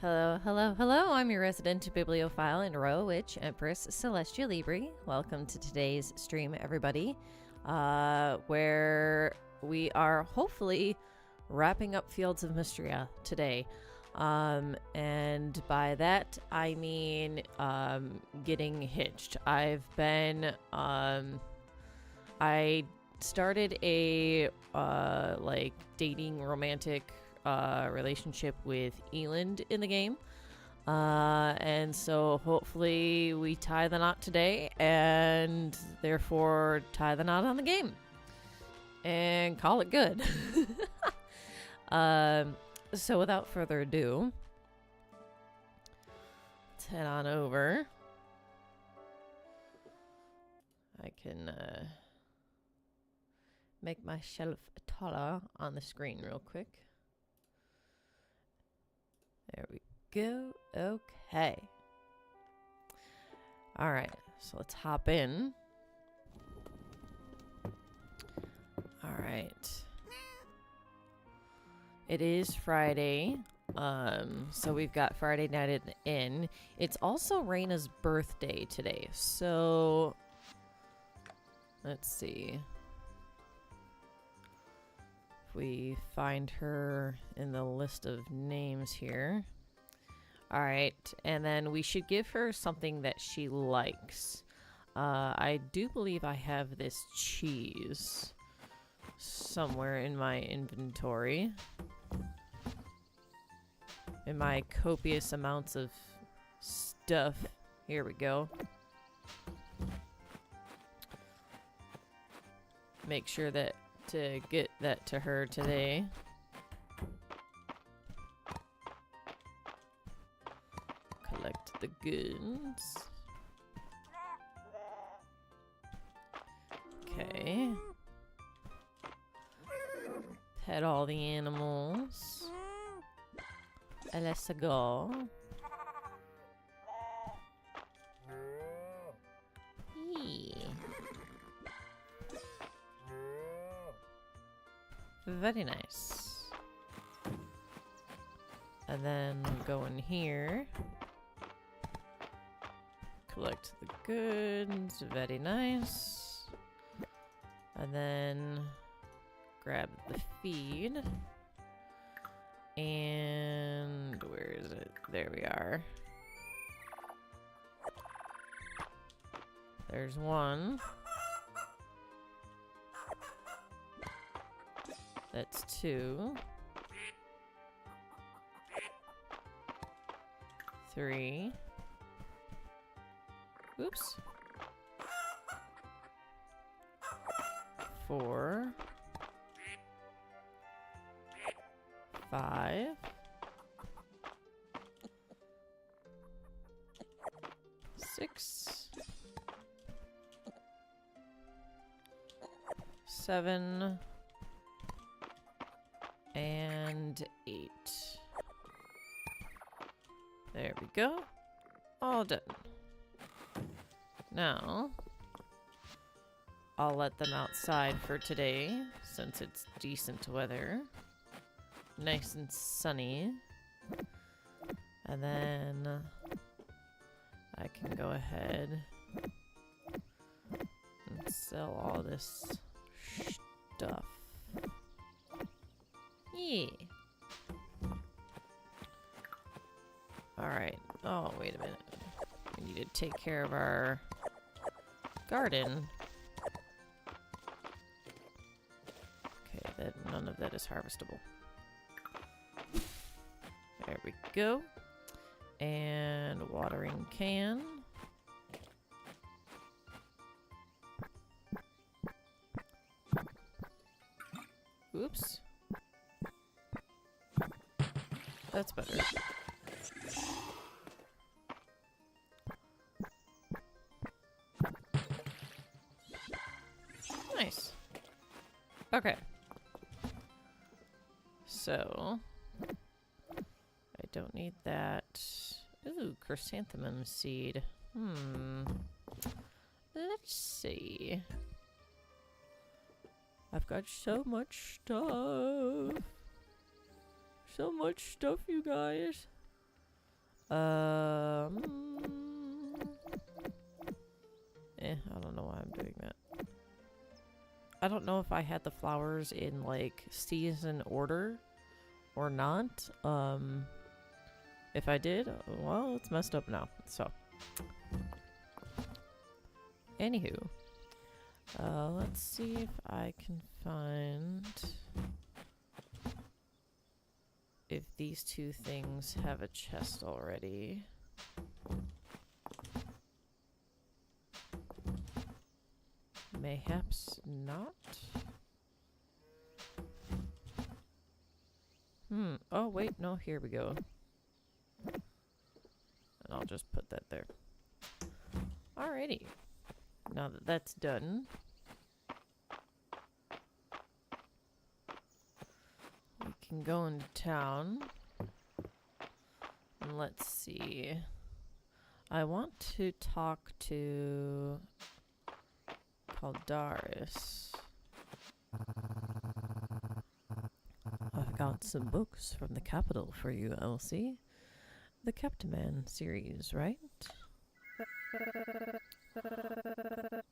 Hello, hello, hello. I'm your resident bibliophile and royal witch, Empress Celestia Libri. Welcome to today's stream, everybody, where we are hopefully wrapping up Fields of Mistria today. And by that, I mean getting hitched. I started a dating romantic relationship with Eland in the game, and so hopefully we tie the knot today and therefore tie the knot on the game and call it good. So without further ado, let's head on over. I can make my shelf taller on the screen real quick. There we go. Okay. All right. So let's hop in. All right. It is Friday. So we've got Friday night at the inn. It's also Raina's birthday today. So let's see. We find her in the list of names here. All right, and then we should give her something that she likes. I do believe I have this cheese somewhere in my inventory. In my copious amounts of stuff. Here we go. Make sure that to get that to her today. Collect the goods. Okay. Pet all the animals. Let's go. Very nice. And then go in here. Collect the goods. Very nice. And then grab the feed. And where is it? There we are. There's one. That's two. 3. Oops. 4. 5. 6. 7. And 8. There we go. All done. Now, I'll let them outside for today, since it's decent weather. Nice and sunny. And then I can go ahead and sell all this stuff. Yeah. Alright. Oh, wait a minute. We need to take care of our garden. Okay, none of that is harvestable. There we go. And watering can. Oops. That's better. Nice. Okay. So, I don't need that. Ooh, chrysanthemum seed. Let's see. I've got so much stuff. So much stuff, you guys. I don't know why I'm doing that. I don't know if I had the flowers in, like, season order or not. If I did, well, it's messed up now, so. Anywho. Let's see if I can find if these two things have a chest already. Mayhaps not. Oh, wait, no, here we go. And I'll just put that there. Alrighty. Now that that's done, we can go into town. And let's see. I want to talk to Caldaris. I've got some books from the capital for you, Elsie. The Captain Man series, right?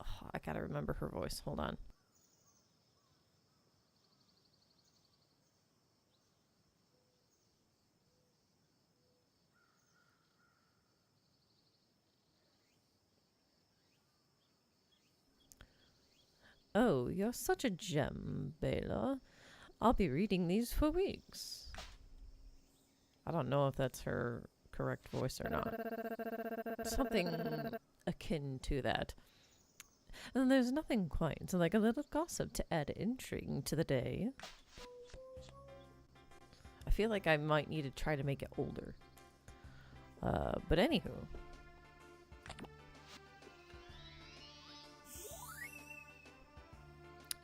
Oh, I gotta remember her voice. Hold on. Oh, you're such a gem, Bela. I'll be reading these for weeks. I don't know if that's her correct voice or not. Something akin to that. And there's nothing quite like a little gossip to add intrigue to the day. I feel like I might need to try to make it older. But anywho.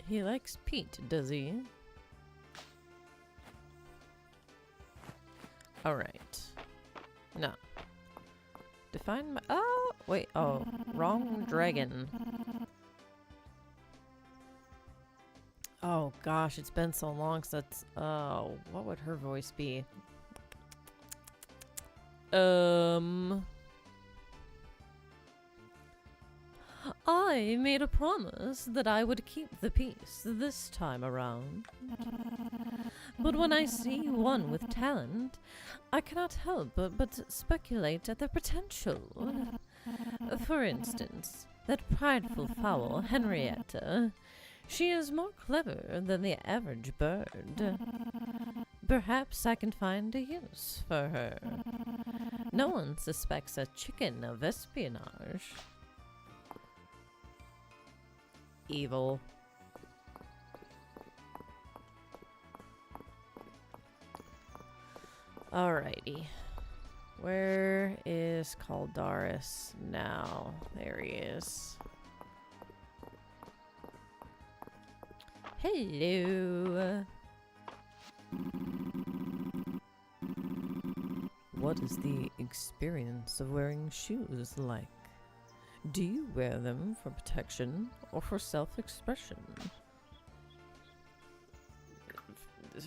He likes Pete, does he? Alright. No. Define my... Oh! Wait, oh. Wrong dragon. Oh gosh, it's been so long since... Oh, what would her voice be? I made a promise that I would keep the peace this time around. But when I see one with talent, I cannot help but speculate at their potential. For instance, that prideful fowl, Henrietta. She is more clever than the average bird. Perhaps I can find a use for her. No one suspects a chicken of espionage. Evil. Alrighty. Where is Caldaris now? There he is. Hello. What is the experience of wearing shoes like? Do you wear them for protection or for self-expression?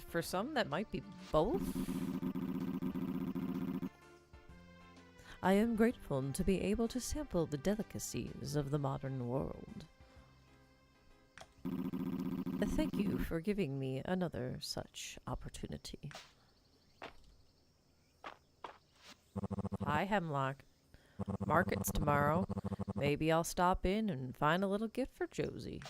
For some, that might be both. I am grateful to be able to sample the delicacies of the modern world. Thank you for giving me another such opportunity. Hi, Hemlock. Market's tomorrow. Maybe I'll stop in and find a little gift for Josie.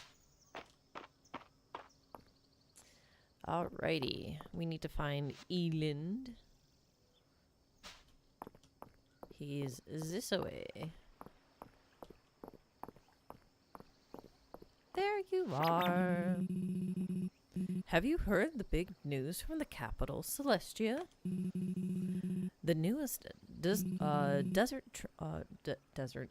Alrighty. We need to find Eland. He's this way. There you are. Have you heard the big news from the capital, Celestia? The newest desert.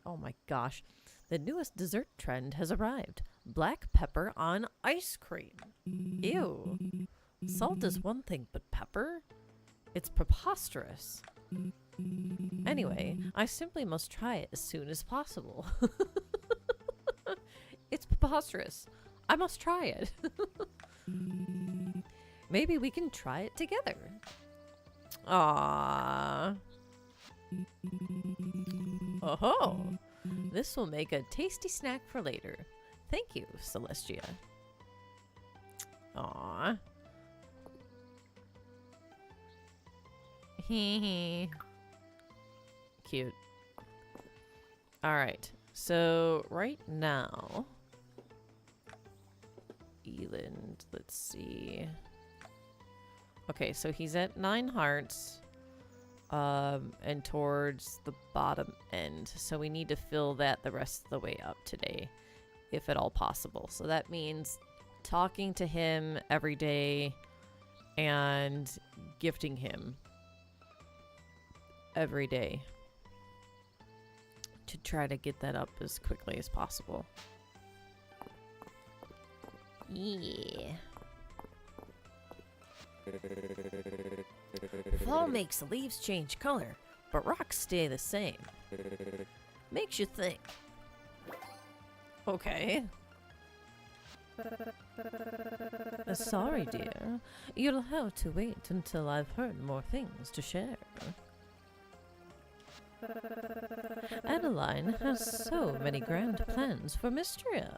Oh my gosh. The newest dessert trend has arrived. Black pepper on ice cream. Ew. Salt is one thing, but pepper? It's preposterous. Anyway, I simply must try it as soon as possible. It's preposterous. I must try it. Maybe we can try it together. Aww. Oh, this will make a tasty snack for later. Thank you, Celestia. Aww. Hee. Cute. Alright, so right now, Eland, let's see. Okay, so he's at 9 hearts, and towards the bottom end. So we need to fill that the rest of the way up today, if at all possible. So that means talking to him every day and gifting him every day to try to get that up as quickly as possible. Yeah. Fall makes the leaves change color, but rocks stay the same. Makes you think. Okay. Sorry, dear. You'll have to wait until I've heard more things to share. Adeline has so many grand plans for Mistria.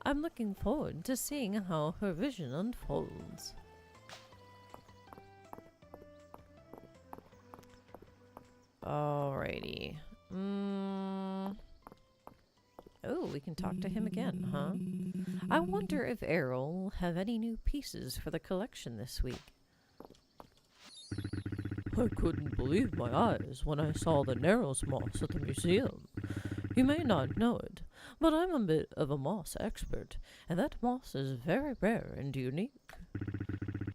I'm looking forward to seeing how her vision unfolds. Alrighty. Oh, we can talk to him again, huh? I wonder if Errol will have any new pieces for the collection this week. I couldn't believe my eyes when I saw the Narrows moss at the museum. You may not know it, but I'm a bit of a moss expert, and that moss is very rare and unique.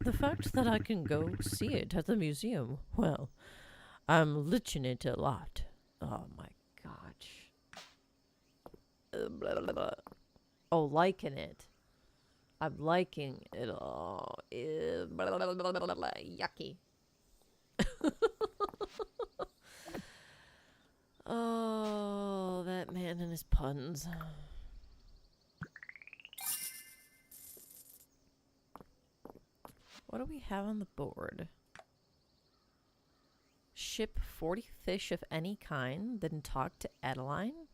The fact that I can go see it at the museum, well, I'm liching it a lot. Oh my gosh. Blah, blah, blah. Oh, liking it. I'm liking it all. Blah, blah, blah, blah, blah. Yucky. Oh, that man and his puns. What do we have on the board? Ship 40 fish of any kind, then talk to Adeline?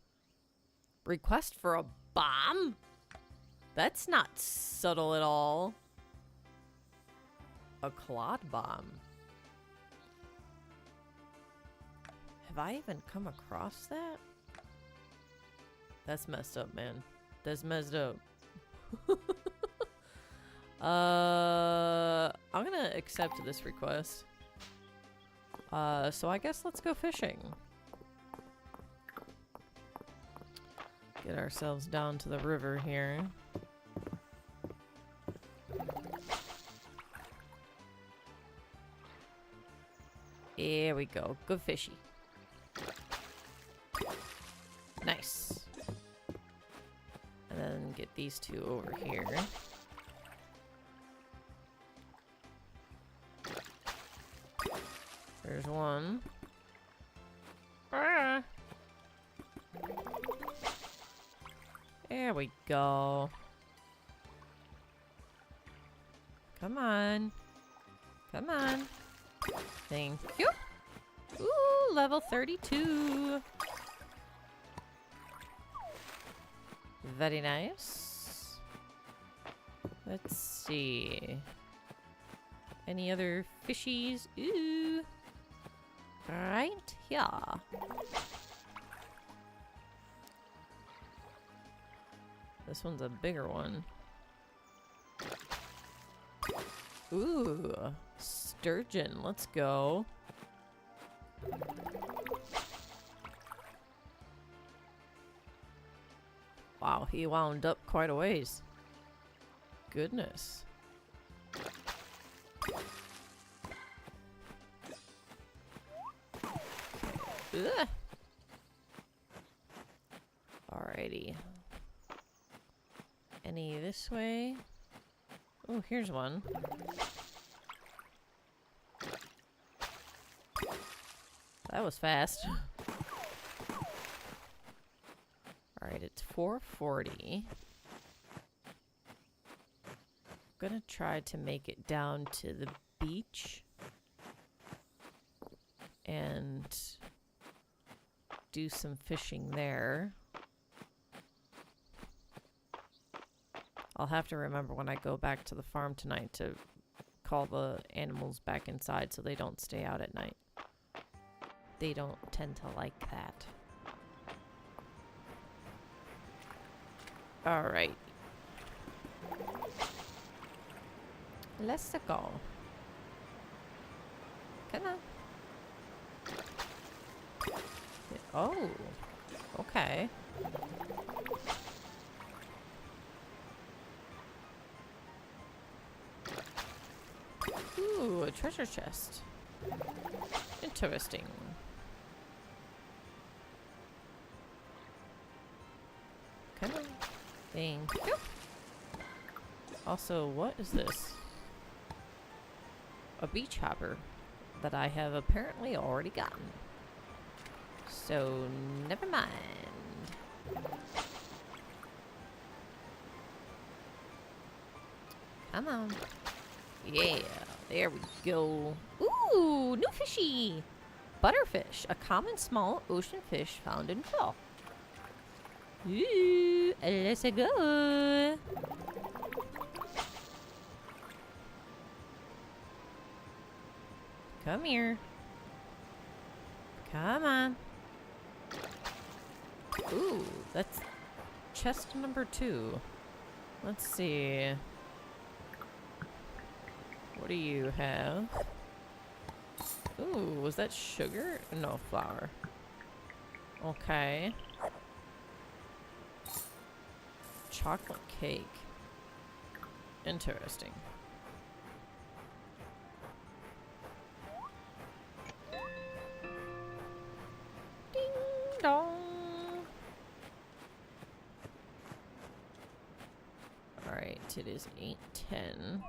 Request for a bomb? That's not subtle at all. A clod bomb. Have I even come across that? That's messed up, man. That's messed up. I'm gonna accept this request. So I guess let's go fishing. Get ourselves down to the river here. Here we go. Good fishy. Nice. And then get these two over here. There's one. Ah. There we go. Come on. Come on. Thank you. Ooh, level 32. Very nice. Let's see. Any other fishies? Ooh. Right here. This one's a bigger one. Ooh. Sturgeon. Let's go. Wow, he wound up quite a ways. Goodness. Ugh. Alrighty. Any this way? Oh, here's one. That was fast. Alright, it's 4:40. I'm gonna try to make it down to the beach and do some fishing there. I'll have to remember when I go back to the farm tonight to call the animals back inside so they don't stay out at night. They don't tend to like that. Alright. Let's go. Come on. Oh. Okay. Ooh, a treasure chest. Interesting. Come on. Thank you. Also, what is this? A beach hopper that I have apparently already gotten. So, never mind. Come on. Yeah, there we go. Ooh, new fishy! Butterfish, a common small ocean fish found in fall. Ooh, let's go. Come here. Come on. Ooh, that's chest number 2. Let's see. What do you have? Ooh, was that sugar? No, flour. Okay. Chocolate cake. Interesting. Ding dong. Alright, it is 8:10.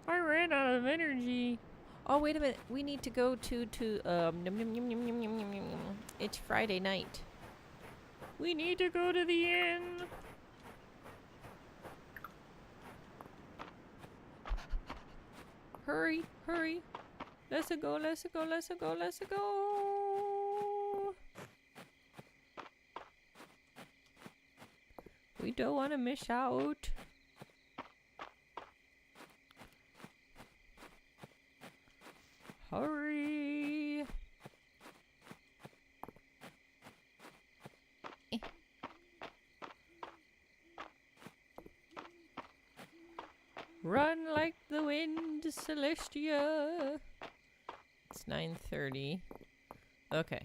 I ran out of energy. Oh, wait a minute. We need to go to it's Friday night. We need to go to the inn. Hurry, hurry. Let's go, let's go, let's go, let's go. We don't want to miss out. Hurry! Run like the wind, Celestia! It's 9:30. Okay.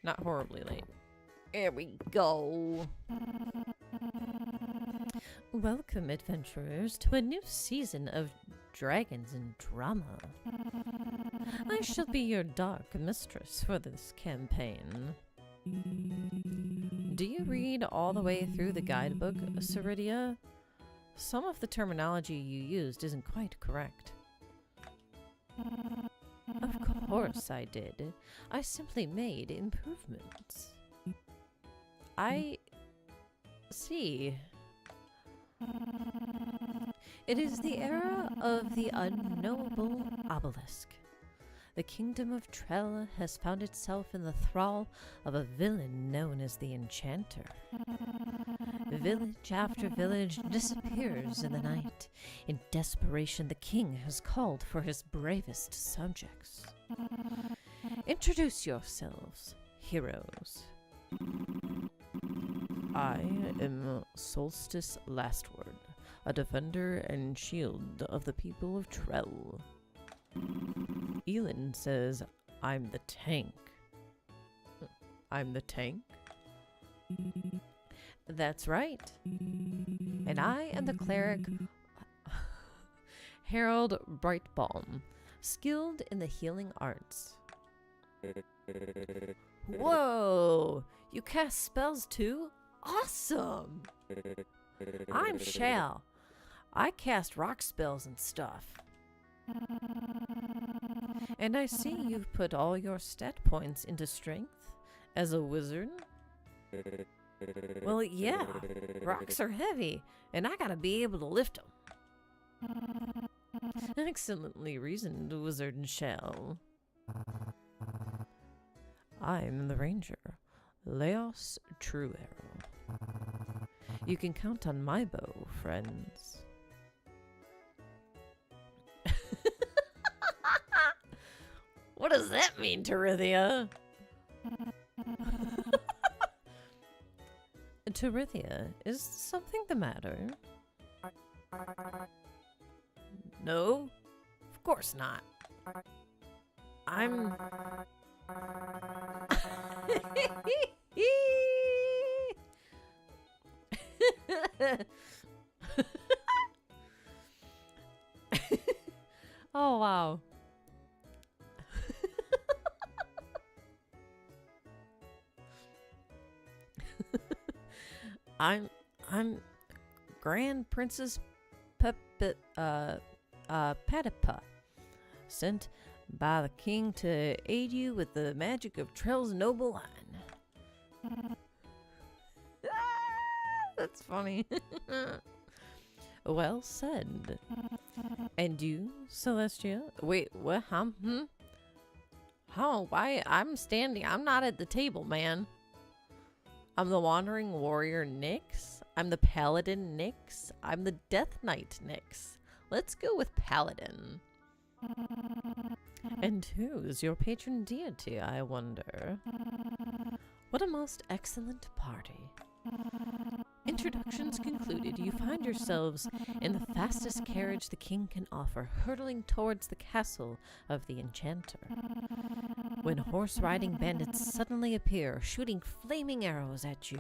Not horribly late. There we go! Welcome, adventurers, to a new season of Dragons and Drama. I shall be your dark mistress for this campaign. Do you read all the way through the guidebook, Ceridia? Some of the terminology you used isn't quite correct. Of course I did. I simply made improvements. I see. It is the era of the unknowable obelisk. The kingdom of Trell has found itself in the thrall of a villain known as the Enchanter. Village after village disappears in the night. In desperation, the king has called for his bravest subjects. Introduce yourselves, heroes. I am Solstice Lastword, a defender and shield of the people of Trell. Elin says, I'm the tank. I'm the tank? That's right. And I am the cleric Harold Brightbalm, skilled in the healing arts. Whoa! You cast spells too? Awesome! I'm Shal. I cast rock spells and stuff. And I see you've put all your stat points into strength as a wizard. Well, yeah, rocks are heavy, and I gotta be able to lift them. Excellently reasoned, Wizard Shell. I'm the ranger, Leos True Arrow. You can count on my bow, friends. What does that mean, Terithia? Terithia, is something the matter? No, of course not. I'm... Oh, wow. I'm Grand Princess Petipa, sent by the king to aid you with the magic of Trell's noble line. That's funny. Well said. And you, Celestia? Wait, what? How? Why? I'm standing. I'm not at the table, man. I'm the Wandering Warrior Nyx. I'm the Paladin Nyx. I'm the Death Knight Nyx. Let's go with Paladin. And who is your patron deity, I wonder? What a most excellent party. Introductions concluded, you find yourselves in the fastest carriage the king can offer, hurtling towards the castle of the enchanter. When horse-riding bandits suddenly appear, shooting flaming arrows at you.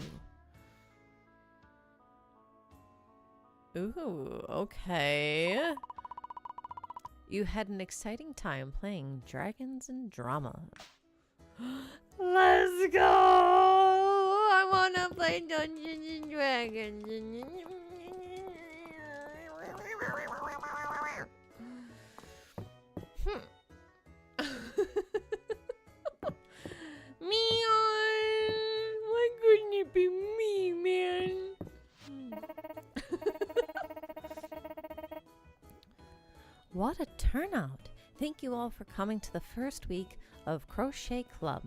Ooh, okay. You had an exciting time playing Dragons and Drama. Let's go! I wanna play Dungeons and Dragons. Why couldn't it be me, man? What a turnout! Thank you all for coming to the first week of Crochet Club.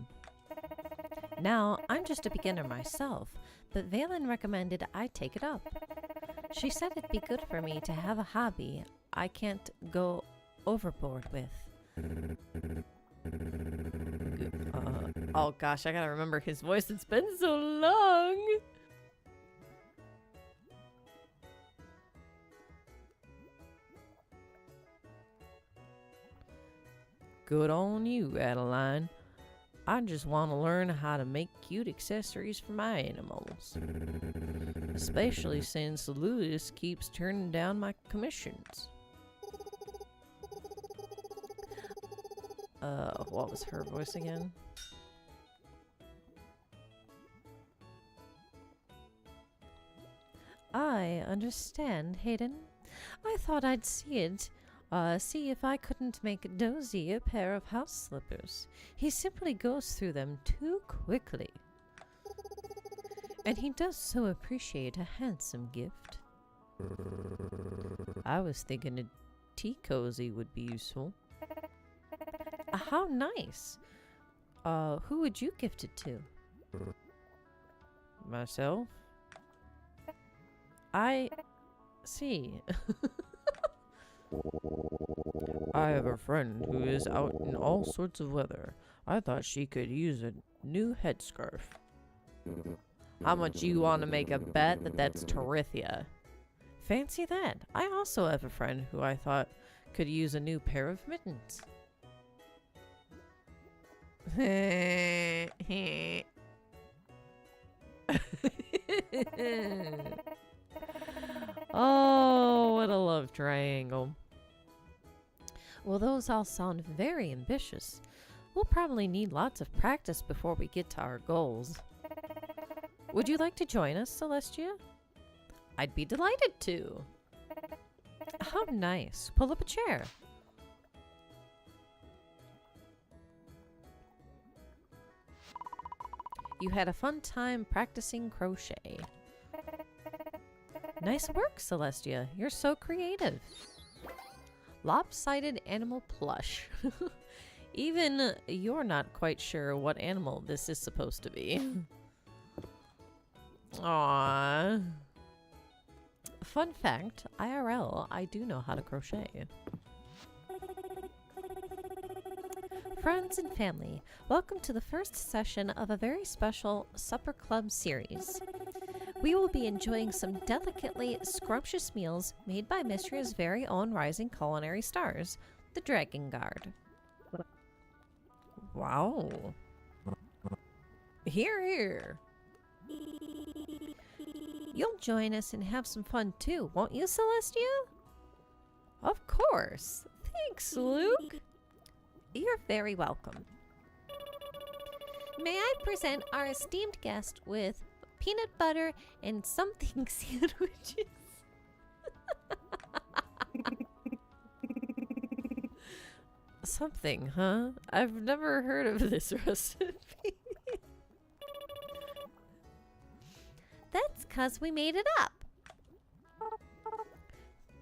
Now, I'm just a beginner myself, but Valen recommended I take it up. She said it'd be good for me to have a hobby I can't go overboard with. Oh gosh, I gotta remember his voice. It's been so long! Good on you, Adeline. I just want to learn how to make cute accessories for my animals. Especially since Lewis keeps turning down my commissions. What was her voice again? I understand, Hayden. I thought I'd see if I couldn't make Dozy a pair of house slippers. He simply goes through them too quickly. And he does so appreciate a handsome gift. I was thinking a tea cozy would be useful. How nice! Who would you gift it to? Myself? I see. I have a friend who is out in all sorts of weather. I thought she could use a new headscarf. How much you want to make a bet that that's Terithia? Fancy that. I also have a friend who I thought could use a new pair of mittens. Oh, what a love triangle. Well, those all sound very ambitious. We'll probably need lots of practice before we get to our goals. Would you like to join us, Celestia? I'd be delighted to. How nice. Pull up a chair. You had a fun time practicing crochet. Nice work, Celestia. You're so creative. Lopsided animal plush. Even you're not quite sure what animal this is supposed to be. Aww. Fun fact, IRL, I do know how to crochet. Friends and family, welcome to the first session of a very special Supper Club series. We will be enjoying some delicately scrumptious meals made by Mistria's very own rising culinary stars, the Dragon Guard. Wow. Hear, hear. You'll join us and have some fun too, won't you, Celestia? Of course. Thanks, Luke. You're very welcome. May I present our esteemed guest with peanut butter and something sandwiches? Something, huh? I've never heard of this recipe. That's 'cause we made it up.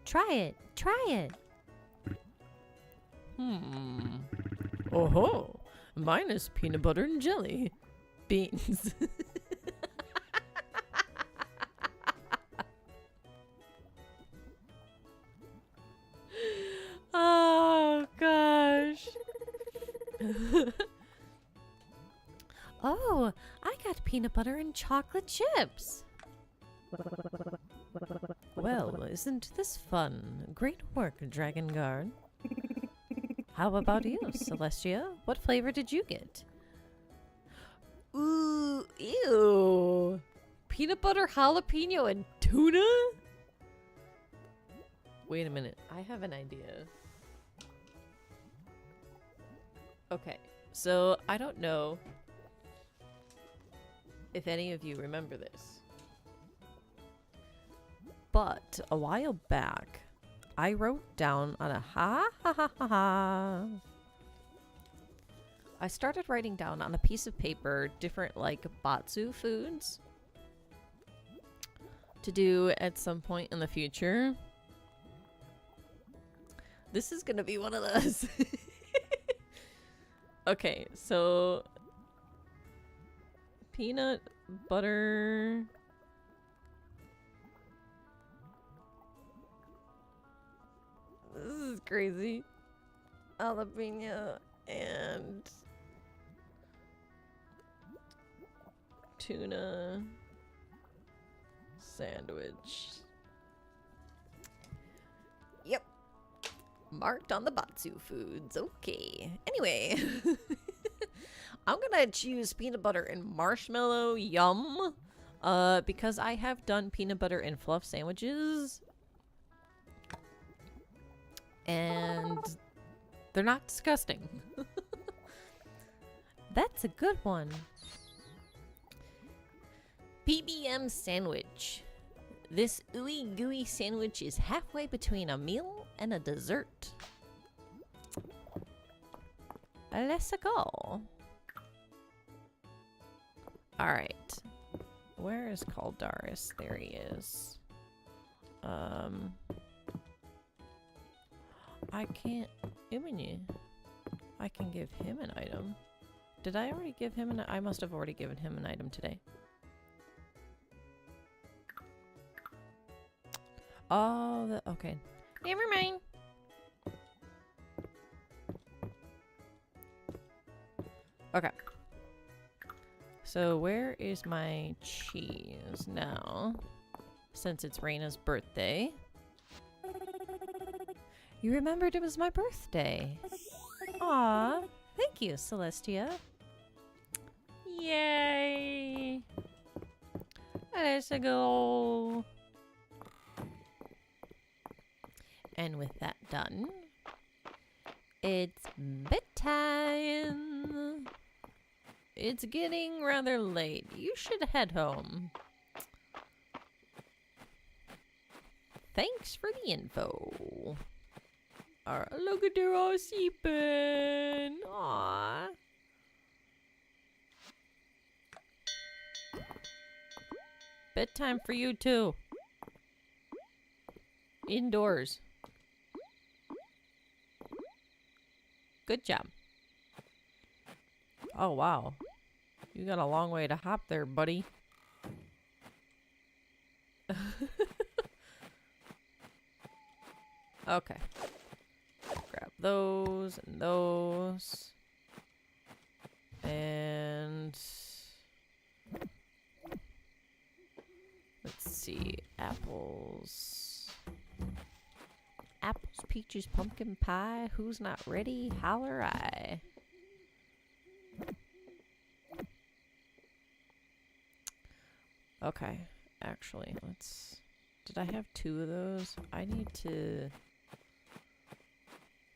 Try it. Try it. Oh-ho. Mine is peanut butter and jelly. Beans. Oh, gosh. Oh, I got peanut butter and chocolate chips. Well, isn't this fun? Great work, Dragon Guard. How about you, Celestia? What flavor did you get? Ooh, ew. Peanut butter, jalapeno, and tuna? Wait a minute. I have an idea. Okay, so I don't know if any of you remember this, but a while back, I wrote down on a I started writing down on a piece of paper different like batsu foods to do at some point in the future. This is gonna be one of those. Okay, so peanut butter. This is crazy. Jalapeno and tuna sandwich. Yep. Marked on the Batsu foods. Okay. Anyway. I'm gonna choose peanut butter and marshmallow. Yum. Because I have done peanut butter and fluff sandwiches. And they're not disgusting. That's a good one. PBM sandwich. This ooey gooey sandwich is halfway between a meal and a dessert. Let's go. Alright. Where is Caldaris? There he is. I can't... I can give him an item. Did I already give him an... I must have already given him an item today. Oh, okay. Never mind. Okay. So where is my cheese now? Since it's Reina's birthday. You remembered it was my birthday. Aw, thank you, Celestia. Yay! Let's go. And with that done, it's bedtime. It's getting rather late. You should head home. Thanks for the info. Alright, look at they're all sleeping. Aww. Bedtime for you too. Indoors. Good job. Oh, wow. You got a long way to hop there, buddy. Okay. Grab those and those. And let's see. Apples. Apples, peaches, pumpkin pie. Who's not ready? Holler I. Okay. Actually, let's... Did I have 2 of those? I need to...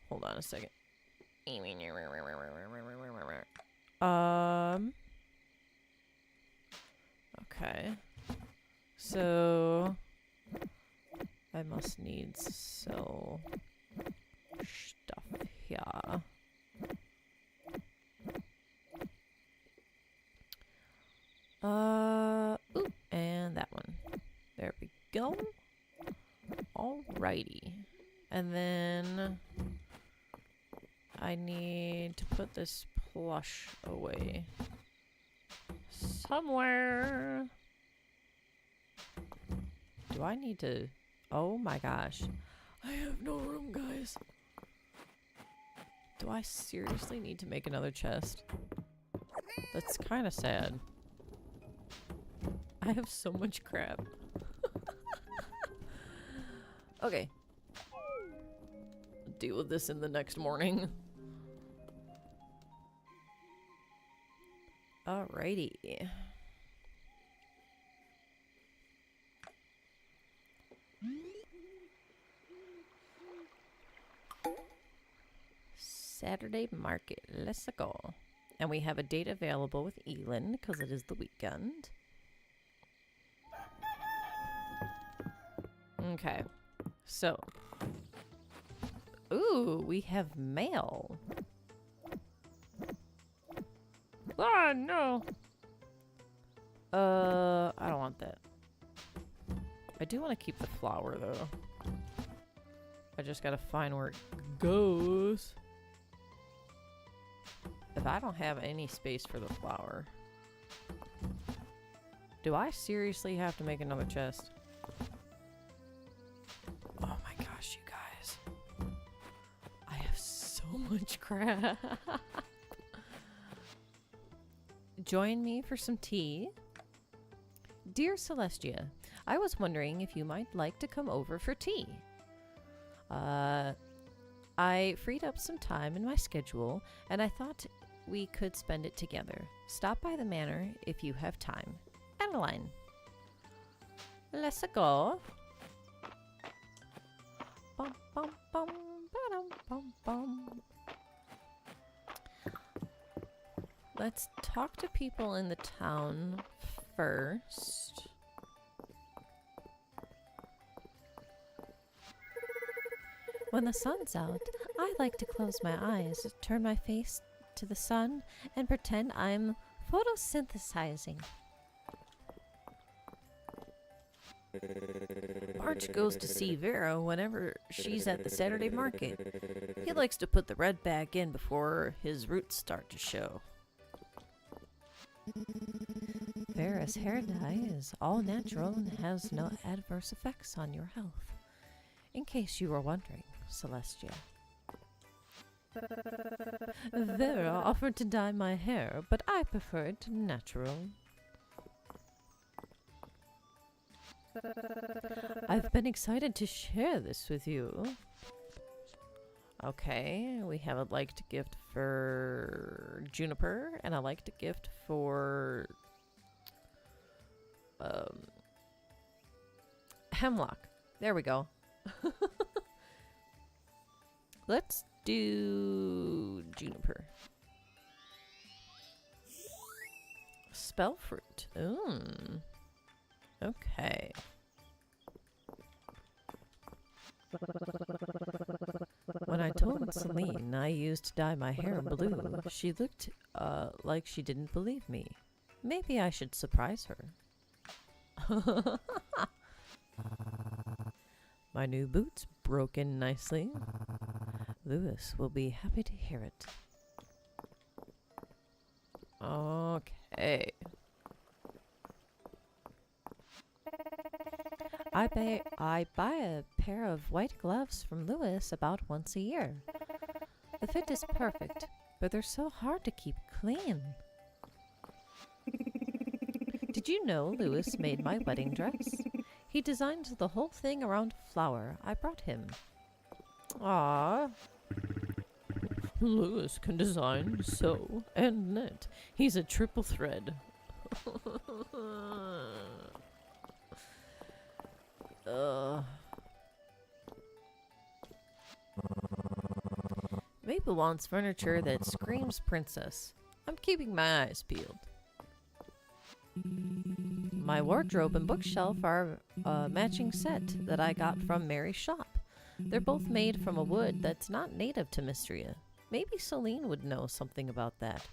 Hold on a second. Okay. So... I must needs sell stuff here. Ooh, and that one. There we go. Alrighty. And then I need to put this plush away somewhere. Do I need to... Oh my gosh. I have no room, guys. Do I seriously need to make another chest? That's kind of sad. I have so much crap. Okay. Deal with this in the next morning. Alrighty. Saturday market. Let's go. And we have a date available with Elin because it is the weekend. Okay. So. Ooh, we have mail. Ah, no. I don't want that. I do want to keep the flower, though. I just gotta find where it goes. If I don't have any space for the flower, do I seriously have to make another chest? Oh my gosh, you guys. I have so much crap. Join me for some tea. Dear Celestia, I was wondering if you might like to come over for tea. I freed up some time in my schedule, and I thought we could spend it together. Stop by the manor if you have time. Adeline. Let's go. Bum, bum, bum, ba-dum, bum, bum. Let's talk to people in the town first. When the sun's out, I like to close my eyes, turn my face to the sun, and pretend I'm photosynthesizing. March goes to see Vera whenever she's at the Saturday market. He likes to put the red back in before his roots start to show. Vera's hair dye is all natural and has no adverse effects on your health. In case you were wondering, Celestia. Vera offered to dye my hair, but I preferred natural. I've been excited to share this with you. Okay, we have a liked gift for Juniper and a liked gift for Hemlock. There we go. Let's do Juniper. Spellfruit. Okay. When I told Celine I used to dye my hair blue, she looked like she didn't believe me. Maybe I should surprise her. My new boots broke in nicely. Lewis will be happy to hear it. Okay. I buy a pair of white gloves from Lewis about once a year. The fit is perfect, but they're so hard to keep clean. Did you know Lewis made my wedding dress? He designed the whole thing around flower I brought him. Ah, Lewis can design, sew, and knit. He's a triple thread. Mabel wants furniture that screams princess. I'm keeping my eyes peeled. My wardrobe and bookshelf are a matching set that I got from Mary's shop. They're both made from a wood that's not native to Mistria. Maybe Celine would know something about that.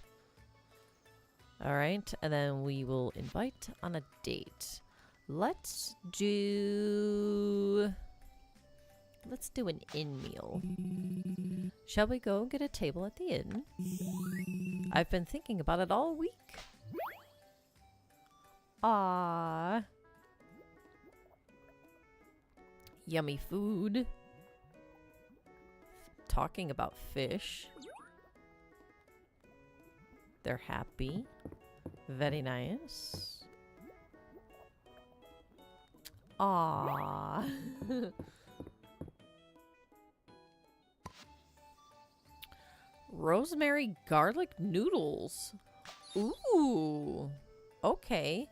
Alright, and then we will invite on a date. Let's do an inn meal. Shall we go get a table at the inn? I've been thinking about it all week. Ah, yummy food. Talking about fish. They're happy. Very nice. Ah. Rosemary garlic noodles. Ooh. Okay.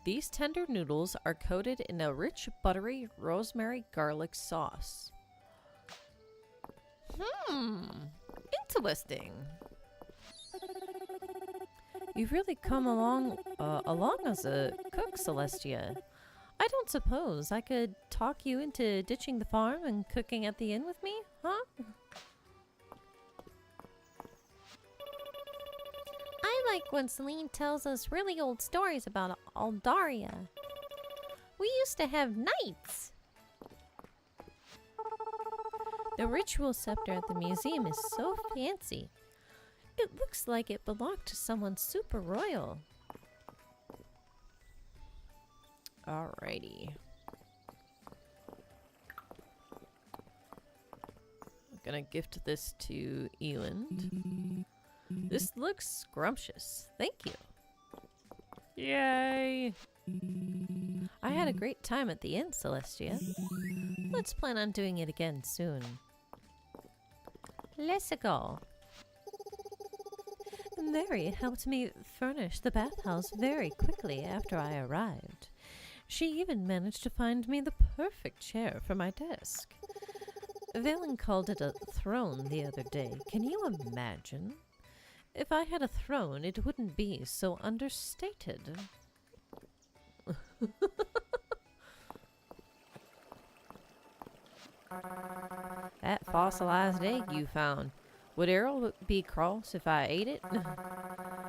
These tender noodles are coated in a rich, buttery rosemary garlic sauce. Interesting. You've really come along as a cook, Celestia. I don't suppose I could talk you into ditching the farm and cooking at the inn with me, huh? I like when Celine tells us really old stories about Aldaria. We used to have knights. The ritual scepter at the museum is so fancy. It looks like it belonged to someone super royal. Alrighty. I'm gonna gift this to Eland. This looks scrumptious. Thank you. Yay! I had a great time at the inn, Celestia. Let's plan on doing it again soon. Let's go. Mary helped me furnish the bathhouse very quickly after I arrived. She even managed to find me the perfect chair for my desk. Valen called it a throne the other day. Can you imagine? If I had a throne, it wouldn't be so understated. That fossilized egg you found. Would Errol be cross if I ate it?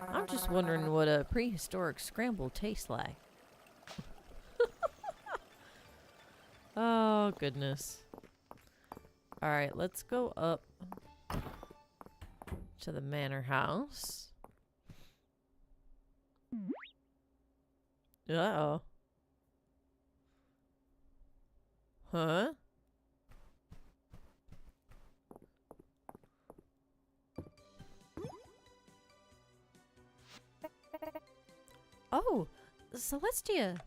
I'm just wondering what a prehistoric scramble tastes like. Oh, goodness. Alright, let's go up to the manor house. Uh-oh. Huh? Oh, Celestia.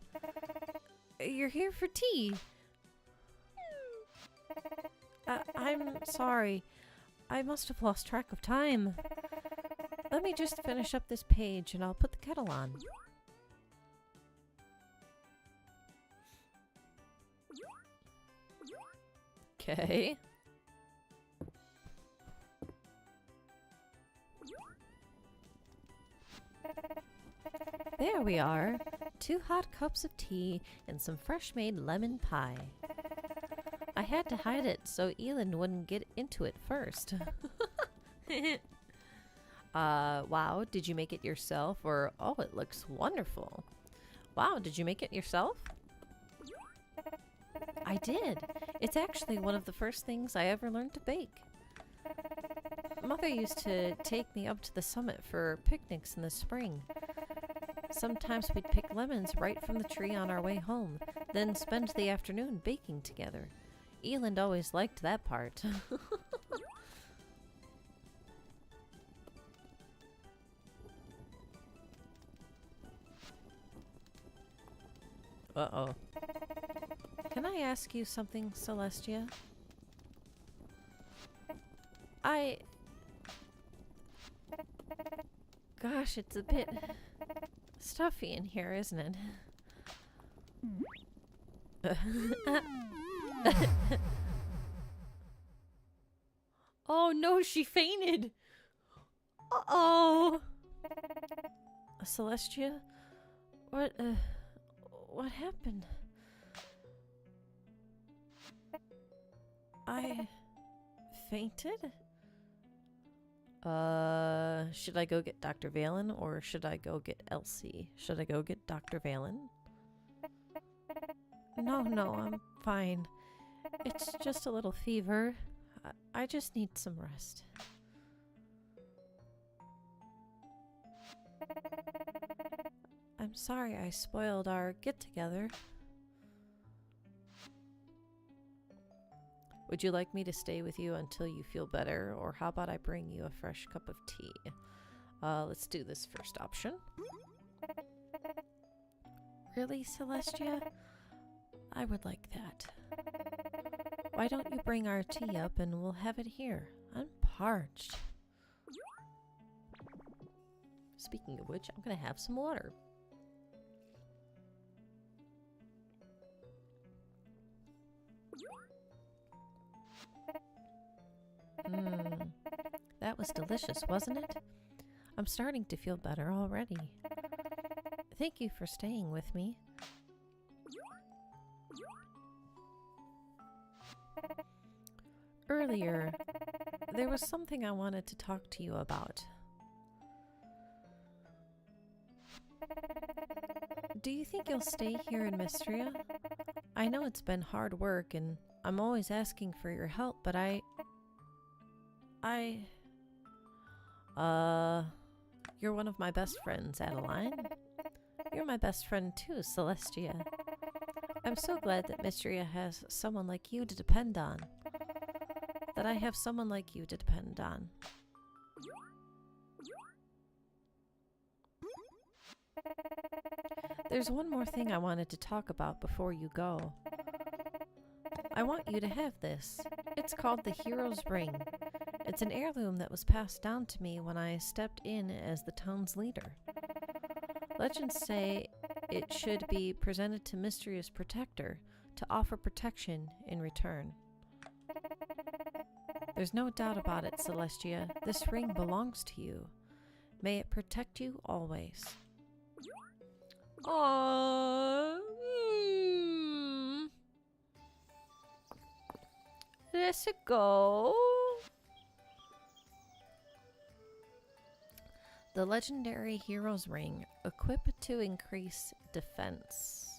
You're here for tea. I'm sorry. I must have lost track of time. Let me just finish up this page and I'll put the kettle on. Okay. There we are. 2 hot cups of tea and some fresh-made lemon pie. I had to hide it so Elin wouldn't get into it first. Wow, did you make it yourself? Or, oh, it looks wonderful. Wow, did you make it yourself? I did. It's actually one of the first things I ever learned to bake. Mother used to take me up to the summit for picnics in the spring. Sometimes we'd pick lemons right from the tree on our way home, then spend the afternoon baking together. Eland always liked that part. Uh-oh. Can I ask you something, Celestia? Gosh, it's a bit stuffy in here, isn't it? Oh no, she fainted! Uh-oh! Celestia? What happened? I fainted? Should I go get Dr. Valen or should I go get Elsie? Should I go get Dr. Valen? No, I'm fine. It's just a little fever. I just need some rest. I'm sorry I spoiled our get-together. Would you like me to stay with you until you feel better, or how about I bring you a fresh cup of tea? Let's do this first option. Really, Celestia? I would like that. Why don't you bring our tea up and we'll have it here? I'm parched. Speaking of which, I'm gonna have some water. That was delicious, wasn't it? I'm starting to feel better already. Thank you for staying with me. Earlier, there was something I wanted to talk to you about. Do you think you'll stay here in Mistria? I know it's been hard work and I'm always asking for your help, but you're one of my best friends, Adeline. You're my best friend too, Celestia. I'm so glad that Mistria has someone like you to depend on. That I have someone like you to depend on. There's one more thing I wanted to talk about before you go. I want you to have this. It's called the Hero's Ring. It's an heirloom that was passed down to me when I stepped in as the town's leader. Legends say it should be presented to Mistria's protector to offer protection in return. There's no doubt about it, Celestia. This ring belongs to you. May it protect you always. Aww. Let's go. The legendary Hero's Ring, equipped to increase defense.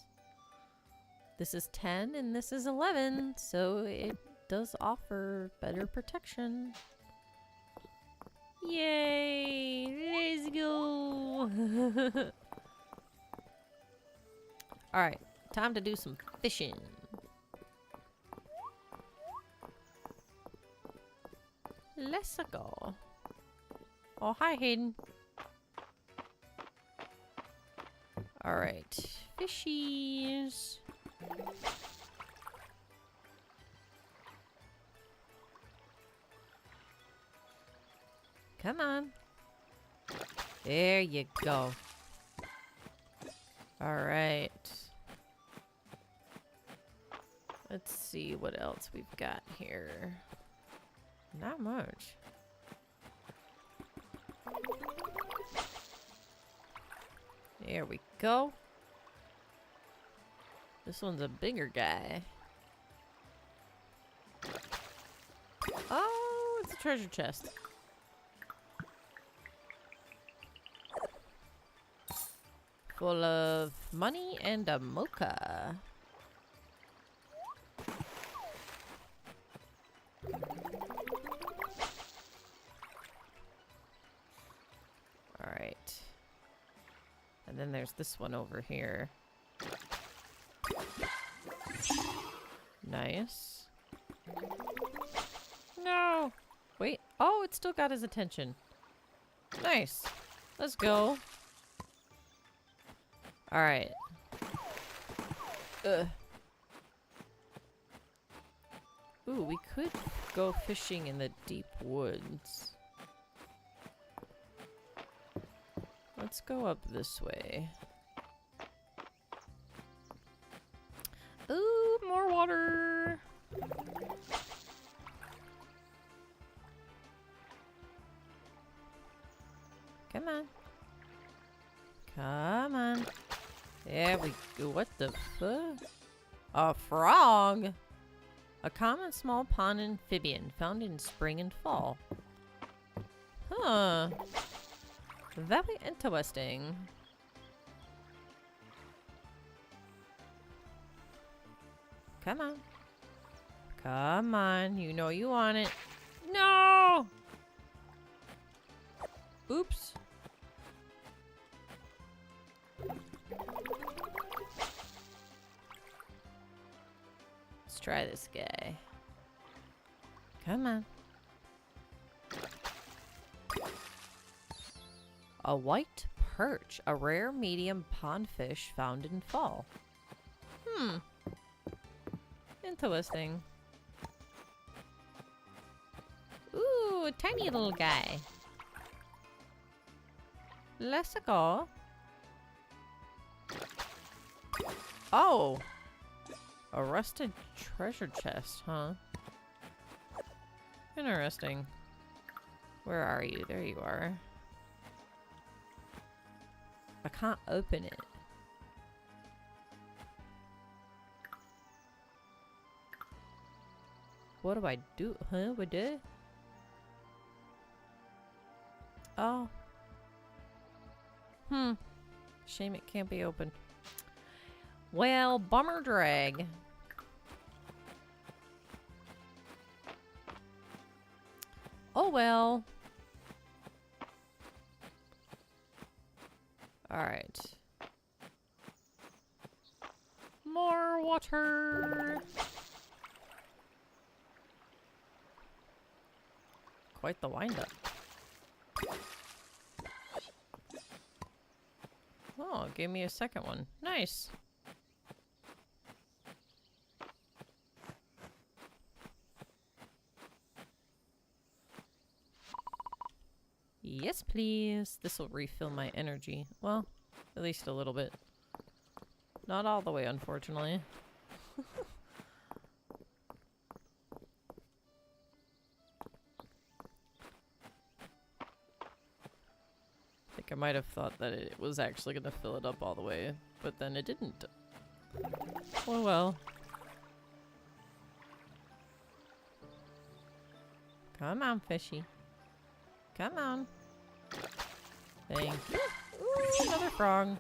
This is 10 and this is 11, so it does offer better protection. Yay! Let's go! Alright, time to do some fishing. Let's go. Oh, hi, Hayden. Alright, fishies. Come on. There you go. Alright. Let's see what else we've got here. Not much. There we go. This one's a bigger guy. Oh, it's a treasure chest. Full of money and a mocha. And then there's this one over here. Nice. No! Wait. Oh, it still got his attention. Nice. Let's go. Alright. Ugh. Ooh, we could go fishing in the deep woods. Let's go up this way. Ooh, more water! Come on. Come on. There we go. What the fuck? A frog! A common small pond amphibian found in spring and fall. Huh. Very interesting. Come on. Come on. You know you want it. No! Oops. Let's try this guy. Come on. A white perch, a rare medium pond fish found in fall. Interesting. Ooh, a tiny little guy. Let's go. Oh! A rusted treasure chest, huh? Interesting. Where are you? There you are. I can't open it. What do I do? Huh? What did? Oh. Shame it can't be opened. Well, bummer drag. Oh well. Alright. More water. Quite the wind-up. Oh, it gave me a second one. Nice. Yes, please. This will refill my energy. Well, at least a little bit. Not all the way, unfortunately. I think I might have thought that it was actually going to fill it up all the way, but then it didn't. Oh well. Come on, fishy. Come on. Thank you. Ooh, another frog.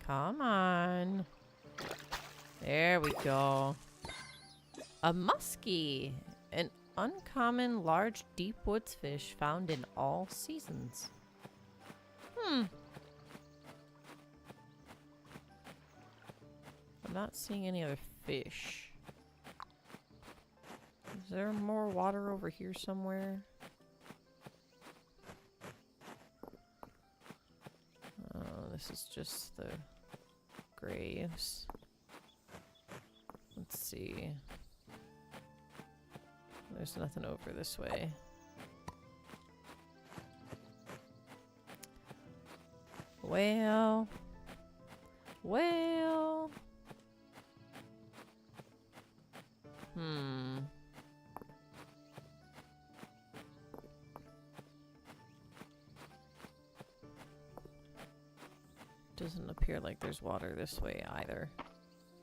Come on. There we go. A muskie. An uncommon large deep woods fish found in all seasons. I'm not seeing any other fish. Is there more water over here somewhere? Oh, this is just the graves. Let's see. There's nothing over this way. Well. Doesn't appear like there's water this way either.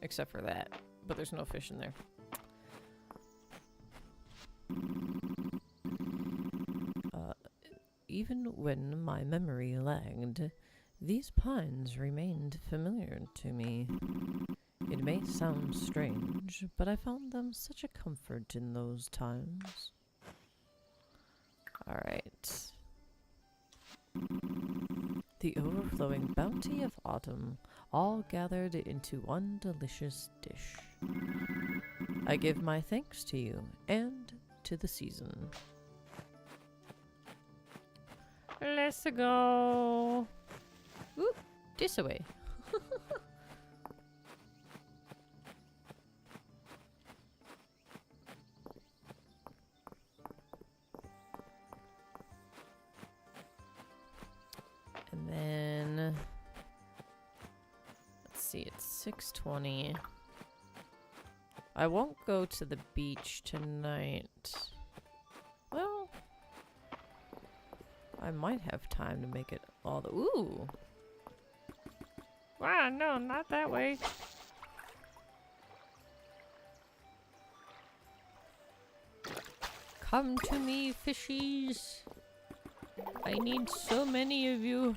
Except for that. But there's no fish in there. Even when my memory lagged, these pines remained familiar to me. It may sound strange, but I found them such a comfort in those times. Alright. The overflowing bounty of autumn, all gathered into one delicious dish. I give my thanks to you and to the season. Let's go. Ooh, this away. And then let's see, it's 6:20. I won't go to the beach tonight. Well, I might have time to make it all the— ooh! Wow, no, not that way. Come to me, fishies. I need so many of you.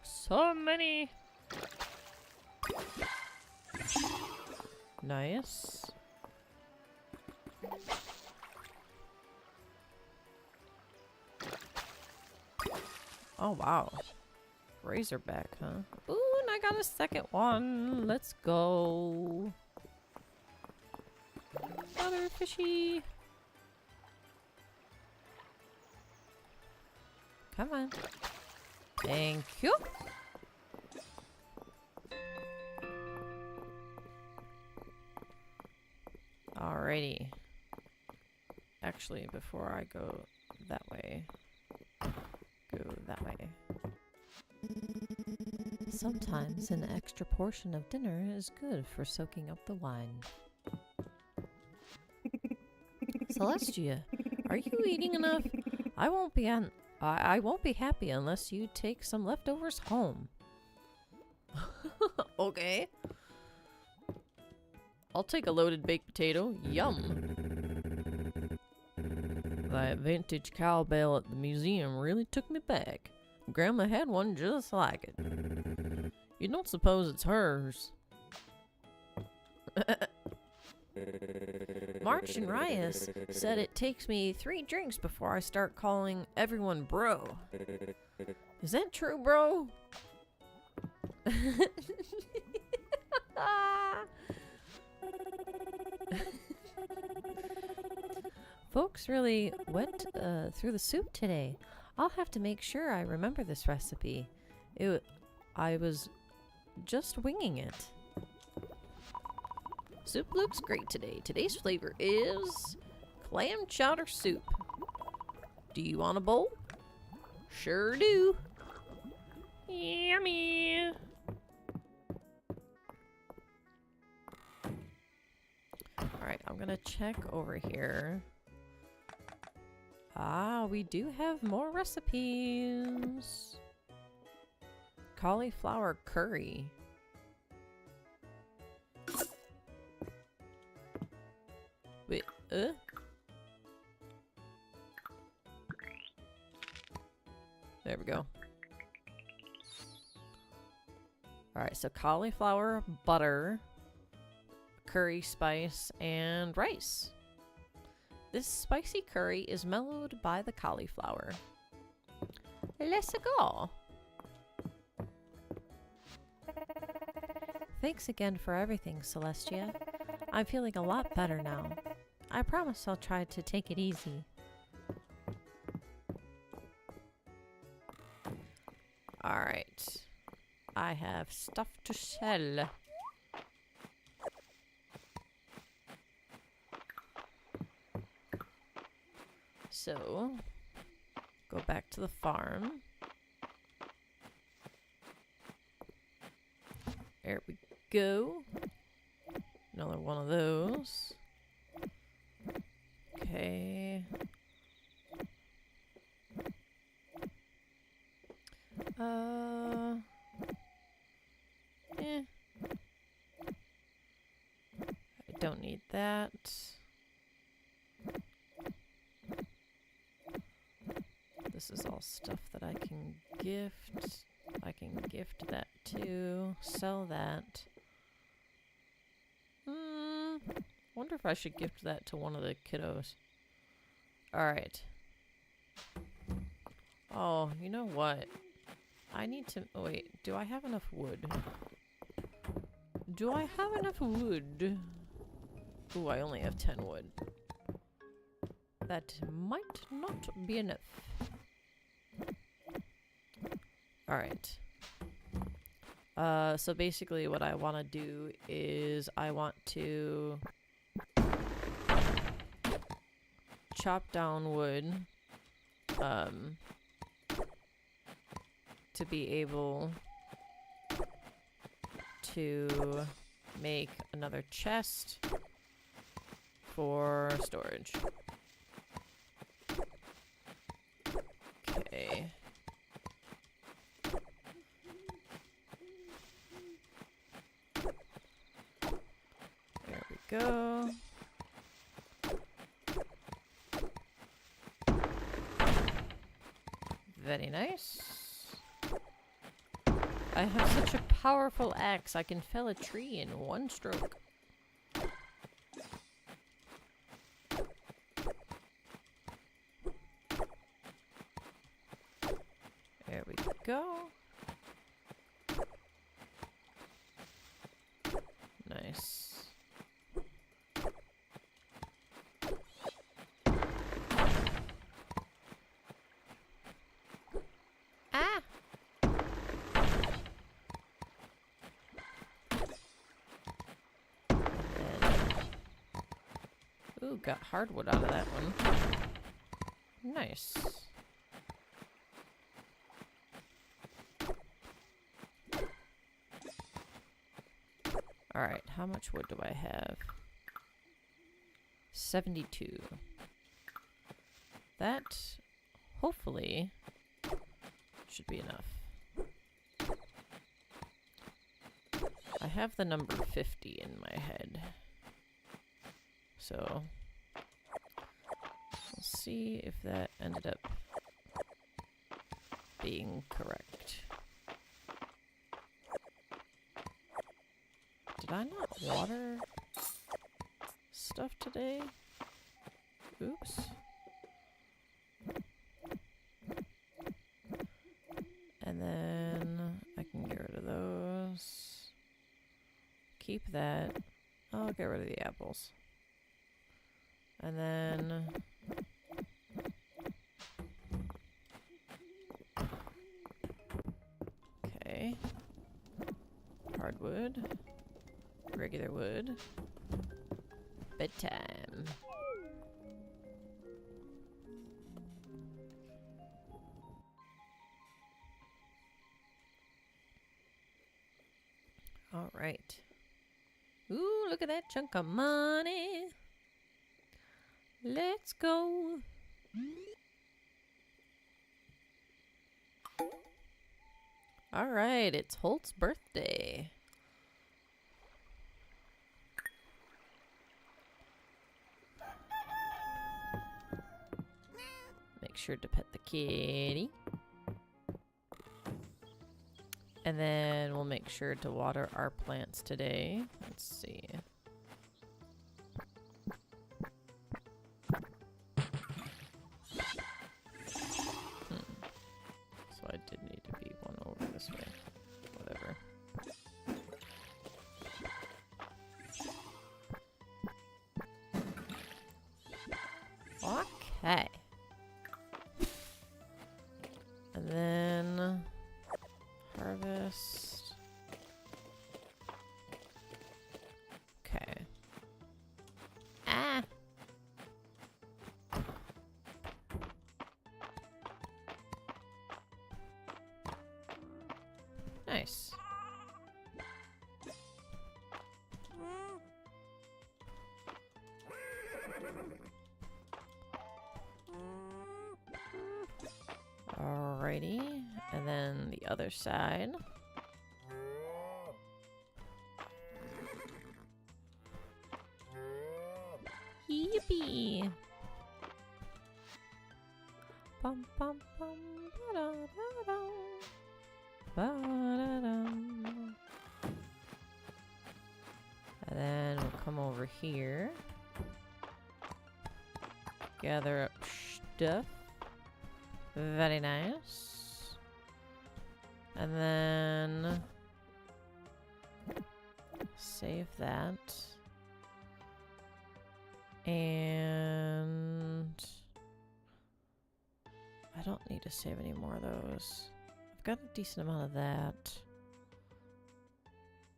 So many. Nice. Oh, wow. Razorback, huh? Ooh, and I got a second one. Let's go. Another fishy. Come on. Thank you. Alrighty. Actually, before I go that way, go that way. Sometimes an extra portion of dinner is good for soaking up the wine. Celestia, are you eating enough? I won't be happy unless you take some leftovers home. Okay. I'll take a loaded baked potato. Yum. That vintage cowbell at the museum really took me back. Grandma had one just like it. You don't suppose it's hers? March and Rias said it takes me 3 drinks before I start calling everyone bro. Is that true, bro? Folks really went through the soup today. I'll have to make sure I remember this recipe. I was just winging it. Soup looks great today. Today's flavor is clam chowder soup. Do you want a bowl? Sure do. Yummy. Alright, I'm gonna check over here. Ah, we do have more recipes. Cauliflower curry. Wait, There we go. Alright, so cauliflower, butter, curry spice, and rice. This spicy curry is mellowed by the cauliflower. Let's go! Thanks again for everything, Celestia. I'm feeling a lot better now. I promise I'll try to take it easy. Alright. I have stuff to sell. So, go back to the farm. There we go. Another one of those. Okay. I don't need that. This is all stuff that I can gift. I can gift that too. Sell that. wonder if I should gift that to one of the kiddos. Alright. Oh, you know what? I need to... Oh, wait. Do I have enough wood? Do I have enough wood? Ooh, I only have 10 wood. That might not be enough. Alright. So basically what I want to do is I want to chop down wood to be able to make another chest for storage. Okay. There we go. Very nice. I have such a powerful axe. I can fell a tree in one stroke. There we go. Nice. Ah! Ooh, got hardwood out of that one. Nice. Alright, how much wood do I have? 72. That, hopefully, should be enough. I have the number 50 in my head. So, we'll see if that ended up being correct. Did I not water stuff today? Oops. And then I can get rid of those. Keep that. I'll get rid of the apples. And then okay. Hardwood. Regular wood. Bedtime. All right. Ooh, look at that chunk of money. Let's go. All right, it's Holt's birthday. Make sure to pet the kitty. And then we'll make sure to water our plants today. Let's see. So I did need to be one over this way. Whatever. Okay. And then harvest. Okay. Ah! Nice. Alrighty, and then the other side. Yippee! Bum bum bum ba da da da ba da dum. And then we'll come over here. gather up stuff. Very nice. And then save that. And I don't need to save any more of those. I've got a decent amount of that.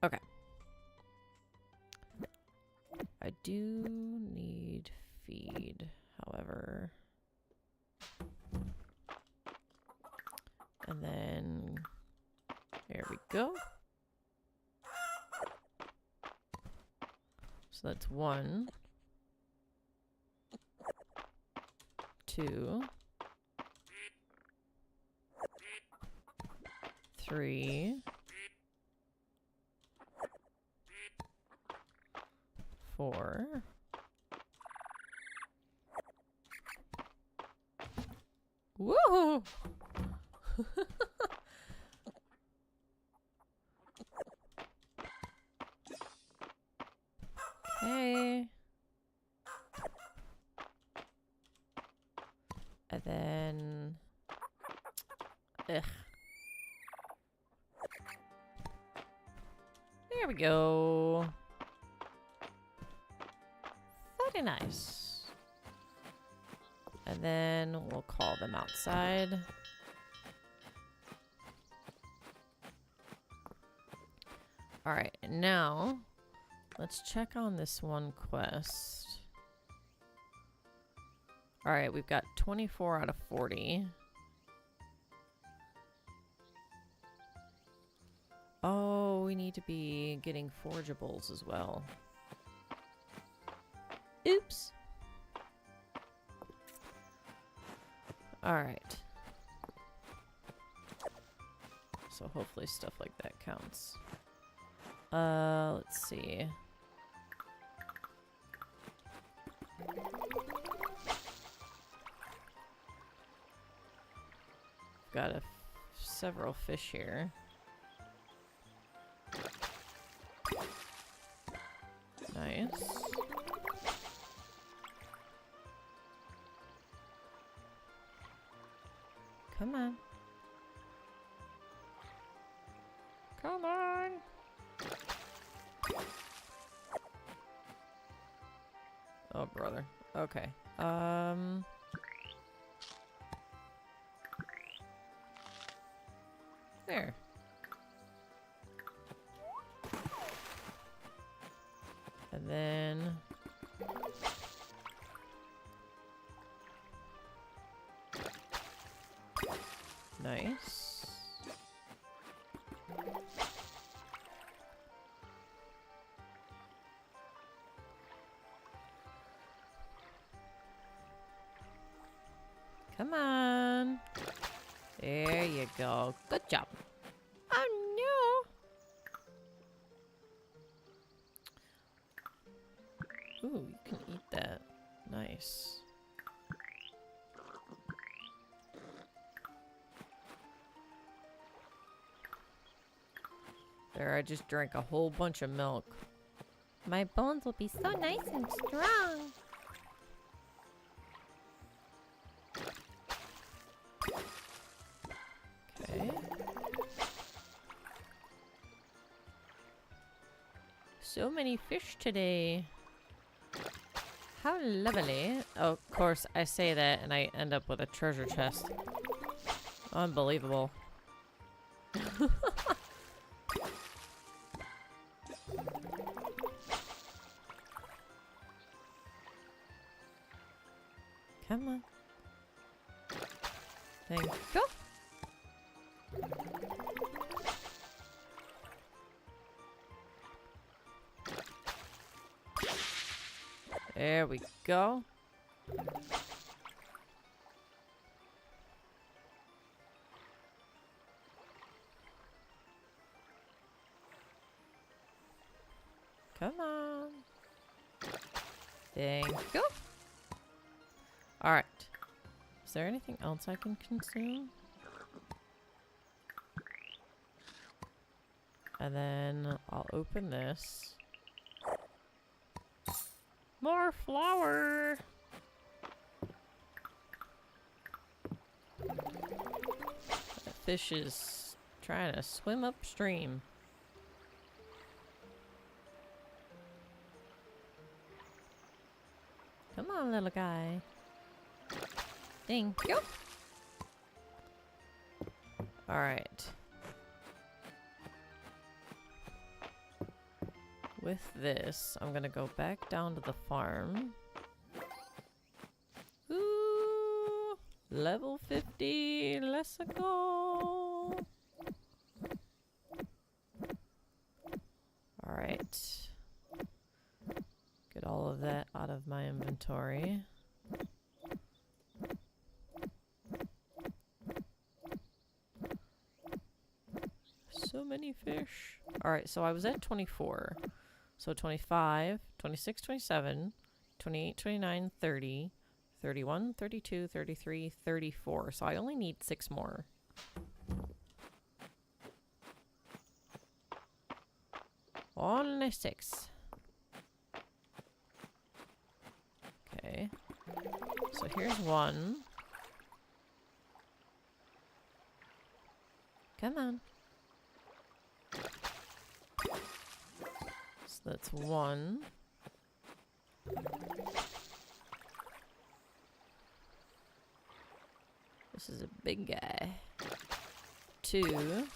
Okay. I do need feed, however. And then there we go. So that's 1, 2, 3, 4. Woo! Okay. And then... Ugh. There we go. Very nice. And then we'll call them outside. Alright, now let's check on this one quest. Alright, we've got 24 out of 40. Oh, we need to be getting forgeables as well. Oops. Alright. So hopefully stuff like that counts. Let's see. Got several fish here. Nice. Come on. Come on. Oh, brother. Okay. There. And then... Nice. Come on. There you go. Good job. Oh no. Ooh, you can eat that. Nice. There, I just drank a whole bunch of milk. My bones will be so nice and strong. Okay. So many fish today. How lovely. Oh, of course, I say that and I end up with a treasure chest. Unbelievable. Come on. Thank you. There we go. Come on. Thank you. Alright. Is there anything else I can consume? And then I'll open this. More flour! fish is trying to swim upstream. Come on, little guy. Thank you. Alright. With this, I'm gonna go back down to the farm. Ooh! Level 50! Let's go! Alright. Get all of that out of my inventory. So many fish. Alright, so I was at 24. So 25, 26, 27, 28, 29, 30, 31, 32, 33, 34. So I only need 6 more. Only 6. Okay. So here's one. Come on. So that's 1. This is a big guy. 2.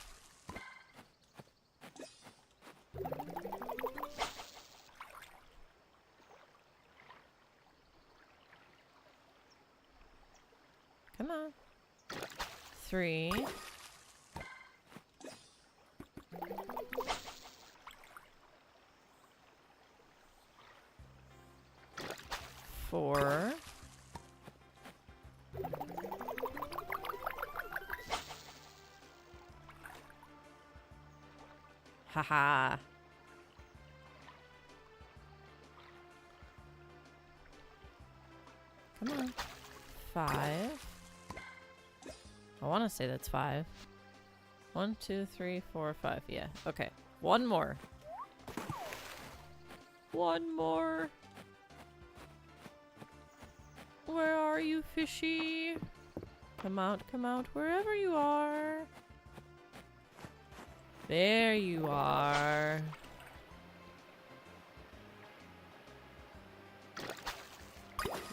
Come on. 3. 4. 'Haha. Come on. 5. I want to say that's 5. 1, 2, 3, 4, 5. Yeah. Okay. One more. One more. Where are you, fishy? Come out, wherever you are. There you are.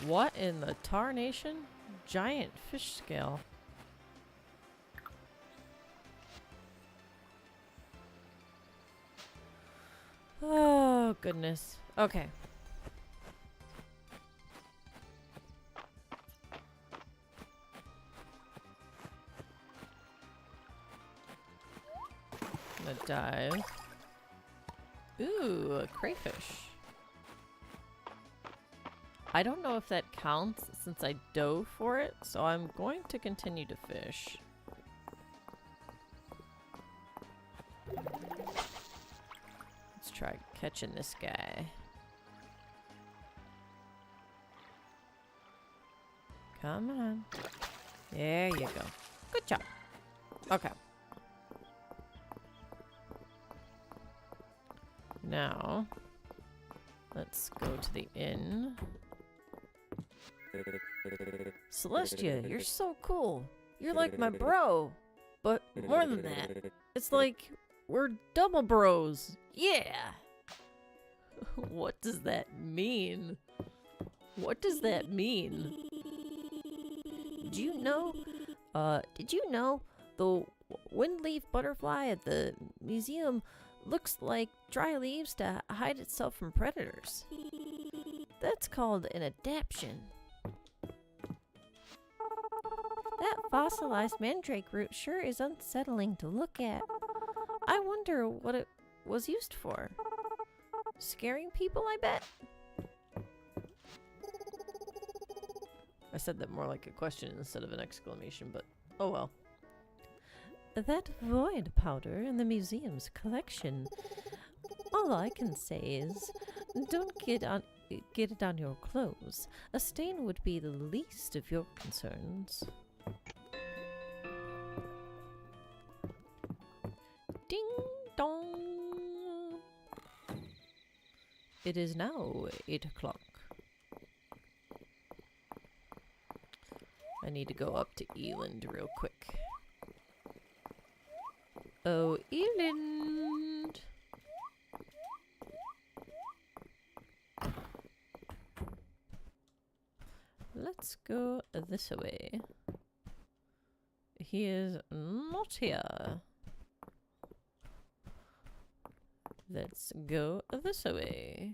What in the tarnation? Giant fish scale. Oh, goodness. Okay. I'm gonna dive. Ooh, a crayfish. I don't know if that counts since I dove for it, so I'm going to continue to fish. Let's try catching this guy. Come on. There you go. Good job. Okay. Now, let's go to the inn. Celestia, you're so cool. You're like my bro. But more than that, it's like we're double bros. Yeah. What does that mean? What does that mean? Did you know the windleaf butterfly at the museum looks like dry leaves to hide itself from predators? That's called an adaptation. That fossilized mandrake root sure is unsettling to look at. I wonder what it was used for. Scaring people, I bet? I said that more like a question instead of an exclamation, but oh well. That void powder in the museum's collection. All I can say is, don't get it on your clothes. A stain would be the least of your concerns. Ding dong. It is now 8 o'clock. I need to go up to Eland real quick. Oh, Eland. Let's go this way. He is not here. Let's go this way.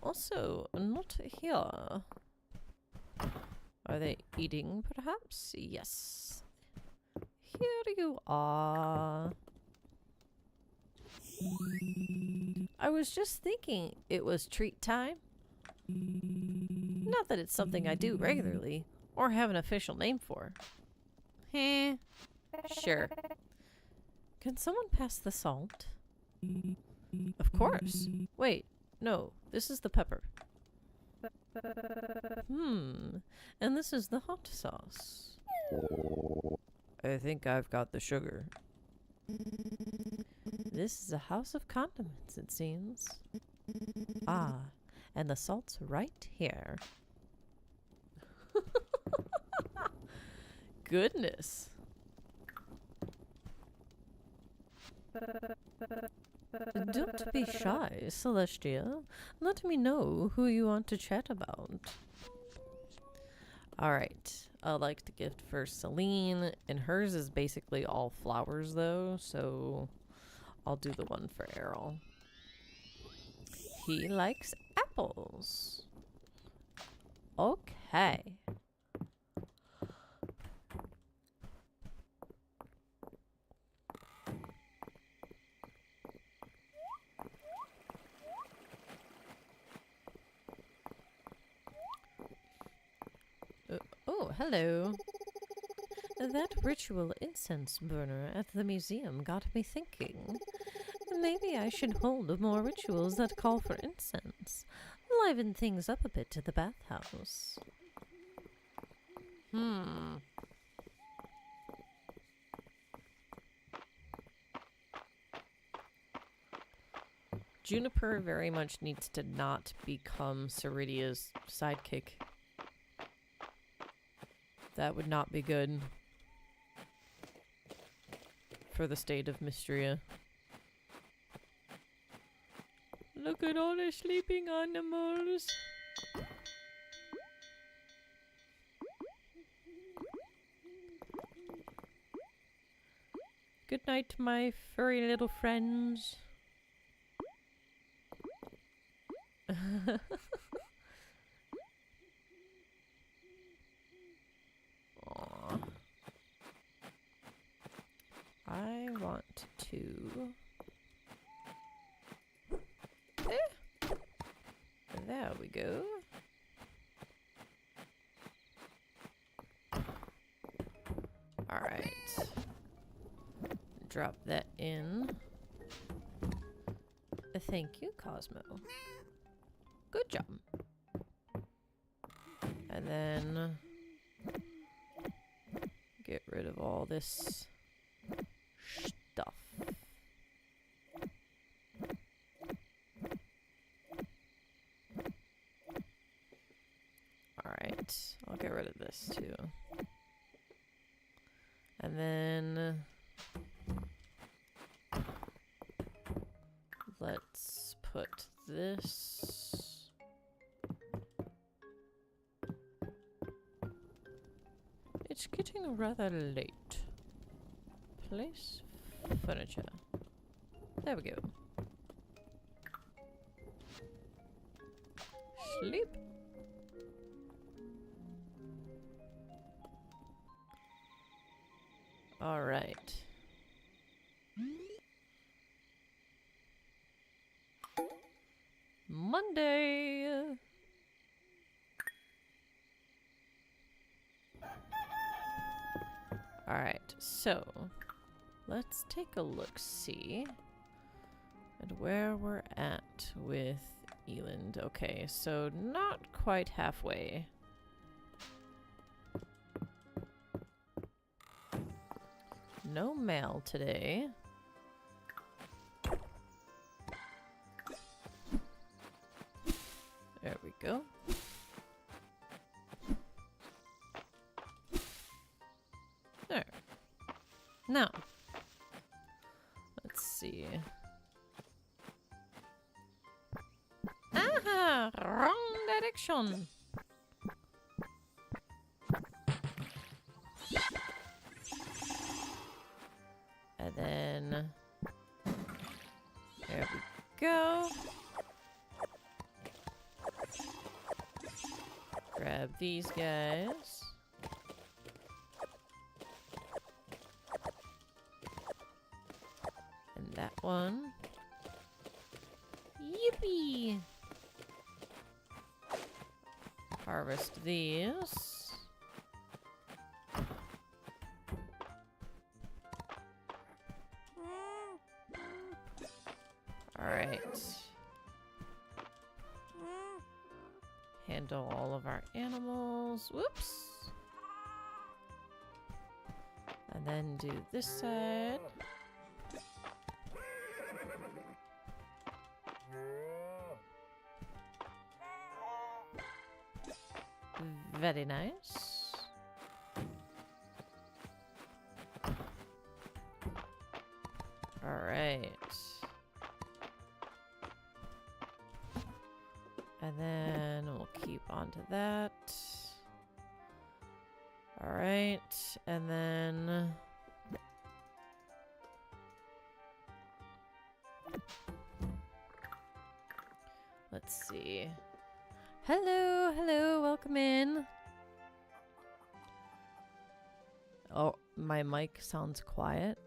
Also, not here. Are they eating, perhaps? Yes. Here you are. I was just thinking it was treat time. Not that it's something I do regularly, or have an official name for. Heh. Sure. Can someone pass the salt? Of course. Wait, no, this is the pepper. And this is the hot sauce. I think I've got the sugar. This is a house of condiments, it seems. Ah, and the salt's right here. Goodness. Don't be shy, Celestia. Let me know who you want to chat about. Alright, I'd like to gift for Celine, and hers is basically all flowers though, so I'll do the one for Errol. He likes apples. Okay. Oh, hello. That ritual incense burner at the museum got me thinking. Maybe I should hold more rituals that call for incense. Liven things up a bit to the bathhouse. Juniper very much needs to not become Ceridia's sidekick. That would not be good for the state of Mistria. Look at all the sleeping animals. Good night, my furry little friends. Aww. I want to... There we go. Alright. Drop that in. Thank you, Cosmo. Good job. And then get rid of all this stuff. Alright, I'll get rid of this too. And then let's put this. It's getting rather late. Place furniture. There we go. Sleep. All right. Monday. All right. So, let's take a look-see at where we're at with Eland. Okay, so not quite halfway. No mail today. There we go. There. Now, see. Aha! Wrong direction! And then... there we go. Grab these guys. And that one. Yippee! Harvest these. Alright. Handle all of our animals. Whoops! And then do this side. Very nice. Alright. And then we'll keep on to that. Alright. And then... let's see. Hello, hello, welcome in. Oh, my mic sounds quiet.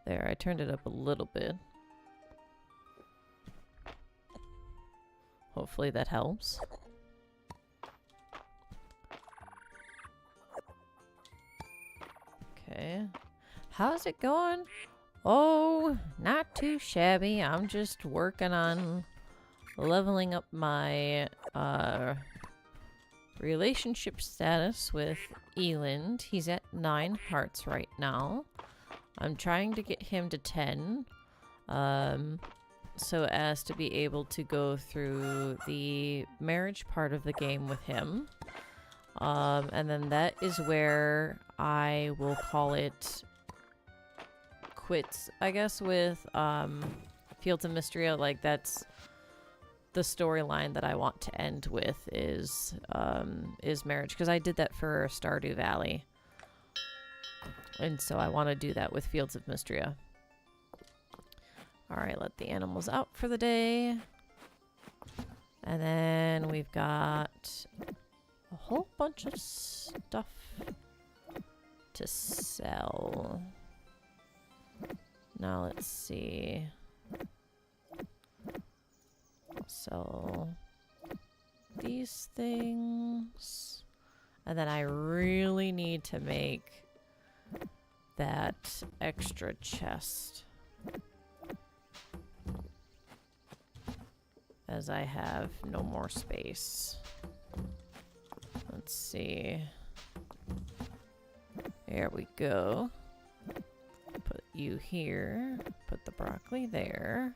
There, I turned it up a little bit. Hopefully that helps. Okay. How's it going? Oh, not too shabby. I'm just working on leveling up my relationship status with Eland. He's at 9 hearts right now. I'm trying to get him to 10 so as to be able to go through the marriage part of the game with him. And then that is where I will call it quits, I guess, with Fields of Mistria. Like, that's the storyline that I want to end with is marriage, because I did that for Stardew Valley. And so I want to do that with Fields of Mistria. Alright, let the animals out for the day. And then we've got a whole bunch of stuff to sell. Now let's see. I'll sell these things. And then I really need to make that extra chest, as I have no more space. Let's see. There we go. Put you here. Put the broccoli there.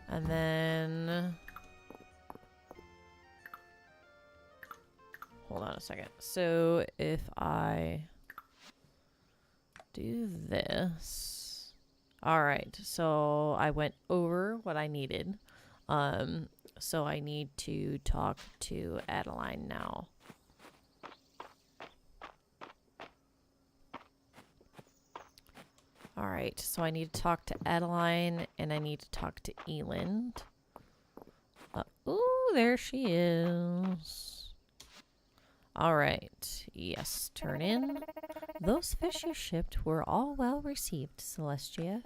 And then... hold on a second. So if I do this... alright, so I went over what I needed. So I need to talk to Adeline now. Alright, so I need to talk to Adeline, and I need to talk to Eland. Ooh, there she is. Alright, yes, turn in. Those fish you shipped were all well received, Celestia.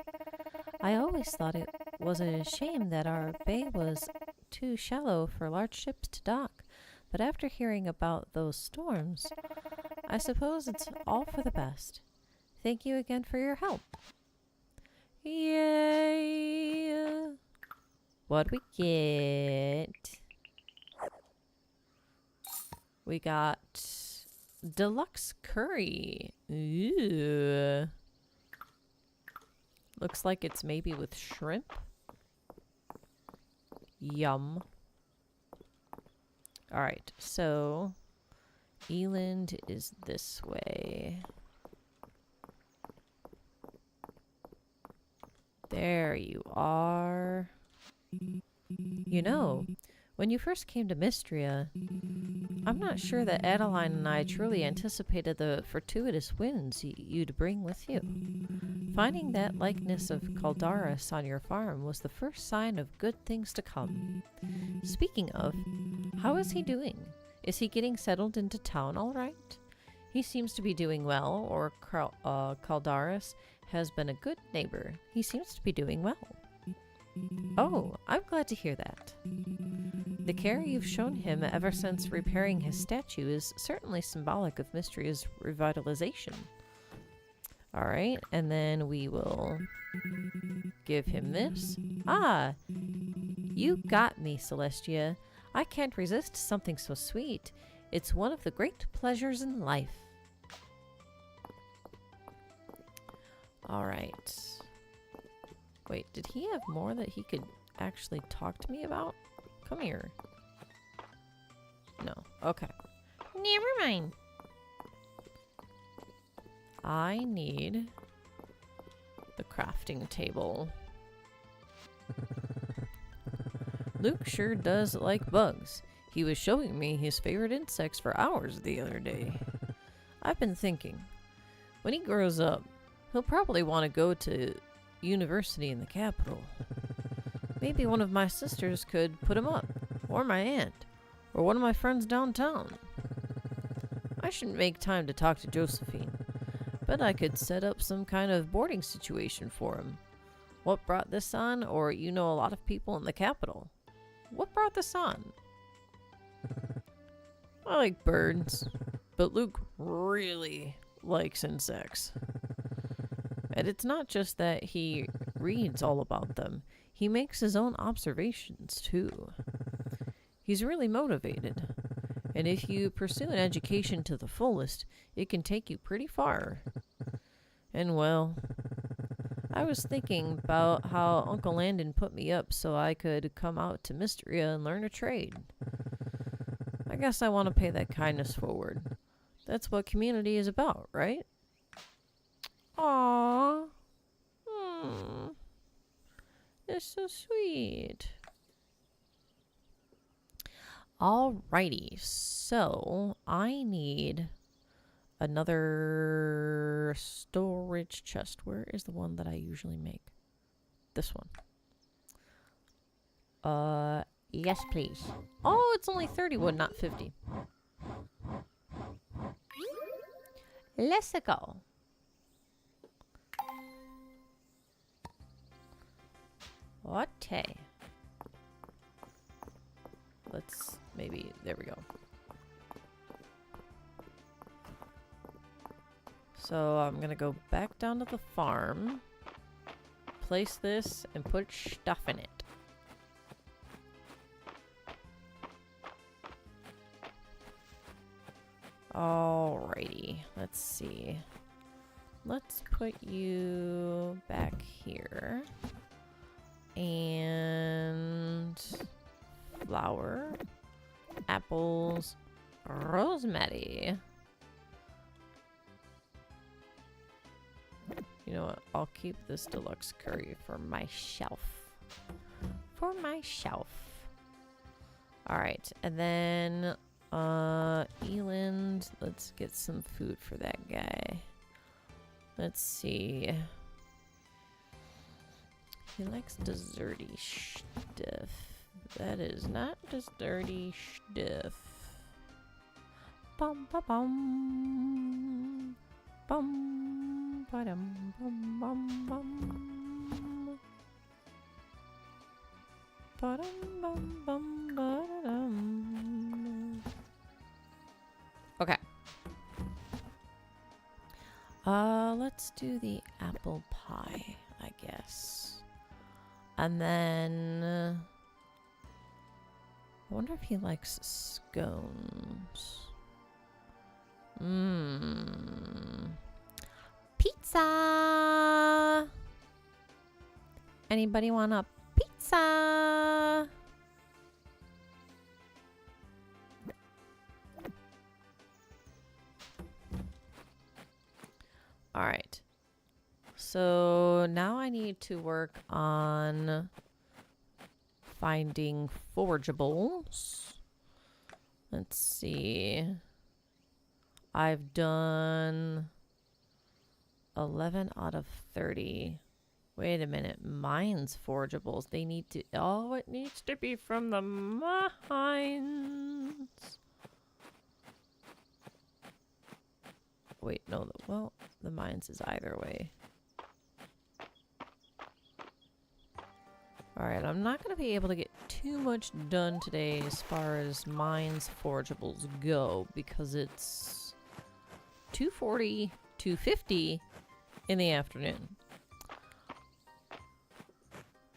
I always thought it was a shame that our bay was too shallow for large ships to dock, but after hearing about those storms, I suppose it's all for the best. Thank you again for your help. Yay! What'd we get? We got deluxe curry. Ooh. Looks like it's maybe with shrimp. Yum. All right, so Eland is this way. There you are. You know, when you first came to Mistria, I'm not sure that Adeline and I truly anticipated the fortuitous winds you'd bring with you. Finding that likeness of Caldaris on your farm was the first sign of good things to come. Speaking of, how is he doing? Is he getting settled into town all right? He seems to be doing well, or Caldaris has been a good neighbor. He seems to be doing well. Oh, I'm glad to hear that. The care you've shown him ever since repairing his statue is certainly symbolic of Mistria's revitalization. Alright, and then we will give him this. Ah, you got me, Celestia. I can't resist something so sweet. It's one of the great pleasures in life. Alright. Wait, did he have more that he could actually talk to me about? Come here. No. Okay. Never mind. I need the crafting table. Luke sure does like bugs. He was showing me his favorite insects for hours the other day. I've been thinking, when he grows up, he'll probably want to go to university in the capital. Maybe one of my sisters could put him up, or my aunt, or one of my friends downtown. I shouldn't make time to talk to Josephine, but I could set up some kind of boarding situation for him. What brought this on? Or you know a lot of people in the capital. What brought this on? I like birds, but Luke really likes insects. And it's not just that he reads all about them. He makes his own observations, too. He's really motivated. And if you pursue an education to the fullest, it can take you pretty far. And well, I was thinking about how Uncle Landon put me up so I could come out to Mistria and learn a trade. I guess I want to pay that kindness forward. That's what community is about, right? Aww. It's so sweet. Alrighty, so I need another storage chest. Where is the one that I usually make? This one. Yes, please. Oh, it's only 30 wood, not 50. Let's go. Okay. Let's maybe, there we go. So I'm gonna go back down to the farm, place this, and put stuff in it. Alrighty, let's see. Let's put you back here. And flour, apples, rosemary. You know what? I'll keep this deluxe curry for myself. For myself. Alright, and then Eland, let's get some food for that guy. Let's see. He likes desserty stuff. That is not desserty stuff. Bum ba bum. Bum ba dum bum bum bum. Ba dum bum bum ba dum. Okay. Let's do the apple pie, I guess. And then I wonder if he likes scones. Pizza! Anybody want a pizza? All right. So now I need to work on finding forgeables. Let's see. I've done 11 out of 30. Wait a minute. Mines forgeables. They need to... Oh, it needs to be from the mines. Wait, no. Well, the mines is either way. Alright, I'm not going to be able to get too much done today as far as mines forgeables go because it's 2:40, 2:50 in the afternoon.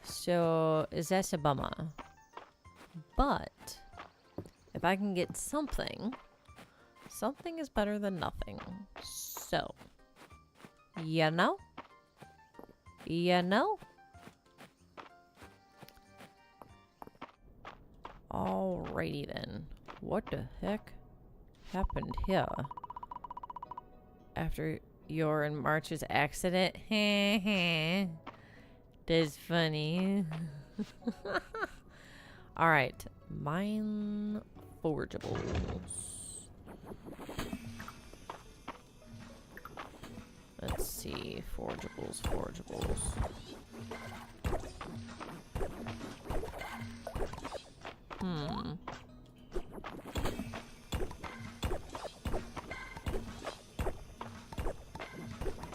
So, that's a bummer. But, if I can get something, something is better than nothing. So, you know? You know? Alrighty then. What the heck happened here? After your and March's accident? That's funny. Alright. Mine forgeables. Let's see. Forgeables.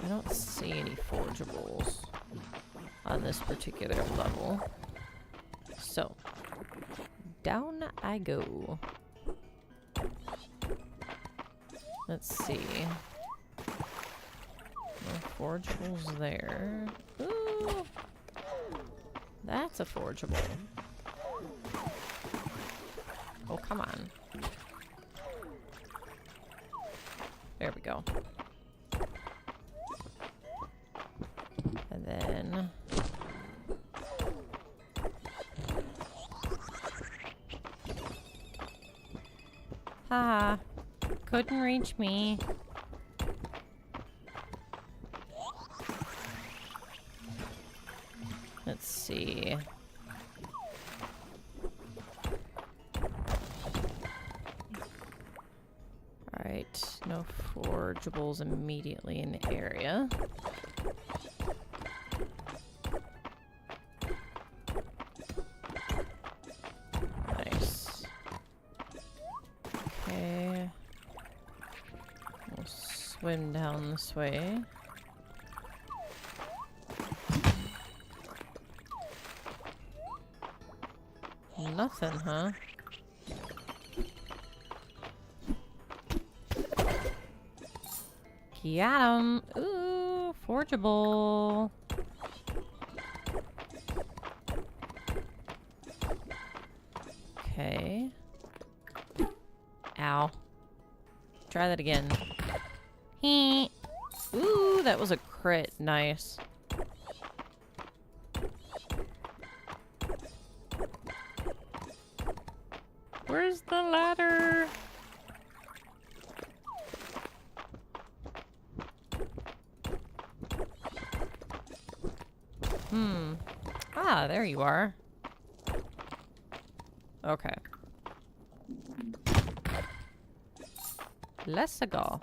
I don't see any forgeables on this particular level. So, down I go. Let's see. No forgeables there. Ooh! That's a forgeable. Oh, come on. There we go. And then... Ha! Couldn't reach me. Let's see. Alright, no forgeables immediately in the area. Nice. Okay. We'll swim down this way. Nothing, huh? Got him! Ooh, forgeable! Okay. Ow. Try that again. Hee! Ooh, that was a crit. Nice. Where's the ladder? Ah, there you are. Okay. Let's go.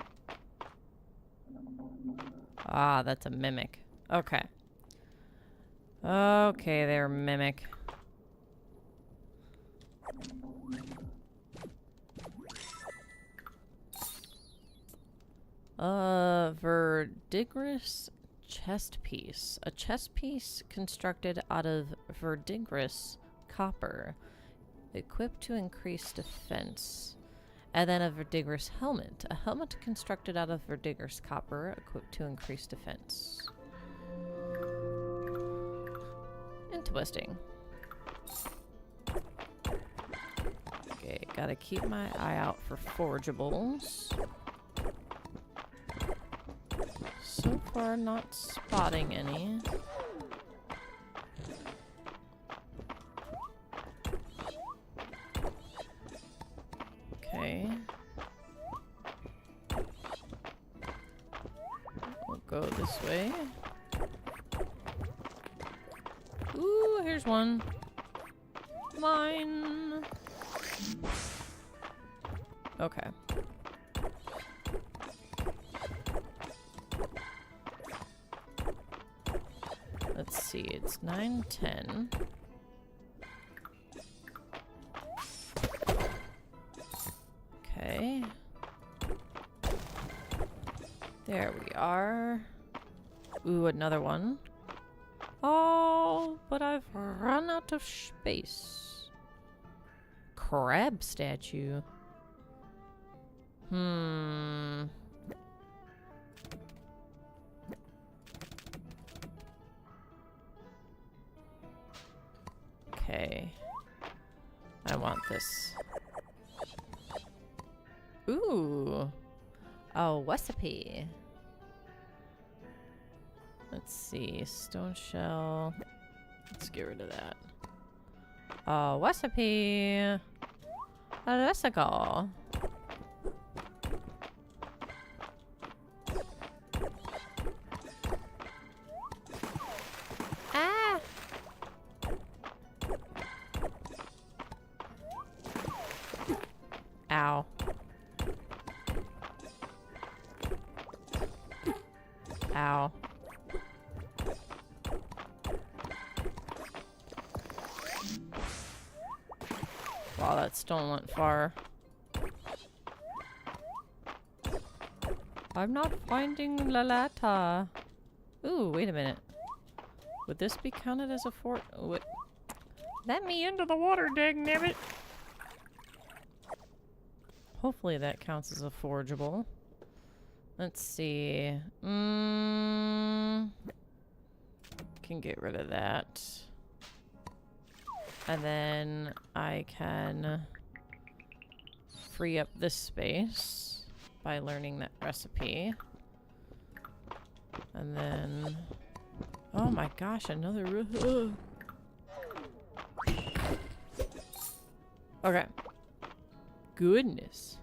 Ah, that's a mimic. Okay. Okay, there, mimic. Verdigris chest piece. A chest piece constructed out of verdigris copper, equipped to increase defense. And then a verdigris helmet. A helmet constructed out of verdigris copper, equipped to increase defense. Interesting. Okay, gotta keep my eye out for forgeables. So far, not spotting any. Okay. We'll go this way. Ooh, here's one. Mine. Okay. Let's see, it's 9:10. Okay. There we are. Ooh, another one. Oh, but I've run out of space. Crab statue. Okay. I want this. Ooh. A recipe. Let's see. Stone shell. Let's get rid of that. A recipe. Let's go. Ah! Ow. Ow. Wow, that stone went far. I'm not finding Lalata. Ooh, wait a minute. Would this be counted as a fort? Oh, let me into the water, dagnabbit! Hopefully that counts as a forgeable. Let's see. Can get rid of that. And then I can free up this space by learning that recipe. And then... oh my gosh, another... okay. Goodness.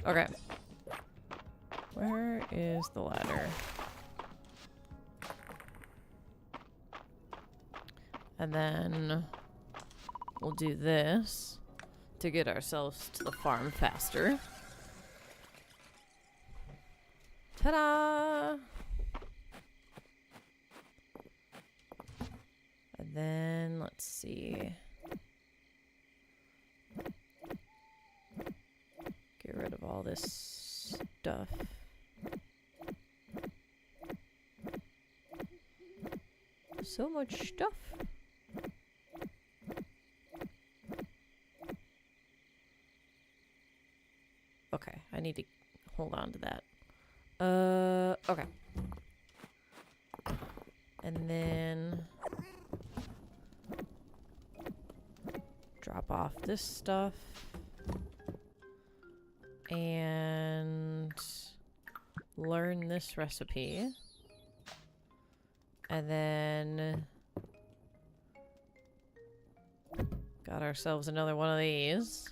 Okay. Where is the ladder? And then we'll do this to get ourselves to the farm faster. Ta-da! And then let's see. Get rid of all this stuff. So much stuff. Okay, I need to hold on to that. Okay. And then drop off this stuff. And learn this recipe. And then got ourselves another one of these.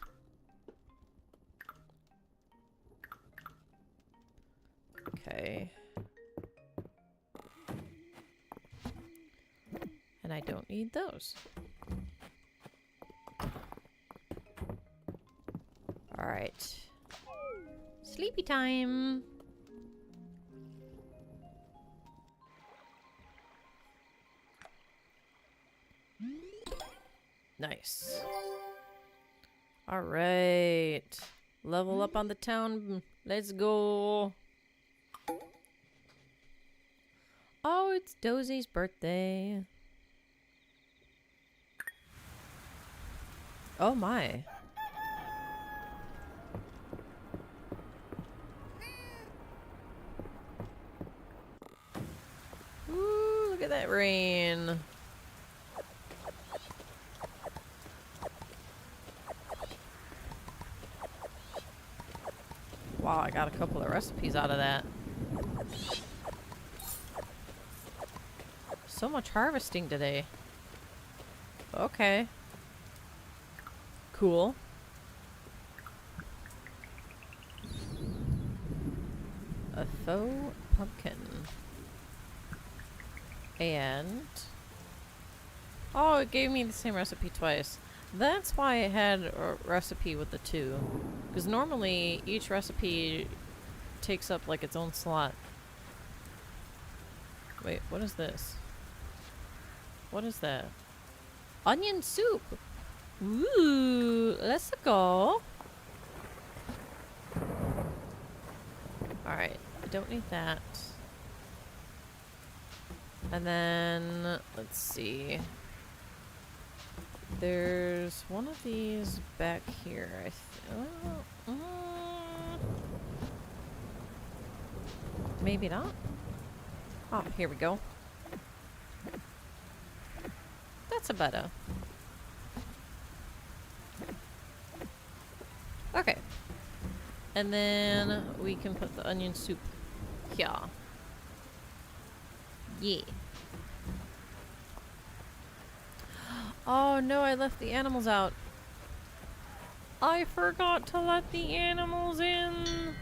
Okay. And I don't need those. All right. Sleepy time. Nice. All right. Level up on the town. Let's go. Oh, it's Dozie's birthday. Oh my. Ooh, look at that rain. Wow, I got a couple of recipes out of that. So much harvesting today. Okay. Cool. a faux pumpkin. And... oh, it gave me the same recipe twice. That's why I had a recipe with the 2. Because normally, each recipe takes up, like, its own slot. Wait, what is this? What is that? Onion soup! Ooh, let's go! Alright, I don't need that. And then, let's see. There's one of these back here. Maybe not? Oh, here we go. That's a better. Okay. And then we can put the onion soup here. Yeah. Oh no, I left the animals out. I forgot to let the animals in.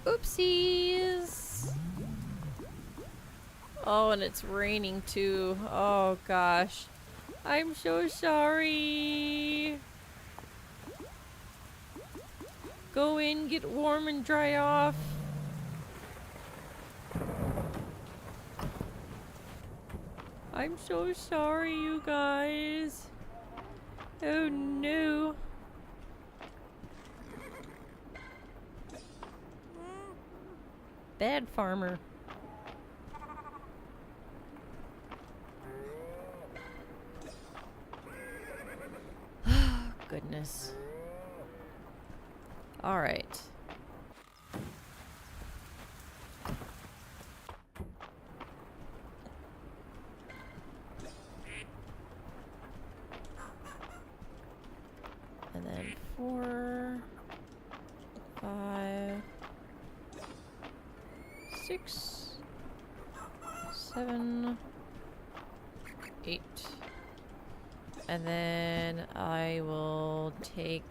Oopsies. Oh, and it's raining too. Oh gosh. I'm so sorry. Go in, get warm and dry off. I'm so sorry, you guys. Oh no. Bad farmer. Goodness. All right. And then 4, 5, 6, 7, 8. And then I will take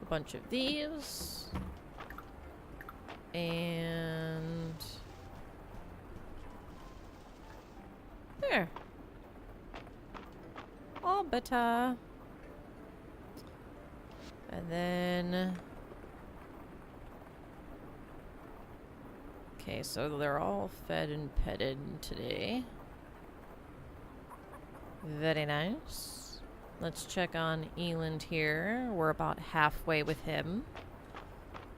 a bunch of these and there. All better. And then okay, so they're all fed and petted today. Very nice. Let's check on Eland here. We're about halfway with him.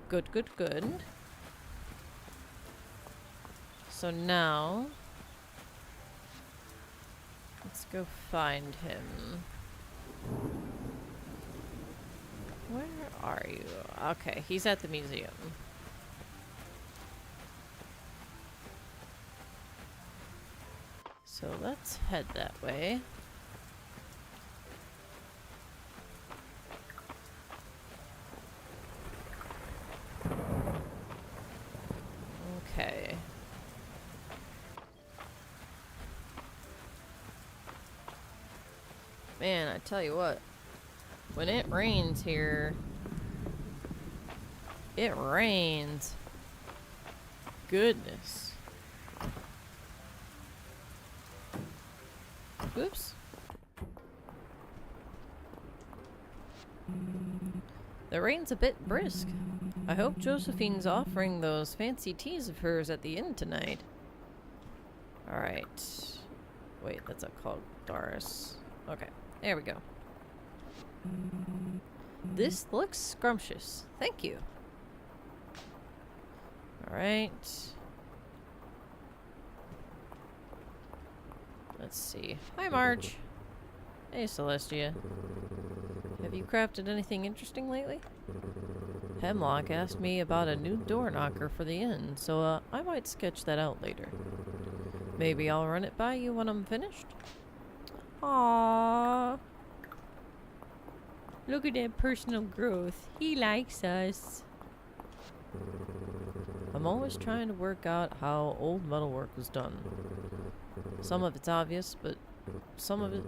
Good, good, good. So now, let's go find him. Where are you? Okay, he's at the museum. So let's head that way. Okay. Man, I tell you what, when it rains here, it rains. Goodness. Whoops. The rain's a bit brisk. I hope Josephine's offering those fancy teas of hers at the inn tonight. Alright. Wait, that's called Doris. Okay, there we go. This looks scrumptious. Thank you. Alright. Let's see. Hi, Marge. Hey, Celestia. Have you crafted anything interesting lately? Hemlock asked me about a new door knocker for the inn, so I might sketch that out later. Maybe I'll run it by you when I'm finished. Aww. Look at that personal growth. He likes us. I'm always trying to work out how old metalwork was done. Some of it's obvious, but some of it,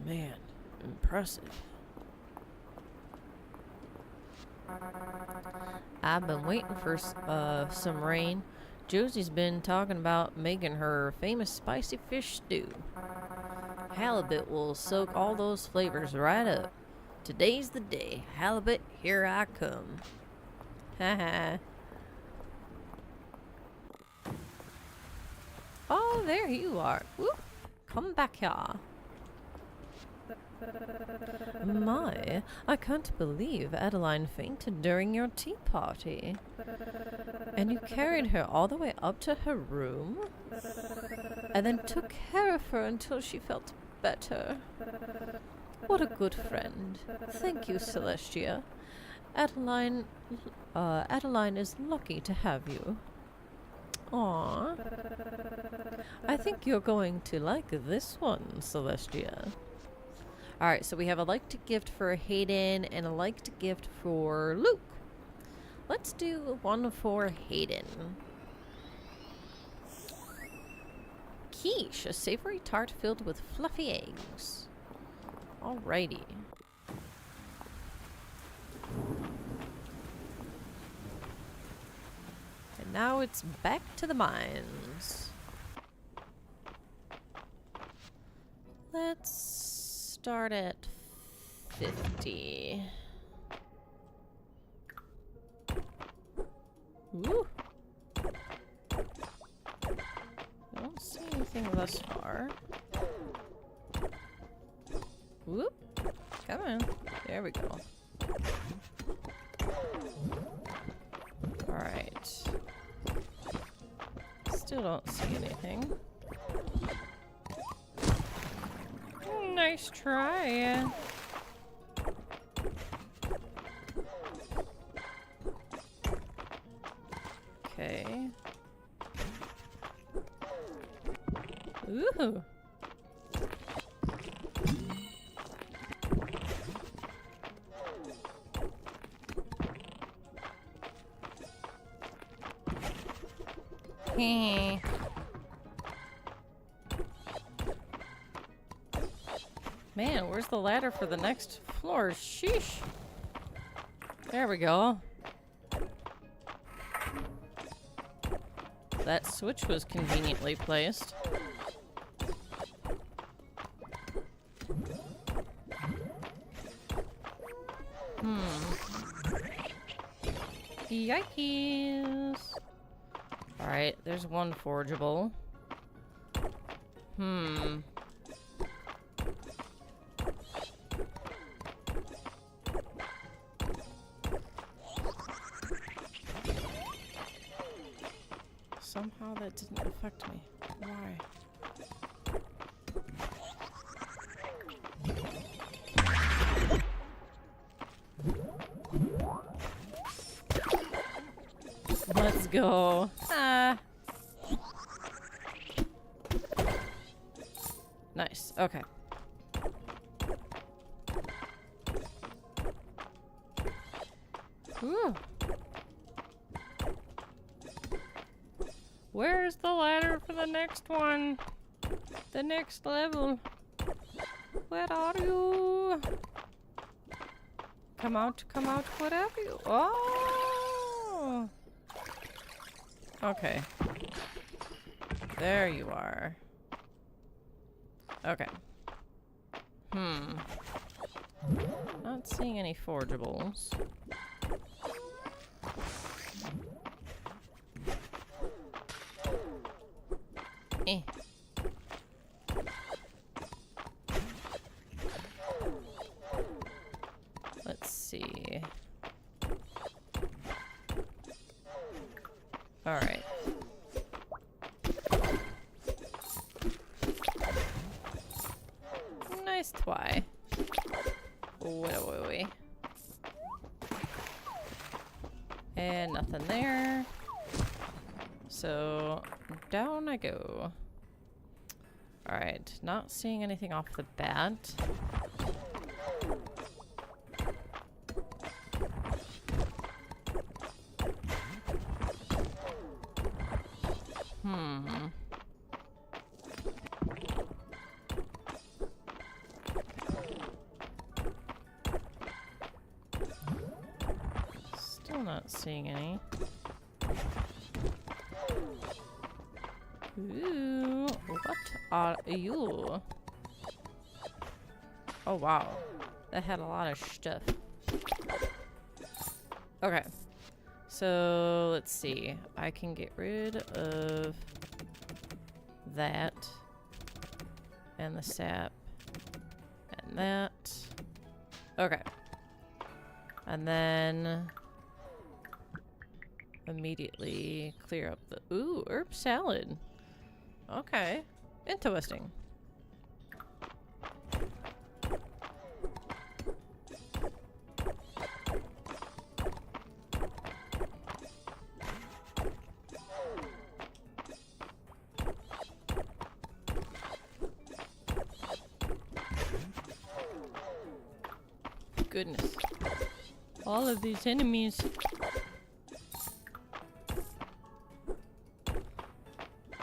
man, impressive. I've been waiting for some rain. Josie's been talking about making her famous spicy fish stew. Halibut will soak all those flavors right up. Today's the day. Halibut, here I come. Haha. Oh, there you are. Whoop. Come back here. My, I can't believe Adeline fainted during your tea party. And you carried her all the way up to her room? And then took care of her until she felt better. What a good friend. Thank you, Celestia. Adeline is lucky to have you. Aww. I think you're going to like this one, Celestia. Alright, so we have a liked gift for Hayden and a liked gift for Luke. Let's do one for Hayden. Quiche, a savory tart filled with fluffy eggs. Alrighty. And now it's back to the mines. Let's start at 50. Ooh. I don't see anything thus far. Whoop. Come on. There we go. Alright. Still don't see anything. Nice try. Okay. Ooh. Heh. Man, where's the ladder for the next floor? Sheesh. There we go. That switch was conveniently placed. Yikes. Alright, there's one forgeable. Somehow that didn't affect me. Why? Let's go. Ah. Nice. Okay. Ooh. Where's the ladder for the next one? The next level. Where are you? Come out, where are you? Oh! Okay. There you are. Okay. Not seeing any forgeables. Let's see. All right. Nice twy. Wait. And nothing there. So down I go. Alright, not seeing anything off the bat. Still not seeing any. Ooh, what are you? Oh wow, that had a lot of stuff. Okay, so let's see. I can get rid of that and the sap and that. Okay, and then immediately clear up the herb salad. Okay, interesting. Goodness. All of these enemies.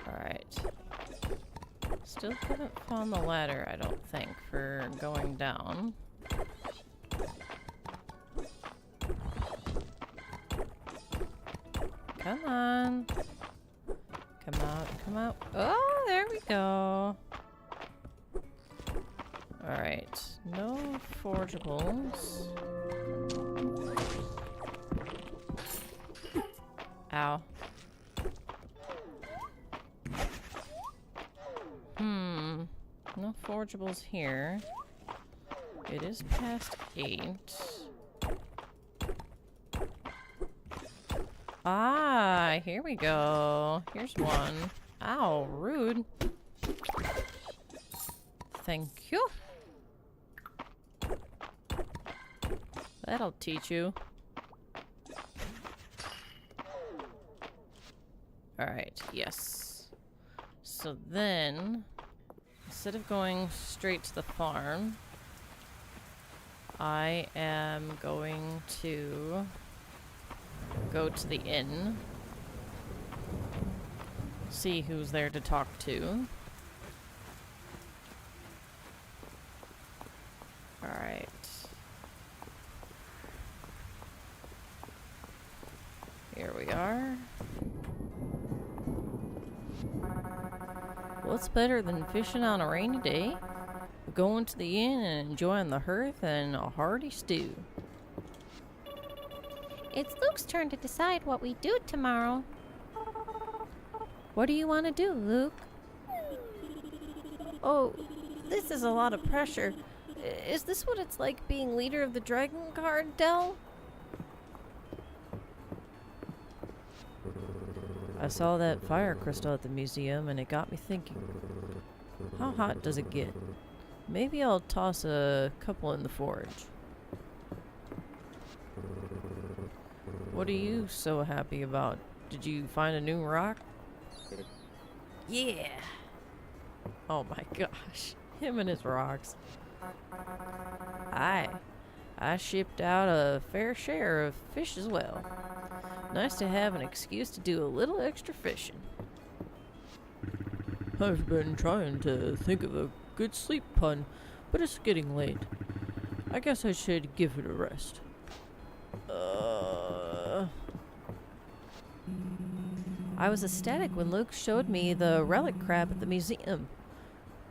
Alright. Still haven't found the ladder, I don't think, for going down. Come on. Come out, come out. Oh, there we go. Alright, no forgeables. Ow. No forgeables here. It is past 8. Ah, here we go. Here's one. Ow, rude. Thank you. That'll teach you. Alright, yes. So then, instead of going straight to the farm, I am going to go to the inn. See who's there to talk to. Alright. Here we are. What's better than fishing on a rainy day? Going to the inn and enjoying the hearth and a hearty stew. It's Luke's turn to decide what we do tomorrow. What do you want to do, Luke? Oh, this is a lot of pressure. Is this what it's like being leader of the Dragon Guard, Del? I saw that fire crystal at the museum and it got me thinking. How hot does it get? Maybe I'll toss a couple in the forge. What are you so happy about? Did you find a new rock? Yeah! Oh my gosh. Him and his rocks. I shipped out a fair share of fish as well. Nice to have an excuse to do a little extra fishing. I've been trying to think of a good sleep pun, but it's getting late. I guess I should give it a rest. I was ecstatic when Luke showed me the relic crab at the museum.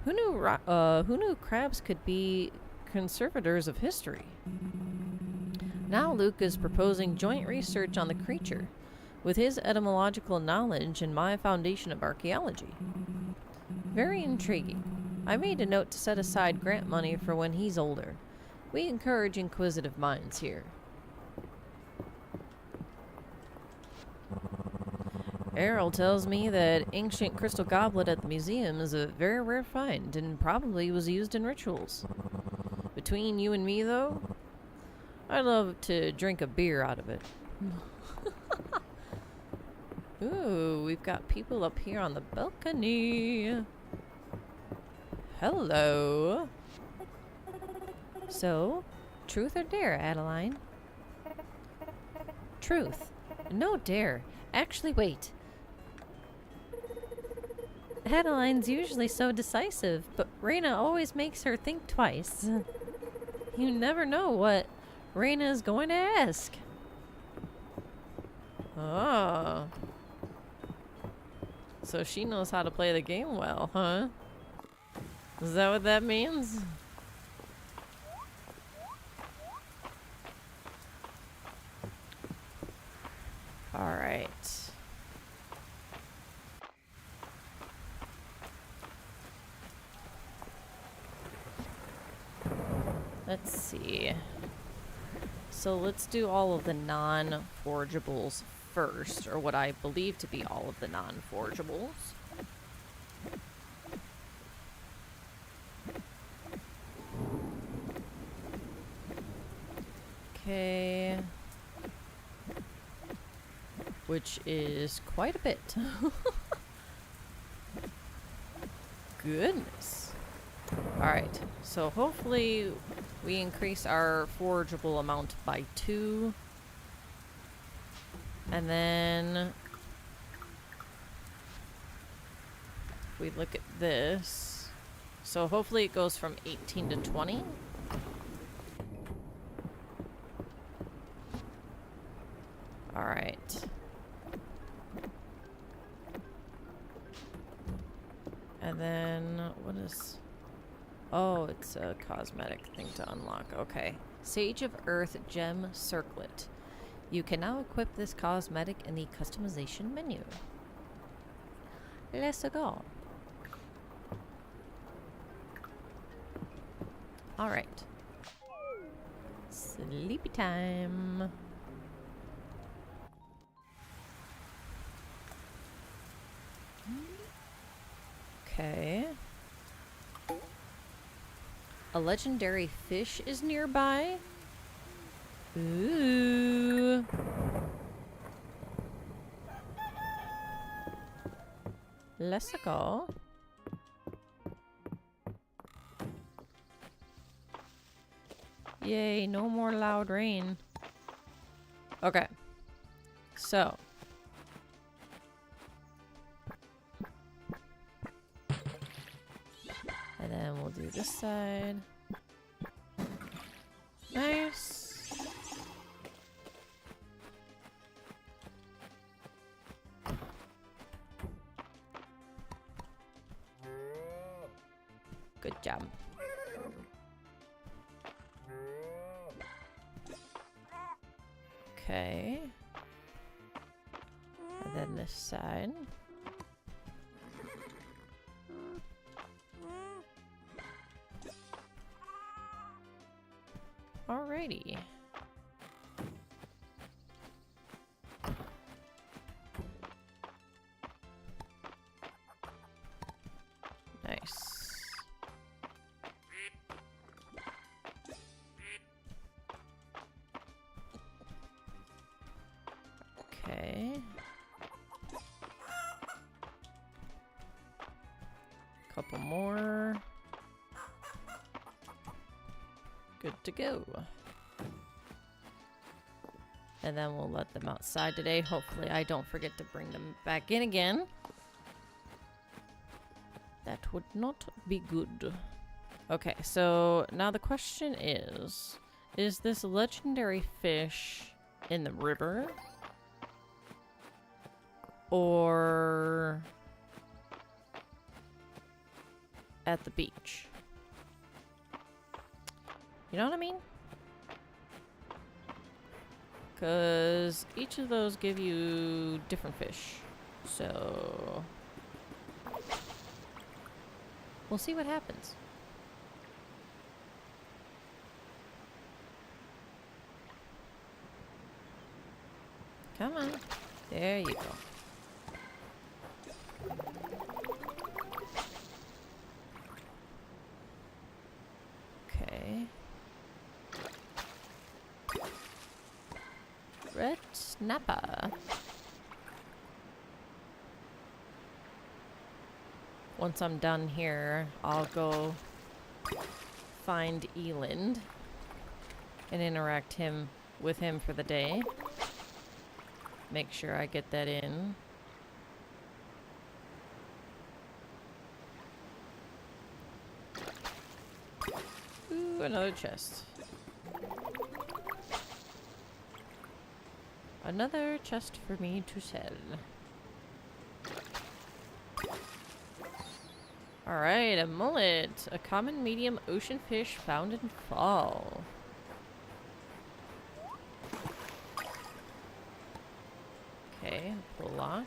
Who knew crabs could be conservators of history? Now Luke is proposing joint research on the creature, with his etymological knowledge and my foundation of archaeology. Very intriguing. I made a note to set aside grant money for when he's older. We encourage inquisitive minds here. Errol tells me that ancient crystal goblet at the museum is a very rare find and probably was used in rituals. Between you and me, though, I'd love to drink a beer out of it. Ooh, we've got people up here on the balcony. Hello. So, truth or dare, Adeline? Truth. No dare. Actually, wait. Adeline's usually so decisive, but Raina always makes her think twice. You never know what Raina is going to ask. Oh. So she knows how to play the game well, huh? Is that what that means? Alright. Let's see. So let's do all of the non-forageables first, or what I believe to be all of the non-forageables. Okay. Which is quite a bit. Goodness. Alright, so hopefully we increase our forageable amount by 2. And then if we look at this, so hopefully it goes from 18 to 20. Alright. And then what is... Oh, it's a cosmetic thing to unlock. Okay. Sage of Earth Gem Circlet. You can now equip this cosmetic in the customization menu. Let's go. Alright. Sleepy time. Okay. A legendary fish is nearby. Ooh. Let's go. Yay, no more loud rain. Okay. So. And then we'll do this side. Nice. Good job. Okay. And then this side. Alrighty. Nice. Okay. Couple more. Good to go. And then we'll let them outside today. Hopefully I don't forget to bring them back in again. That would not be good. Okay, so now the question is this legendary fish in the river? Or at the beach? You know what I mean? Because each of those give you different fish. So we'll see what happens. Come on. There you go. Okay. Red snapper. Once I'm done here, I'll go find Eland and interact with him for the day. Make sure I get that in. Ooh, another chest. Another chest for me to sell. Alright, a mullet. A common medium ocean fish found in fall. Okay, block.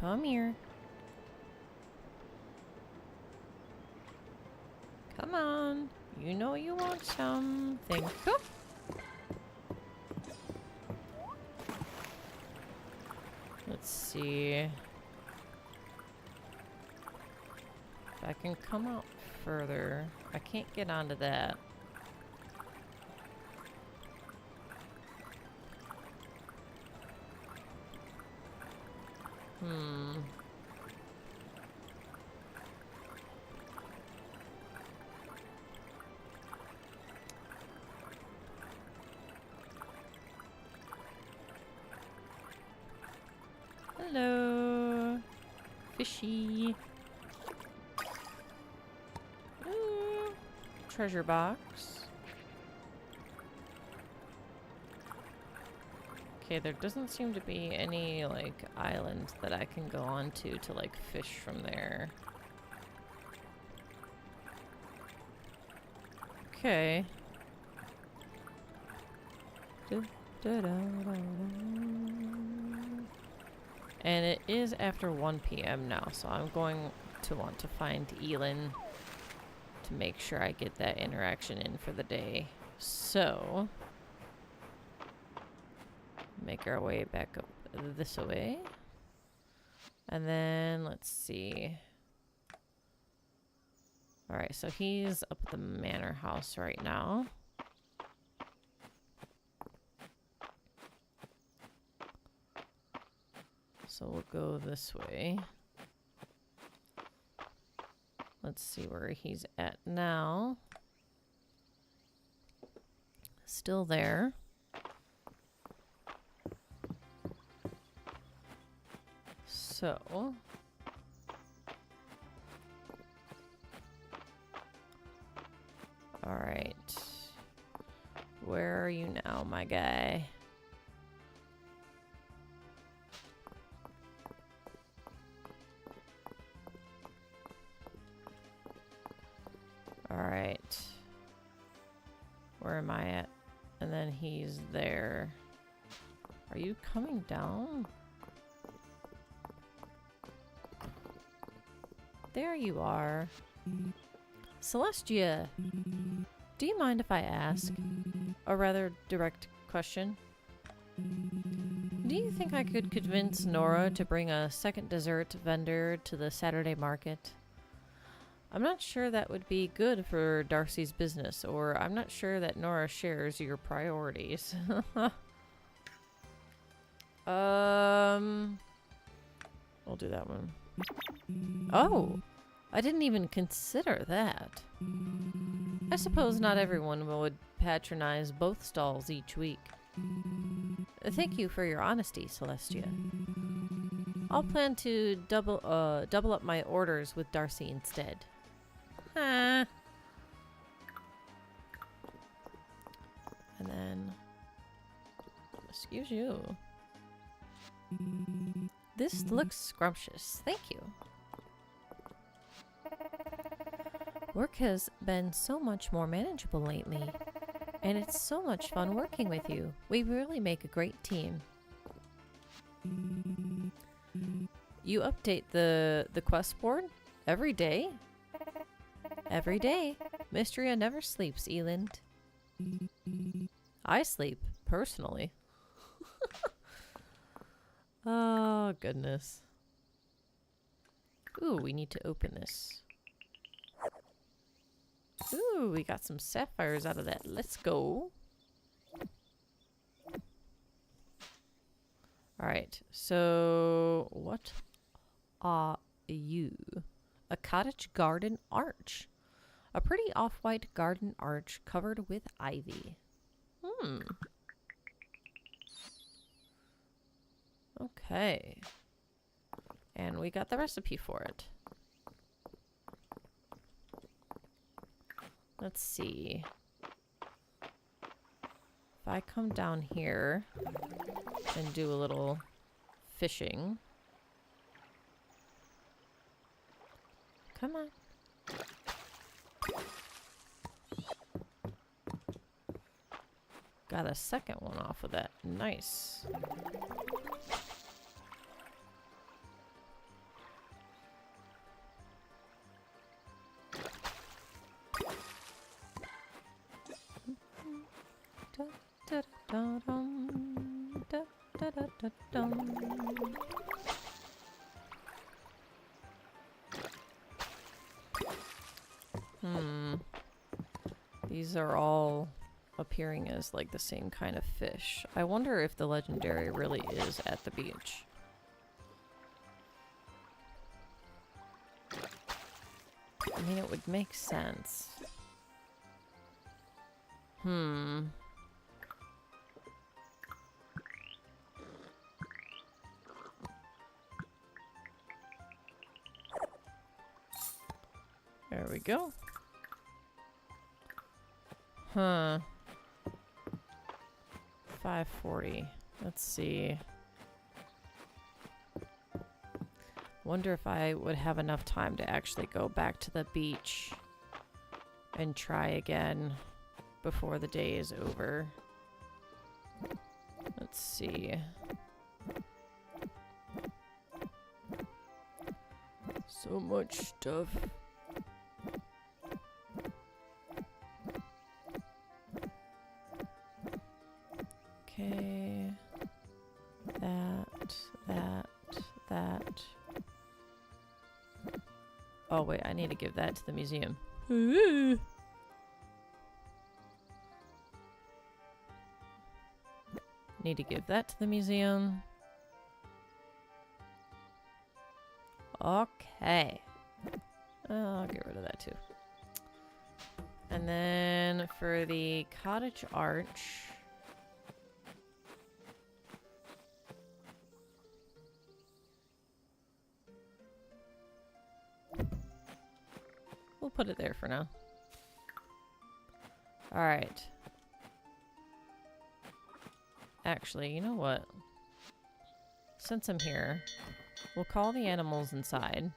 Come here. Come on. You know you want something. Go. Let's see. If I can come out further. I can't get onto that. Hello, fishy. Ooh, treasure box. Okay, there doesn't seem to be any, like, island that I can go onto to, like, fish from there. Okay. And it is after 1 p.m. now, so I'm going to want to find Elin to make sure I get that interaction in for the day. So, make our way back up this way. And then, let's see. Alright, so he's up at the manor house right now. So we'll go this way. Let's see where he's at now. Still there. So. Alright. Where are you now, my guy? Alright. Where am I at? And then he's there. Are you coming down? There you are. Celestia! Do you mind if I ask a rather direct question? Do you think I could convince Nora to bring a second dessert vendor to the Saturday market? I'm not sure that would be good for Darcy's business, or I'm not sure that Nora shares your priorities. We'll do that one. Oh, I didn't even consider that. I suppose not everyone would patronize both stalls each week. Thank you for your honesty, Celestia. I'll plan to double up my orders with Darcy instead. And then, excuse you. This looks scrumptious. Thank you. Work has been so much more manageable lately, and it's so much fun working with you. We really make a great team. You update the quest board every day? Every day. Mistria never sleeps, Eland. I sleep, personally. Oh, goodness. Ooh, we need to open this. Ooh, we got some sapphires out of that. Let's go. Alright, so what are you? A cottage garden arch. A pretty off-white garden arch covered with ivy. Okay. And we got the recipe for it. Let's see. If I come down here and do a little fishing. Come on. Got a second one off of that. Nice. These are all appearing as like the same kind of fish. I wonder if the legendary really is at the beach. I mean, it would make sense. There we go. Huh. 540. Let's see. Wonder if I would have enough time to actually go back to the beach and try again before the day is over. Let's see. So much stuff. Okay. That. Oh wait, I need to give that to the museum. Need to give that to the museum. Okay. I'll get rid of that too. And then for the cottage arch. We'll put it there for now. Alright. Actually, you know what? Since I'm here, we'll call the animals inside.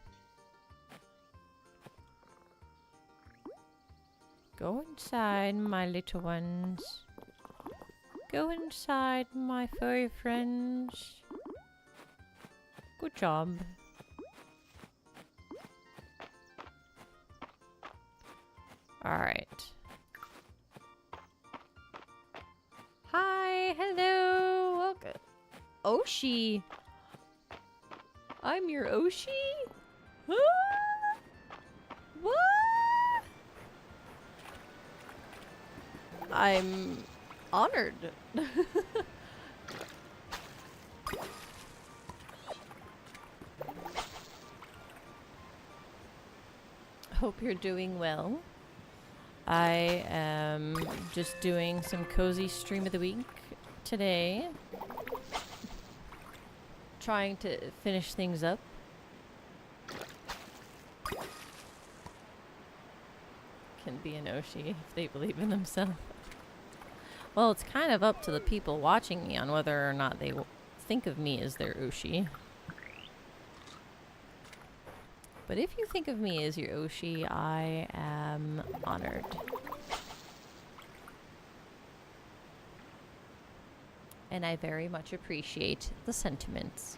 Go inside, my little ones. Go inside, my furry friends. Good job. Alright. Hi, hello, welcome. Oshi. I'm your Oshi? Ah! What? I'm honored. Hope you're doing well. I am just doing some cozy stream of the week today. Trying to finish things up. Can be an Oshi if they believe in themselves. Well, it's kind of up to the people watching me on whether or not they think of me as their Oshi. But if you think of me as your Oshi, I am honored. And I very much appreciate the sentiments.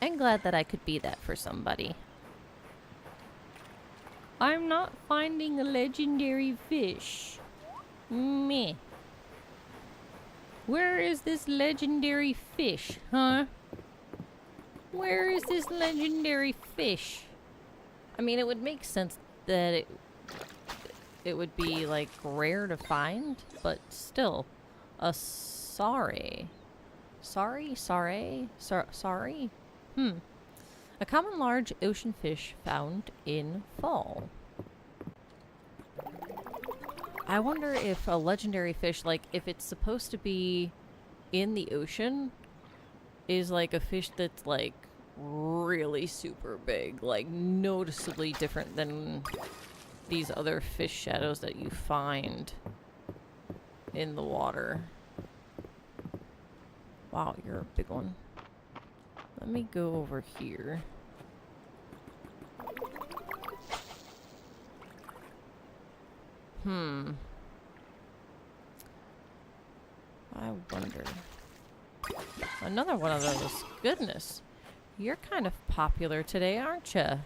I'm glad that I could be that for somebody. I'm not finding a legendary fish. Meh. Where is this legendary fish, huh? Where is this legendary fish? I mean, it would make sense that it would be, like, rare to find, but still. Sorry. Sorry? A common large ocean fish found in fall. I wonder if a legendary fish, like, if it's supposed to be in the ocean, is like a fish that's, like, really super big, like noticeably different than these other fish shadows that you find in the water. Wow, you're a big one. Let me go over here. I wonder. Another one of those. Goodness. You're kind of popular today, aren't you?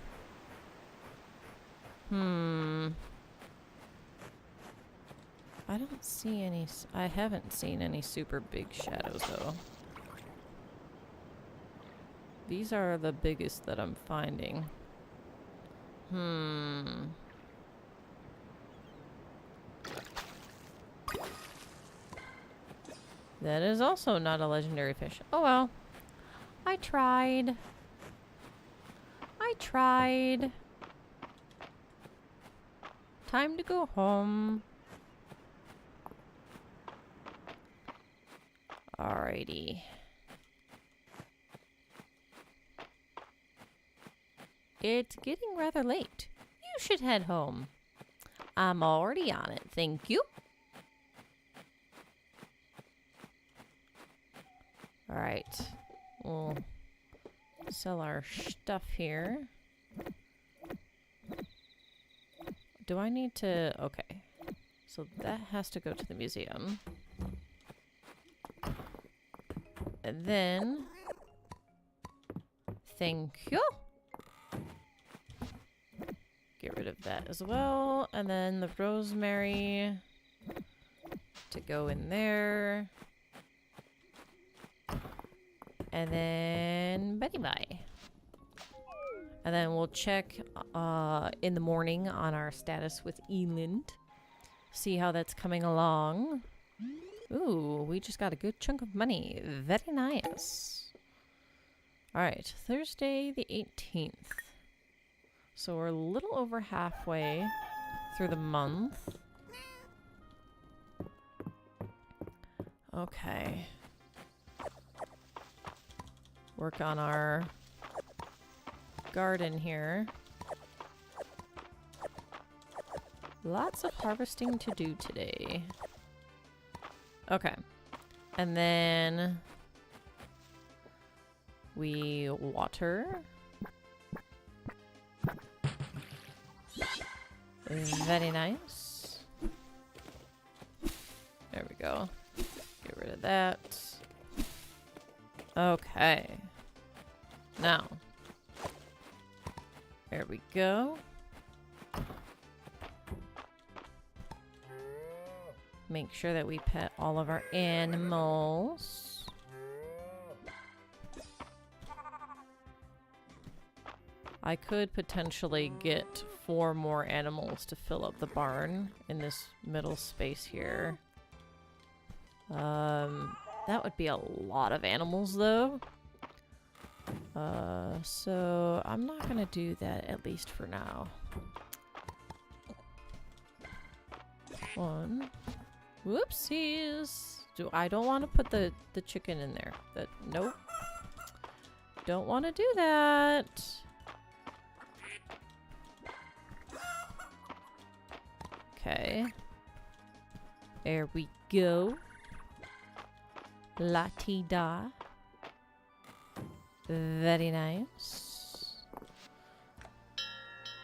I don't see any... I haven't seen any super big shadows, though. These are the biggest that I'm finding. That is also not a legendary fish. Oh well. I tried. I tried. Time to go home. Alrighty. It's getting rather late. You should head home. I'm already on it, thank you. Alright. We'll sell our stuff here. Do I need to... Okay. So that has to go to the museum. And then... Thank you. Get rid of that as well. And then the rosemary to go in there. And then bye-bye. And then we'll check in the morning on our status with Eland. See how that's coming along. Ooh, we just got a good chunk of money. Very nice. Alright, Thursday the 18th. So we're a little over halfway through the month. Okay. Work on our garden here. Lots of harvesting to do today. Okay. And then we water. Very nice. There we go. Get rid of that. Okay. Now. There we go. Make sure that we pet all of our animals. I could potentially get 4 more animals to fill up the barn in this middle space here. That would be a lot of animals though. So I'm not gonna do that, at least for now. 1. Whoopsies. I don't want to put the chicken in there. Nope. Don't want to do that. Okay. There we go. La-ti-da. Very nice.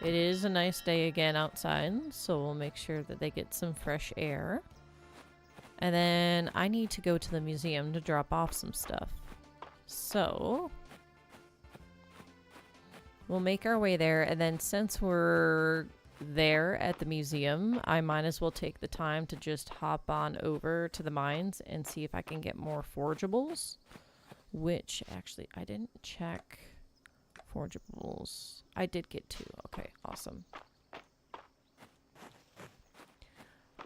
It is a nice day again outside, so we'll make sure that they get some fresh air. And then I need to go to the museum to drop off some stuff. So we'll make our way there, and then since we're there at the museum, I might as well take the time to just hop on over to the mines and see if I can get more forageables. Which, actually, I didn't check forageables. I did get 2. Okay, awesome.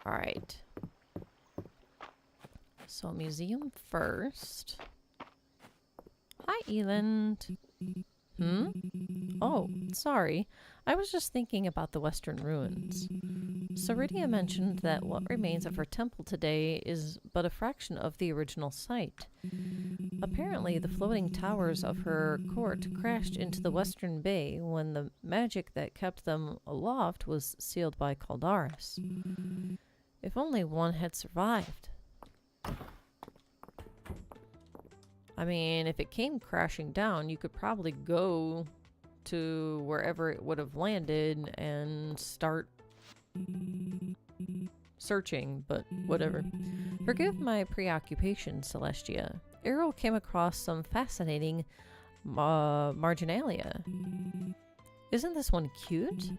Alright. So, museum first. Hi, Eland. Oh, sorry. I was just thinking about the Western Ruins. Ceridia mentioned that what remains of her temple today is but a fraction of the original site. Apparently, the floating towers of her court crashed into the western bay when the magic that kept them aloft was sealed by Caldaris. If only one had survived. I mean, if it came crashing down, you could probably go to wherever it would have landed and start searching, but whatever. Forgive my preoccupation, Celestia. Errol came across some fascinating marginalia. Isn't this one cute?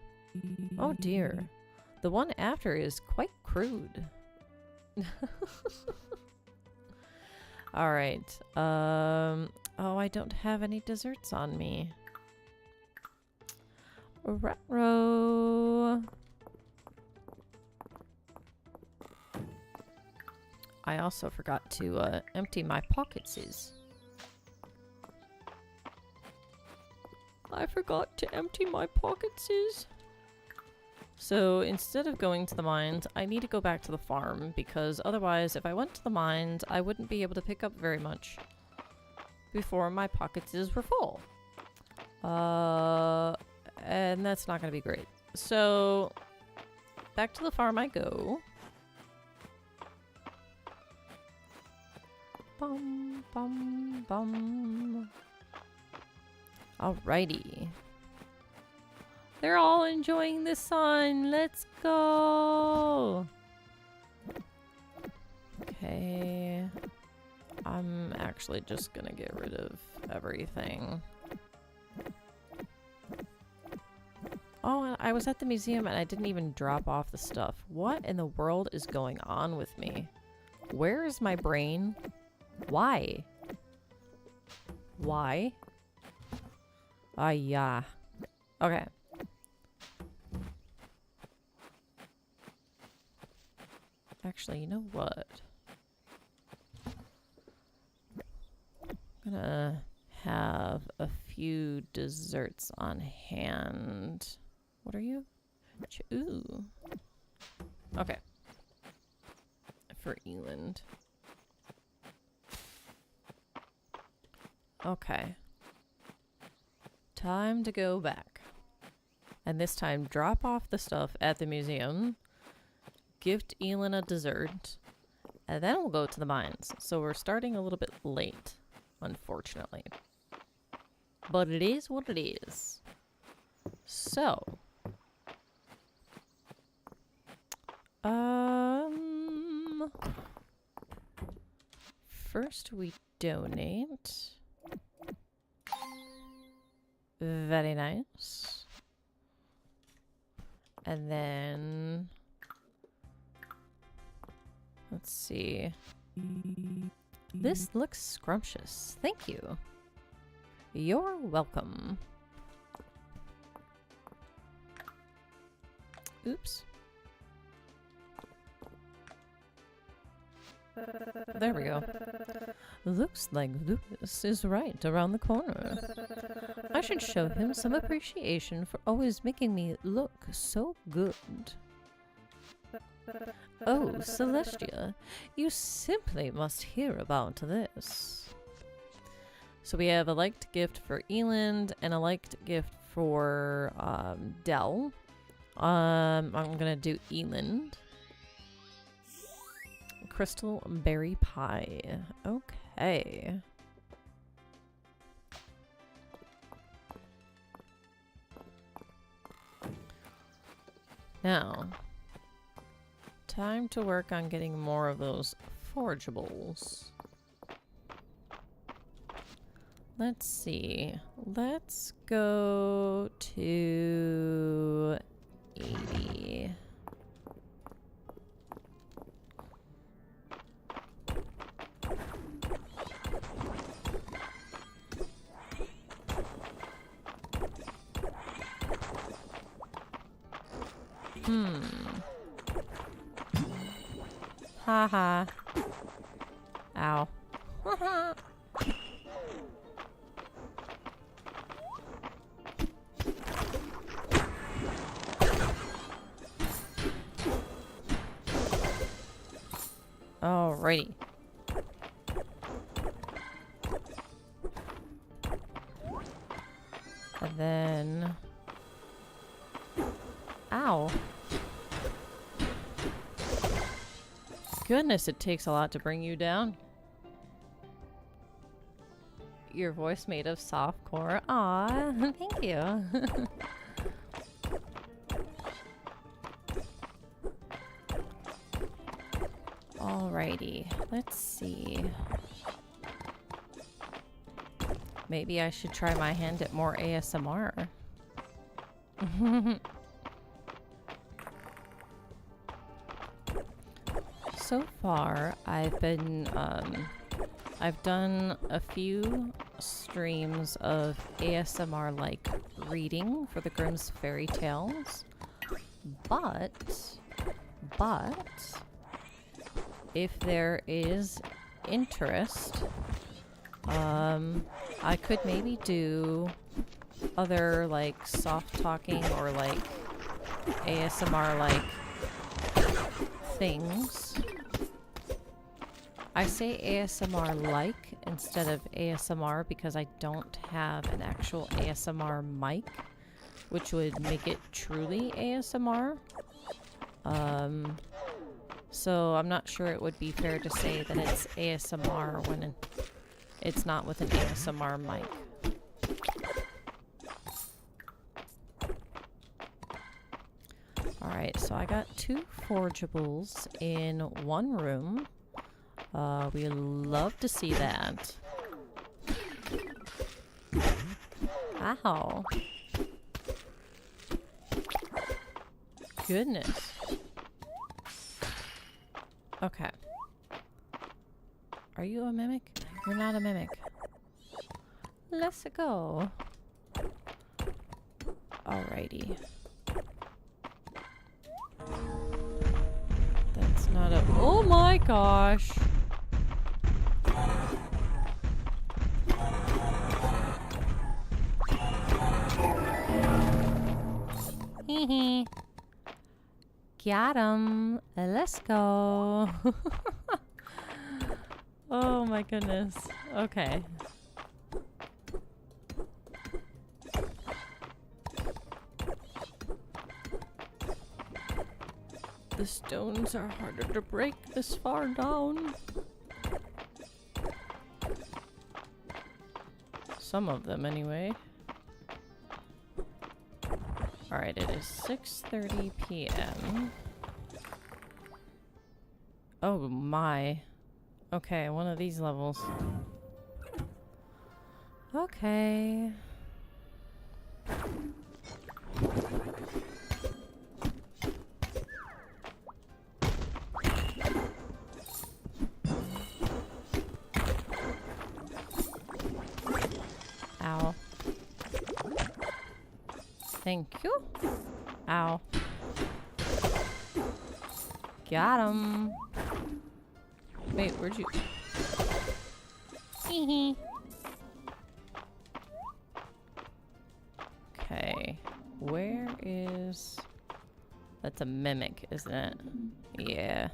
Oh dear. The one after is quite crude. Alright. Oh, I don't have any desserts on me. Ruh-roh. I also forgot to empty my pockets. I forgot to empty my pockets. So instead of going to the mines, I need to go back to the farm, because otherwise if I went to the mines, I wouldn't be able to pick up very much before my pockets were full. And that's not going to be great. So back to the farm I go. Bum, bum, bum. Alrighty. They're all enjoying the sun. Let's go. Okay. I'm actually just gonna get rid of everything. Oh, I was at the museum and I didn't even drop off the stuff. What in the world is going on with me? Where is my brain? Why? Why? Yeah. Okay. Actually, you know what? I'm gonna have a few desserts on hand. What are you? Ooh. Okay. For Eland. Okay. Time to go back. And this time drop off the stuff at the museum. Gift Elin a dessert. And then we'll go to the mines. So we're starting a little bit late, unfortunately. But it is what it is. So. First we donate. Very nice. And then let's see. This looks scrumptious. Thank you. You're welcome. Oops. There we go. Looks like Lucas is right around the corner. I should show him some appreciation for always making me look so good. Oh, Celestia, you simply must hear about this. So we have a liked gift for Eland and a liked gift for Dell. I'm gonna do Eland. Crystal berry pie. Okay. Now, time to work on getting more of those forageables. Let's see. Let's go to 80. Haha. Ow. Alrighty. And then... Ow. Goodness, it takes a lot to bring you down. Your voice made of soft core. Aw, thank you. Alrighty, let's see. Maybe I should try my hand at more ASMR. So far, I've done a few streams of ASMR-like reading for the Grimm's fairy tales, but if there is interest, I could maybe do other like soft talking or like ASMR like things. I say ASMR like instead of ASMR because I don't have an actual ASMR mic, which would make it truly ASMR. So I'm not sure it would be fair to say that it's ASMR when it's not with an ASMR mic. Alright, so I got 2 forgeables in one room. We love to see that. Ow. Goodness. Okay. Are you a mimic? You're not a mimic. Let's go. Alrighty. That's not a... Oh my gosh! Hee. Got him. Let's go. Oh my goodness. Okay. The stones are harder to break this far down. Some of them anyway. Alright, it is 6:30 p.m. Oh my. Okay, one of these levels. Okay. Ow. Thank you. Ow. Got him. Wait, where'd you... Hee. Okay. Where is... That's a mimic, isn't it? Yeah.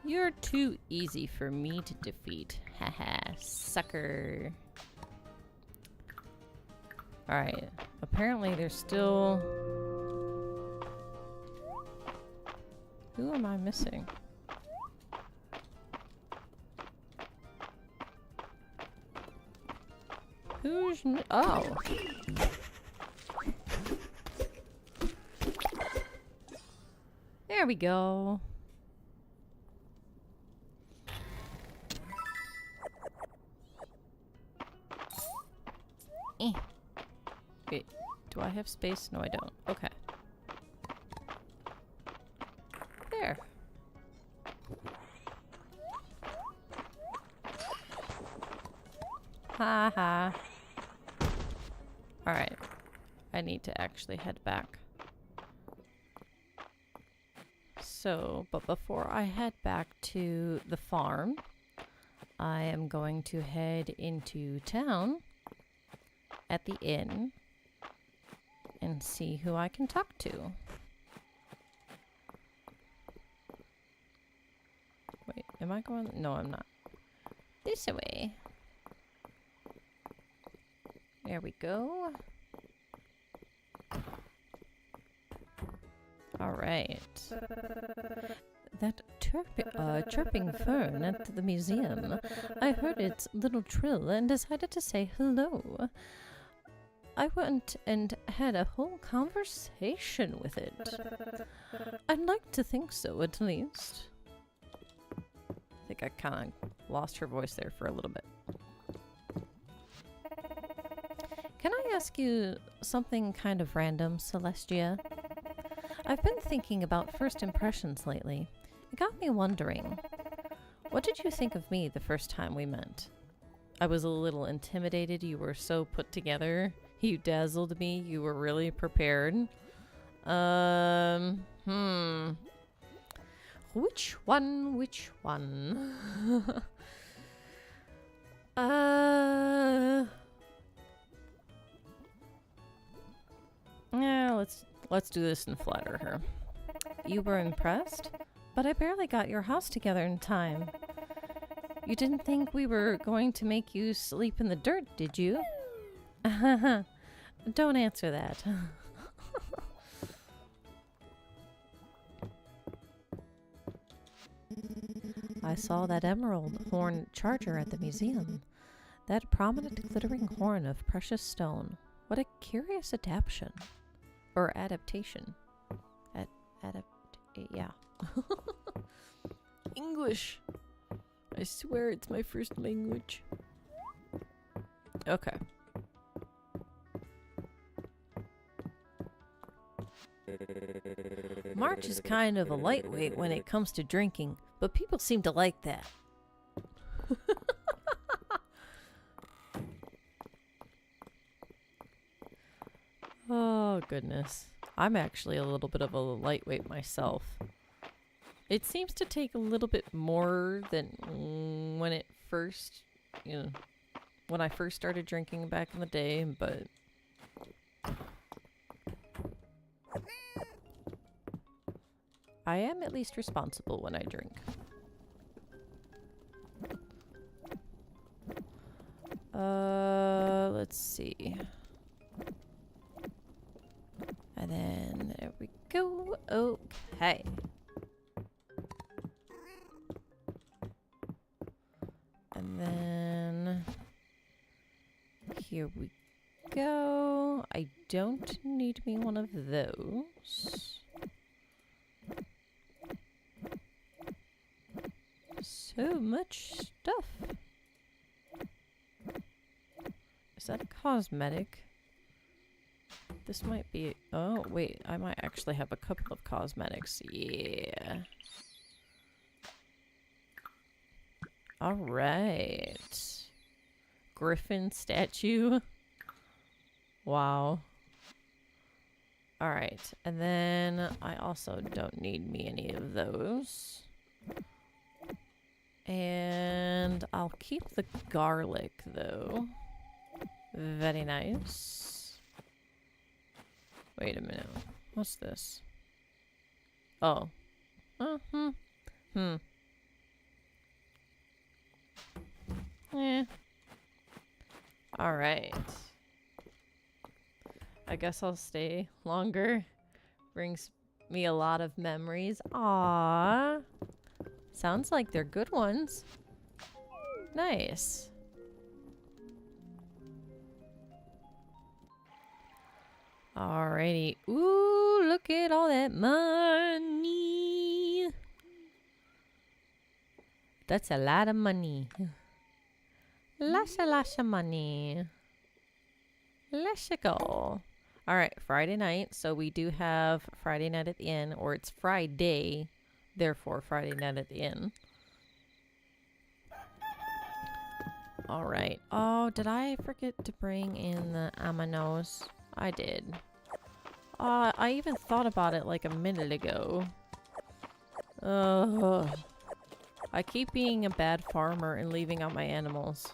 You're too easy for me to defeat. Haha, sucker. Alright. Apparently there's still... Who am I missing? Who's... Oh! There we go. Wait, do I have space? No, I don't. Okay. There. Ha ha. Alright. I need to actually head back. So, but before I head back to the farm, I am going to head into town at the inn and see who I can talk to. Am I going? No, I'm not. This way. There we go. Alright. That chirping fern at the museum. I heard its little trill and decided to say hello. I went and had a whole conversation with it. I'd like to think so, at least. I think I kind of lost her voice there for a little bit. Can I ask you something kind of random, Celestia? I've been thinking about first impressions lately. It got me wondering. What did you think of me the first time we met? I was a little intimidated. You were so put together. You dazzled me. You were really prepared. Which one? Which one? Yeah, let's do this and flatter her. You were impressed? But I barely got your house together in time. You didn't think we were going to make you sleep in the dirt, did you? Don't answer that. I saw that emerald horn charger at the museum. That prominent glittering horn of precious stone. What a curious adaptation. Or adaptation. Yeah. English. I swear it's my first language. Okay. March is kind of a lightweight when it comes to drinking, but people seem to like that. Oh, goodness. I'm actually a little bit of a lightweight myself. It seems to take a little bit more than when it first, when I first started drinking back in the day, but I am at least responsible when I drink. Let's see. And then there we go. Okay. And then here we go. I don't need me one of those. So much stuff. Is that a cosmetic? This might be... Oh, wait. I might actually have a couple of cosmetics. Yeah. Alright. Griffin statue. Wow. Alright. And then I also don't need me any of those. And I'll keep the garlic, though. Very nice. Wait a minute. What's this? Oh. Alright. I guess I'll stay longer. Brings me a lot of memories. Aww. Sounds like they're good ones. Nice. Alrighty. Ooh, look at all that money. That's a lot of money. Lots of money. Let's go. Alright, Friday night. So we do have Friday night at the inn, or it's Friday, therefore Friday night at the inn. Alright. Oh, did I forget to bring in the aminos? I did. I even thought about it like a minute ago. I keep being a bad farmer and leaving out my animals.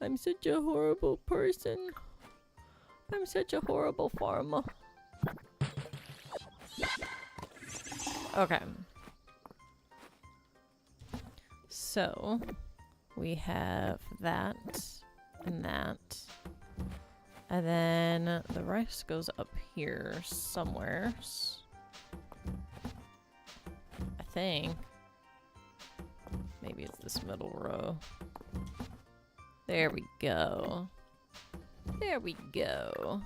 I'm such a horrible person. I'm such a horrible farmer. Okay. so we have that and that. And then the rest goes up here somewhere. I think. Maybe it's this middle row. There we go. There we go.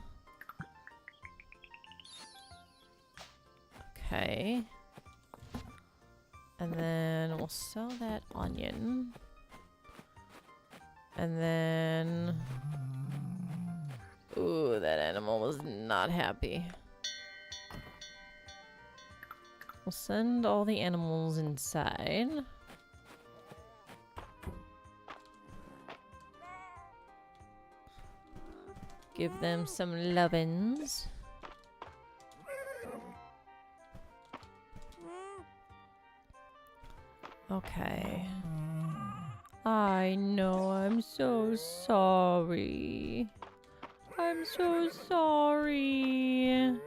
Okay. And then we'll sell that onion. And then... Ooh, that animal was not happy. We'll send all the animals inside. Give them some lovin's. Okay. I know, I'm so sorry. I'm so sorry.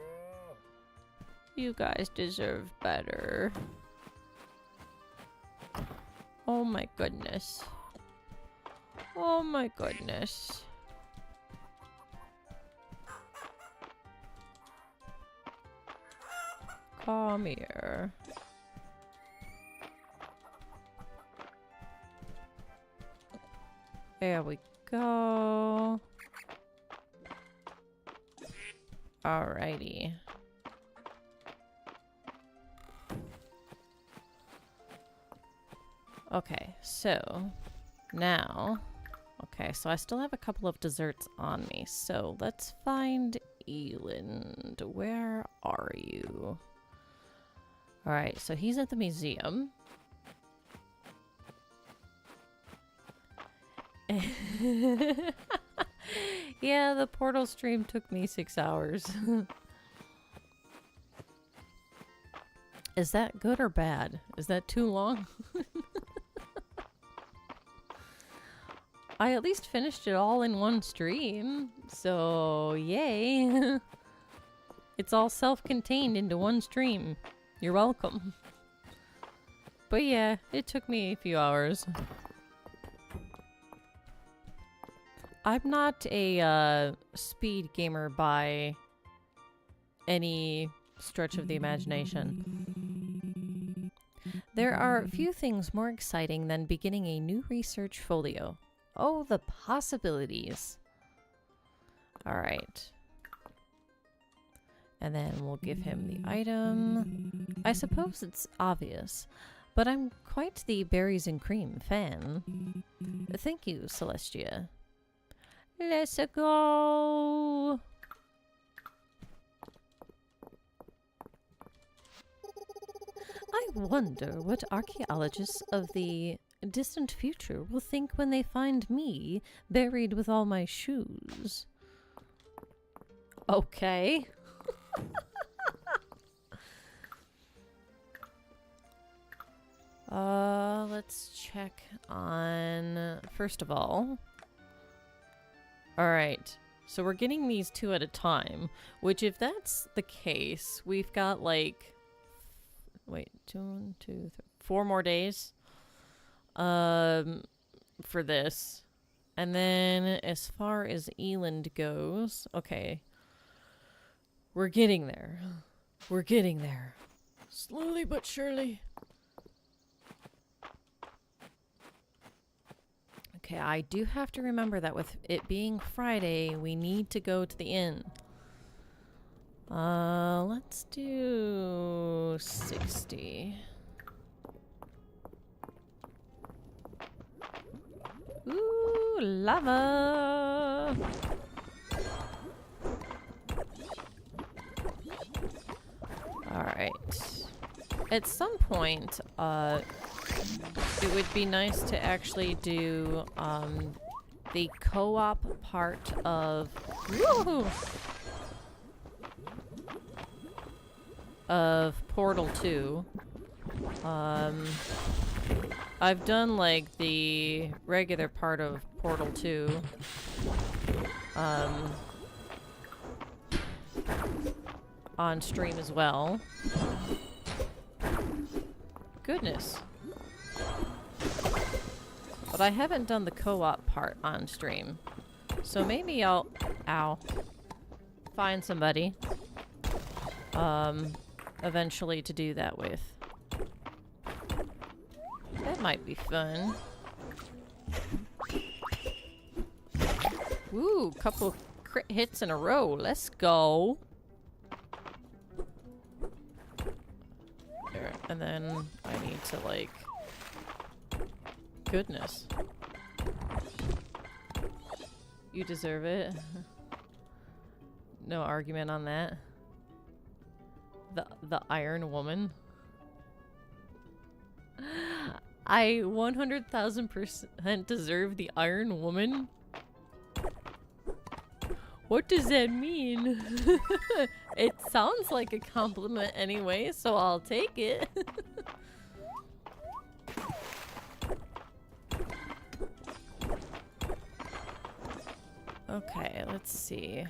You guys deserve better. Oh my goodness. Oh my goodness. Come here. There we go. Alrighty. Okay, so now, okay, so I still have a couple of desserts on me. So let's find Eland. Where are you? Alright, so he's at the museum. Yeah, the portal stream took me 6 hours. Is that good or bad? Is that too long? I at least finished it all in one stream, so yay. It's all self-contained into one stream. You're welcome. But yeah, it took me a few hours. I'm not a speed gamer by any stretch of the imagination. There are few things more exciting than beginning a new research folio. Oh, the possibilities. Alright. And then we'll give him the item. I suppose it's obvious, but I'm quite the berries and cream fan. Thank you, Celestia. Let's go! I wonder what archaeologists of the distant future will think when they find me buried with all my shoes. Okay. Let's check on, first of all. Alright, so we're getting these 2 at a time, which if that's the case, we've got like, wait, 2, 2, 3, 4 more days, for this. And then as far as Eland goes, okay, we're getting there. We're getting there. Slowly but surely. Okay, I do have to remember that with it being Friday, we need to go to the inn. Let's do 60. Ooh, lava! Alright. At some point, it would be nice to actually do the co-op part of Portal 2. I've done like the regular part of Portal 2 on stream as well. I haven't done the co-op part on stream. So maybe I'll... Ow. Find somebody. Eventually to do that with. That might be fun. Ooh, couple crit hits in a row. Let's go. There, and then I need to, like... Goodness. You deserve it. No argument on that. The Iron Woman. I 100,000% deserve the Iron Woman? What does that mean? It sounds like a compliment anyway, so I'll take it. Okay, let's see.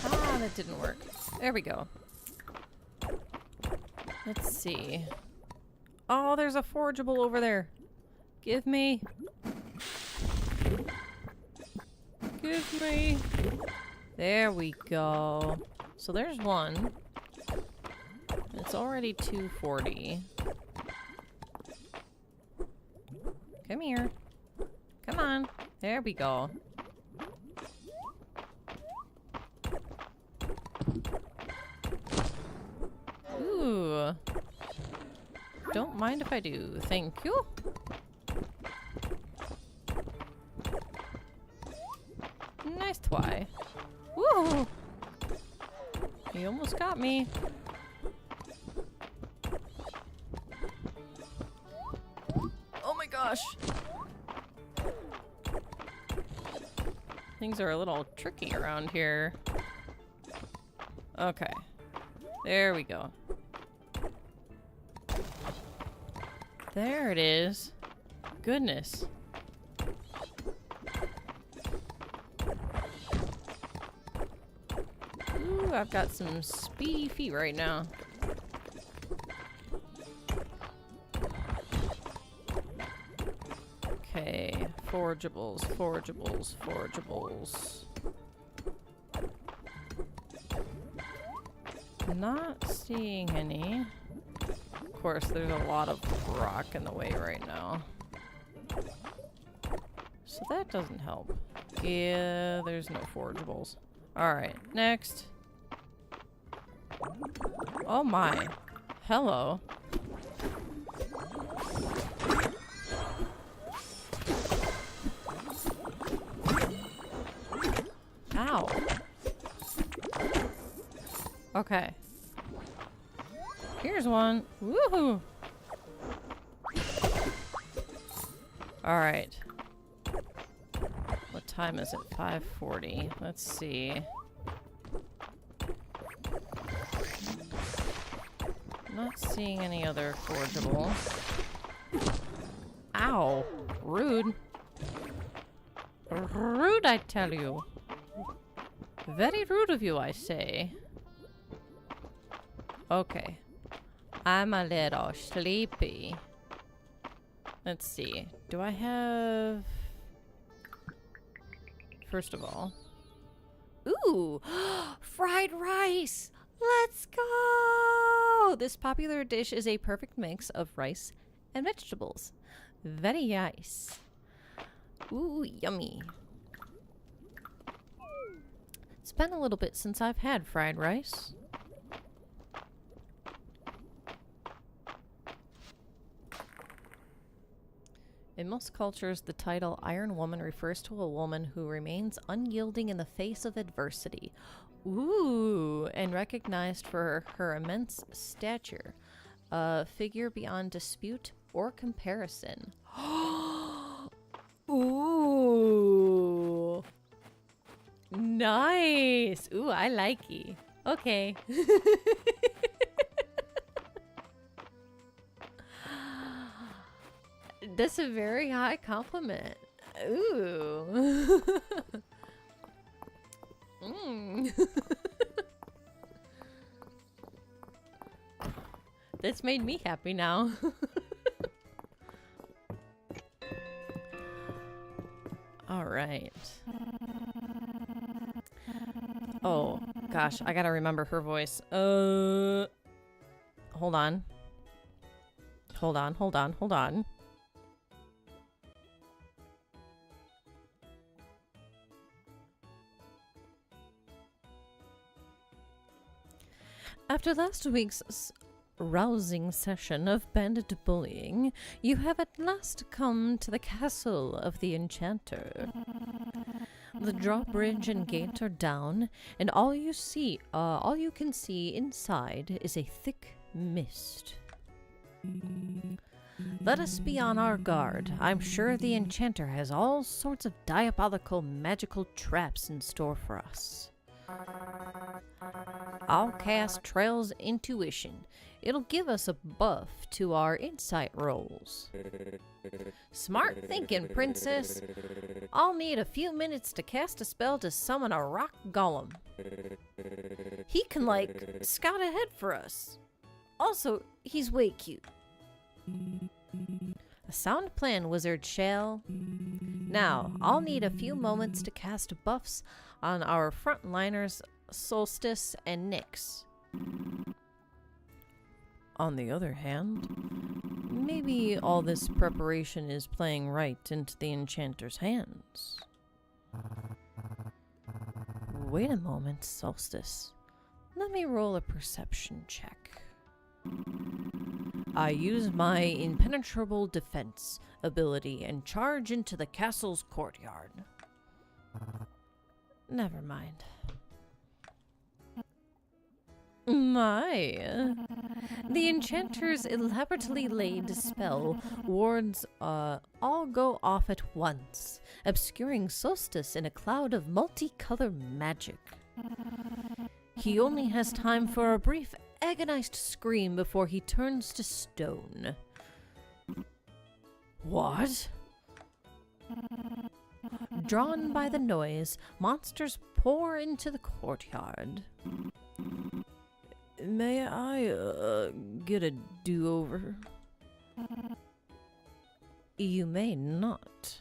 Ah, that didn't work. There we go. Let's see. Oh, there's a forgeable over there. Give me. Give me. There we go. So there's one. It's already 240. Come here. Come on. There we go. Ooh. Don't mind if I do. Thank you. Nice try. Woo! He almost got me. Oh my gosh. Things are a little tricky around here. Okay. There we go. There it is. Goodness. Ooh, I've got some speedy feet right now. Okay, forageables, forageables, forageables. Not seeing any. Of course, there's a lot of rock in the way right now. So that doesn't help. Yeah, there's no forageables. Alright, next. Oh my. Hello. Ow. Okay. Here's one. Woohoo! Alright. What time is it? 5:40. Let's see. Not seeing any other forgeable. Ow. Rude. Rude, I tell you. Very rude of you, I say. Okay. I'm a little sleepy. Let's see. Do I have... First of all... Ooh! Fried rice! Let's go! This popular dish is a perfect mix of rice and vegetables. Very nice. Ooh, yummy. It's been a little bit since I've had fried rice. In most cultures, the title Iron Woman refers to a woman who remains unyielding in the face of adversity. Ooh, and recognized for her immense stature. A figure beyond dispute or comparison. Ooh. Nice. Ooh, I like it. Okay. That's a very high compliment. Ooh. Mm. That's made me happy now. All right. Oh, gosh, I gotta remember her voice. Hold on. Hold on. After last week's rousing session of bandit bullying, you have at last come to the castle of the enchanter. The drawbridge and gate are down, and all you can see inside is a thick mist. Let us be on our guard. I'm sure the enchanter has all sorts of diabolical magical traps in store for us. I'll cast Trail's Intuition. It'll give us a buff to our insight rolls. Smart thinking, princess. I'll need a few minutes to cast a spell to summon a rock golem. He can, scout ahead for us. Also, he's way cute. A sound plan, wizard Shell. Now, I'll need a few moments to cast buffs on our frontliners, Solstice and Nyx. On the other hand, maybe all this preparation is playing right into the enchanter's hands. Wait a moment, Solstice. Let me roll a perception check. I use my impenetrable defense ability and charge into the castle's courtyard. Never mind. My. The enchanter's elaborately laid spell wards all go off at once, obscuring Solstice in a cloud of multicolor magic. He only has time for a brief, agonized scream before he turns to stone. What? Drawn by the noise, monsters pour into the courtyard. May I, get a do-over? You may not.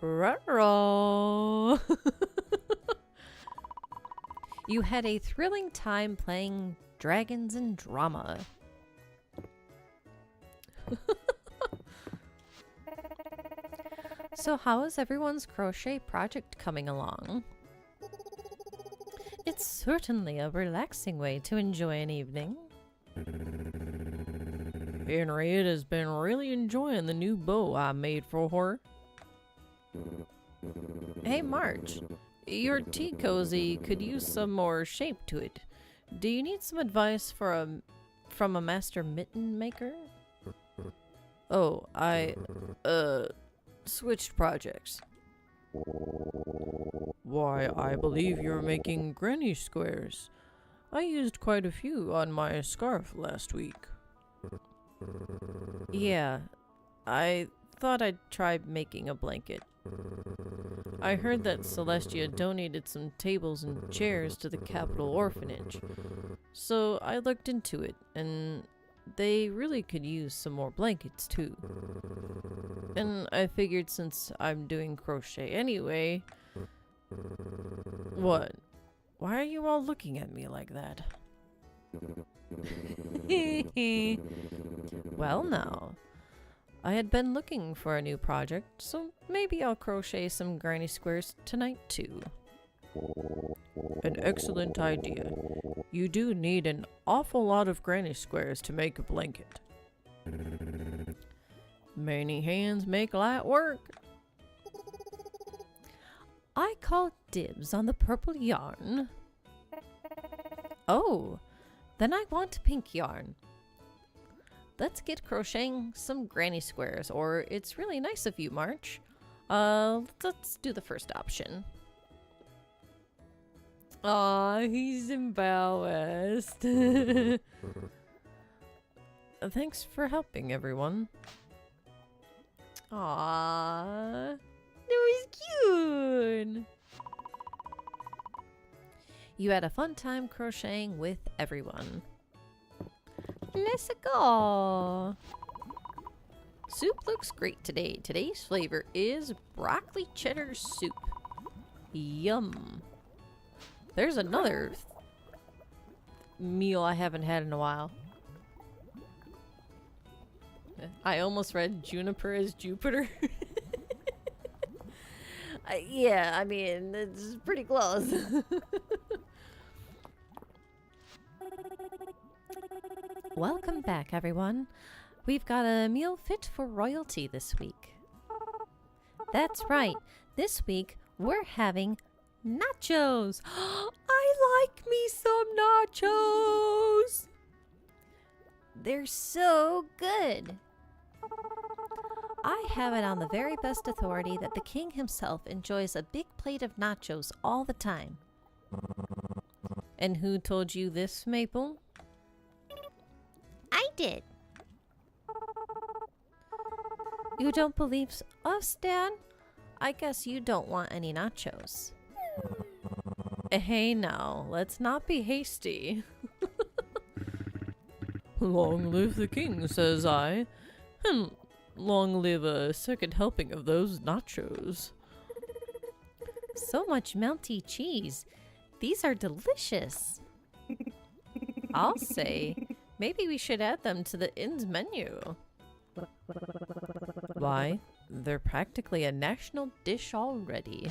Ruh-roh. You had a thrilling time playing Dragons and Drama. So how is everyone's crochet project coming along? It's certainly a relaxing way to enjoy an evening. Henrietta's been really enjoying the new bow I made for her. Hey, March. Your tea cozy could use some more shape to it. Do you need some advice from a master mitten maker? Oh, I switched projects. Why, I believe you're making granny squares. I used quite a few on my scarf last week. Yeah, I thought I'd try making a blanket. I heard that Celestia donated some tables and chairs to the Capital Orphanage, so I looked into it, and they really could use some more blankets too. And I figured since I'm doing crochet anyway... What? Why are you all looking at me like that? Well now, I had been looking for a new project, so maybe I'll crochet some granny squares tonight too. An excellent idea. You do need an awful lot of granny squares to make a blanket. Many hands make light work. I call dibs on the purple yarn. Oh, then I want pink yarn. Let's get crocheting some granny squares, or it's really nice of you, March. Let's do the first option. Aw, he's embarrassed. Thanks for helping, everyone. Aww. That was cute. You had a fun time crocheting with everyone. Let's go. Soup looks great today. Today's flavor is broccoli cheddar soup. Yum. There's another meal I haven't had in a while. I almost read Juniper as Jupiter. Yeah, I mean, it's pretty close. Welcome back, everyone. We've got a meal fit for royalty this week. That's right. This week, we're having nachos. I like me some nachos. They're so good. I have it on the very best authority that the king himself enjoys a big plate of nachos all the time. And who told you this, Maple? I did. You don't believe us, Dad? I guess you don't want any nachos. Hey now, let's not be hasty. Long live the king, says I. And long live a second helping of those nachos. So much melty cheese. These are delicious. I'll say, maybe we should add them to the inn's menu. Why? They're practically a national dish already.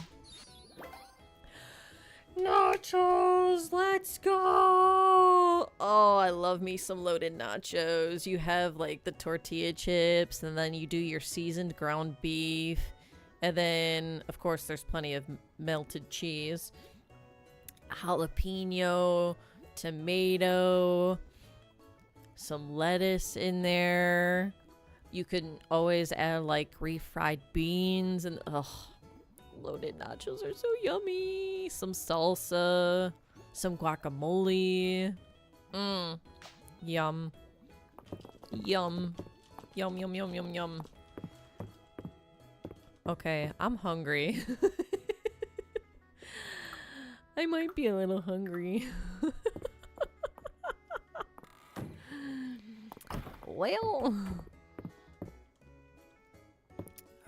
Nachos, let's go! Oh, I love me some loaded nachos. You have like the tortilla chips, and then you do your seasoned ground beef. And then, of course, there's plenty of melted cheese. Jalapeno, tomato, some lettuce in there. You can always add like refried beans and loaded nachos are so yummy. Some salsa, some guacamole. Yum. Yum. Yum, yum, yum, yum, yum. Okay, I'm hungry. I might be a little hungry. Well.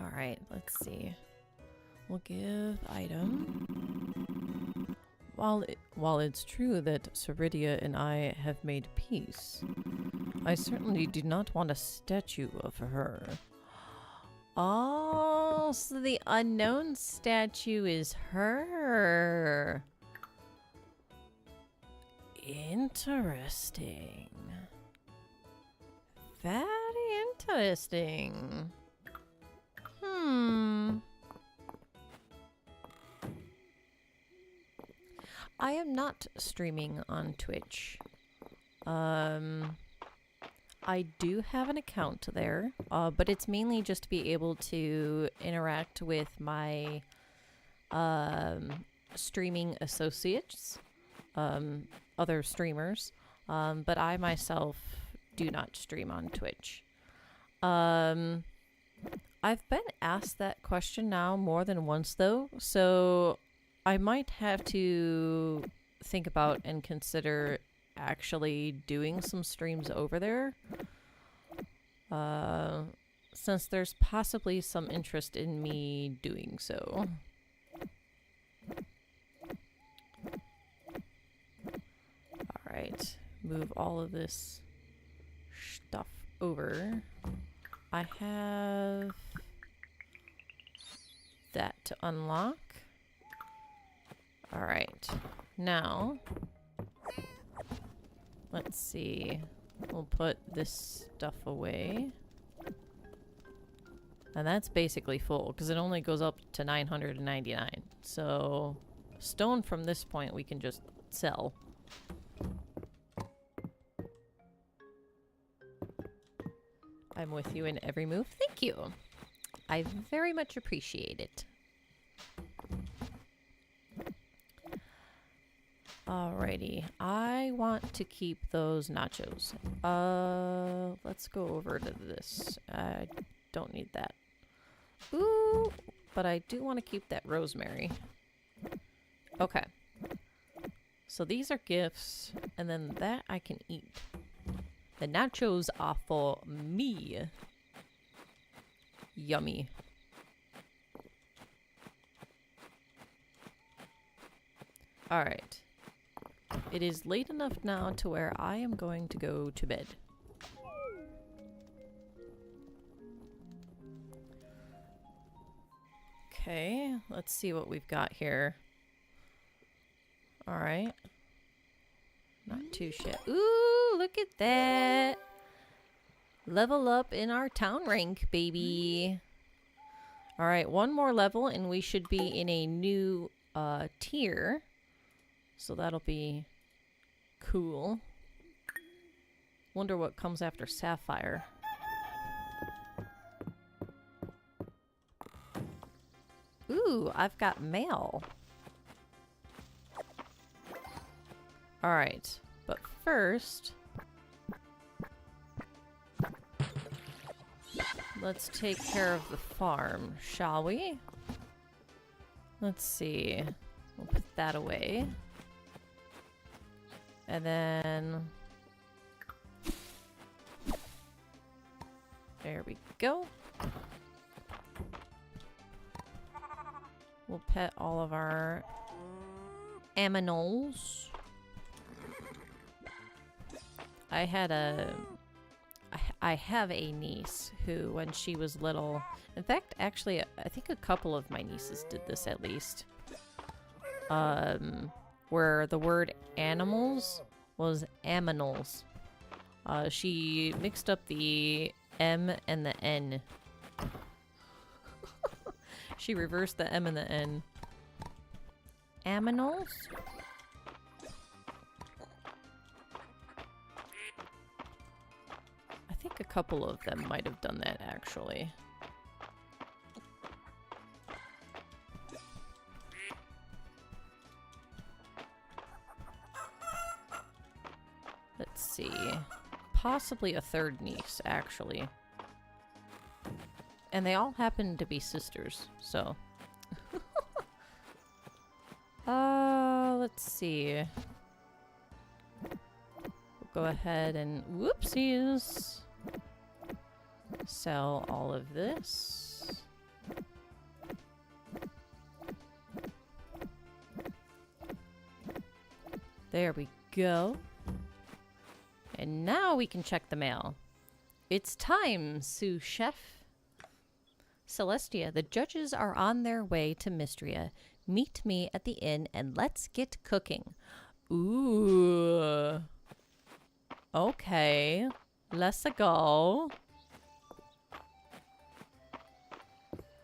Alright, let's see. We'll give item. While it's true that Ceridia and I have made peace, I certainly do not want a statue of her. Oh, so the unknown statue is her. Interesting. Very interesting. I am not streaming on Twitch. I do have an account there, but it's mainly just to be able to interact with my streaming associates, other streamers, but I myself do not stream on Twitch. I've been asked that question now more than once though, so I might have to think about and consider actually doing some streams over there, since there's possibly some interest in me doing so. Alright, move all of this stuff over. I have that to unlock. Alright, now let's see. We'll put this stuff away. And that's basically full, because it only goes up to 999. So, stone from this point we can just sell. I'm with you in every move. Thank you. I very much appreciate it. Alrighty, I want to keep those nachos. Let's go over to this. I don't need that. Ooh, but I do want to keep that rosemary. Okay. So these are gifts, and then that I can eat. The nachos are for me. Yummy. Alright. It is late enough now to where I am going to go to bed. Okay, let's see what we've got here. Alright. Not too shit. Ooh, look at that. Level up in our town rank, baby. Alright, one more level and we should be in a new tier. So that'll be cool. Wonder what comes after Sapphire. Ooh, I've got mail. Alright, but first, let's take care of the farm, shall we? Let's see. We'll put that away. And then... there we go. We'll pet all of our aminals. I have a niece who, when she was little, in fact, actually, I think a couple of my nieces did this at least, where the word animals was aminals. She mixed up the M and the N. She reversed the M and the N. Aminals? I think a couple of them might have done that, actually. Let's see. Possibly a third niece, actually. And they all happen to be sisters, so. Let's see. We'll go ahead and, whoopsies, sell all of this. There we go. And now we can check the mail. It's time, sous chef. Celestia, the judges are on their way to Mistria. Meet me at the inn and let's get cooking. Ooh. Okay. Let's go.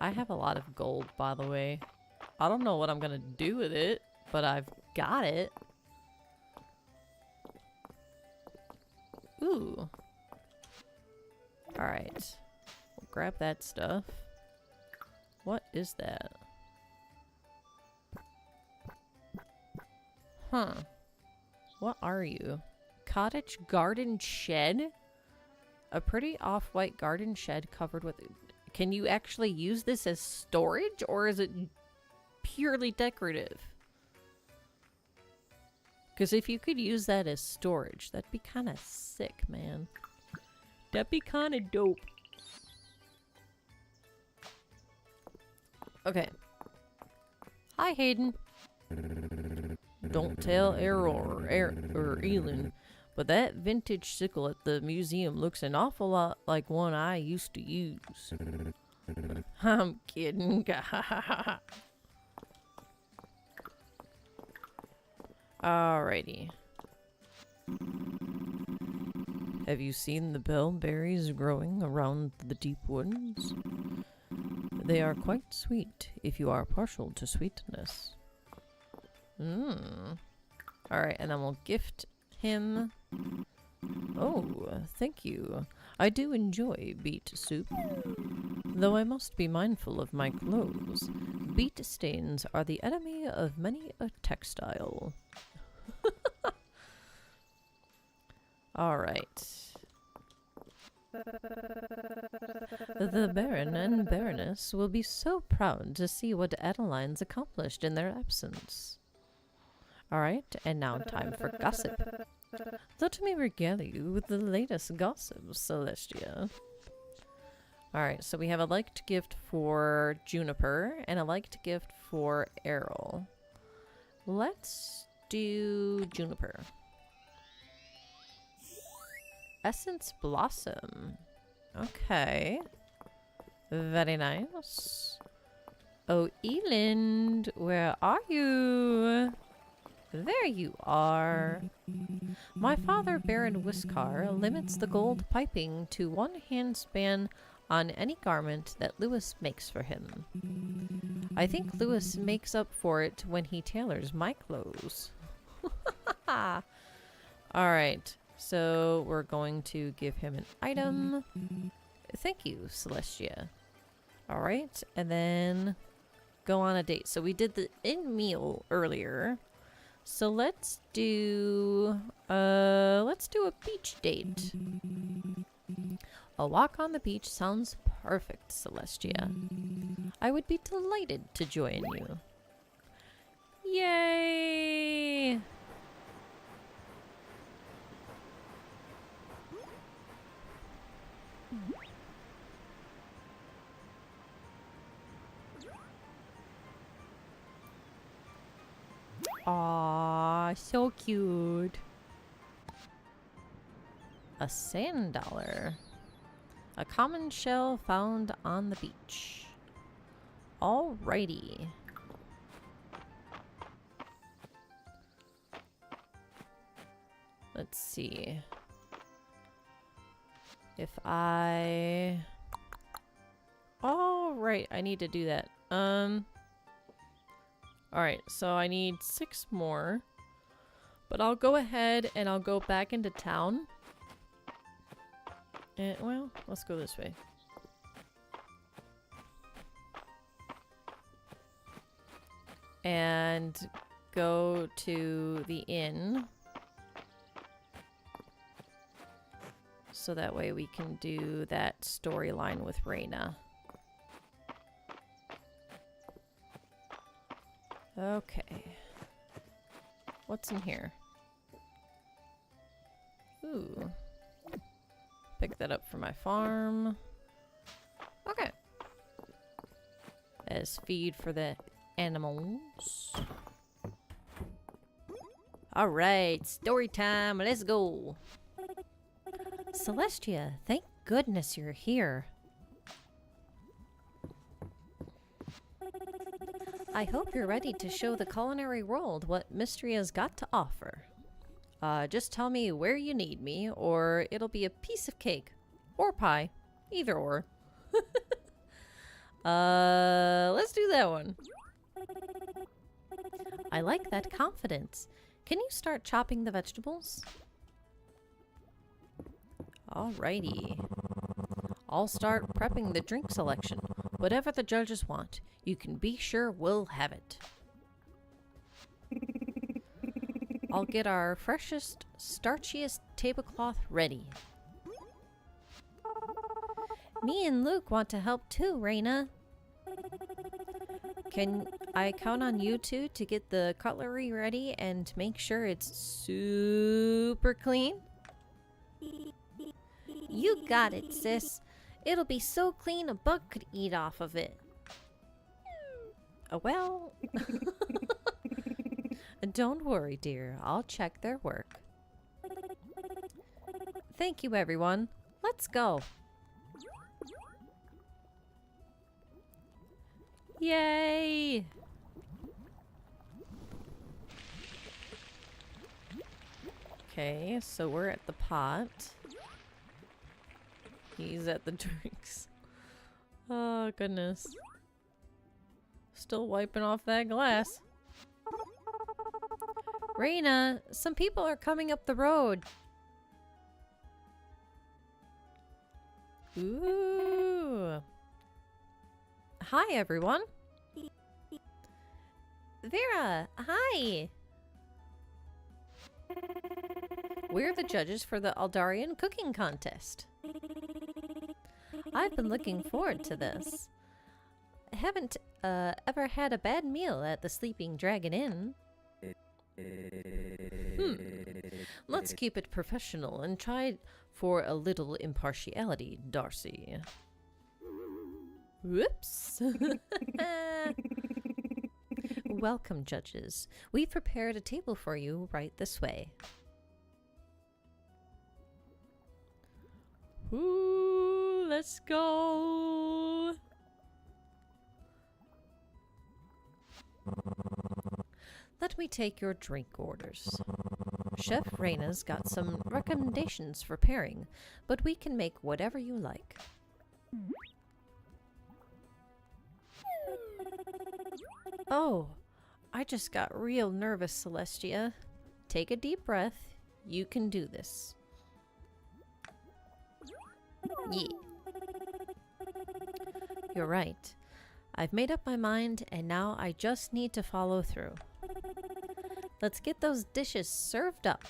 I have a lot of gold, by the way. I don't know what I'm gonna do with it, but I've got it. Ooh. Alright. We'll grab that stuff. What is that? Huh. What are you? Cottage garden shed? A pretty off-white garden shed covered with... Can you actually use this as storage, or is it purely decorative? Because if you could use that as storage, that'd be kind of sick, man. That'd be kind of dope. Okay. Hi, Hayden. Don't tell Error or Elin, but that vintage sickle at the museum looks an awful lot like one I used to use. I'm kidding. Alrighty. Have you seen the bellberries growing around the deep woods? They are quite sweet if you are partial to sweetness. Alright, and then we'll gift him... Oh, thank you. I do enjoy beet soup, though I must be mindful of my clothes. Beet stains are the enemy of many a textile. Alright. The Baron and Baroness will be so proud to see what Adeline's accomplished in their absence. Alright, and now time for gossip. Let me regale you with the latest gossip, Celestia. Alright, so we have a liked gift for Juniper and a liked gift for Errol. Let's do Juniper. Essence Blossom. Okay. Very nice. Oh, Eland, where are you? There you are. My father, Baron Whiskar, limits the gold piping to 1 handspan on any garment that Lewis makes for him. I think Lewis makes up for it when he tailors my clothes. Alright, so we're going to give him an item. Thank you, Celestia. Alright, and then go on a date. So we did the in-meal earlier. So let's do a beach date. A walk on the beach sounds perfect, Celestia. I would be delighted to join you. Yay! Aww, so cute. A sand dollar. A common shell found on the beach. Alrighty. Let's see. If I... Oh, right, I need to do that. Alright, so I need 6 more. But I'll go ahead and I'll go back into town. And, well, let's go this way. And go to the inn. So that way we can do that storyline with Reyna. Okay. What's in here? Ooh. Pick that up for my farm. Okay. As feed for the animals. Alright, story time. Let's go. Celestia, thank goodness you're here. I hope you're ready to show the culinary world what Mistria's got to offer. Just tell me where you need me, or it'll be a piece of cake. Or pie. Either or. Let's do that one. I like that confidence. Can you start chopping the vegetables? Alrighty. I'll start prepping the drink selection. Whatever the judges want, you can be sure we'll have it. I'll get our freshest, starchiest tablecloth ready. Me and Luke want to help too, Reyna. Can I count on you two to get the cutlery ready and make sure it's super clean? You got it, sis. It'll be so clean a bug could eat off of it. Well... Don't worry, dear. I'll check their work. Thank you, everyone. Let's go. Yay! Okay, so we're at the pot. He's at the drinks. Oh, goodness. Still wiping off that glass. Reyna, some people are coming up the road. Ooh. Hi, everyone. Vera, hi. We're the judges for the Aldarian cooking contest. I've been looking forward to this. I haven't ever had a bad meal at the Sleeping Dragon Inn. Let's keep it professional and try for a little impartiality, Darcy. Whoops. Welcome, judges. We've prepared a table for you right this way. Ooh, let's go. Let me take your drink orders. Chef Reina's got some recommendations for pairing, but we can make whatever you like. Oh, I just got real nervous, Celestia. Take a deep breath. You can do this. Yeah. You're right. I've made up my mind, and now I just need to follow through. Let's get those dishes served up.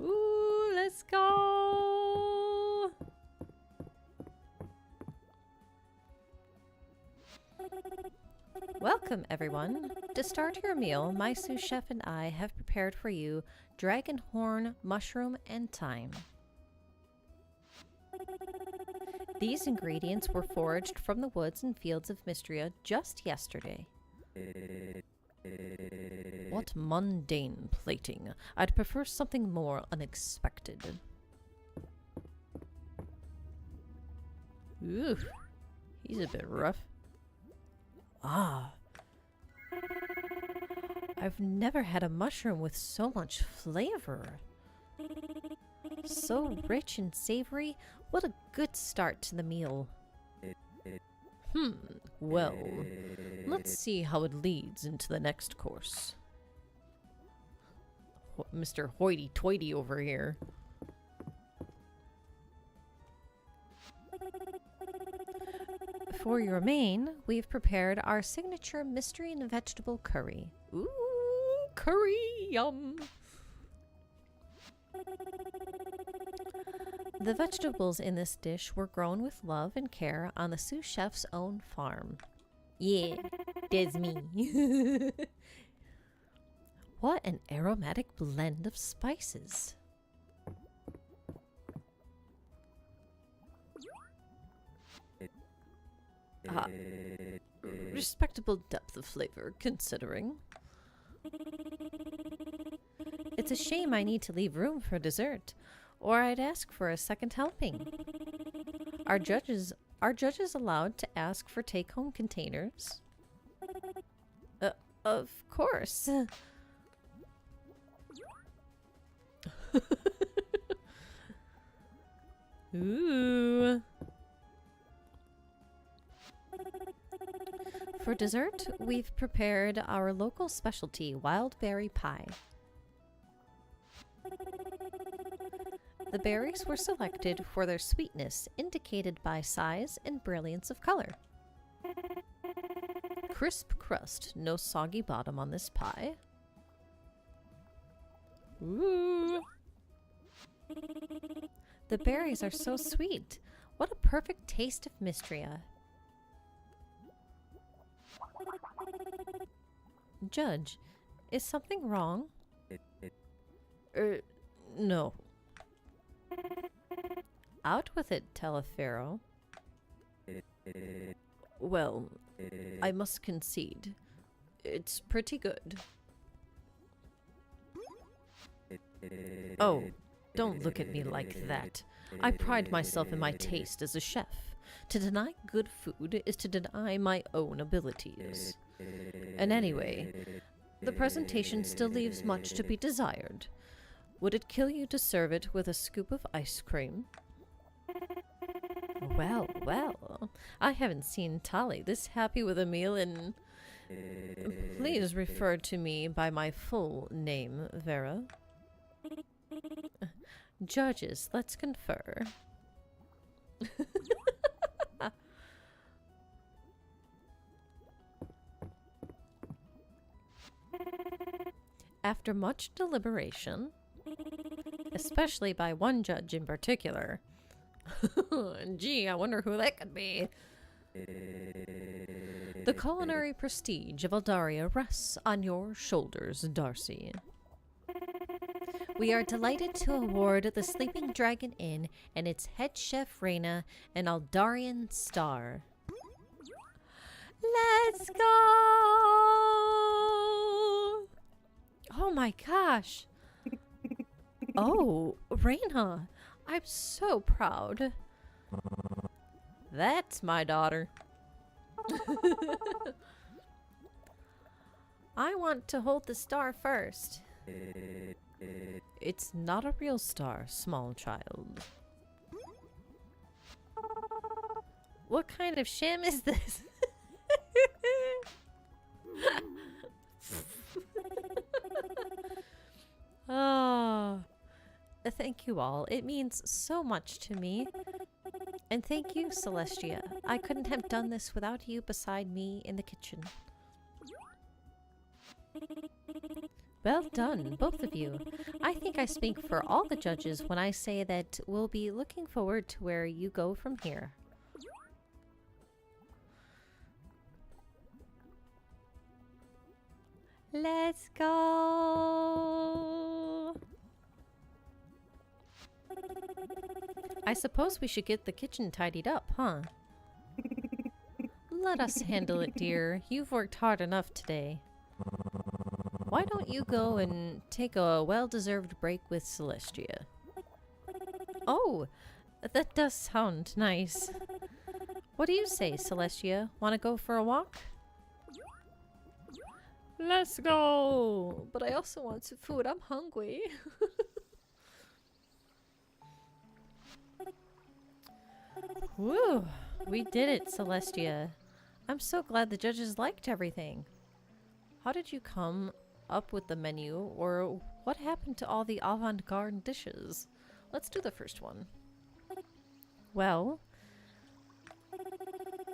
Ooh, let's go. Welcome, everyone. To start your meal, my sous chef and I have prepared for you dragon horn, mushroom, and thyme. These ingredients were foraged from the woods and fields of Mistria just yesterday. What mundane plating. I'd prefer something more unexpected. Ooh, he's a bit rough. Ah. I've never had a mushroom with so much flavor. So rich and savory. What a good start to the meal. Well, let's see how it leads into the next course. Mr. Hoity-toity over here. For your main, we've prepared our signature mystery and vegetable curry. Ooh, curry, yum. The vegetables in this dish were grown with love and care on the sous chef's own farm. Yeah, that's me. What an aromatic blend of spices. Respectable depth of flavor, considering. It's a shame I need to leave room for dessert, or I'd ask for a second helping. Are judges allowed to ask for take-home containers? Of course. Ooh. For dessert, we've prepared our local specialty, wild berry pie. The berries were selected for their sweetness, indicated by size and brilliance of color. Crisp crust, no soggy bottom on this pie. Ooh. The berries are so sweet. What a perfect taste of Mistria. Judge, is something wrong? No. Out with it, Telephero. Well, I must concede. It's pretty good. Oh, don't look at me like that. I pride myself in my taste as a chef. To deny good food is to deny my own abilities. And anyway, the presentation still leaves much to be desired. Would it kill you to serve it with a scoop of ice cream? Well, well, I haven't seen Tali this happy with a meal in... Please refer to me by my full name, Vera. Judges, let's confer. After much deliberation, especially by one judge in particular, gee, I wonder who that could be. The culinary prestige of Eldaria rests on your shoulders, Darcy. We are delighted to award the Sleeping Dragon Inn and its head chef Reina an Eldarian star. Let's go! Oh my gosh. Oh, Reina, I'm so proud. That's my daughter. I want to hold the star first. It's not a real star, small child. What kind of sham is this? Oh, thank you all. It means so much to me. And thank you, Celestia. I couldn't have done this without you beside me in the kitchen. Well done, both of you. I think I speak for all the judges when I say that we'll be looking forward to where you go from here. Let's go! I suppose we should get the kitchen tidied up, huh? Let us handle it, dear. You've worked hard enough today. Why don't you go and take a well-deserved break with Celestia? Oh, that does sound nice. What do you say, Celestia? Want to go for a walk? Let's go! But I also want some food. I'm hungry. Woo! We did it, Celestia. I'm so glad the judges liked everything. How did you come up with the menu, or what happened to all the avant-garde dishes? Let's do the first one. Well,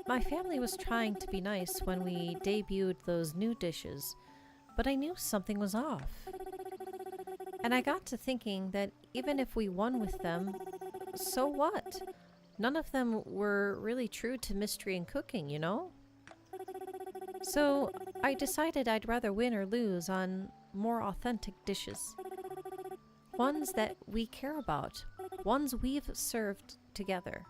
my family was trying to be nice when we debuted those new dishes, but I knew something was off. And I got to thinking that even if we won with them, so what? None of them were really true to mystery and cooking, you know? So I decided I'd rather win or lose on more authentic dishes. Ones that we care about. Ones we've served together.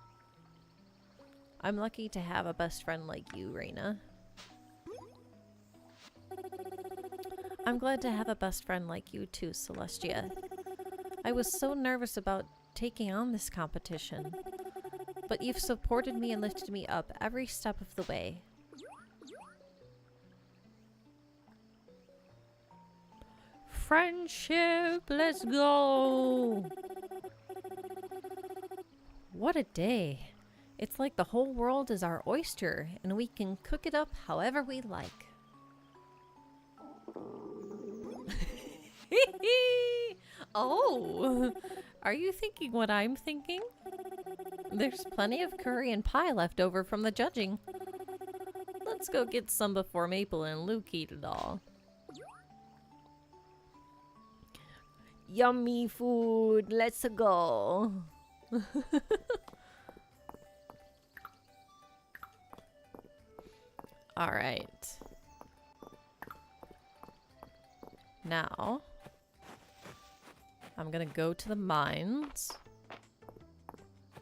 I'm lucky to have a best friend like you, Reina. I'm glad to have a best friend like you too, Celestia. I was so nervous about taking on this competition, but you've supported me and lifted me up every step of the way. Friendship, let's go! What a day. It's like the whole world is our oyster, and we can cook it up however we like. Oh, are you thinking what I'm thinking? There's plenty of curry and pie left over from the judging. Let's go get some before Maple and Luke eat it all. Yummy food, let's go. All right. Now, I'm gonna go to the mines.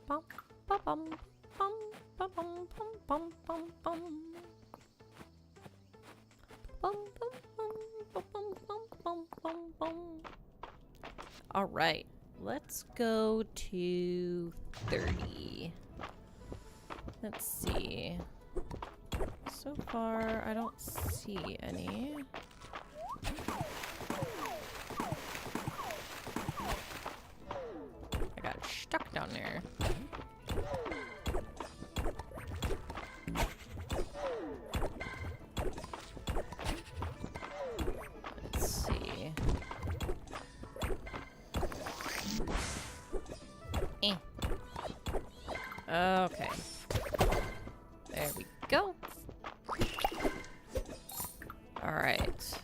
Bum, bum, bum, bum, bum, bum, bum, bum, bum. Bum, bum, bum, bum, bum, bum, bum, bum. All right, let's go to 30. Let's see. So far, I don't see any. I got stuck down there. Let's see. Okay. There we go. Alright.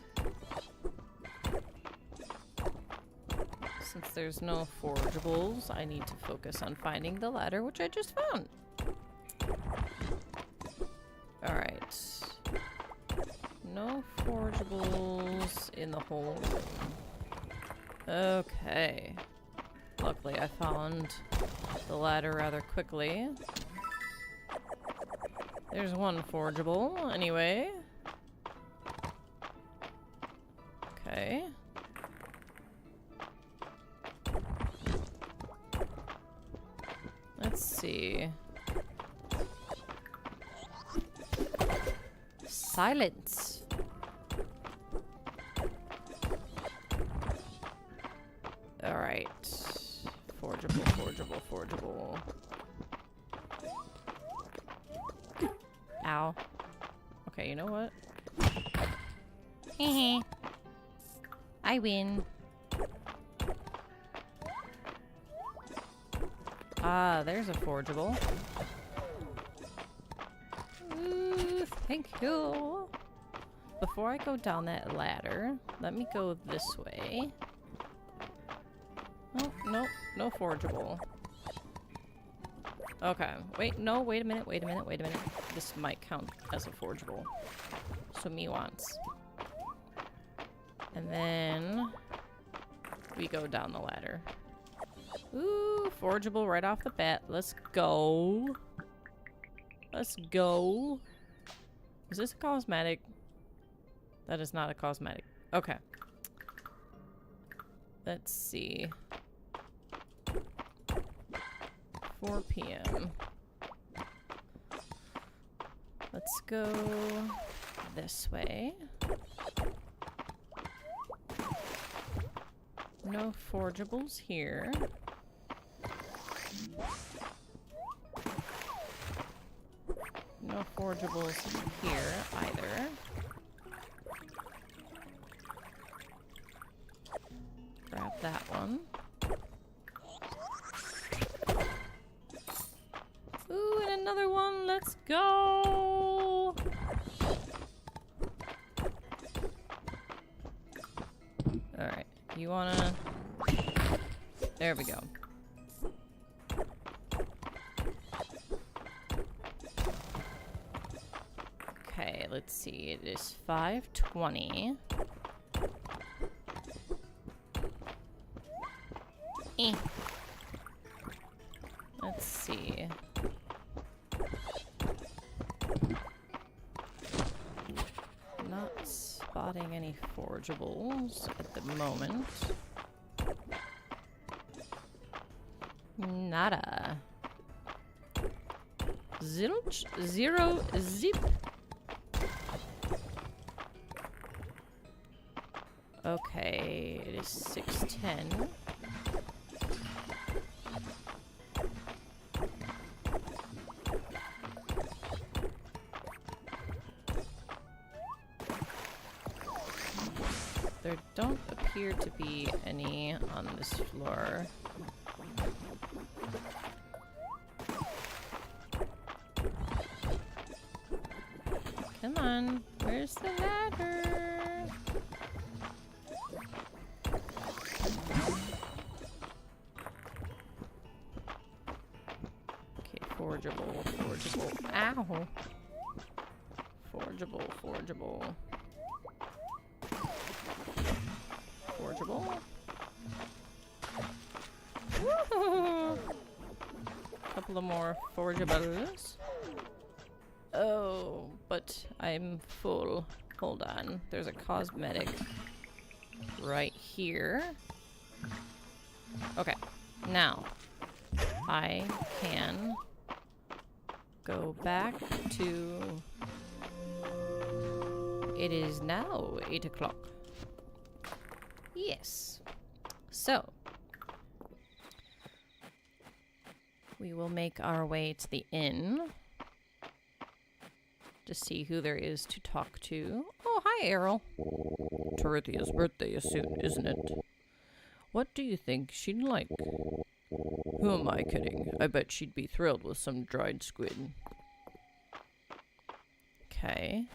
Since there's no forageables, I need to focus on finding the ladder, which I just found. Alright. No forgeables in the whole room. Okay. Luckily, I found the ladder rather quickly. There's one forgeable, anyway. Okay. Let's see. Silence. Alright. Forgeable, forgeable, forgeable. Ow. Okay, you know what? Hehe. I win. Ah, there's a forgeable. Ooh, thank you. Before I go down that ladder, let me go this way. Oh, no, no forgeable. Okay, wait, no, wait a minute, wait a minute, wait a minute. This might count as a forgeable. So me wants. And then we go down the ladder. Ooh, forgeable right off the bat. Let's go. Let's go. Is this a cosmetic? That is not a cosmetic. Okay. Let's see. 4 p.m. Let's go this way. No forgeables here. No forgeables here either. Grab that one. Ooh, and another one. Let's go. Alright. You wanna... There we go. Okay, let's see. It is 5:20. Let's see. Not spotting any forgeables at the moment. Nada. Zilch, zero, zip. Okay, it is 6:10. There don't appear to be any on this floor. Come on, where's the ladder? Okay, forgeable, forgeable. Ow! Forgeable, forgeable. Forgeable. Woohoo! Couple of more forgeables. Oh, but I'm full. Hold on. There's a cosmetic right here. Okay. Now, I can go back to... It is now 8 o'clock. Yes. So, we will make our way to the inn to see who there is to talk to. Oh, hi, Errol. Terithia's birthday is soon, isn't it? What do you think she'd like? Who am I kidding? I bet she'd be thrilled with some dried squid. Okay.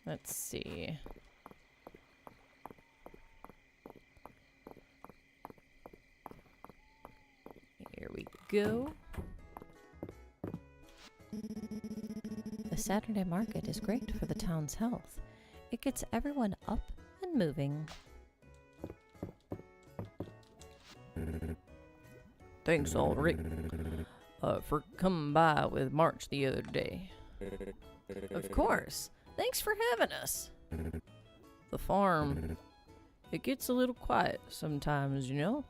Let's see. Here we go. Saturday market is great for the town's health. It gets everyone up and moving. Thanks, Ulrich, for coming by with March the other day. Of course. Thanks for having us. The farm, it gets a little quiet sometimes, you know?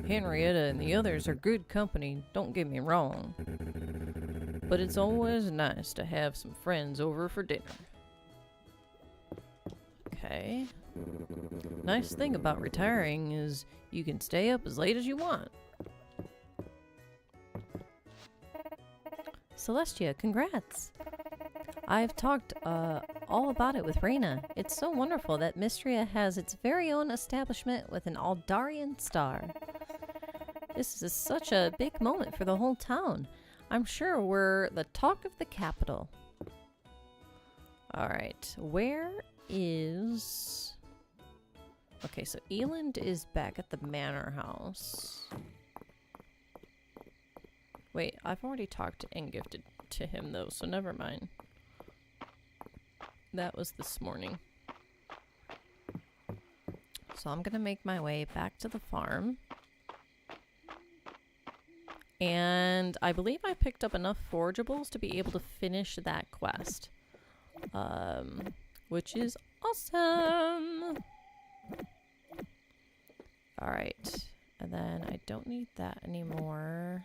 Henrietta and the others are good company, don't get me wrong. But it's always nice to have some friends over for dinner. Okay. Nice thing about retiring is you can stay up as late as you want. Celestia, congrats. I've talked all about it with Reyna. It's so wonderful that Mistria has its very own establishment with an Aldarian star. This is such a big moment for the whole town. I'm sure we're the talk of the capital. Alright, where is... Okay, so Eland is back at the manor house. Wait, I've already talked to and gifted to him though, so never mind. That was this morning. So I'm gonna make my way back to the farm. And I believe I picked up enough forageables to be able to finish that quest. Which is awesome! Alright. And then I don't need that anymore.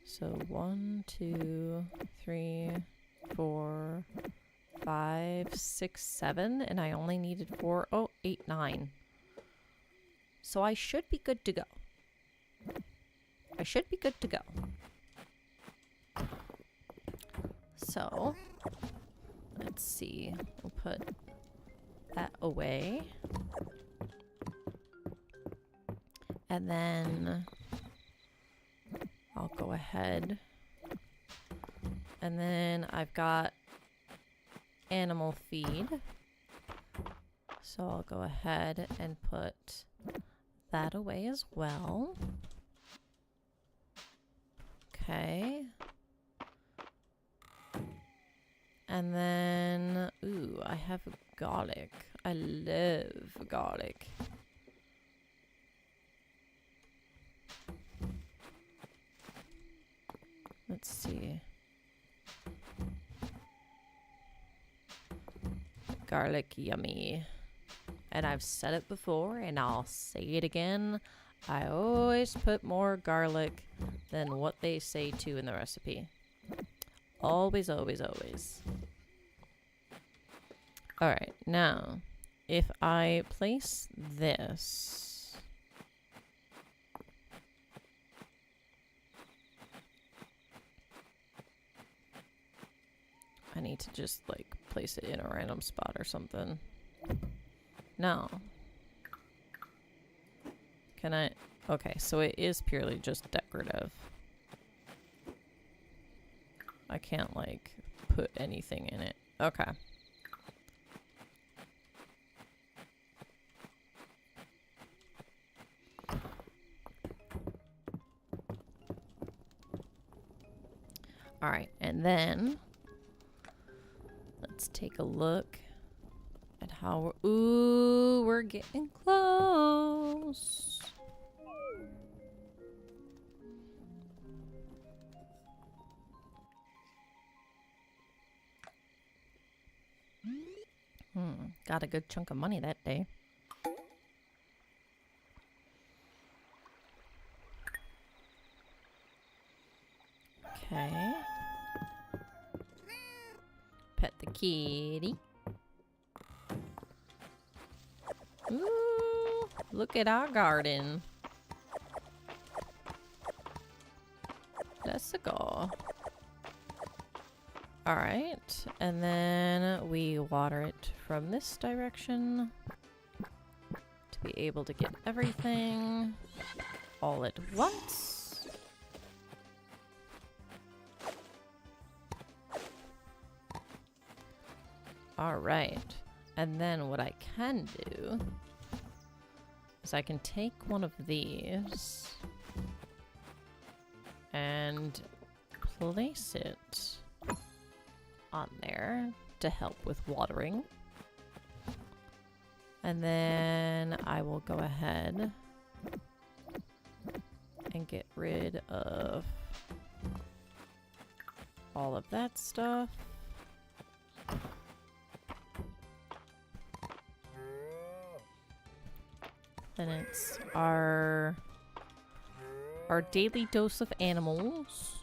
So 1, 2, 3, 4, 5, 6, 7, and I only needed 4, 8, 9. So I should be good to go. I should be good to go. So, let's see. We'll put that away. And then I'll go ahead. And then I've got animal feed. So I'll go ahead and put that away as well. Okay. And then, ooh, I have garlic. I love garlic. Let's see. Garlic, yummy. And I've said it before, and I'll say it again. I always put more garlic than what they say to in the recipe. Always, always, always. Alright, now, if I place this... I need to just, like, place it in a random spot or something. No. Can I... Okay, so it is purely just decorative. I can't, like, put anything in it. Okay. Alright, and then... Let's take a look at how we're... Ooh, we're getting close. Got a good chunk of money that day. Okay. Pet the kitty. Ooh, look at our garden. Let's go. Alright, and then we water it from this direction to be able to get everything all at once. Alright, and then what I can do is I can take one of these and place it on there to help with watering. And then I will go ahead and get rid of all of that stuff. Then it's our daily dose of animals.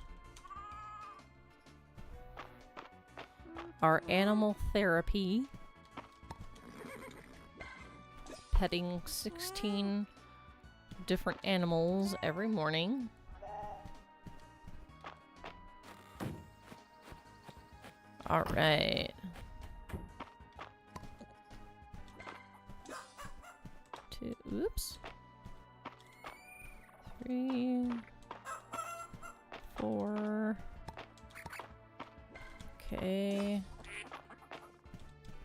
Our animal therapy. Petting 16 different animals every morning. All right. Oops. 3, 4. Okay.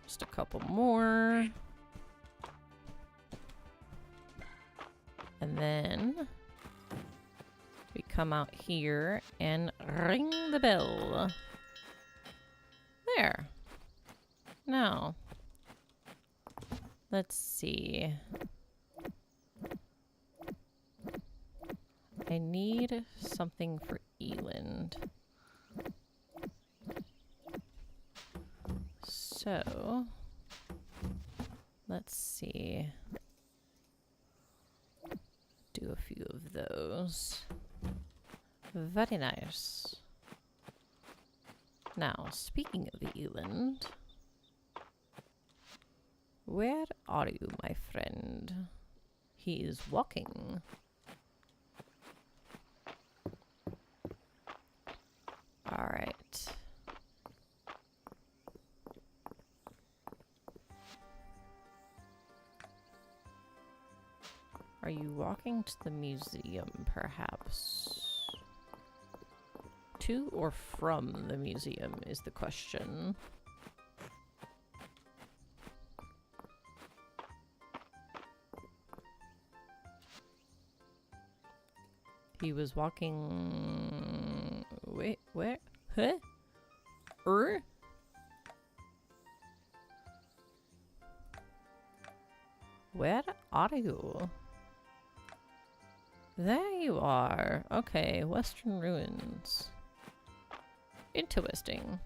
Just a couple more. And then we come out here and ring the bell. There. Now, let's see. I need something for Eland. So, let's see. Do a few of those. Very nice. Now, speaking of Eland, where are you, my friend? He is walking. All right. Are you walking to the museum, perhaps? To or from the museum is the question. He was walking... Wait, where? Huh? Where are you? There you are. Okay, Western Ruins. Interesting.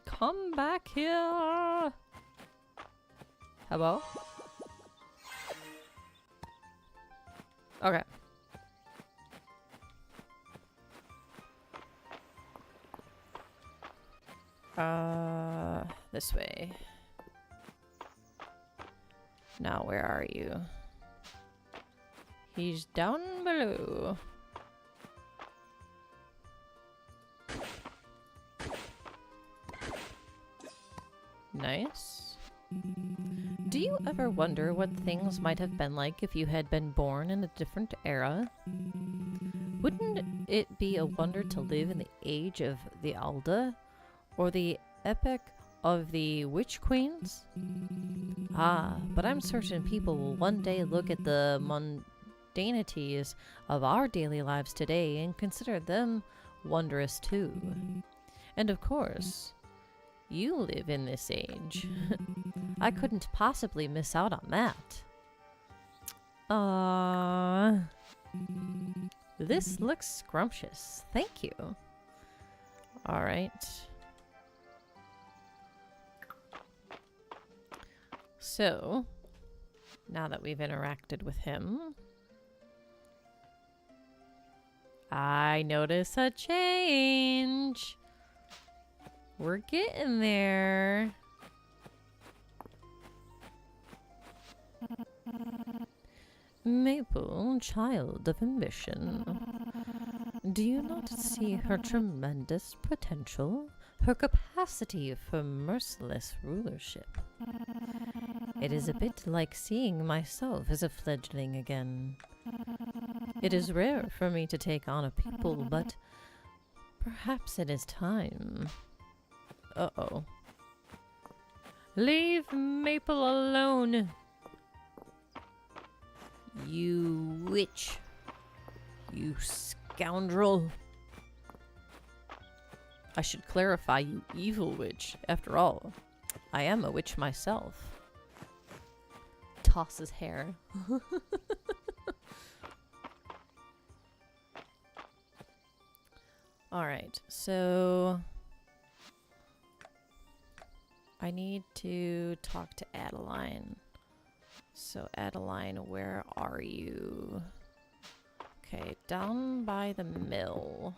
Come back here! Hello? Okay. This way. Now, where are you? He's down below. Nice. Do you ever wonder what things might have been like if you had been born in a different era? Wouldn't it be a wonder to live in the age of the Alda? Or the epic of the Witch Queens? Ah, but I'm certain people will one day look at the mundanities of our daily lives today and consider them wondrous too. And of course, you live in this age. I couldn't possibly miss out on that. This looks scrumptious. Thank you. All right. So, now that we've interacted with him, I notice a change. We're getting there. Maple, child of ambition. Do you not see her tremendous potential? Her capacity for merciless rulership? It is a bit like seeing myself as a fledgling again. It is rare for me to take on a people, but perhaps it is time. Uh-oh. Leave Maple alone! You witch. You scoundrel. I should clarify, you evil witch. After all, I am a witch myself. Tosses hair. Alright, so I need to talk to Adeline. So Adeline, where are you? Okay, down by the mill.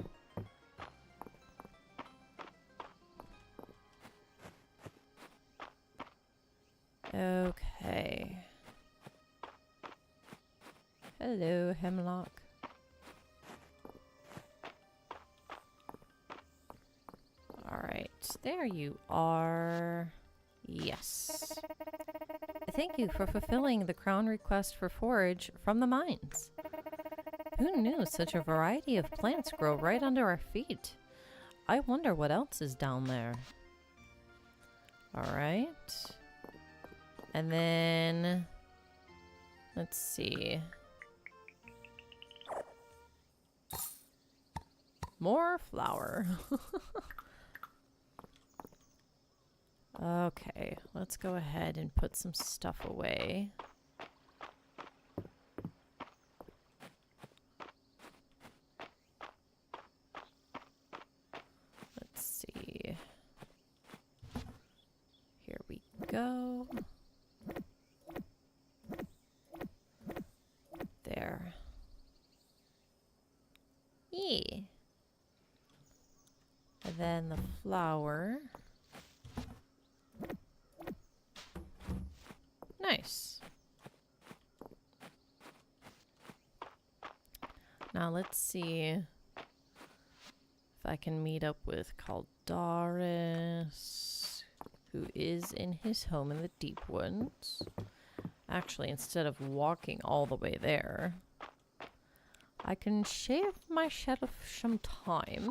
Okay. Hello, Hemlock. Alright, there you are. Yes. Thank you for fulfilling the crown request for forage from the mines. Who knew such a variety of plants grow right under our feet? I wonder what else is down there. Alright. And then, let's see. More flour. Okay, let's go ahead and put some stuff away. Let's see. Here we go. There. Yeah. And then the flour. Nice. Now let's see if I can meet up with Caldaris, who is in his home in the deep woods. Actually, instead of walking all the way there, I can shave my shed of some time.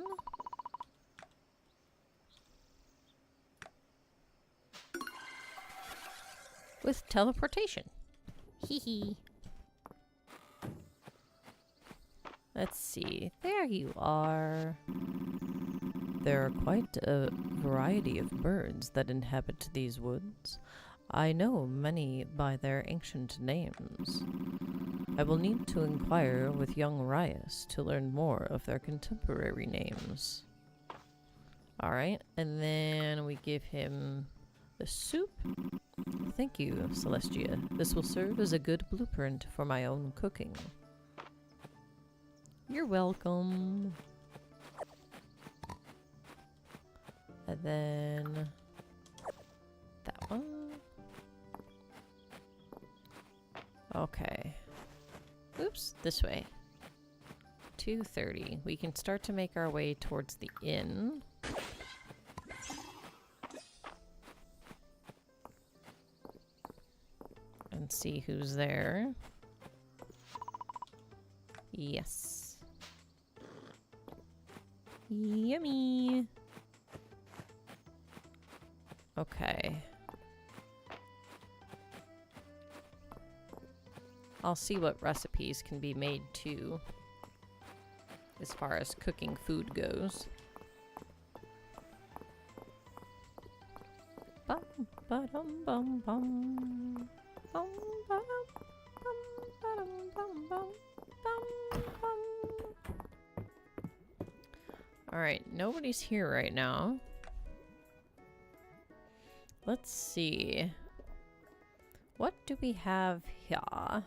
With teleportation. Hee hee. Let's see. There you are. There are quite a variety of birds that inhabit these woods. I know many by their ancient names. I will need to inquire with young Rias to learn more of their contemporary names. Alright, and then we give him the soup. Thank you, Celestia. This will serve as a good blueprint for my own cooking. You're welcome. And then that one. Okay. Oops, this way. 2:30. We can start to make our way towards the inn. And see who's there. Yes. Yummy. Okay. I'll see what recipes can be made too, as far as cooking food goes. Bum ba dum bum bum. Bum ba dum bum bum bum bum. Alright, nobody's here right now. Let's see. What do we have here?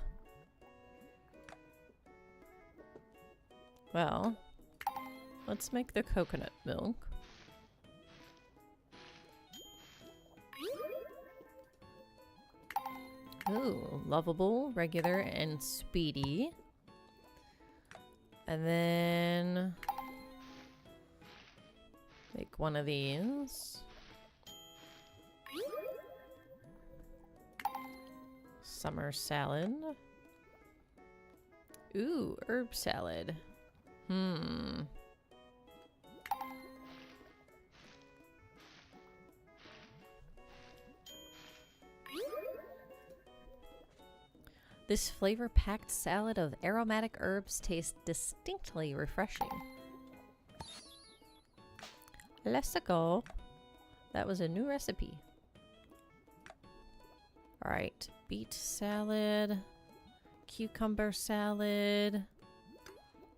Well, let's make the coconut milk. Ooh, lovable, regular, and speedy. And then make one of these. Summer salad. Ooh, herb salad. This flavor-packed salad of aromatic herbs tastes distinctly refreshing. Let's go. That was a new recipe. Alright, beet salad, cucumber salad.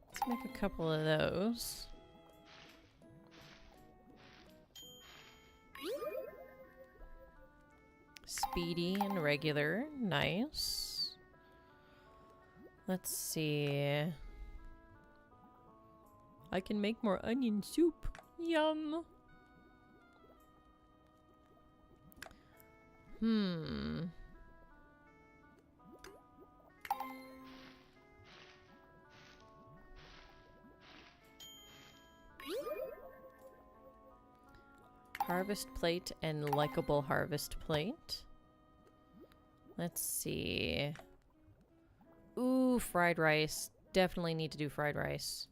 Let's make a couple of those. Speedy and regular, nice. Let's see. I can make more onion soup. Yum. Harvest plate and likable harvest plate. Let's see. Ooh, fried rice. Definitely need to do fried rice.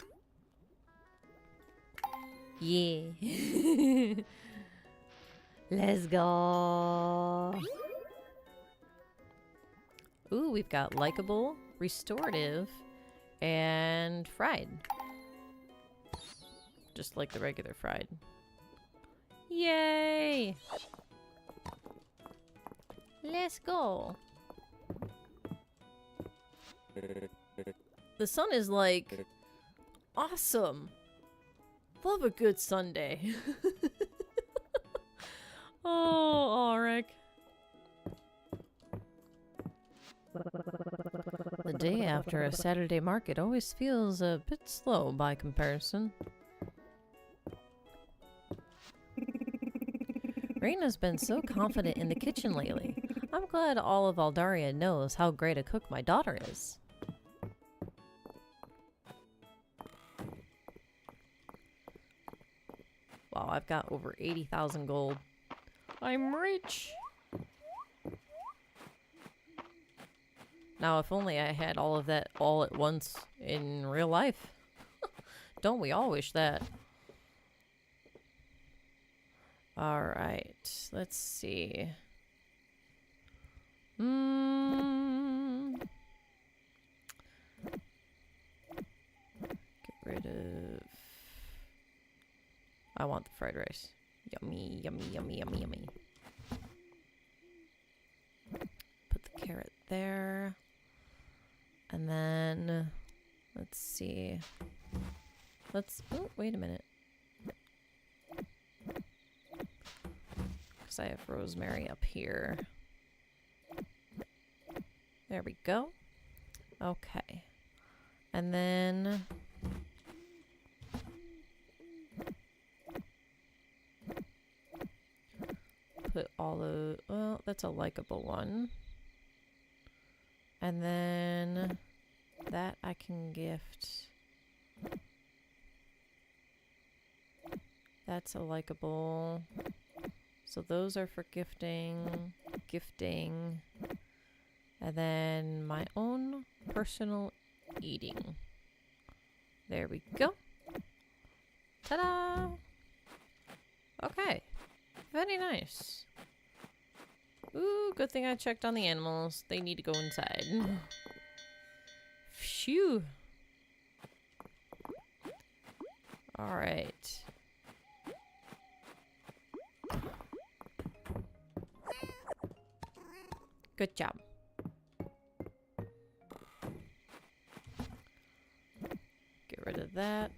Yeah. Let's go. Ooh, we've got likable, restorative, and fried. Just like the regular fried. Yay! Let's go. The sun is like awesome. Love a good Sunday. Oh, Ulrich. The day after a Saturday market always feels a bit slow by comparison. Raina's been so confident in the kitchen lately. I'm glad all of Aldaria knows how great a cook my daughter is. Wow, I've got over 80,000 gold. I'm rich! Now, if only I had all of that all at once in real life. Don't we all wish that? Alright, let's see. Get rid of... I want the fried rice. Yummy, yummy, yummy, yummy, yummy. Put the carrot there. And then, let's see. Oh, wait a minute. Because I have rosemary up here. There we go. Okay. And then... put all the... well, that's a likable one. And then... that I can gift. That's a likable. So those are for gifting. Gifting. And then my own personal eating. There we go. Ta-da! Okay. Very nice. Ooh, good thing I checked on the animals. They need to go inside. Phew. Alright. Good job. Get rid of that.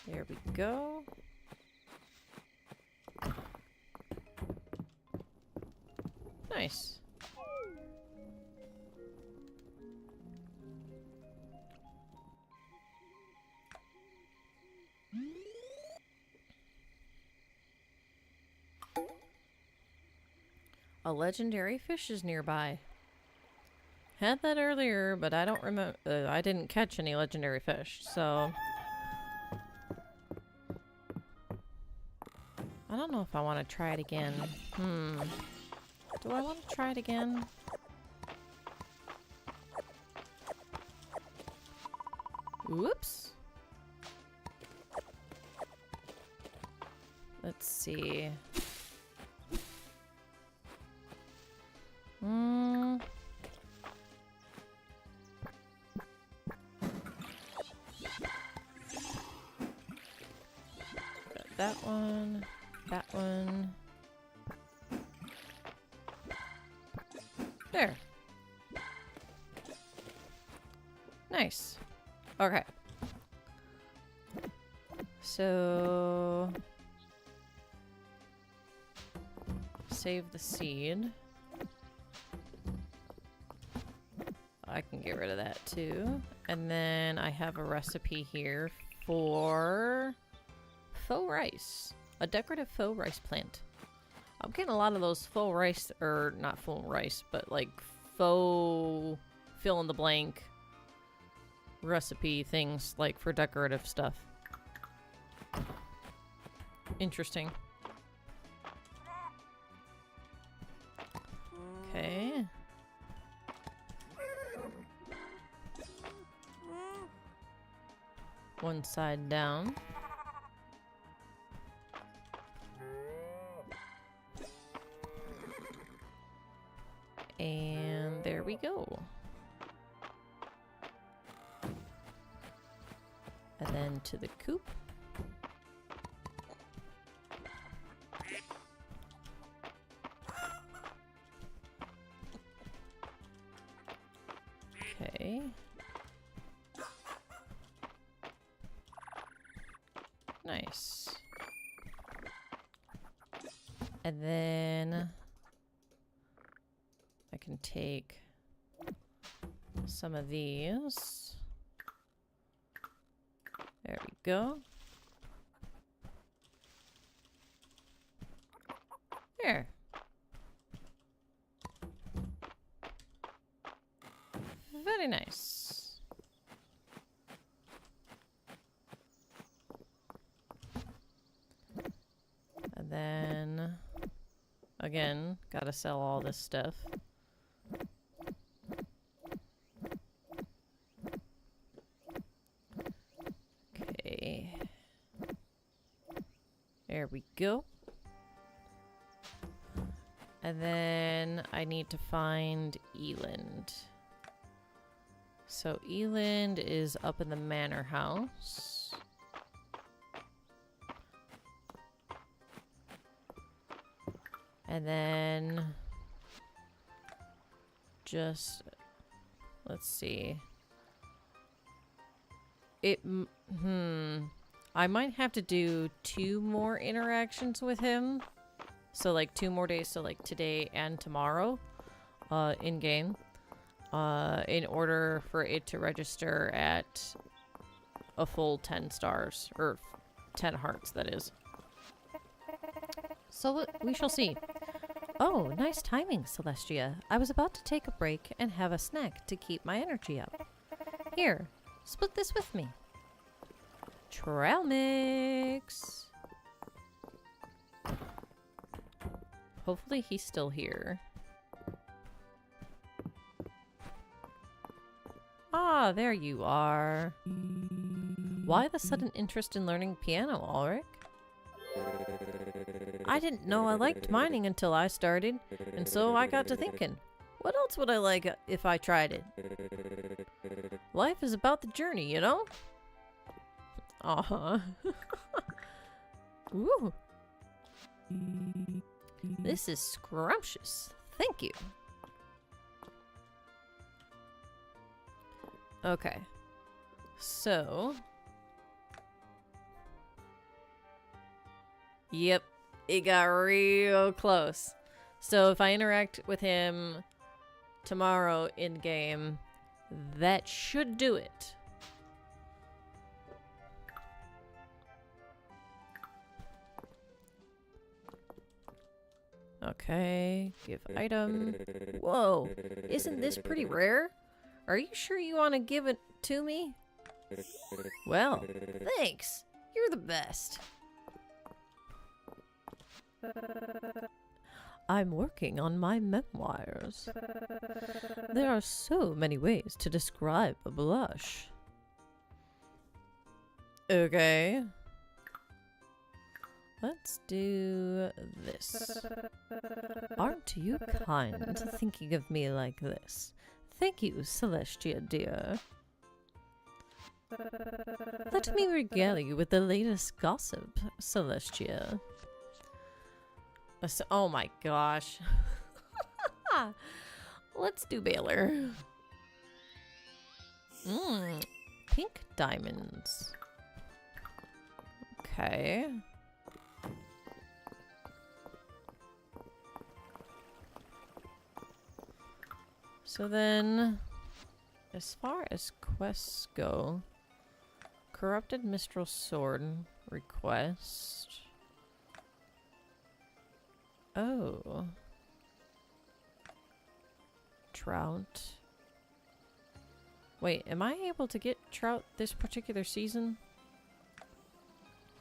There we go. Nice. A legendary fish is nearby. Had that earlier, but I don't remember. I didn't catch any legendary fish, so I don't know if I want to try it again. Do I want to try it again? Whoops. Let's see. There. Nice. Okay. So... save the seed. I can get rid of that too. And then I have a recipe here for faux rice. A decorative faux rice plant. I'm getting a lot of those faux rice, or not faux rice, but like faux fill in the blank recipe things like for decorative stuff. Interesting. Okay. One side down. And there we go. And then to the coop. Okay. Nice. And then I can take some of these. There we go. There. Very nice. And then, again, gotta sell all this stuff. Okay. There we go. And then I need to find Eland. So Eland is up in the manor house. And then just, let's see. I might have to do 2 more interactions with him. So like 2 more days, so like today and tomorrow, in game. In order for it to register at a full 10 stars, or 10 hearts, that is. So we shall see. Oh, nice timing, Celestia. I was about to take a break and have a snack to keep my energy up. Here, split this with me. Trail mix. Hopefully he's still here. Ah, there you are. Why the sudden interest in learning piano, Ulrich? I didn't know I liked mining until I started, and so I got to thinking, what else would I like if I tried it? Life is about the journey, you know? Uh-huh. Ooh. This is scrumptious. Thank you. Okay. So. Yep. It got real close. So if I interact with him tomorrow in game, that should do it. Okay, give item. Whoa, isn't this pretty rare? Are you sure you want to give it to me? Well, thanks. You're the best. I'm working on my memoirs. There are so many ways to describe a blush. Okay. Let's do this. Aren't you kind thinking of me like this? Thank you, Celestia, dear. Let me regale you with the latest gossip, Celestia. Oh my gosh. Let's do Baylor. Pink diamonds. Okay. So then, as far as quests go, Corrupted Mistral Sword request. Oh. Trout. Wait, am I able to get trout this particular season?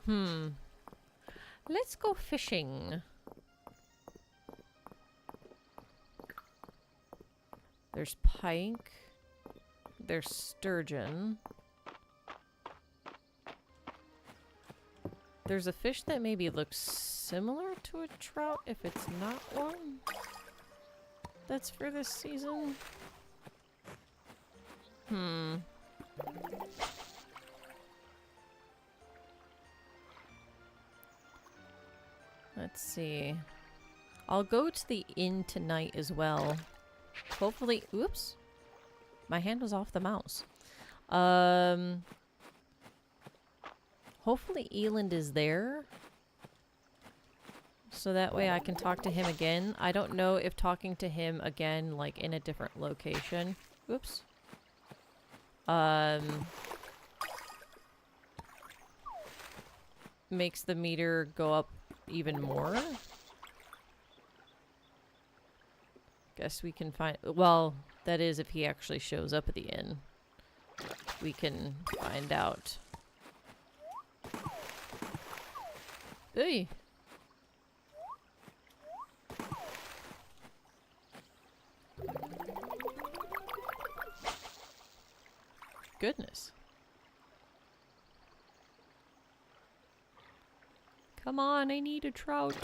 Let's go fishing. There's pike. There's sturgeon. There's a fish that maybe looks similar to a trout if it's not one. That's for this season. Let's see. I'll go to the inn tonight as well. Hopefully, oops. My hand was off the mouse. Hopefully Eland is there. So that way I can talk to him again. I don't know if talking to him again, like in a different location. Oops. Makes the meter go up even more. Guess we can find... Well, that is if he actually shows up at the inn. We can find out. Hey! Goodness. Come on, I need a trout.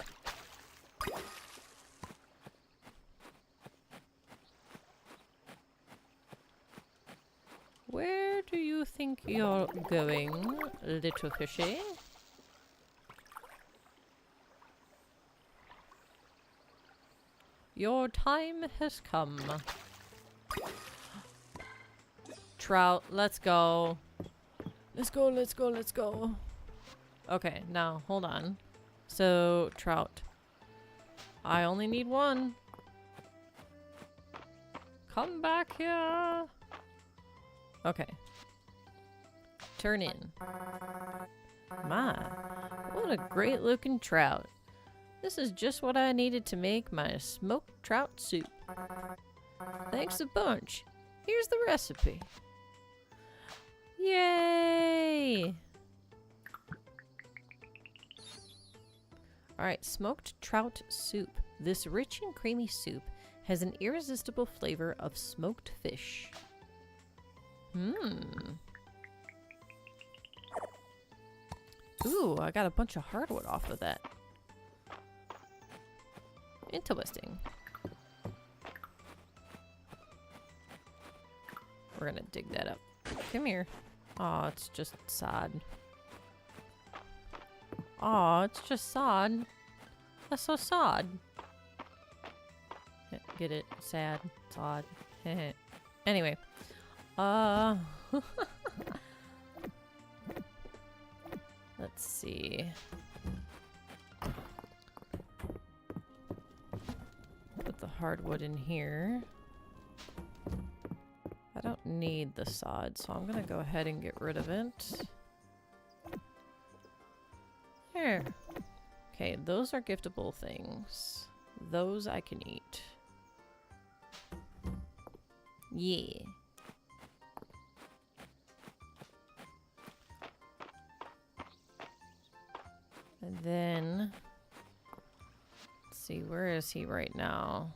Where do you think you're going, little fishy? Your time has come. Trout, let's go. Let's go, let's go, let's go. Okay, now, hold on. So, trout. I only need one. Come back here. Okay. Turn in. My, what a great looking trout. This is just what I needed to make my smoked trout soup. Thanks a bunch. Here's the recipe. Yay! Alright, smoked trout soup. This rich and creamy soup has an irresistible flavor of smoked fish. Ooh, I got a bunch of hardwood off of that. Interesting. We're gonna dig that up. Come here. Aw, it's just sod. Aw, it's just sod. That's so sod. Get it? Sad. Sod. Anyway. Let's see. Put the hardwood in here. I don't need the sod, so I'm gonna go ahead and get rid of it. There. Okay, those are giftable things. Those I can eat. Yeah. And then, let's see, where is he right now?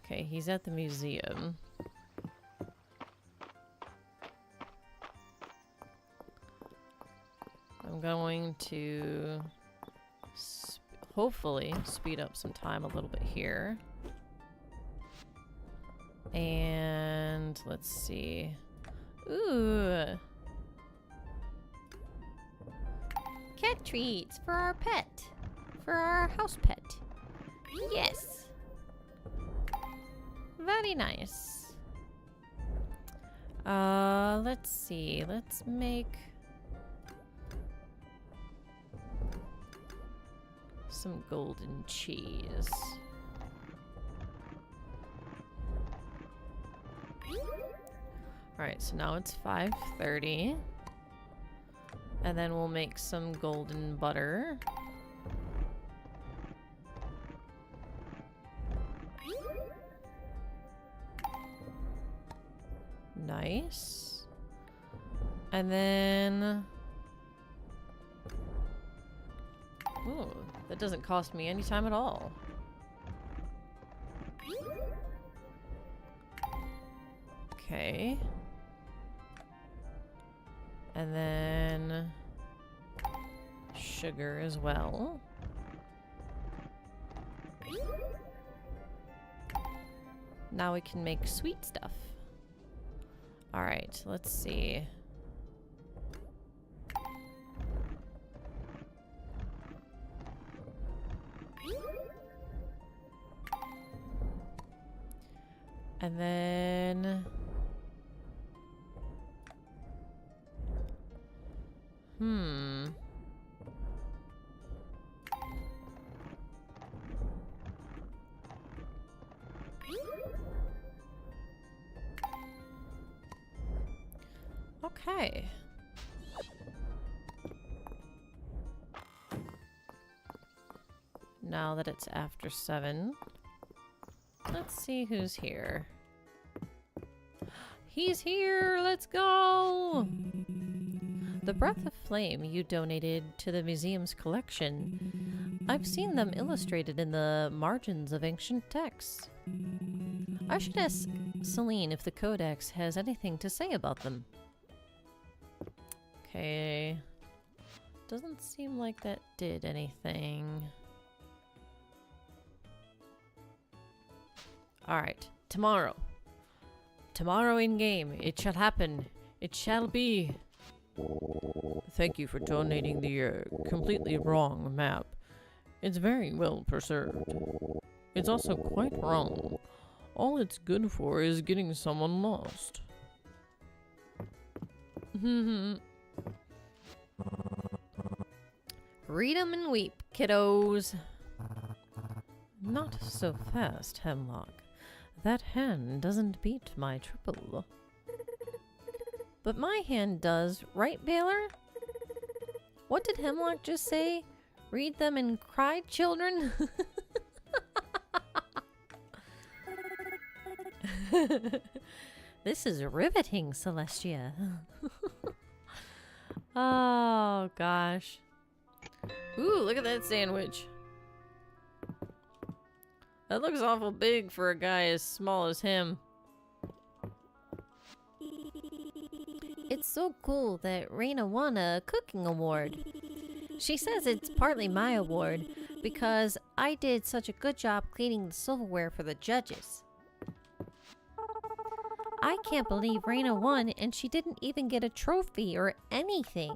Okay, he's at the museum. I'm going to hopefully speed up some time a little bit here. And let's see. Ooh. Cat treats for our pet. For our house pet. Yes. Very nice. Let's see. Let's make some golden cheese. Alright, so now it's 5:30. And then we'll make some golden butter. Nice. And then... Ooh, that doesn't cost me any time at all. Okay. And then... sugar as well. Now we can make sweet stuff. Alright, let's see. And then... Okay. Now that it's after 7, let's see who's here. He's here! Let's go! The Breath of Flame you donated to the museum's collection. I've seen them illustrated in the margins of ancient texts. I should ask Celine if the Codex has anything to say about them. Okay. Doesn't seem like that did anything. Alright, tomorrow. Tomorrow in game, it shall happen. It shall be. Thank you for donating the completely wrong map. It's very well preserved. It's also quite wrong. All it's good for is getting someone lost. Read 'em and weep, kiddos. Not so fast, Hemlock. That hand doesn't beat my triple. But my hand does, right, Baylor? What did Hemlock just say? Read them and cry, children? This is riveting, Celestia. Oh, gosh. Ooh, look at that sandwich. That looks awful big for a guy as small as him. It's so cool that Raina won a cooking award. She says it's partly my award because I did such a good job cleaning the silverware for the judges. I can't believe Raina won and she didn't even get a trophy or anything.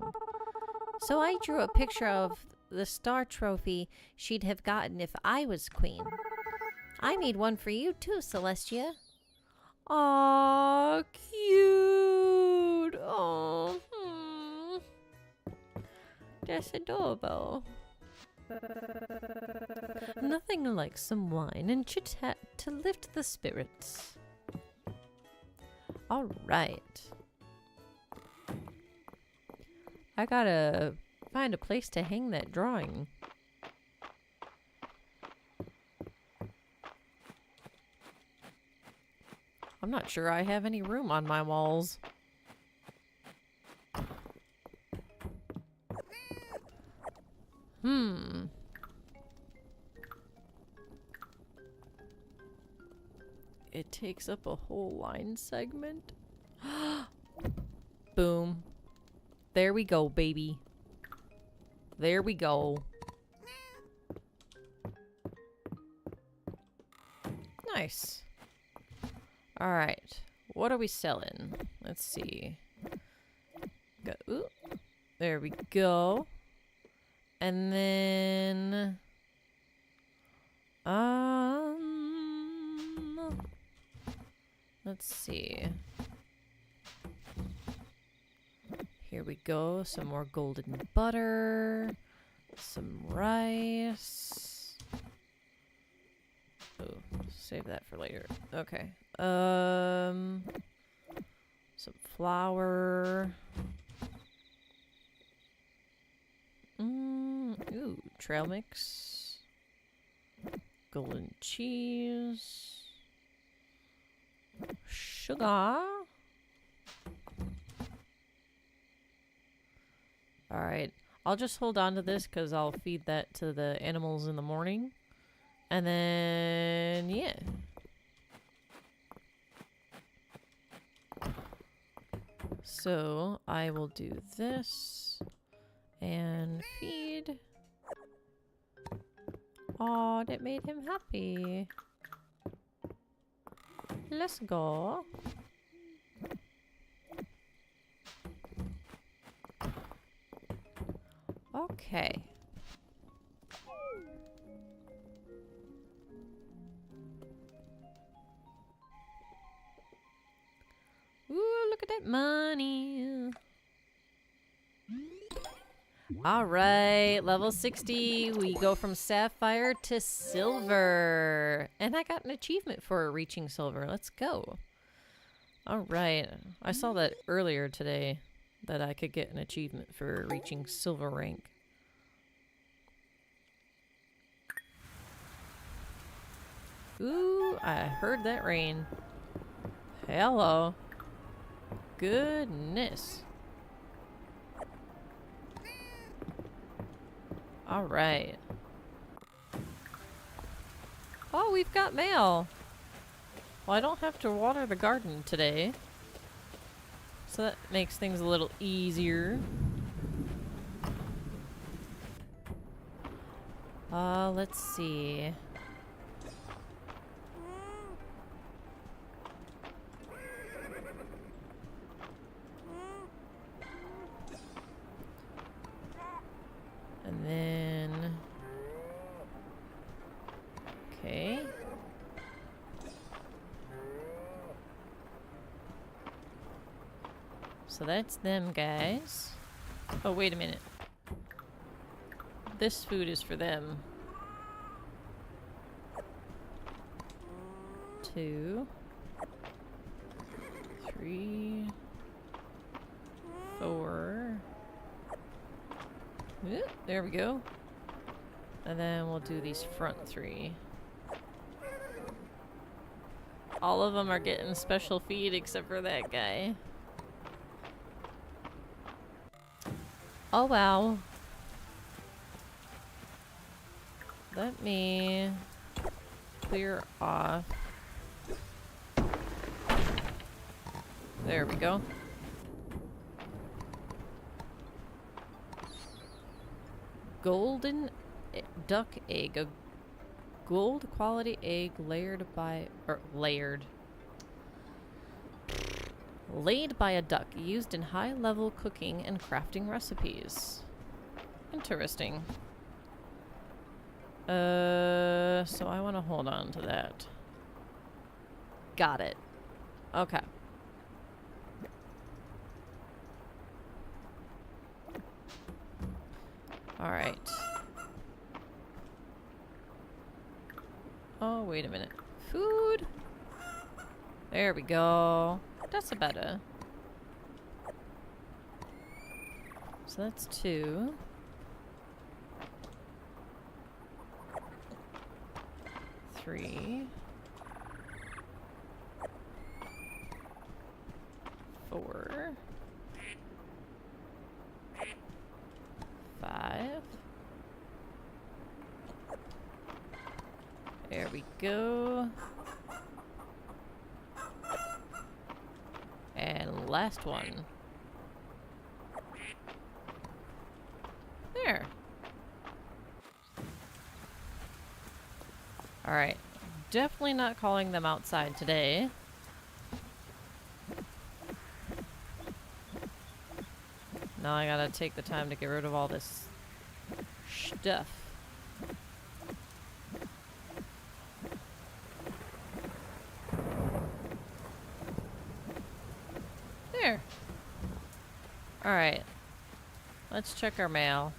So I drew a picture of the star trophy she'd have gotten if I was queen. I made one for you too, Celestia. Aww, cute. Oh, that's adorable. Nothing like some wine and chit-chat to lift the spirits. All right. I gotta find a place to hang that drawing. I'm not sure I have any room on my walls. It takes up a whole line segment. Boom. There we go, baby. There we go. Nice. Alright. What are we selling? Let's see. Go. Ooh. There we go. And then... Let's see. Here we go. Some more golden butter. Some rice. Oh, save that for later. Okay. Some flour. Ooh, trail mix. Golden cheese. Sugar. Alright. I'll just hold on to this because I'll feed that to the animals in the morning. And then, yeah. So, I will do this. And feed. Oh, that made him happy. Let's go. Okay. Ooh, look at that money. Alright, level 60. We go from sapphire to silver. And I got an achievement for reaching silver. Let's go. Alright. I saw that earlier today that I could get an achievement for reaching silver rank. Ooh, I heard that rain. Hello. Goodness. Alright. Oh, we've got mail. Well, I don't have to water the garden today. So that makes things a little easier. Let's see. And then... Okay. So that's them guys. Oh, wait a minute. This food is for them. 2, 3, 4. There we go. And then we'll do these front 3. All of them are getting special feed except for that guy. Oh wow. Let me clear off. There we go. Golden duck egg. A gold quality egg laid by a duck, used in high-level cooking and crafting recipes. Interesting. So I want to hold on to that. Got it. Okay. All right. Oh, wait a minute. Food. There we go. That's better. So that's 2. 3. 4. 5. There we go. And last one. There. Alright. Definitely not calling them outside today. Now I gotta take the time to get rid of all this stuff. Alright. Let's check our mail.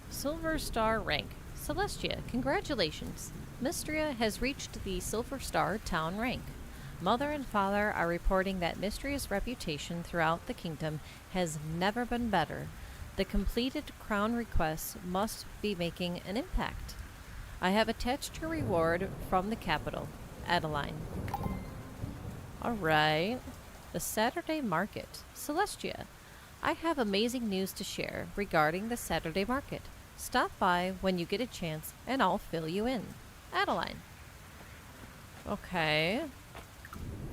Silver Star rank. Celestia, congratulations. Mistria has reached the Silver Star town rank. Mother and father are reporting that Mistria's reputation throughout the kingdom has never been better. The completed crown requests must be making an impact. I have attached your reward from the capital, Adeline. Alright. The Saturday Market. Celestia, I have amazing news to share regarding the Saturday Market. Stop by when you get a chance and I'll fill you in. Adeline. Okay.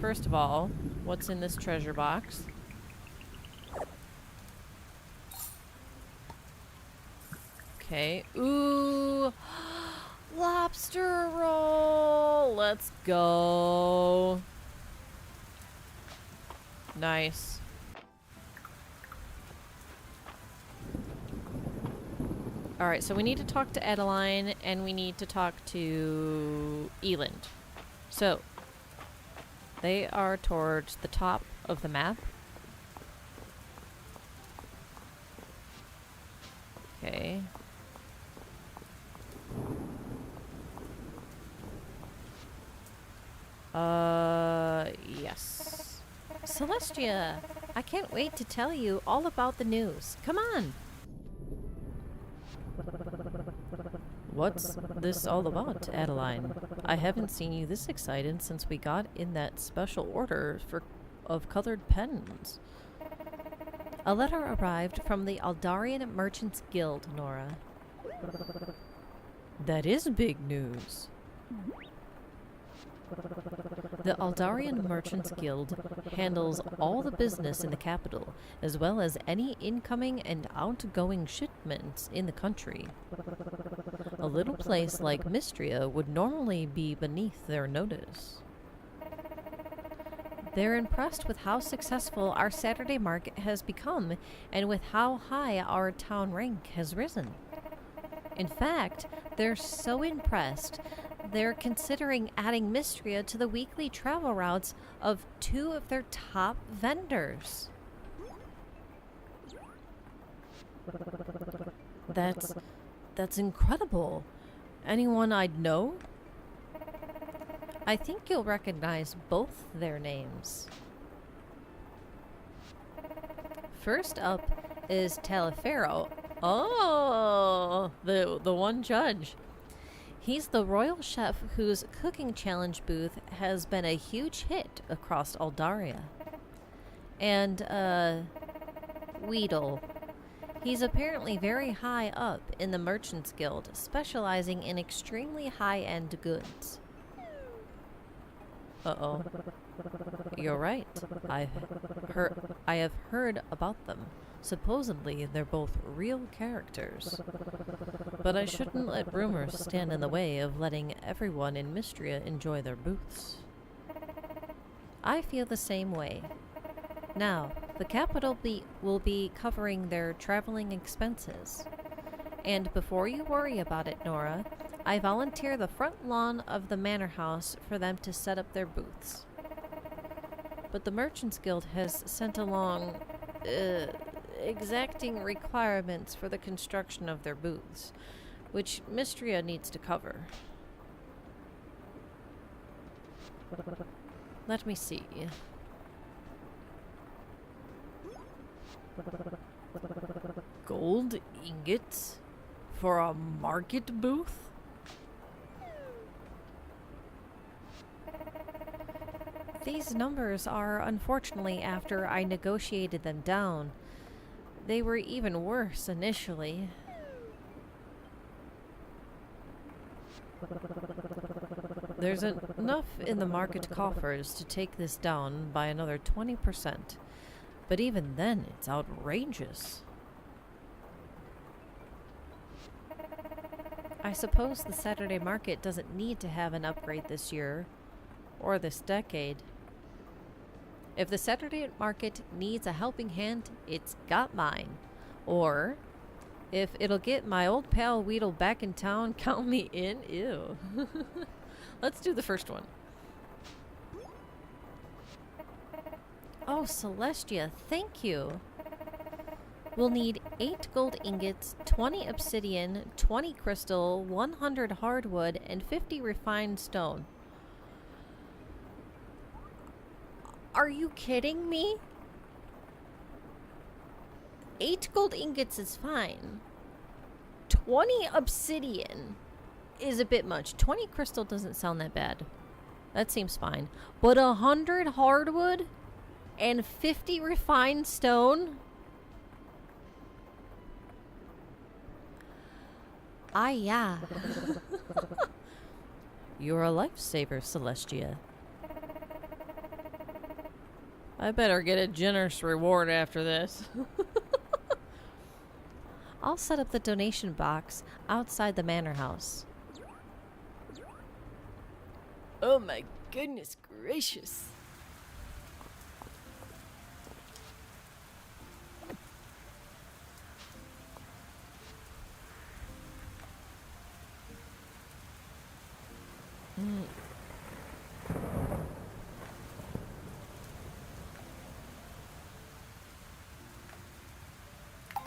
First of all, what's in this treasure box? Okay. Ooh! Lobster roll! Let's go. Nice. Alright, so we need to talk to Adeline, and we need to talk to Eland. So, they are towards the top of the map. Okay. Yes. Celestia, I can't wait to tell you all about the news. Come on. What's this all about, Adeline? I haven't seen you this excited since we got in that special order of colored pens. A letter arrived from the Aldarian Merchants Guild, Nora. That is big news. The Aldarian Merchants Guild handles all the business in the capital, as well as any incoming and outgoing shipments in the country. A little place like Mistria would normally be beneath their notice. They're impressed with how successful our Saturday market has become and with how high our town rank has risen. In fact, they're so impressed, they're considering adding Mistria to the weekly travel routes of 2 of their top vendors. That's incredible. Anyone I'd know? I think you'll recognize both their names. First up is Taliaferro. Oh, the one judge. He's the royal chef whose cooking challenge booth has been a huge hit across Aldaria. And, Weedle. He's apparently very high up in the Merchants Guild, specializing in extremely high-end goods. Uh-oh. You're right. I have heard about them. Supposedly, they're both real characters. But I shouldn't let rumors stand in the way of letting everyone in Mistria enjoy their booths. I feel the same way. Now, the capital will be covering their traveling expenses. And before you worry about it, Nora, I volunteer the front lawn of the manor house for them to set up their booths. But the Merchants Guild has sent along exacting requirements for the construction of their booths, which Mistria needs to cover. Let me see. Gold ingots for a market booth? These numbers are unfortunately after I negotiated them down. They were even worse initially. There's enough in the market coffers to take this down by another 20%. But even then, it's outrageous. I suppose the Saturday market doesn't need to have an upgrade this year, or this decade. If the Saturday market needs a helping hand, it's got mine. Or, if it'll get my old pal Weedle back in town, count me in. Ew. Let's do the first one. Oh, Celestia, thank you. We'll need 8 gold ingots, 20 obsidian, 20 crystal, 100 hardwood, and 50 refined stone. Are you kidding me? 8 gold ingots is fine. 20 obsidian is a bit much. 20 crystal doesn't sound that bad. That seems fine. But 100 hardwood and 50 refined stone? Ah, yeah. You're a lifesaver, Celestia. I better get a generous reward after this. I'll set up the donation box outside the manor house. Oh my goodness gracious.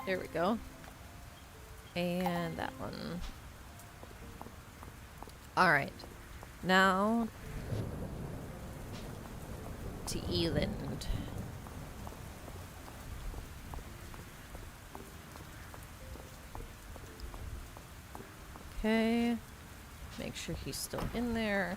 There we go. And that one. Alright. Now to Eland. Okay. Make sure he's still in there.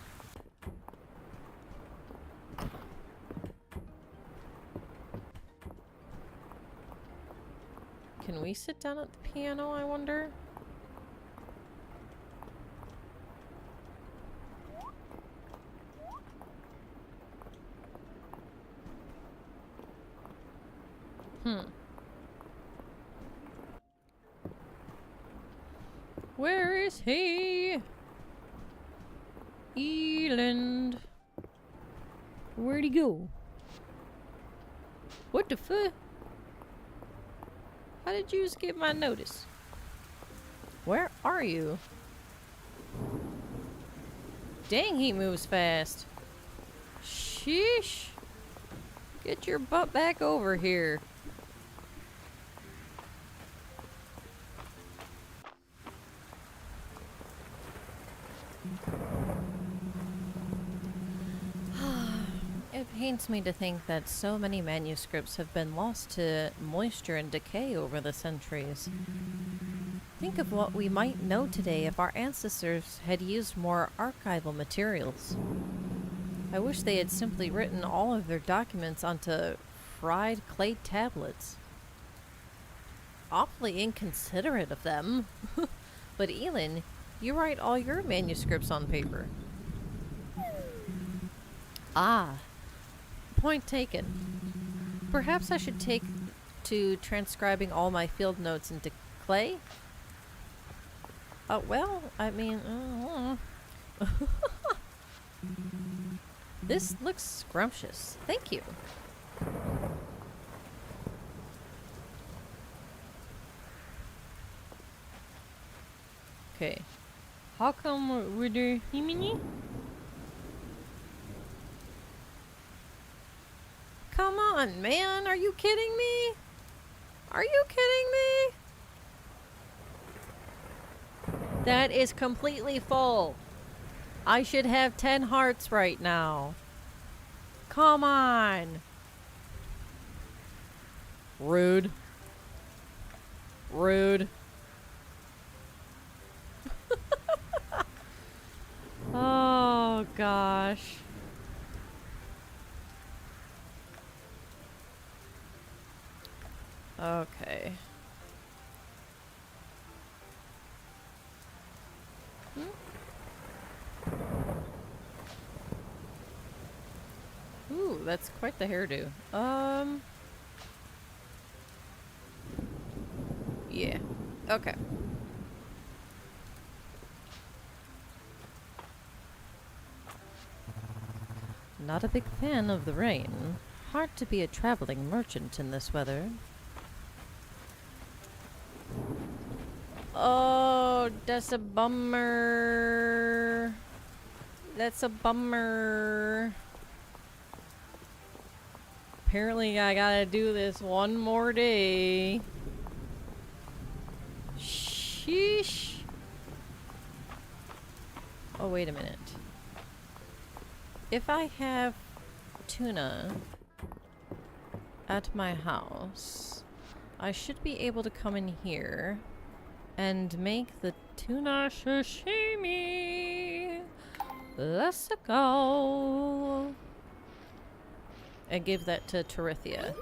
Can we sit down at the piano, I wonder? Where is he? Eland. Where'd he go? What the fuck? How did you skip my notice? Where are you? Dang, he moves fast. Sheesh. Get your butt back over here. It pains me to think that so many manuscripts have been lost to moisture and decay over the centuries. Think of what we might know today if our ancestors had used more archival materials. I wish they had simply written all of their documents onto fried clay tablets. Awfully inconsiderate of them. But Elin, you write all your manuscripts on paper. Ah. Point taken. Perhaps I should take to transcribing all my field notes into clay? Well, I mean, this looks scrumptious. Thank you. Okay. How come we're there, Himini? Come on, man. Are you kidding me? Are you kidding me? That is completely full. I should have 10 hearts right now. Come on. Rude. Rude. Oh, gosh. Okay. Ooh, that's quite the hairdo. Yeah. Okay. Not a big fan of the rain. Hard to be a traveling merchant in this weather. Oh, that's a bummer. That's a bummer. Apparently I gotta do this one more day. Sheesh. Oh, wait a minute. If I have tuna at my house, I should be able to come in here and make the tuna sashimi. Let's go. And give that to Torithia.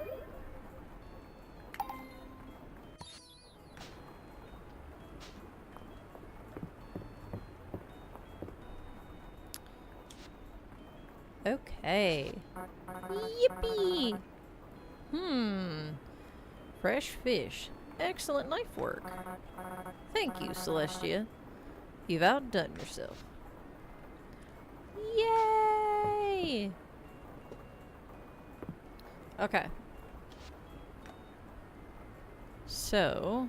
Okay. Yippee! Fresh fish. Excellent knife work. Thank you, Celestia. You've outdone yourself. Yay! Okay. So...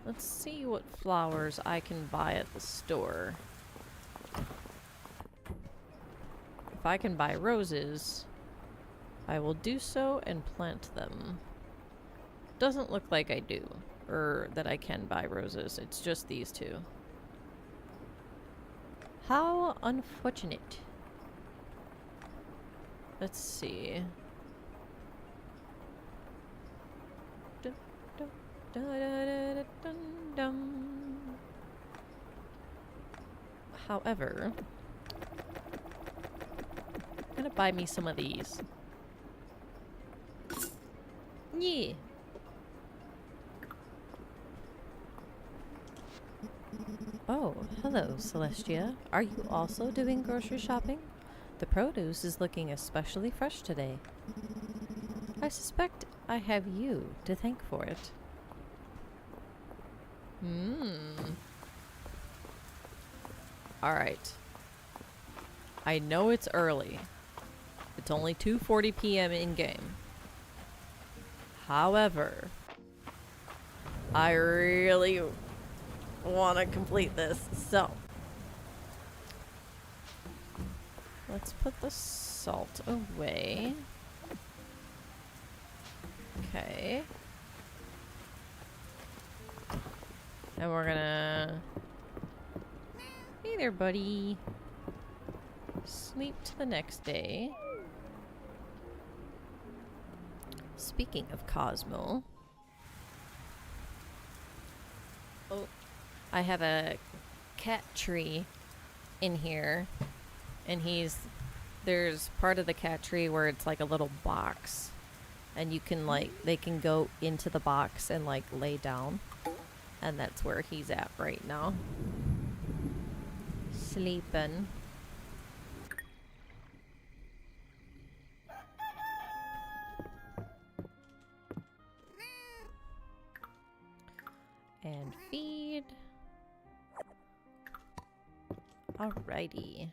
let's see what flowers I can buy at the store. If I can buy roses, I will do so and plant them. Doesn't look like I do, or that I can buy roses. It's just these two. How unfortunate. Let's see. However, I'm gonna buy me some of these. Yeah. Oh, hello, Celestia. Are you also doing grocery shopping? The produce is looking especially fresh today. I suspect I have you to thank for it. Alright. I know it's early. It's only 2:40 p.m. in-game. However, I really want to complete this, so let's put the salt away. Okay. And we're gonna... hey there, buddy. Sleep to the next day. Speaking of Cosmo... oh, I have a cat tree in here. And there's part of the cat tree where it's like a little box. And you can they can go into the box and lay down. And that's where he's at right now. Sleeping. And feed. Alrighty.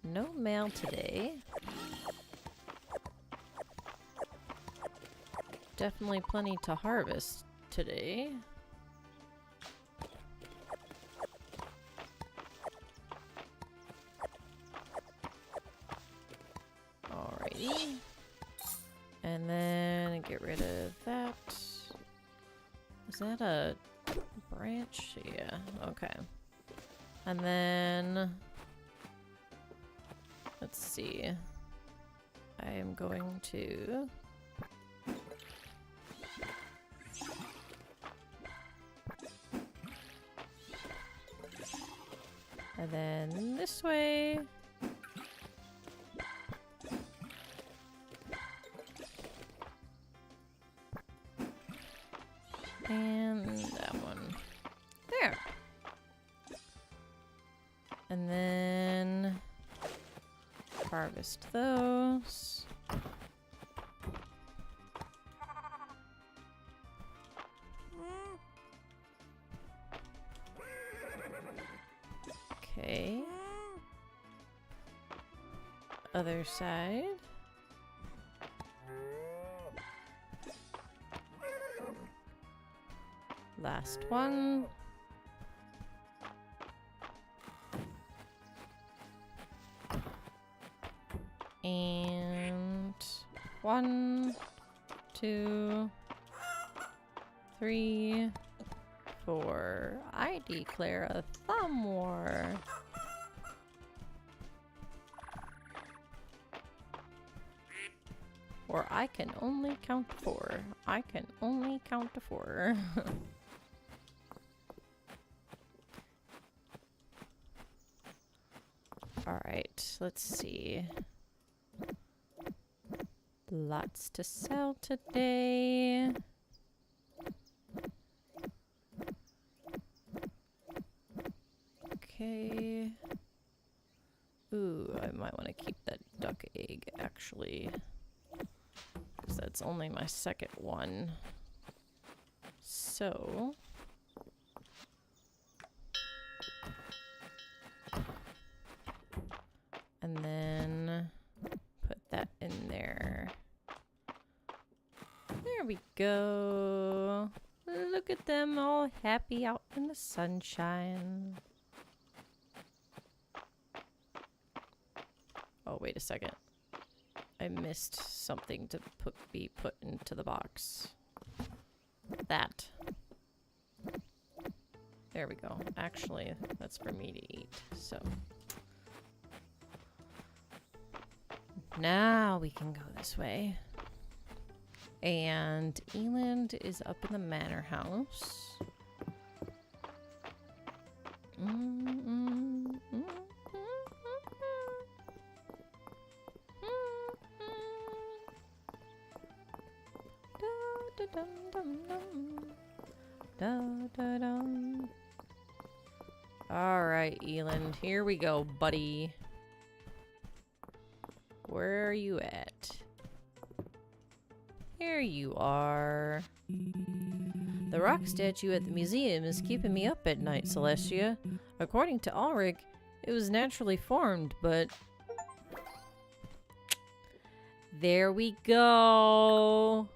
No mail today. Definitely plenty to harvest today. Alrighty. And then get rid of that. Is that a branch? Yeah, okay. And then let's see. I am going to and then this way. And that one. There. And then harvest those. Okay. Other side. Last one. And 1, 2, 3, 4. I declare a thumb war. Or I can only count to 4. I can only count to 4. Alright, let's see. Lots to sell today. Okay. Ooh, I might want to keep that duck egg, actually. Because that's only my second one. So... and then put that in there. There we go. Look at them all happy out in the sunshine. Oh, wait a second. I missed something to be put into the box. That. There we go. Actually, that's for me to eat, so... now we can go this way. And Eland is up in the manor house. Alright, Eland, here we go, buddy. Where are you at? Here you are. The rock statue at the museum is keeping me up at night, Celestia. According to Ulrich, it was naturally formed, but... there we go!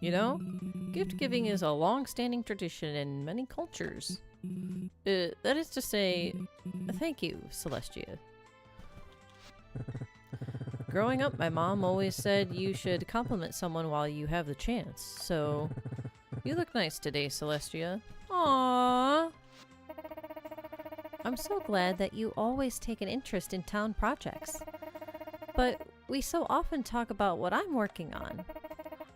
You know, gift giving is a long-standing tradition in many cultures. That is to say, thank you, Celestia. Growing up, my mom always said you should compliment someone while you have the chance, so... you look nice today, Celestia. Aww! I'm so glad that you always take an interest in town projects. But we so often talk about what I'm working on.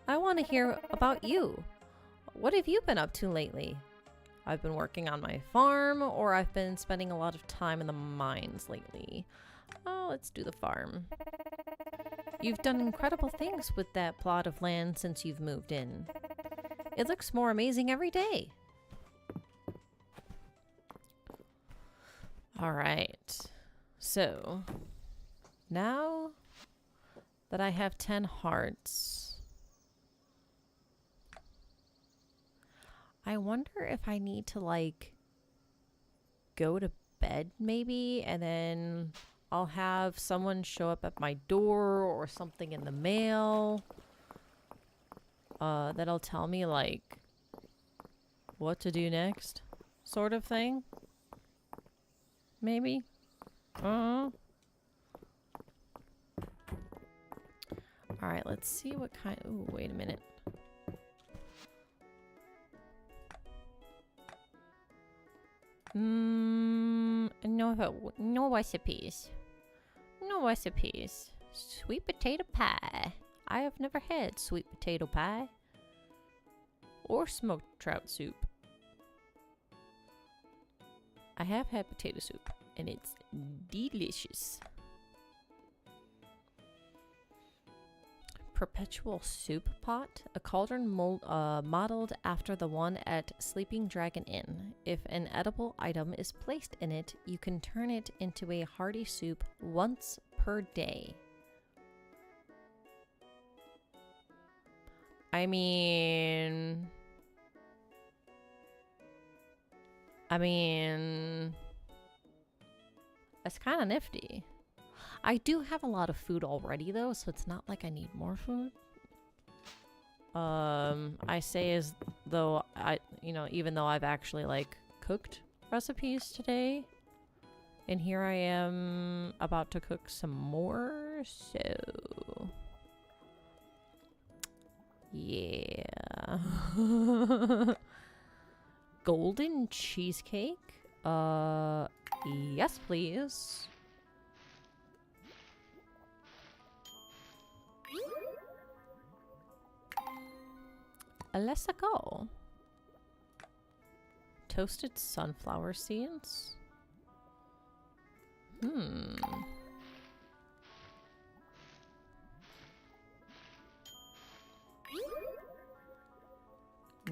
I want to hear about you. What have you been up to lately? I've been working on my farm, or I've been spending a lot of time in the mines lately. Oh, let's do the farm. You've done incredible things with that plot of land since you've moved in. It looks more amazing every day. Alright. So, now that I have 10 hearts... I wonder if I need to, like, go to bed, maybe, and then I'll have someone show up at my door or something in the mail that'll tell me, like, what to do next, sort of thing. Maybe? Alright, let's see what kind... ooh, wait a minute. No recipes. No recipes. Sweet potato pie. I have never had sweet potato pie. Or smoked trout soup. I have had potato soup, and it's delicious. Perpetual soup pot, a cauldron modeled after the one at Sleeping Dragon Inn. If an edible item is placed in it, you can turn it into a hearty soup once per day. I mean, that's kind of nifty. I do have a lot of food already, though, so it's not like I need more food. I say as though even though I've actually, like, cooked recipes today, And here I am about to cook some more, so... Yeah. Golden cheesecake? Yes, please. Let's go. Toasted sunflower seeds?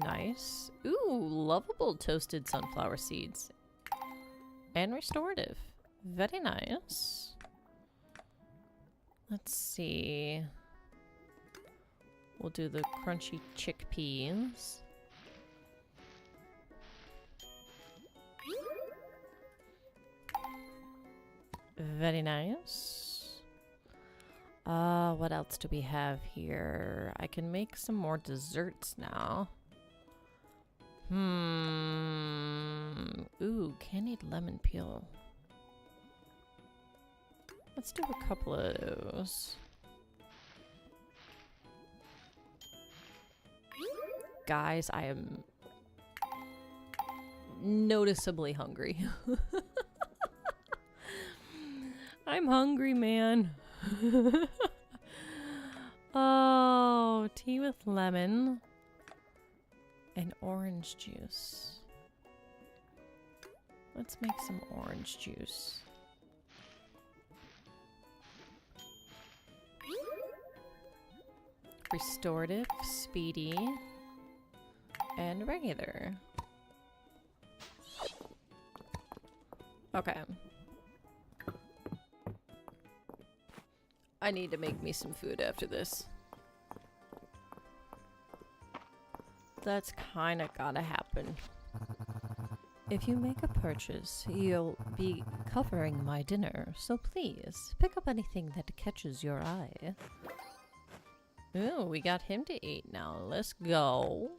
Nice. Ooh, lovable toasted sunflower seeds. And restorative. Very nice. Let's see. We'll do the crunchy chickpeas. Very nice. What else do we have here? I can make some more desserts now. Ooh, candied lemon peel. Let's do a couple of those. Guys, I am noticeably hungry. I'm hungry, man. Oh, tea with lemon and orange juice. Let's make some orange juice. Restorative, speedy, and regular. Okay. I need to make me some food after this. That's kinda gotta happen. If you make a purchase, you'll be covering my dinner, so please pick up anything that catches your eye. Ooh, we got him to eat now. Let's go.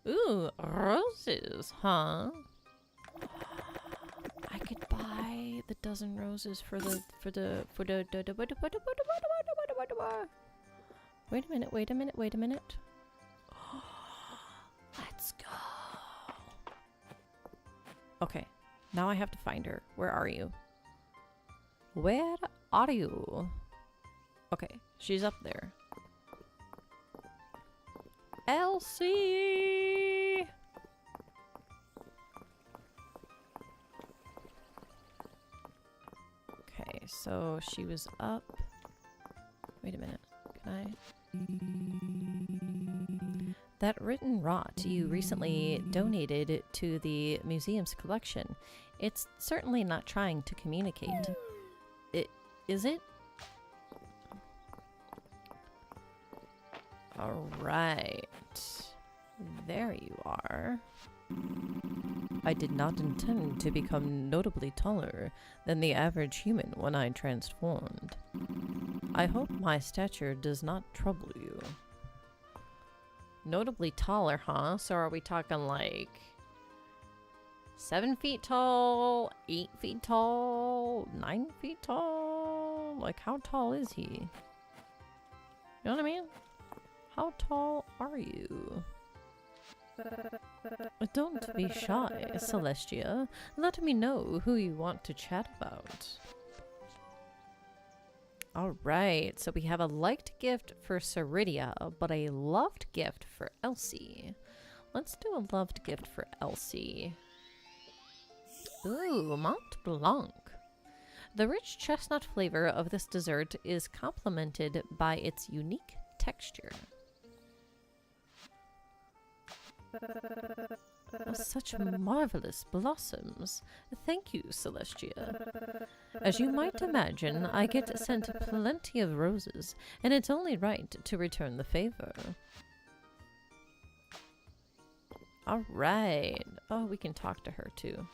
Ooh, roses, huh? I could buy the dozen roses for the wait a minute. Let's go. Okay, now I have to find her. Where are you? Where are you? Okay, she's up there. Elsie! Okay, so she was up. Wait a minute. Can I? That written rot you recently donated to the museum's collection. It's certainly not trying to communicate. Is it? Alright. There you are. I did not intend to become notably taller than the average human when I transformed. I hope my stature does not trouble you. Notably taller, huh? So are we talking like 7 feet tall, 8 feet tall, 9 feet tall? Like, how tall is he? You know what I mean? How tall are you? Don't be shy, Celestia. Let me know who you want to chat about. Alright, so we have a liked gift for Ceridia, but a loved gift for Elsie. Let's do a loved gift for Elsie. Ooh, Mont Blanc. The rich chestnut flavor of this dessert is complemented by its unique texture. Such marvelous blossoms. Thank you, Celestia. As you might imagine, I get sent plenty of roses, and it's only right to return the favor. Alright. Oh, we can talk to her too.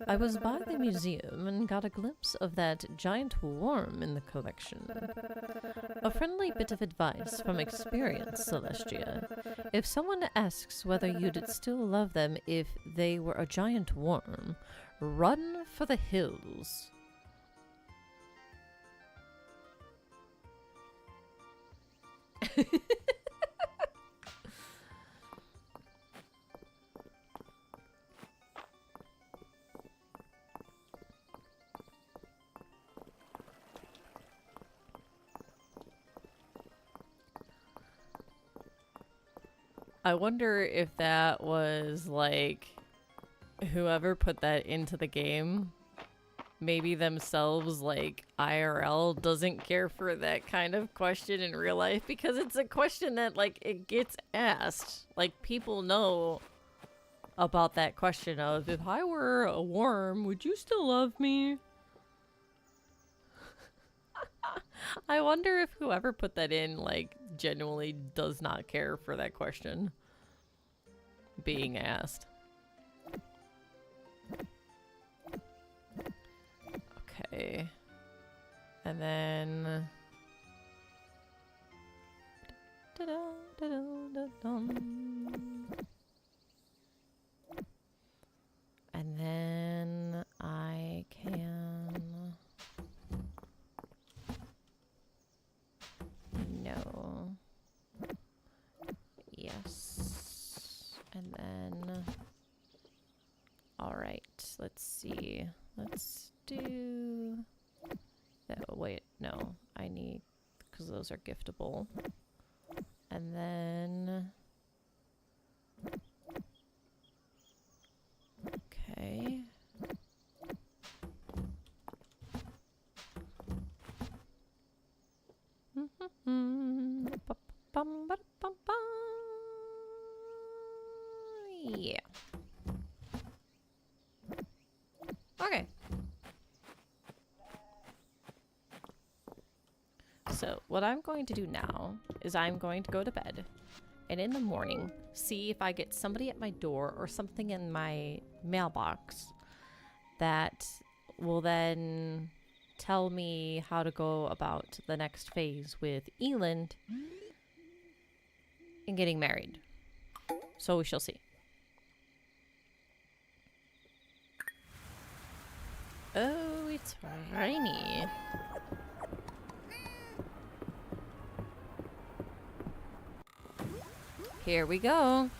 I was by the museum and got a glimpse of that giant worm in the collection. A friendly bit of advice from experience, Celestia. If someone asks whether you'd still love them if they were a giant worm, Run for the hills. I wonder if that was like whoever put that into the game, maybe themselves, like IRL, doesn't care for that kind of question in real life, because it's a question that like it gets asked. Like people know about that question of, if I were a worm, would you still love me? I wonder if whoever put that in, like, genuinely does not care for that question being asked. Okay. And then... And then I can... No. Yes. And then... Alright, let's see. Let's do... Oh, wait, no. I need... Because those are giftable. And then... Okay. Yeah. Okay. So, what I'm going to do now is I'm going to go to bed, and in the morning, see if I get somebody at my door or something in my mailbox that will then tell me how to go about the next phase with Eland in getting married. So we shall see. Oh, it's rainy. Here we go.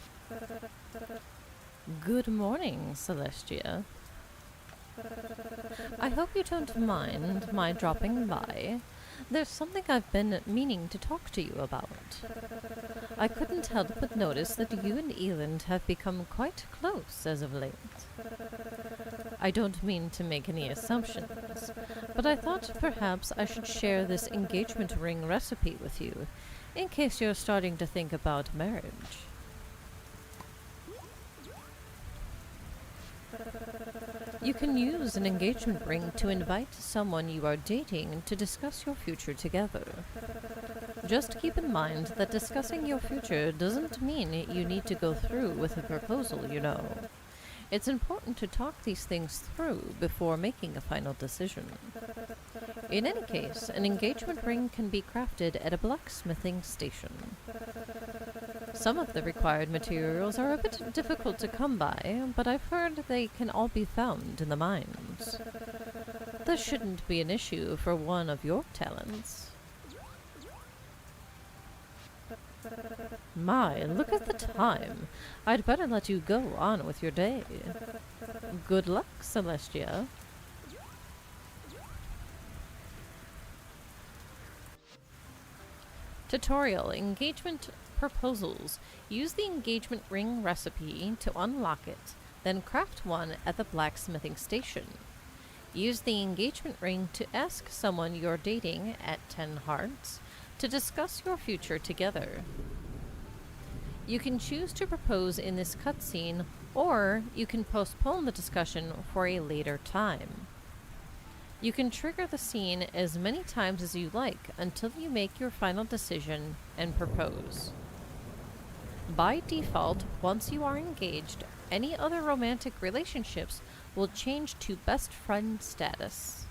Good morning, Celestia. I hope you don't mind my dropping by. There's something I've been meaning to talk to you about. I couldn't help but notice that you and Eland have become quite close as of late. I don't mean to make any assumptions, but I thought perhaps I should share this engagement ring recipe with you, in case you're starting to think about marriage. You can use an engagement ring to invite someone you are dating to discuss your future together. Just keep in mind that discussing your future doesn't mean you need to go through with a proposal, you know. It's important to talk these things through before making a final decision. In any case, an engagement ring can be crafted at a blacksmithing station. Some of the required materials are a bit difficult to come by, but I've heard they can all be found in the mines. This shouldn't be an issue for one of your talents. My, look at the time. I'd better let you go on with your day. Good luck, Celestia. Tutorial: Engagement Proposals. Use the engagement ring recipe to unlock it, then craft one at the blacksmithing station. Use the engagement ring to ask someone you're dating at 10 hearts to discuss your future together. You can choose to propose in this cutscene, or you can postpone the discussion for a later time. You can trigger the scene as many times as you like until you make your final decision and propose. By default, once you are engaged, any other romantic relationships will change to best friend status.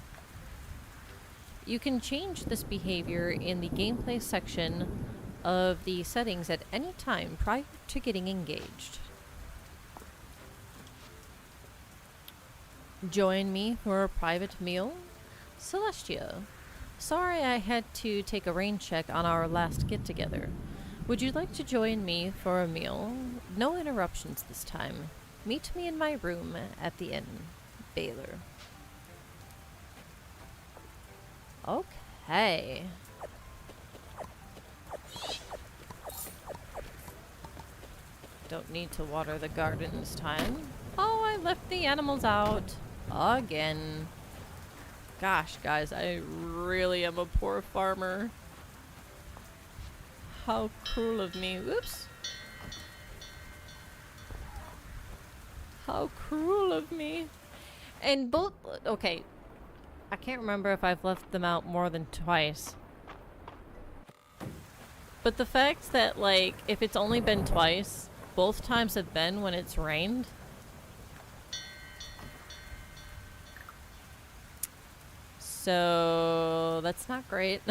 You can change this behavior in the gameplay section of the settings at any time prior to getting engaged. Join me for a private meal? Celestia, sorry I had to take a rain check on our last get-together. Would you like to join me for a meal? No interruptions this time. Meet me in my room at the inn. Baylor. Okay. Don't need to water the garden this time. Oh, I left the animals out. Again. Gosh, guys, I really am a poor farmer. How cruel of me. Oops. How cruel of me. And both... Okay. I can't remember if I've left them out more than twice. But the fact that, like, if it's only been twice, both times have been when it's rained. So... that's not great.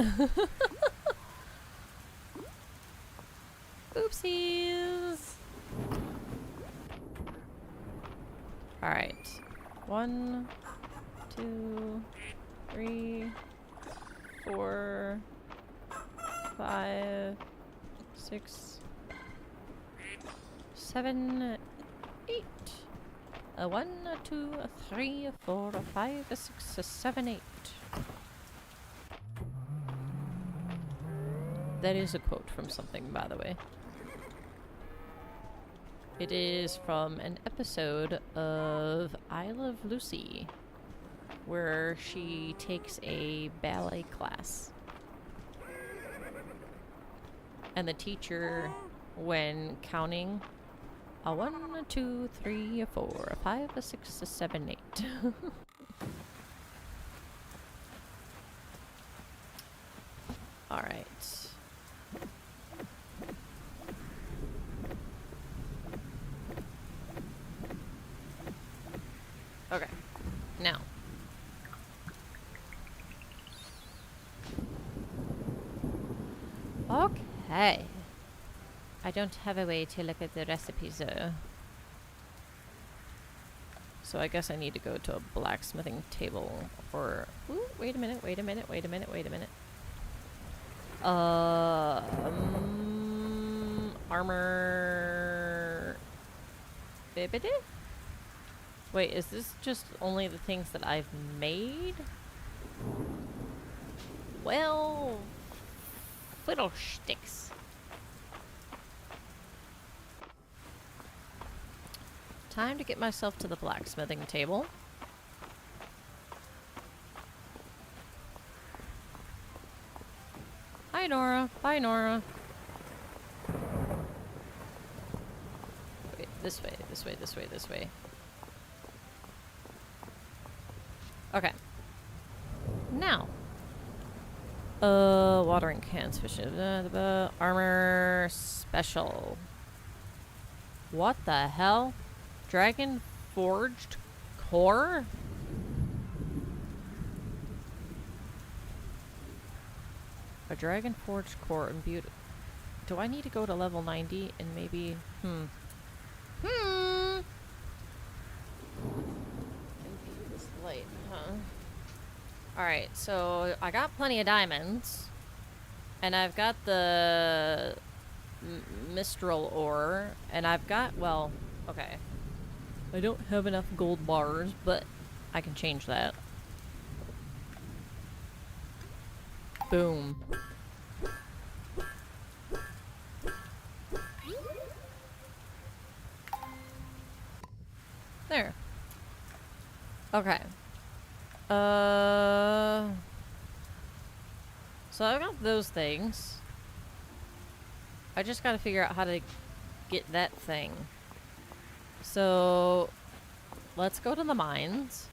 Oopsies! Alright. 1, 2, 3, 4, 5, 6, 7, 8. 1, 2, 3, 4, 5, 6, 7, 8. That is a quote from something, by the way. It is from an episode of I Love Lucy, where she takes a ballet class. And the teacher, when counting, 1, 2, 3, 4, 5, 6, 7, 8. Alright. Okay. Now. Okay. I don't have a way to look at the recipes though. So I guess I need to go to a blacksmithing table or... Ooh, wait a minute, wait a minute, wait a minute, wait a minute. Armor... Bibbidi? Wait, is this just only the things that I've made? Well... Fiddlesticks. Time to get myself to the blacksmithing table. Hi, Nora. Bye, Nora. Wait, this way, this way, this way, this way. Okay. Now. Watering cans, fishes, armor special. What the hell? Dragon forged core? A dragon forged core imbued. Do I need to go to level 90 and maybe... Imbue this light, huh? Alright, so I got plenty of diamonds. And I've got the Mistral ore. And I've got, well, okay. I don't have enough gold bars, but I can change that. Boom. There. Okay. So I've got those things. I just gotta figure out how to get that thing. So, let's go to the mines.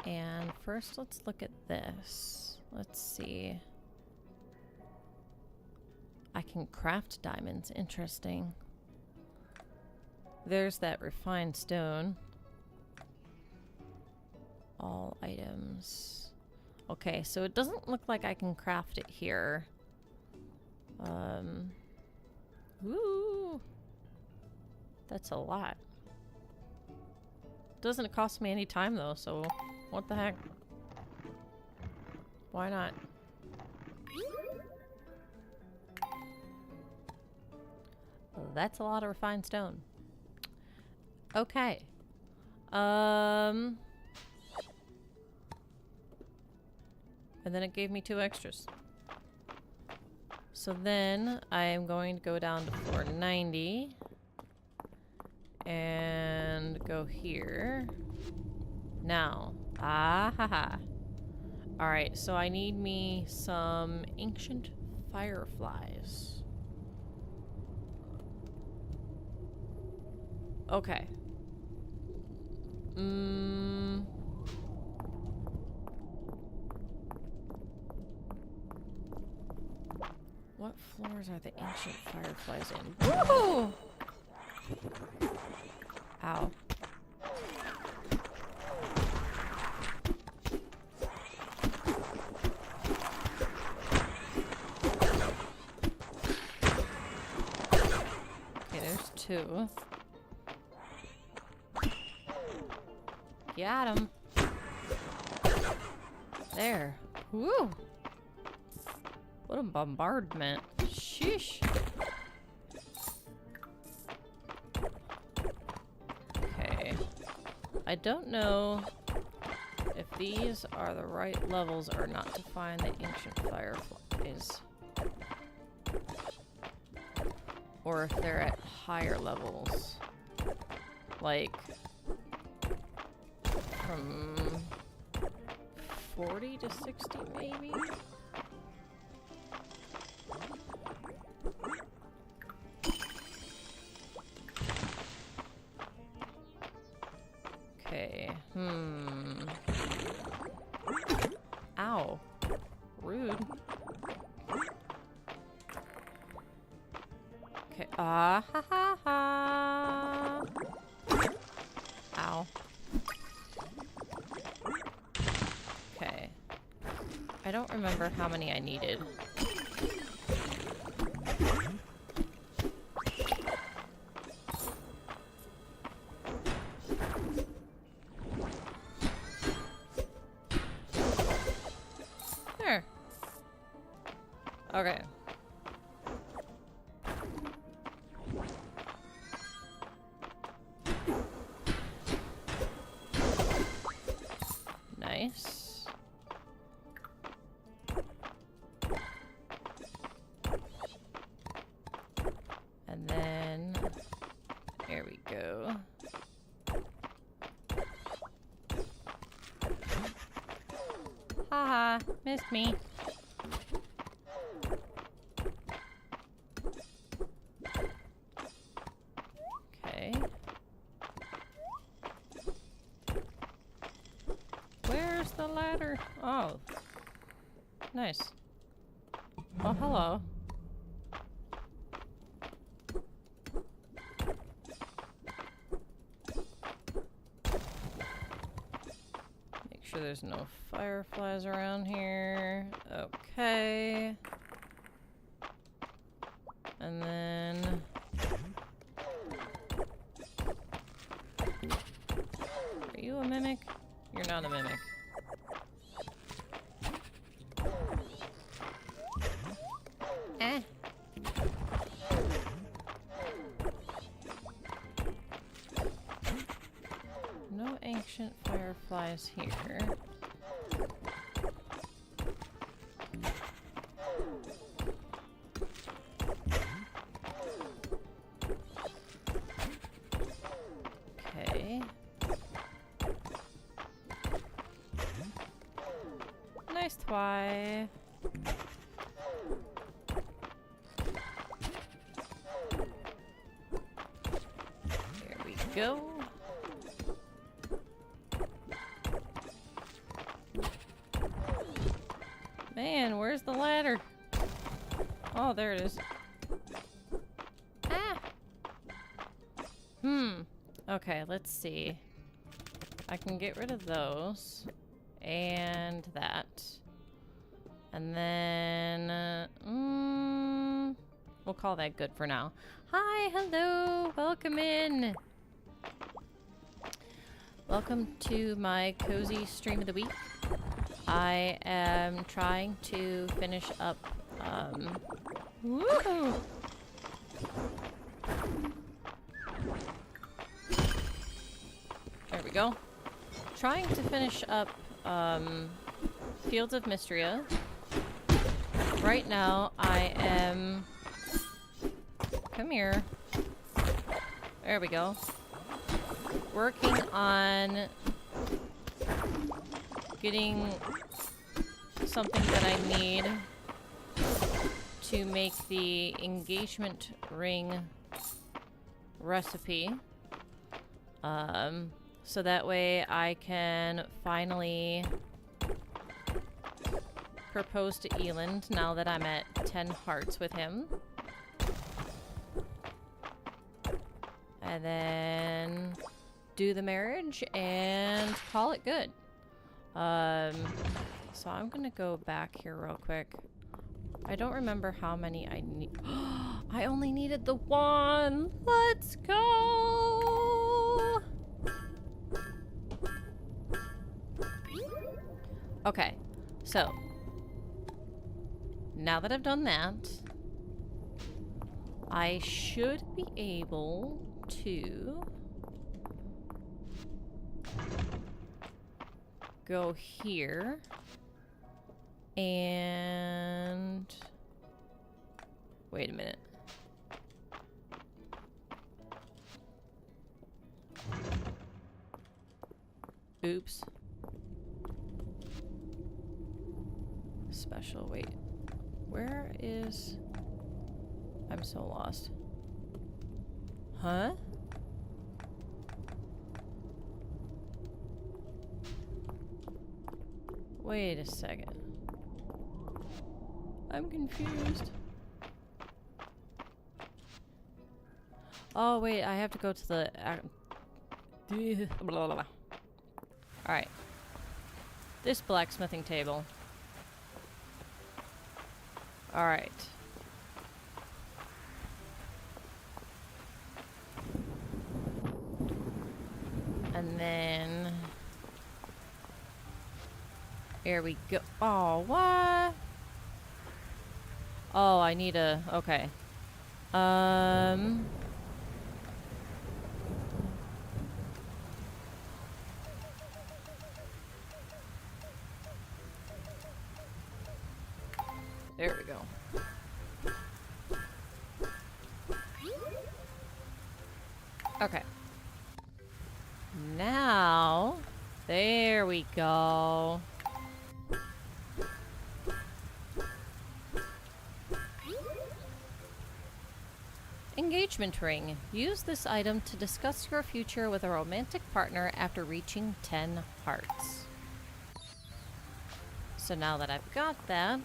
And first, let's look at this. Let's see. I can craft diamonds. Interesting. There's that refined stone. All items. Okay, so it doesn't look like I can craft it here. Ooh. That's a lot. Doesn't cost me any time though, so what the heck? Why not? Well, that's a lot of refined stone. Okay. And then it gave me 2 extras. So then I am going to go down to 490 and go here. Now, haha. Alright, so I need me some ancient fireflies. Okay. What floors are the ancient fireflies in? Woohoo! Ow. Okay, there's 2. Got him. There. Woo! What a bombardment. Sheesh. Okay. I don't know if these are the right levels or not to find the ancient fireflies. Or if they're at higher levels. Like from 40 to 60 maybe? Okay, Ow. Rude. Okay, ha ha ha. Ow. Okay. I don't remember how many I needed. There. Okay. Nice. And then there we go. Haha, missed me. Okay. Where's the ladder? Oh. Nice. Oh, hello. Make sure there's no fireflies around here. Okay. And then... Are you a mimic? You're not a mimic. Eh. No ancient fireflies here. Okay. Nice try. There we go. Man, where's the ladder? Oh, there it is. Ah! Okay, let's see. I can get rid of those. And that. And then... we'll call that good for now. Hi, hello, welcome in. Welcome to my cozy stream of the week. I am trying to finish up, woo! There we go. Trying to finish up, Fields of Mistria. Right now, I am... Come here. There we go. Working on getting something that I need to make the engagement ring recipe. So that way I can finally propose to Eland now that I'm at 10 hearts with him. And then do the marriage and call it good. So I'm gonna go back here real quick. I don't remember how many I need. I only needed the one. Let's go. Okay, so now that I've done that, I should be able to go here and wait a minute. Oops. Special, wait. Where is... I'm so lost. Huh? Wait a second. I'm confused. Oh, wait, I have to go to the... blah, blah, blah. Alright. This blacksmithing table. Alright. And then... Here we go. Oh, what? Oh, I need a... Okay. There we go. Okay. Now, there we go. Engagement ring. Use this item to discuss your future with a romantic partner after reaching 10 hearts. So now that I've got that,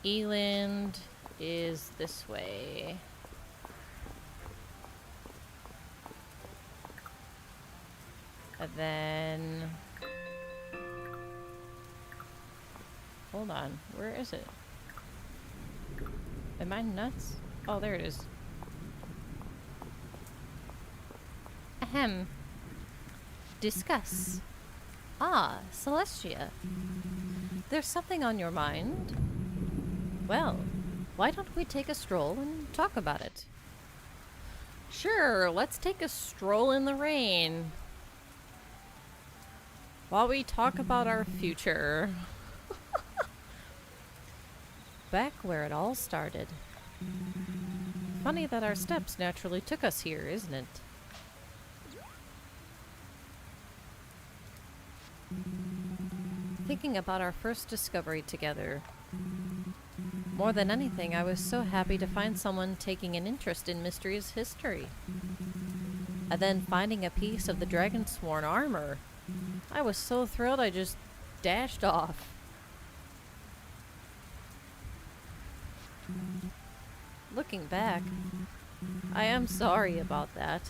Eland is this way. And then... Hold on, where is it? Am I nuts? Oh, there it is. Ahem. Discuss. Ah, Celestia. There's something on your mind? Well, why don't we take a stroll and talk about it? Sure, let's take a stroll in the rain. While we talk about our future. Back where it all started. Funny that our steps naturally took us here, isn't it? Thinking about our first discovery together. More than anything, I was so happy to find someone taking an interest in Mistria's history. And then finding a piece of the Dragonsworn armor. I was so thrilled I just dashed off. Looking back, I am sorry about that.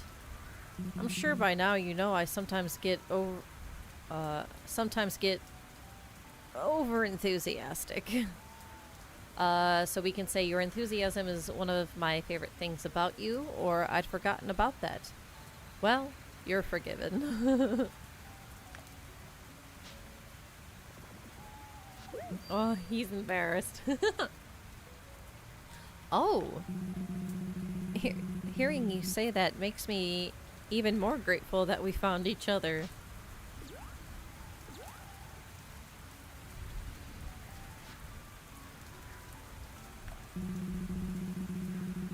I'm sure by now you know I sometimes get sometimes get over enthusiastic. So we can say your enthusiasm is one of my favorite things about you, or I'd forgotten about that. Well, you're forgiven. Oh, he's embarrassed. Oh, hearing you say that makes me even more grateful that we found each other.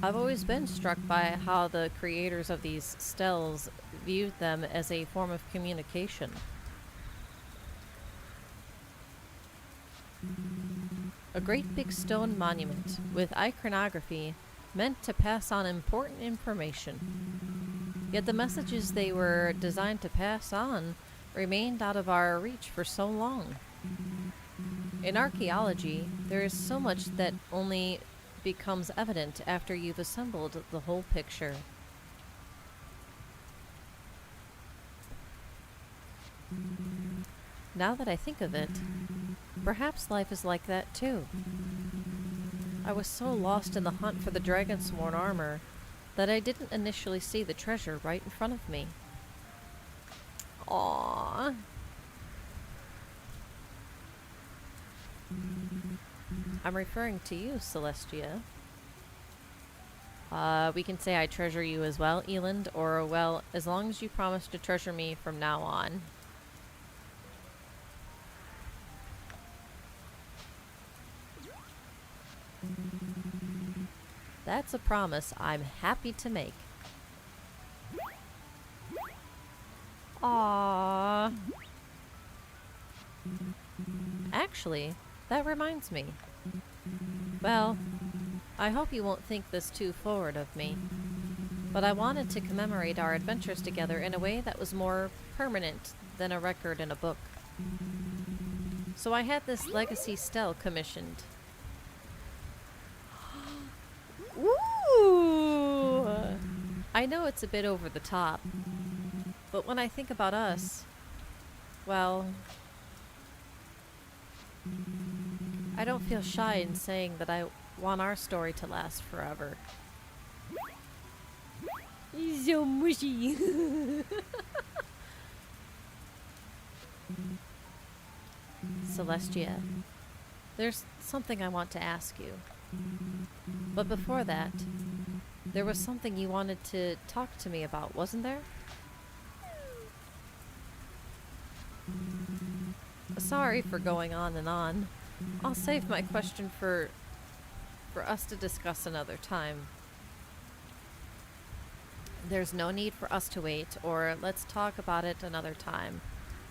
I've always been struck by how the creators of these stels viewed them as a form of communication. A great big stone monument with iconography meant to pass on important information. Yet the messages they were designed to pass on remained out of our reach for so long. In archaeology, there is so much that only becomes evident after you've assembled the whole picture. Now that I think of it, perhaps life is like that too. I was so lost in the hunt for the dragon-sworn armor that I didn't initially see the treasure right in front of me. Aww. I'm referring to you, Celestia. We can say I treasure you as well, Eland, or, well, as long as you promise to treasure me from now on. That's a promise I'm happy to make. Aww. Actually, that reminds me. Well, I hope you won't think this too forward of me, but I wanted to commemorate our adventures together in a way that was more permanent than a record in a book. So I had this legacy stel commissioned. Ooh! I know it's a bit over the top, but when I think about us, well, I don't feel shy in saying that I want our story to last forever. He's so mushy. Celestia, there's something I want to ask you. But before that, there was something you wanted to talk to me about, wasn't there? Sorry for going on and on. I'll save my question for us to discuss another time. There's no need for us to wait, or let's talk about it another time.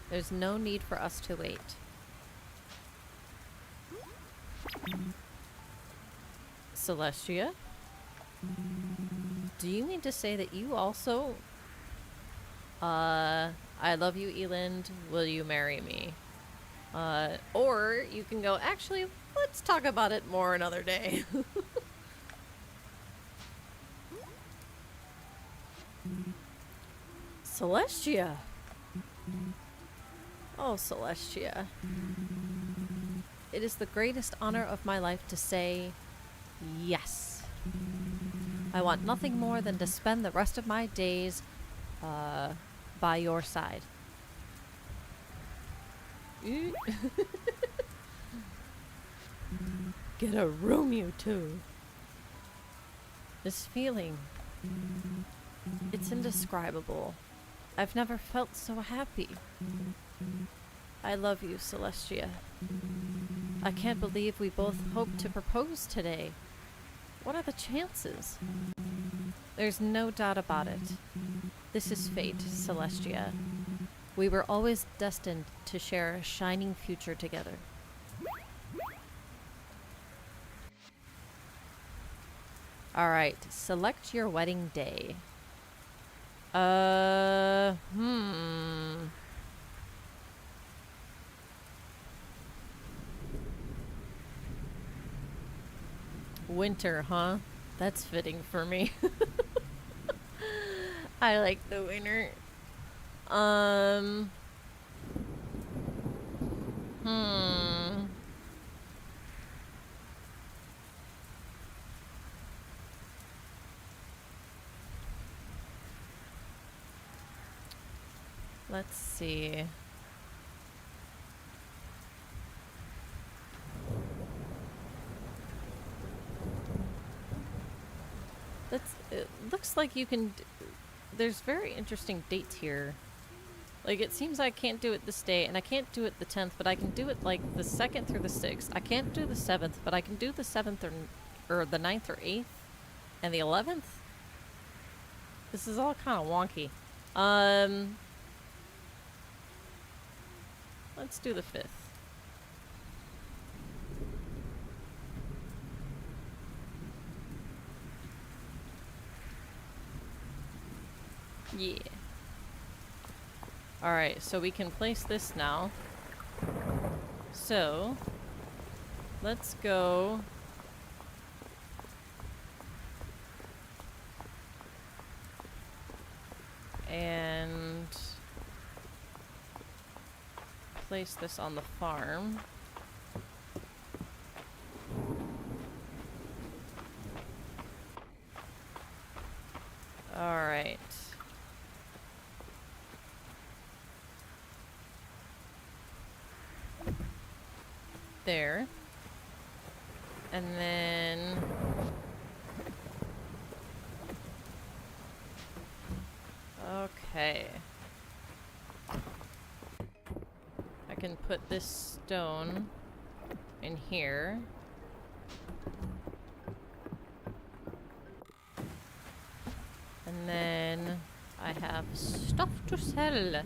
There's no need for us to wait. Celestia? Do you mean to say that you also... I love you, Eland. Will you marry me? Or you can go, actually, let's talk about it more another day. Celestia! Oh, Celestia. It is the greatest honor of my life to say yes. I want nothing more than to spend the rest of my days by your side. Get a room, you two. This feeling, it's indescribable. I've never felt so happy. I love you, Celestia. I can't believe we both hoped to propose today. What are the chances? There's no doubt about it. This is fate, Celestia. We were always destined to share a shining future together. Alright, select your wedding day. Winter, huh? That's fitting for me. I like the winter. Hmm. Let's see. It looks like you can. There's very interesting dates here. Like, it seems I can't do it this day, and I can't do it the 10th, but I can do it, like, the 2nd through the 6th. I can't do the 7th, but I can do the 7th or the 9th or 8th, and the 11th. This is all kind of wonky. Let's do the 5th. Yeah. Alright, so we can place this now. So, let's go. And place this on the farm. Alright. There. And then okay. I can put this stone in here. And then I have stuff to sell.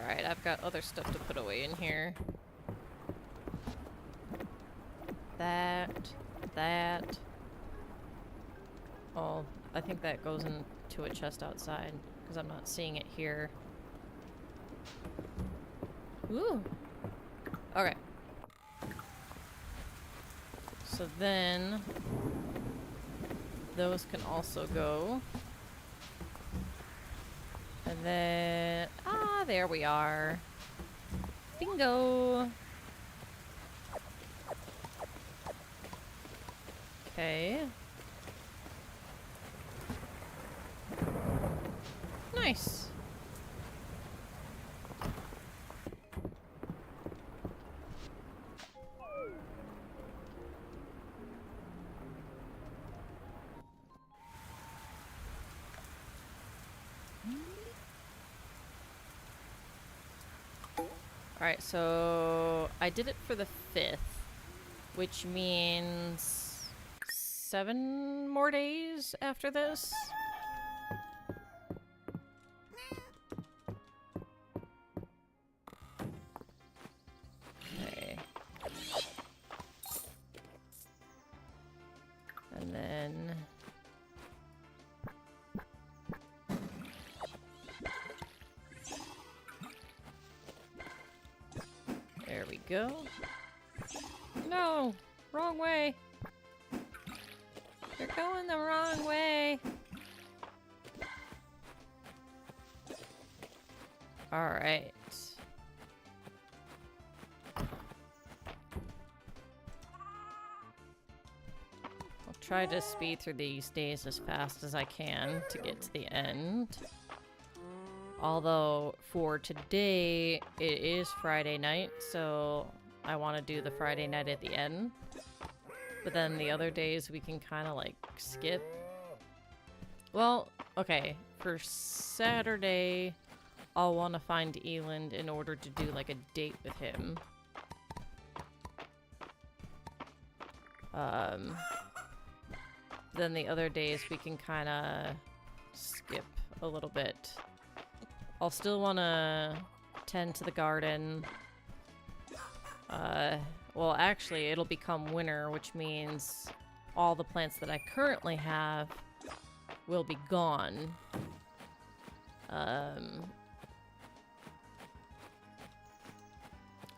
Alright, I've got other stuff to put away in here. That. Oh, I think that goes into a chest outside, because I'm not seeing it here. Ooh! Okay. So then, those can also go. And then, there we are. Bingo! Okay. Nice. Alright, so I did it for the 5th, which means 7 more days after this. Okay. And then there we go. No! Wrong way! You're going the wrong way! Alright. I'll try to speed through these days as fast as I can to get to the end. Although, for today, it is Friday night, so I want to do the Friday night at the end. But then the other days we can kind of like skip. Well, okay, for Saturday, I'll want to find Eland in order to do like a date with him. Then the other days we can kind of skip a little bit. I'll still want to tend to the garden. Well, actually, it'll become winter, which means all the plants that I currently have will be gone.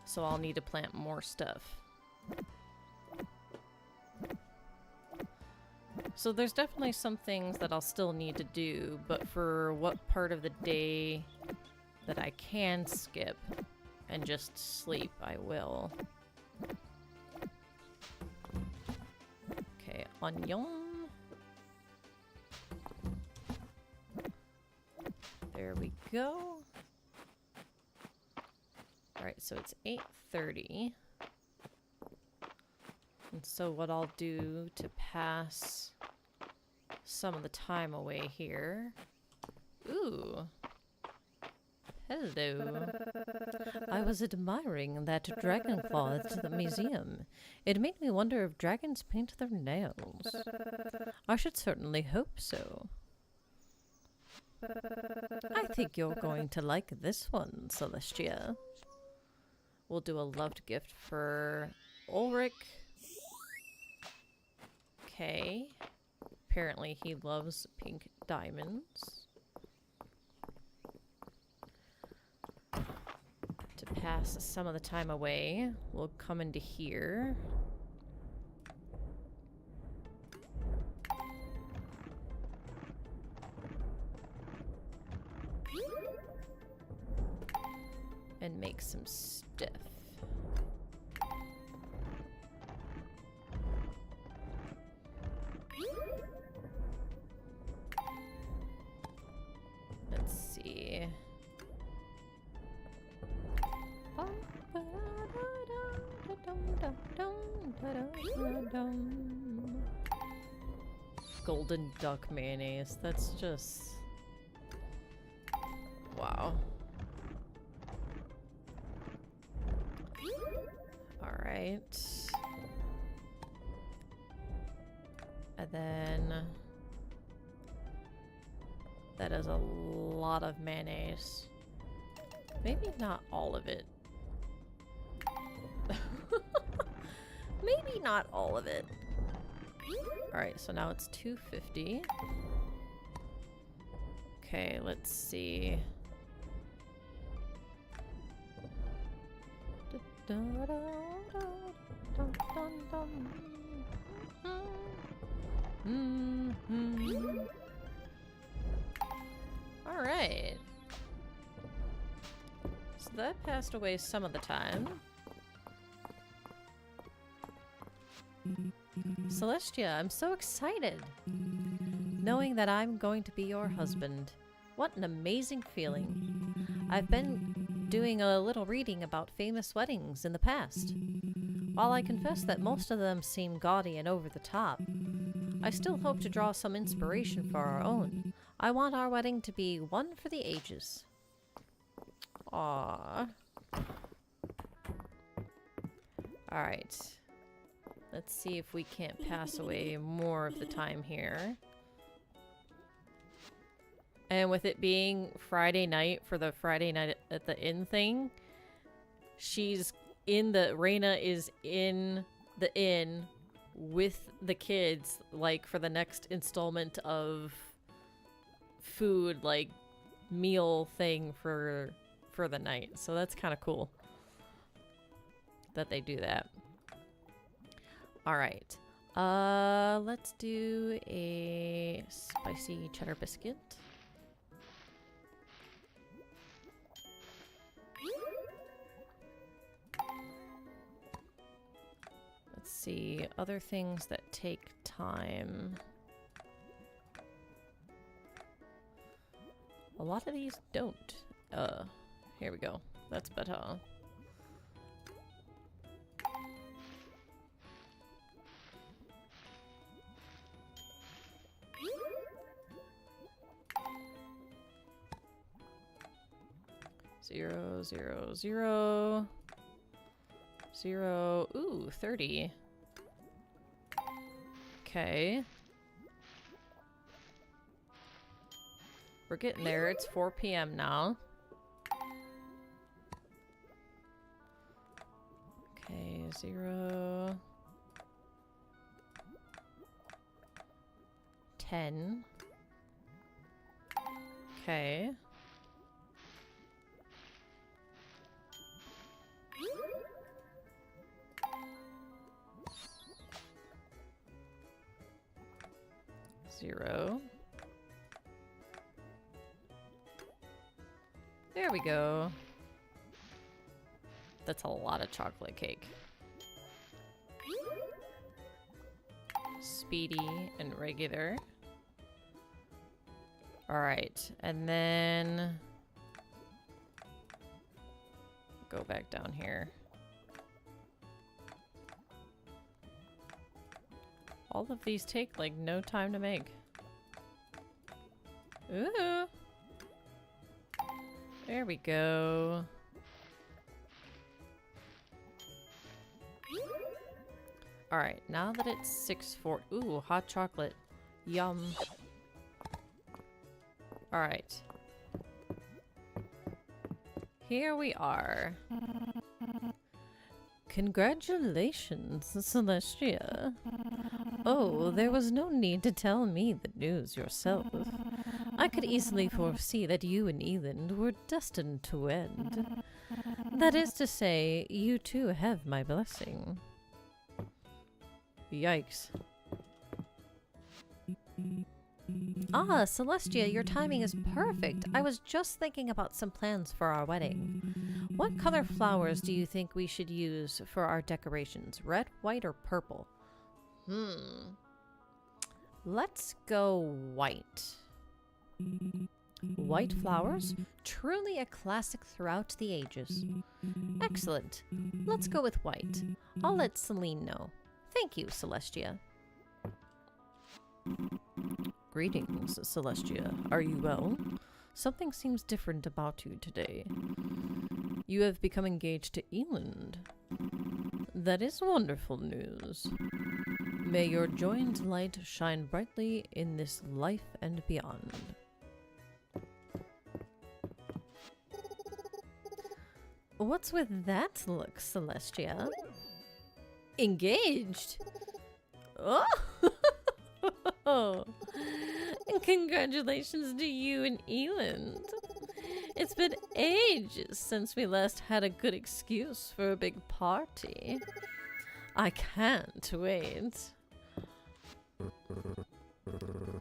So I'll need to plant more stuff. So there's definitely some things that I'll still need to do, but for what part of the day that I can skip and just sleep, I will. Okay, onion. There we go. Alright, so it's 8:30. And so what I'll do to pass some of the time away here. Ooh. Hello. I was admiring that dragon claw at the museum. It made me wonder if dragons paint their nails. I should certainly hope so. I think you're going to like this one, Celestia. We'll do a loved gift for Ulrich. Okay. Apparently he loves pink diamonds. To pass some of the time away, we'll come into here. And make some stuff. Let's see. Golden duck mayonnaise. That's just... wow. Alright. And then... that is a lot of mayonnaise. Maybe not all of it. Maybe not all of it. Alright, so now it's $2.50. Okay, let's see. Alright. So that passed away some of the time. Celestia, I'm so excited. Knowing that I'm going to be your husband. What an amazing feeling. I've been doing a little reading about famous weddings in the past. While I confess that most of them seem gaudy and over the top, I still hope to draw some inspiration for our own. I want our wedding to be one for the ages. Aww. Alright. Let's see if we can't pass away more of the time here. And with it being Friday night for the Friday night at the inn thing, Reina is in the inn with the kids, like, for the next installment of food, like, meal thing for the night. So that's kind of cool that they do that. Alright. Let's do a spicy cheddar biscuit. Let's see, other things that take time. A lot of these don't. Here we go. That's better. Zero, zero, zero. Zero. Ooh, 30. Okay. We're getting there. It's 4 p.m. now. Okay, 0. 10. Okay. 0. There we go. That's a lot of chocolate cake. Speedy and regular. Alright, and then go back down here. All of these take like no time to make. Ooh. There we go. Alright, now that it's 6:40. Ooh, hot chocolate. Yum. Alright. Here we are. Congratulations, Celestia. Oh, there was no need to tell me the news yourself. I could easily foresee that you and Eland were destined to end. That is to say, you too have my blessing. Yikes. Ah, Celestia, your timing is perfect. I was just thinking about some plans for our wedding. What color flowers do you think we should use for our decorations? Red, white, or purple? Let's go white. White flowers? Truly a classic throughout the ages. Excellent. Let's go with white. I'll let Celine know. Thank you, Celestia. Greetings, Celestia. Are you well? Something seems different about you today. You have become engaged to Eland. That is wonderful news. May your joined light shine brightly in this life and beyond. What's with that look, Celestia? Engaged? Oh! Congratulations to you and Eland. It's been ages since we last had a good excuse for a big party. I can't wait.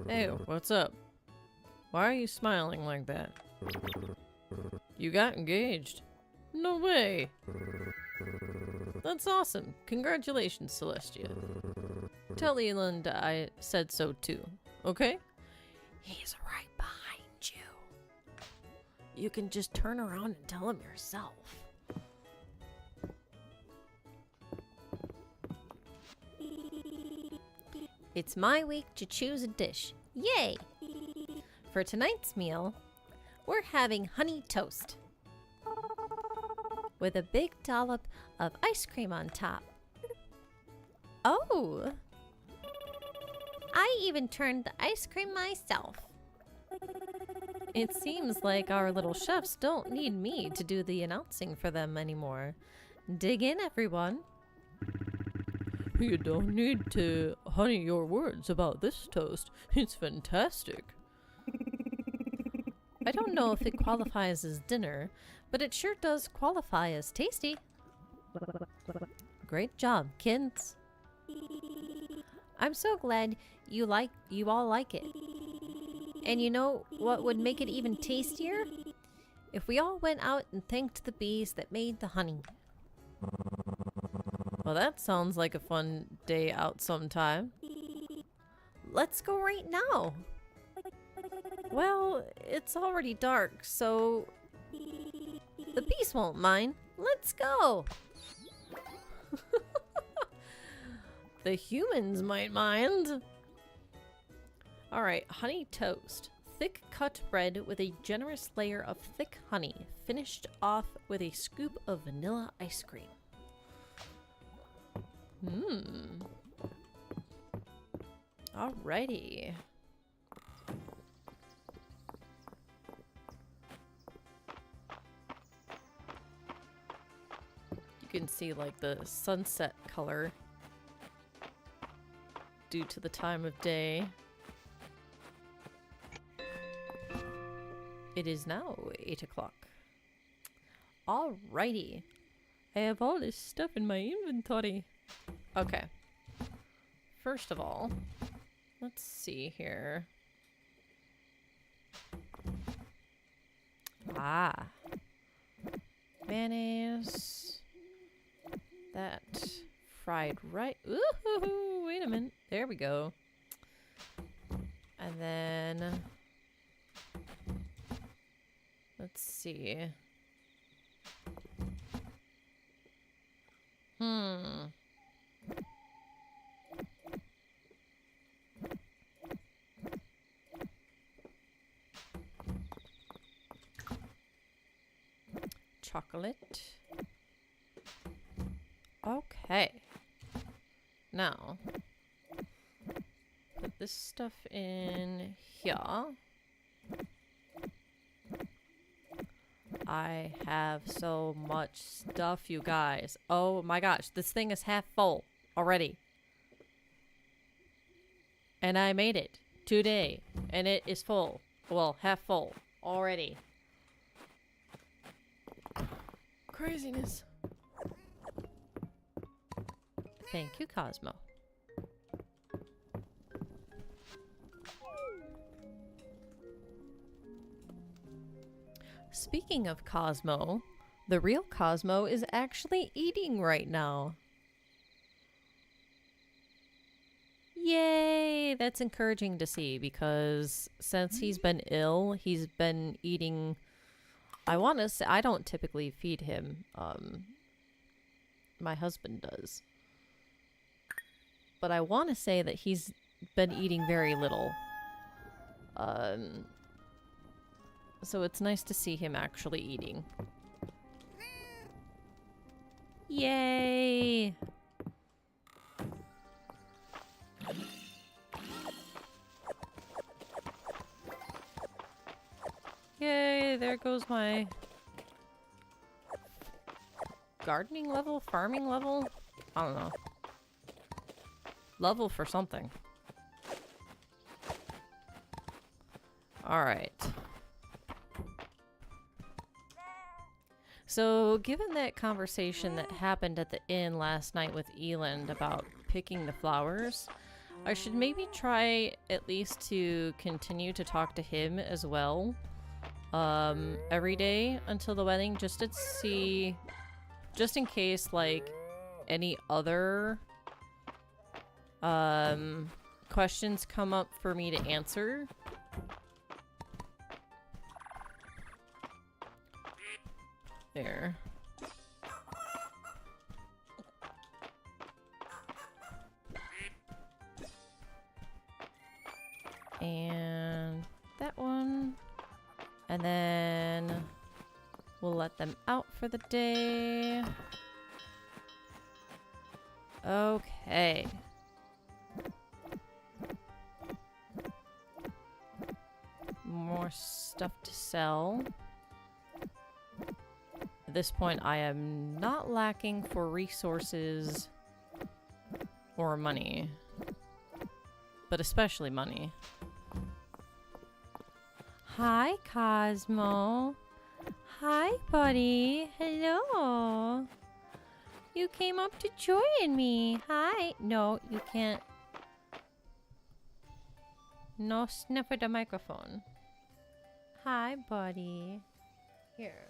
Hey, what's up? Why are you smiling like that? You got engaged? No way! That's awesome. Congratulations, Celestia. Tell Eland I said so too, okay? He's right behind you. You can just turn around and tell him yourself. It's my week to choose a dish. Yay! For tonight's meal, we're having honey toast with a big dollop of ice cream on top. Oh! I even turned the ice cream myself. It seems like our little chefs don't need me to do the announcing for them anymore. Dig in, everyone. You don't need to honey your words about this toast. It's fantastic. I don't know if it qualifies as dinner, but it sure does qualify as tasty. Great job, kids. I'm so glad you all like it. And you know what would make it even tastier? If we all went out and thanked the bees that made the honey. Well, that sounds like a fun day out sometime. Let's go right now. Well, it's already dark, so the bees won't mind. Let's go. the humans might mind. Alright, honey toast. Thick cut bread with a generous layer of thick honey, finished off with a scoop of vanilla ice cream. Alrighty. You can see like the sunset color due to the time of day. It is now 8 o'clock. Alrighty. I have all this stuff in my inventory. Okay. First of all, Let's see here. Ah. Mayonnaise. That fried right. Ooh, wait a minute. There we go. And then let's see. Chocolate. Okay. Now, put this stuff in here. I have so much stuff, you guys. Oh my gosh, this thing is half full already. And I made it today, and it is full. Well, half full already. Craziness. Thank you, Cosmo. Speaking of Cosmo, the real Cosmo is actually eating right now. Yay! That's encouraging to see because since he's been ill, he's been eating. I want to say I don't typically feed him. My husband does. But I want to say that he's been eating very little. So it's nice to see him actually eating. Yay! Yay, there goes my gardening level, farming level? I don't know. Level for something. Alright. So, given that conversation that happened at the inn last night with Eland about picking the flowers, I should maybe try at least to continue to talk to him as well. Every day until the wedding, just to see, just in case, like, any other, questions come up for me to answer. There. And that one. And then we'll let them out for the day. Okay. More stuff to sell. At this point, I am not lacking for resources or money. But especially money. Hi, Cosmo. Hi, buddy. Hello. You came up to join me. Hi. No, you can't. No sniff at the microphone. Hi, buddy. Here.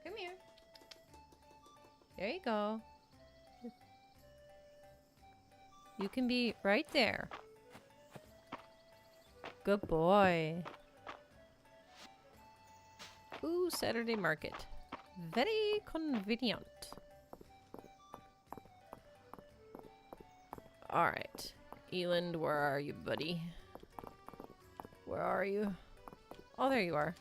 Come here. There you go. You can be right there. Good boy. Ooh, Saturday market. Very convenient. Alright. Eland, where are you, buddy? Where are you? Oh, there you are.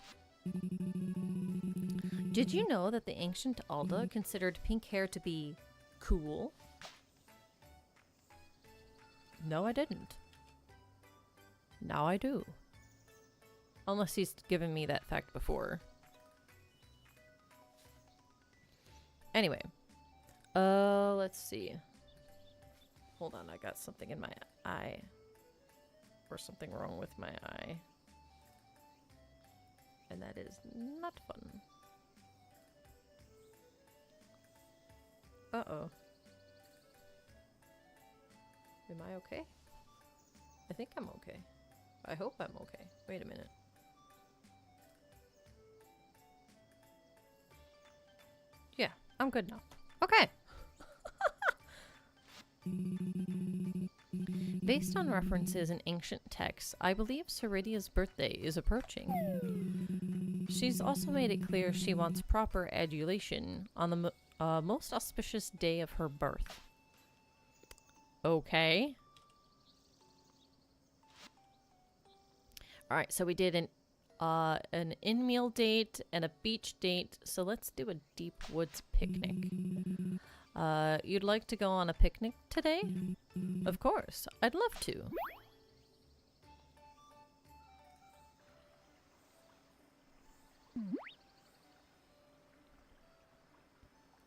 Did you know that the ancient Alda considered pink hair to be cool? No, I didn't. Now I do. Unless he's given me that fact before. Anyway. Let's see. Hold on, I got something in my eye. Or something wrong with my eye. And that is not fun. Uh-oh. Am I okay? I think I'm okay. I hope I'm okay. Wait a minute. Yeah, I'm good now. Okay. Based on references in ancient texts, I believe Ceridia's birthday is approaching. She's also made it clear she wants proper adulation on the most auspicious day of her birth. Okay. Alright, so we did an in-meal date and a beach date, so let's do a deep woods picnic. You'd like to go on a picnic today? Of course, I'd love to.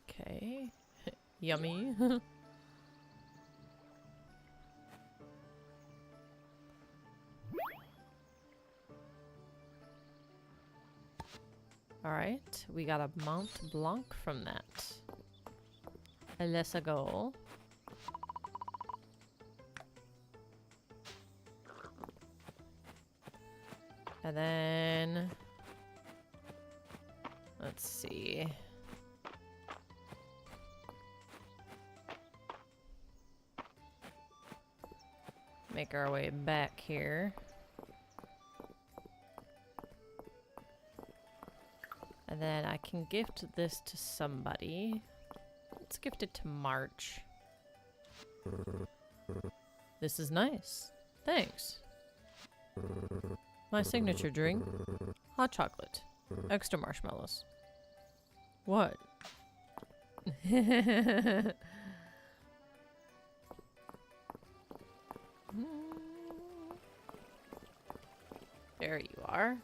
Okay. Yummy. Alright, we got a Mont Blanc from that. Let's go. And then... let's see. Make our way back here. And then I can gift this to somebody. Let's gift it to March. This is nice. Thanks. My signature drink. Hot chocolate. Extra marshmallows. What? There you are.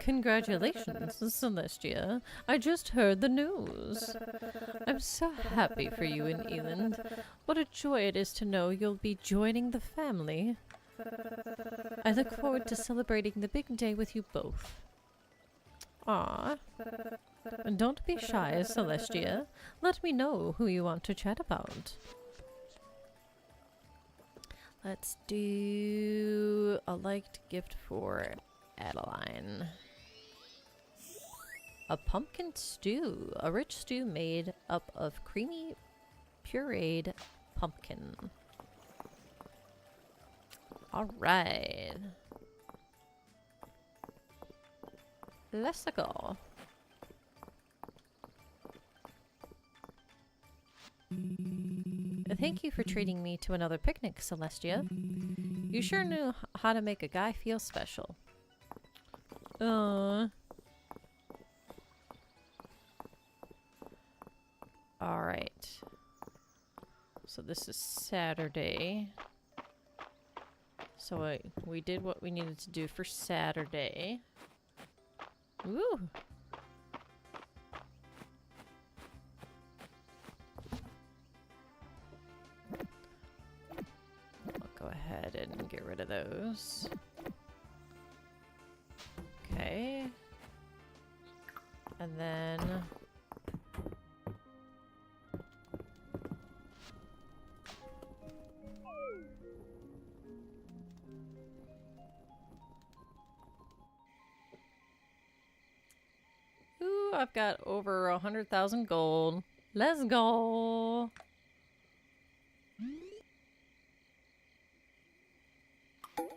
Congratulations, Celestia. I just heard the news. I'm so happy for you and Eland. What a joy it is to know you'll be joining the family. I look forward to celebrating the big day with you both. Ah, don't be shy, Celestia. Let me know who you want to chat about. Let's do a liked gift for Adeline. A pumpkin stew. A rich stew made up of creamy, pureed pumpkin. Alright. Let's go. Thank you for treating me to another picnic, Celestia. You sure knew how to make a guy feel special. Alright. So this is Saturday. So we did what we needed to do for Saturday. Woo! I'll go ahead and get rid of those. Okay. And then... ooh, I've got over 100,000 gold. Let's go!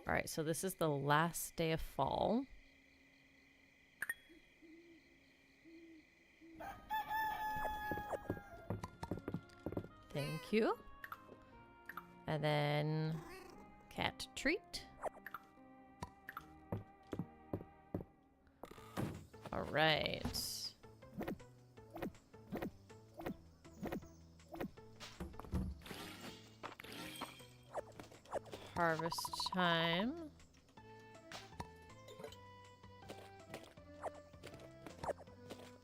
Alright, so this is the last day of fall. Thank you. And then cat treat. All right. Harvest time.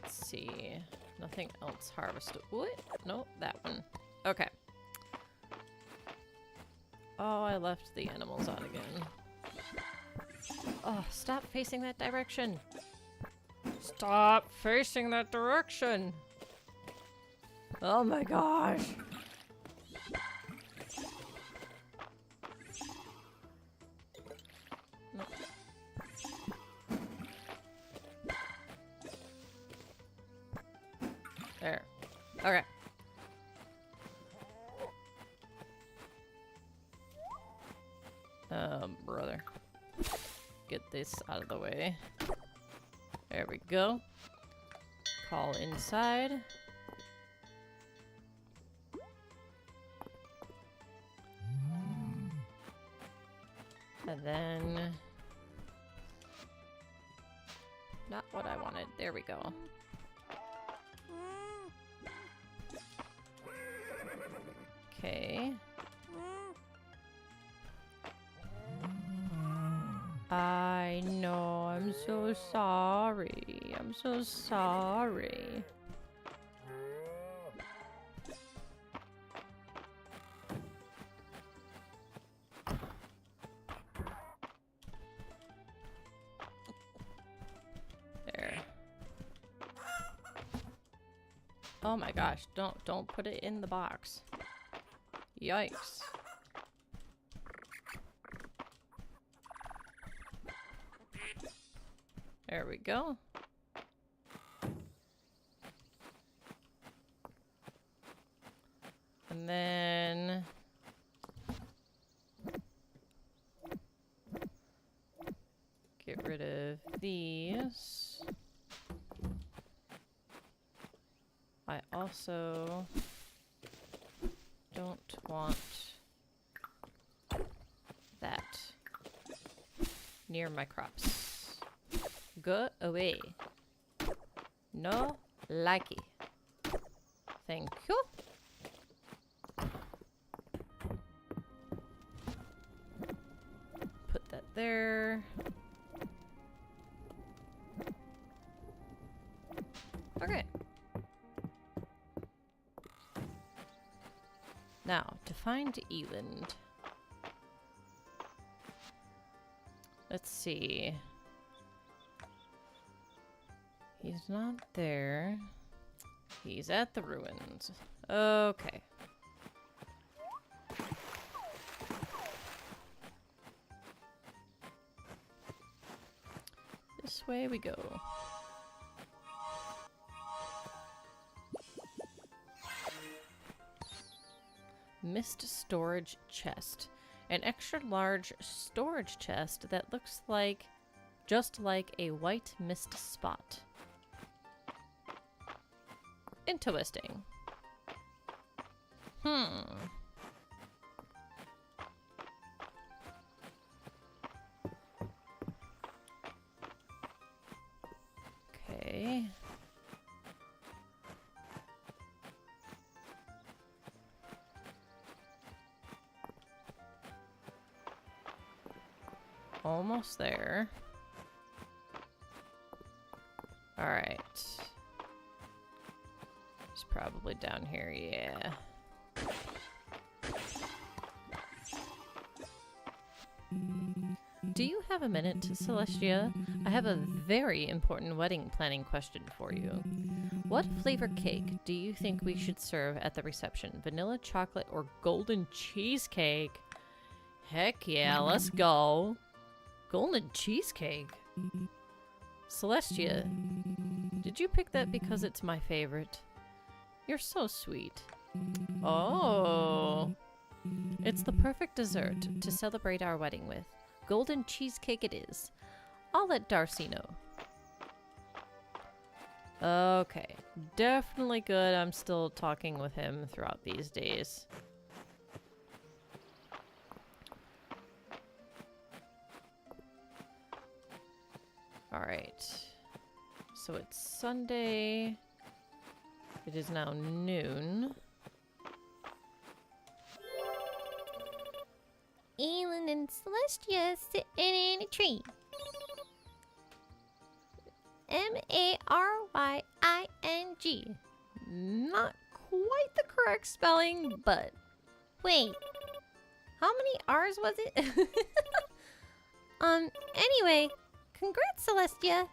Let's see. Nothing else harvested. What? No, that one. Okay. Oh, I left the animals out again. Oh, stop facing that direction. Stop facing that direction. Oh my gosh. Okay. Brother. Get this out of the way. There we go. Call inside. And then... Not what I wanted. There we go. Okay. I know, I'm so sorry. I'm so sorry. There. Oh my gosh, don't put it in the box. Yikes. There we go. And then... Get rid of these. I also don't want that near my crops. Go away. No likey. Thank you. Put that there. Okay. Now, to find Eland. Let's see. He's not there. He's at the ruins. Okay. This way we go. Mist storage chest. An extra large storage chest that looks like just like a white mist spot. Interesting. Okay. Almost there. All right. It's probably down here, yeah. Do you have a minute, Celestia? I have a very important wedding planning question for you. What flavor cake do you think we should serve at the reception? Vanilla, chocolate, or golden cheesecake? Heck yeah, let's go. Golden cheesecake? Celestia, did you pick that because it's my favorite? You're so sweet. Oh. It's the perfect dessert to celebrate our wedding with. Golden cheesecake it is. I'll let Darcy know. Okay. Definitely good. I'm still talking with him throughout these days. Alright. So it's Sunday. It is now noon. Eland and Celestia sitting in a tree. M-A-R-Y-I-N-G. Not quite the correct spelling, but... Wait. How many R's was it? Anyway, congrats, Celestia.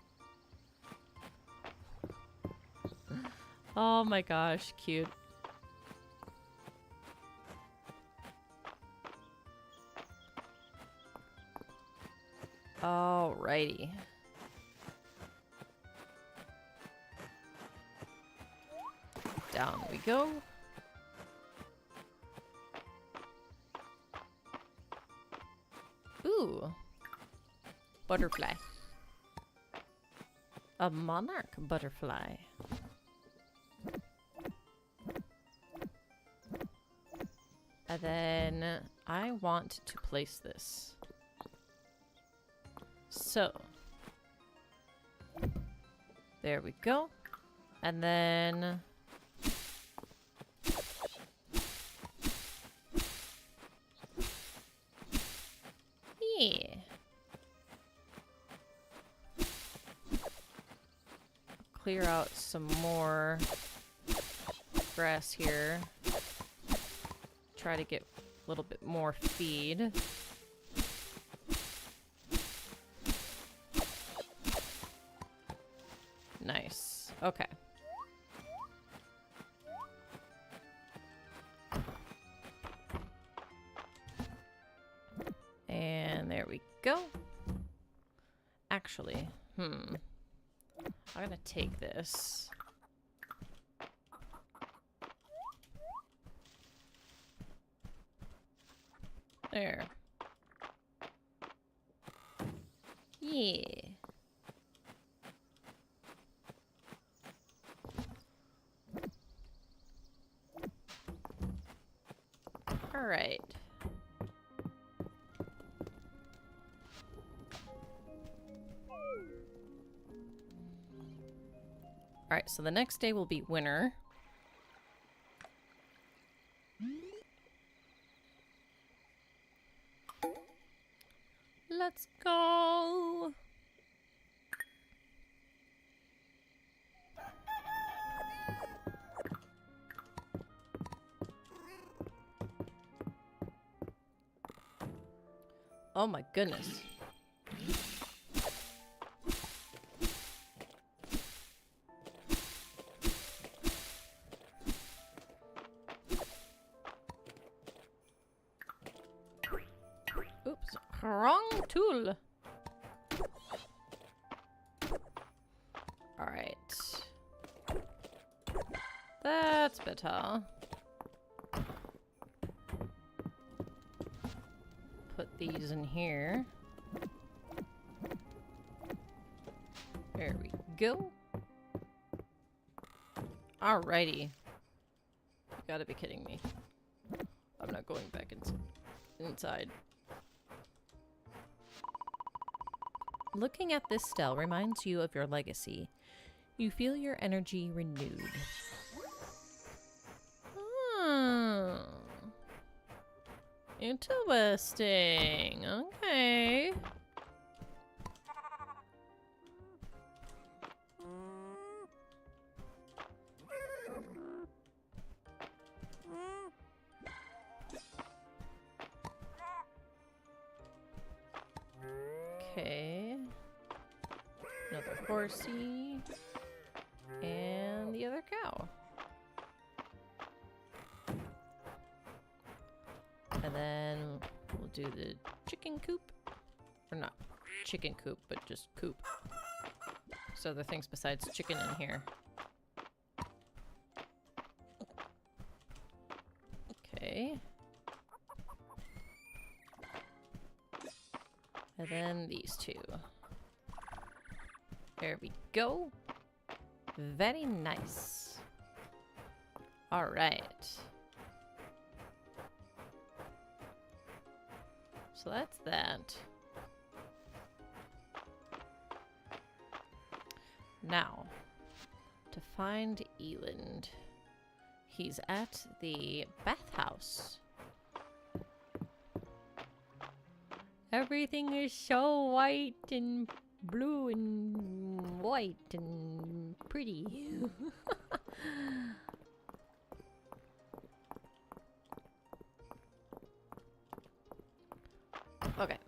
Oh my gosh, cute. Alrighty. Down we go. Ooh. Butterfly. A monarch butterfly. And then I want to place this. So. There we go. And then... yeah. Clear out some more grass here. Try to get a little bit more feed. Nice. Okay. And there we go. Actually, I'm gonna take this. There. Yeah. All right. All right, so the next day will be winter. Let's go. Oh my goodness. Oops, wrong tool. All right. That's better. Put these in here. There we go. Alrighty. You gotta be kidding me. I'm not going back inside. Looking at this stele reminds you of your legacy. You feel your energy renewed. Hmm. Interesting. Okay. Okay. Another horsey. And the other cow. And then we'll do the chicken coop. Or not chicken coop, but just coop. So other things besides chicken in here. Okay. And then these two. There we go. Very nice. All right. So that's that. Now, to find Eland. He's at the bathhouse. Everything is so white and blue and white and pretty. Okay.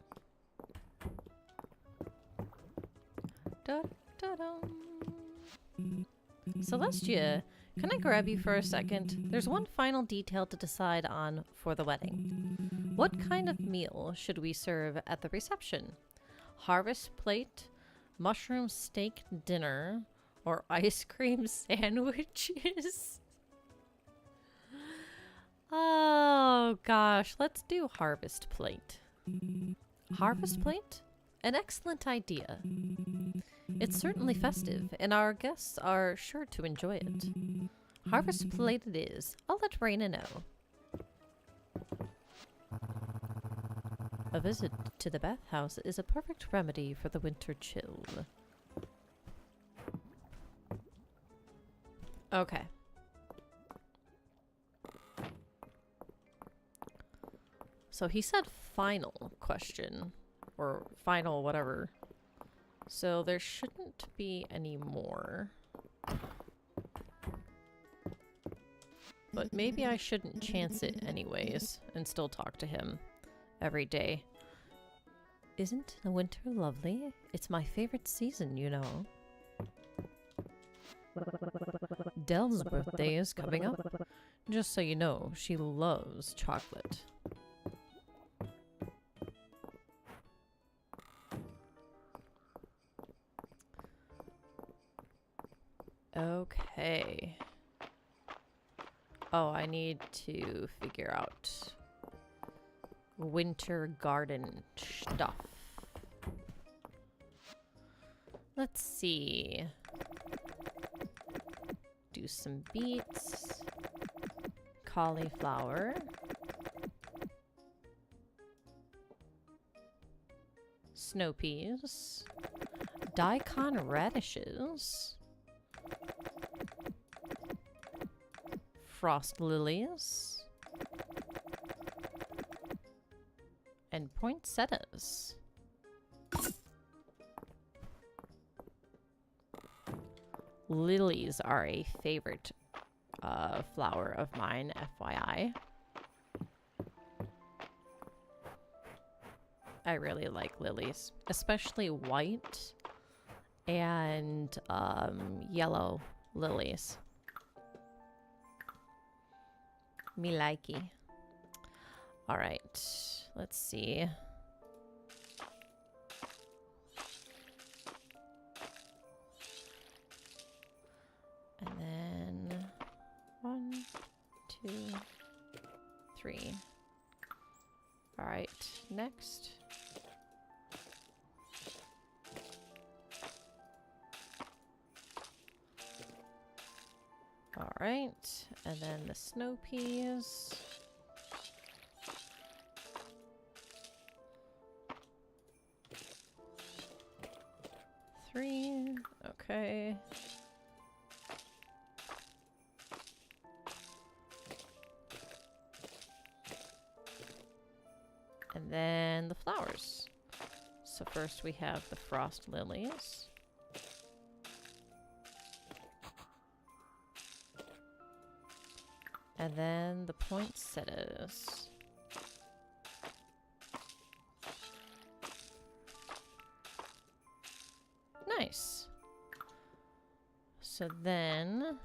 Celestia, can I grab you for a second? There's one final detail to decide on for the wedding. What kind of meal should we serve at the reception? Harvest plate, mushroom steak dinner, or ice cream sandwiches? Oh gosh, let's do harvest plate. Harvest plate? An excellent idea. It's certainly festive, and our guests are sure to enjoy it. Harvest plate it is. I'll let Raina know. A visit to the bathhouse is a perfect remedy for the winter chill. Okay. So he said final question, or final whatever. So there shouldn't be any more. But maybe I shouldn't chance it anyways and still talk to him every day. Isn't the winter lovely? It's my favorite season, you know. Del's birthday is coming up. Just so you know, she loves chocolate. Okay. Oh, I need to figure out winter garden stuff. Let's see. Do some beets, cauliflower, snow peas, daikon radishes, frost lilies, and poinsettias. Lilies are a favorite flower of mine, FYI. I really like lilies, especially white and yellow lilies. Me likey. All right, let's see. And then 1, 2, 3. All right, next. All right, and then the snow peas. Three, okay. And then the flowers. So first we have the frost lilies. And then the poinsettias. Nice. So then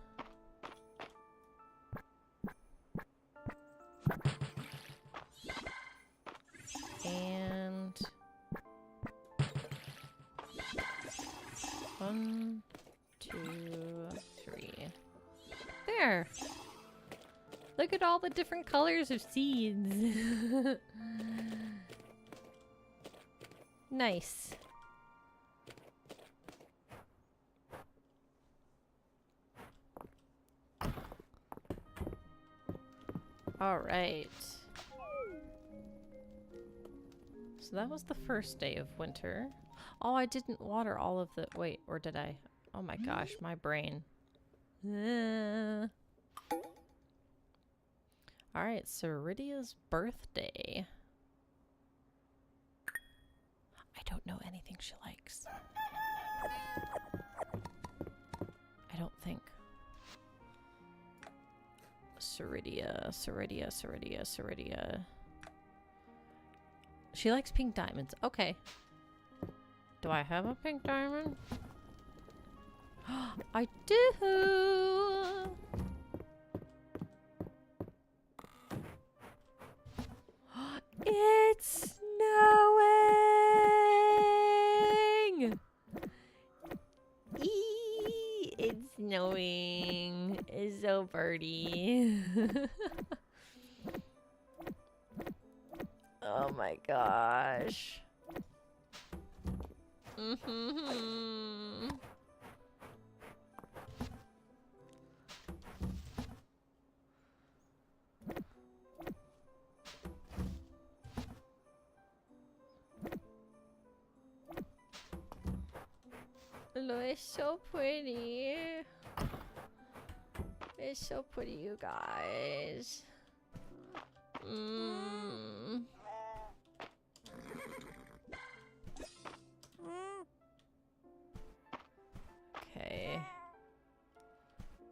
and 1, 2, 3. There. Look at all the different colors of seeds. Nice. All right. So that was the first day of winter. Oh, I didn't water all of the... Wait, or did I? Oh my gosh, my brain. All right, Ceridia's birthday. I don't know anything she likes. I don't think. Ceridia. She likes pink diamonds. Okay. Do I have a pink diamond? I do! It's snowing! It's snowing. It's so pretty. Oh my gosh. Mm-hmm. Look, it's so pretty. It's so pretty, you guys. Okay.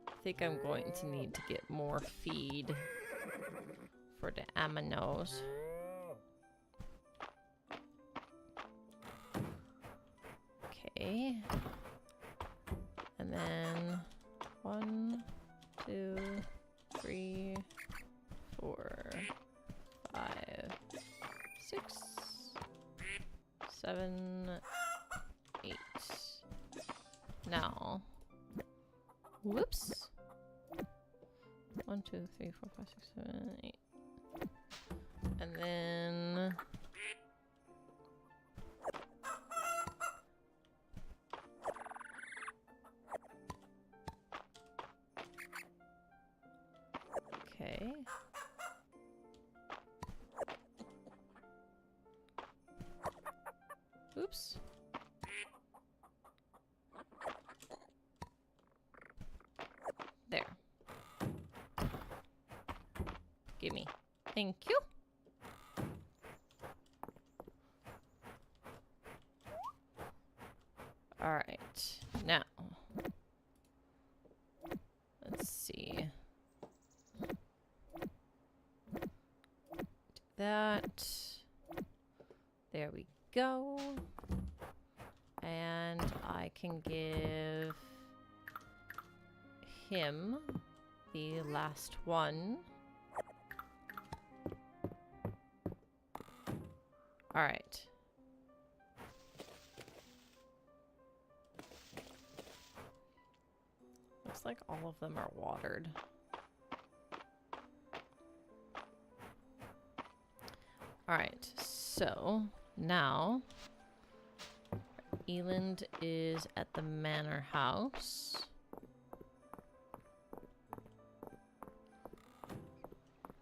I think I'm going to need to get more feed for the aminos. Okay. And then 1, 2, 3, 4, 5, 6, 7, 8. Now, whoops. 1, 2, 3, 4, 5, 6, 7, 8. And then okay. Oops. There. Gimme. Thank you. All right. Now, let's see. Do that. There we go. And I can give him the last one. All right. Looks like all of them are watered. All right, so now Eland is at the manor house.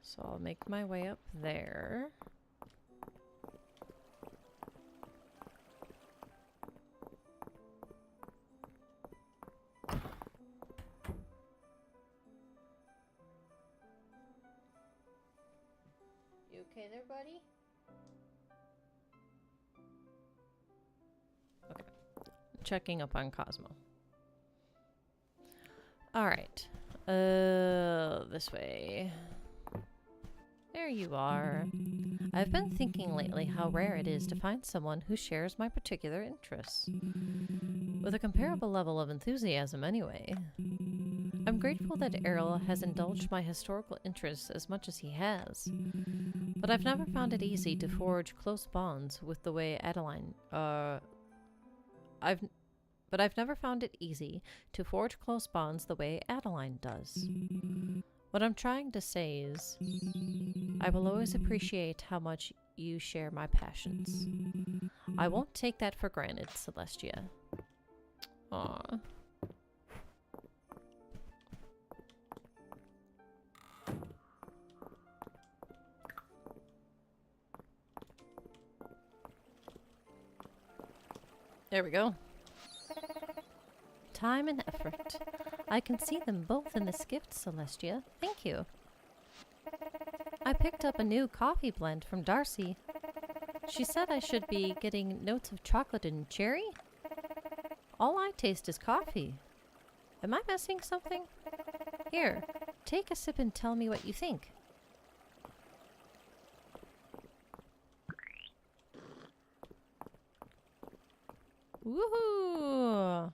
So I'll make my way up there. You okay there, buddy? Okay. Checking up on Cosmo. All right. This way. There you are. I've been thinking lately how rare it is to find someone who shares my particular interests. With a comparable level of enthusiasm, anyway. I'm grateful that Errol has indulged my historical interests as much as he has. But I've never found it easy to forge close bonds with the way I've never found it easy to forge close bonds the way Adeline does. What I'm trying to say is, I will always appreciate how much you share my passions. I won't take that for granted, Celestia. Aww. There we go. Time and effort. I can see them both in this gift, Celestia. Thank you. I picked up a new coffee blend from Darcy. She said I should be getting notes of chocolate and cherry. All I taste is coffee. Am I missing something? Here, take a sip and tell me what you think. Woohoo!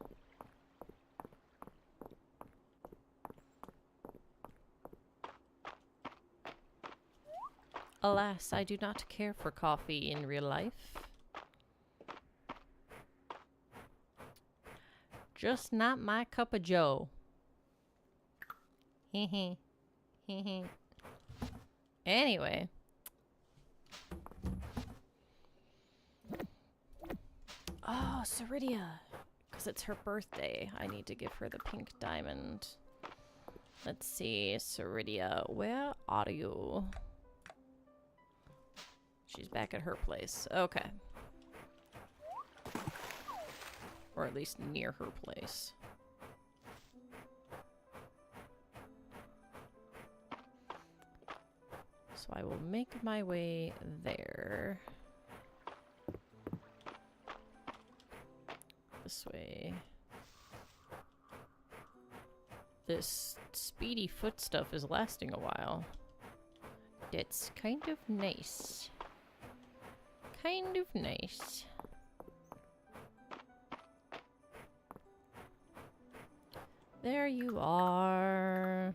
Alas, I do not care for coffee in real life. Just not my cup of joe. Anyway. Oh, Ceridia. Because it's her birthday. I need to give her the pink diamond. Let's see. Ceridia, where are you? She's back at her place. Okay. Or at least near her place. So I will make my way there. This way. This speedy foot stuff is lasting a while. That's kind of nice. Kind of nice. There you are.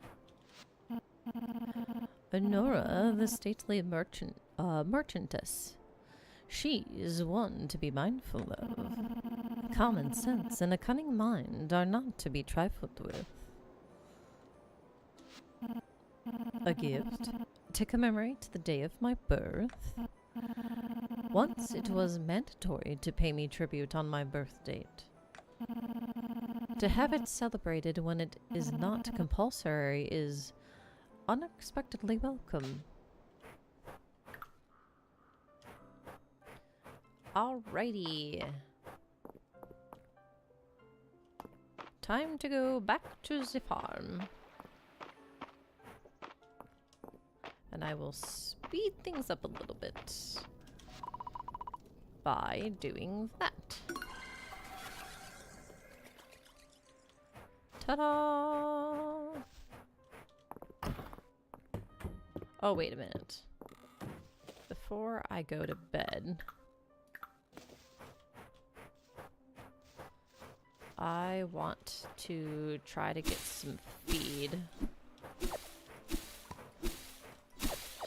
Honora, the stately merchantess. She is one to be mindful of. Common sense and a cunning mind are not to be trifled with. A gift to commemorate the day of my birth. Once it was mandatory to pay me tribute on my birth date. To have it celebrated when it is not compulsory is unexpectedly welcome. Alrighty. Time to go back to the farm. And I will speed things up a little bit by doing that. Ta-da! Oh, wait a minute. Before I go to bed, I want to try to get some feed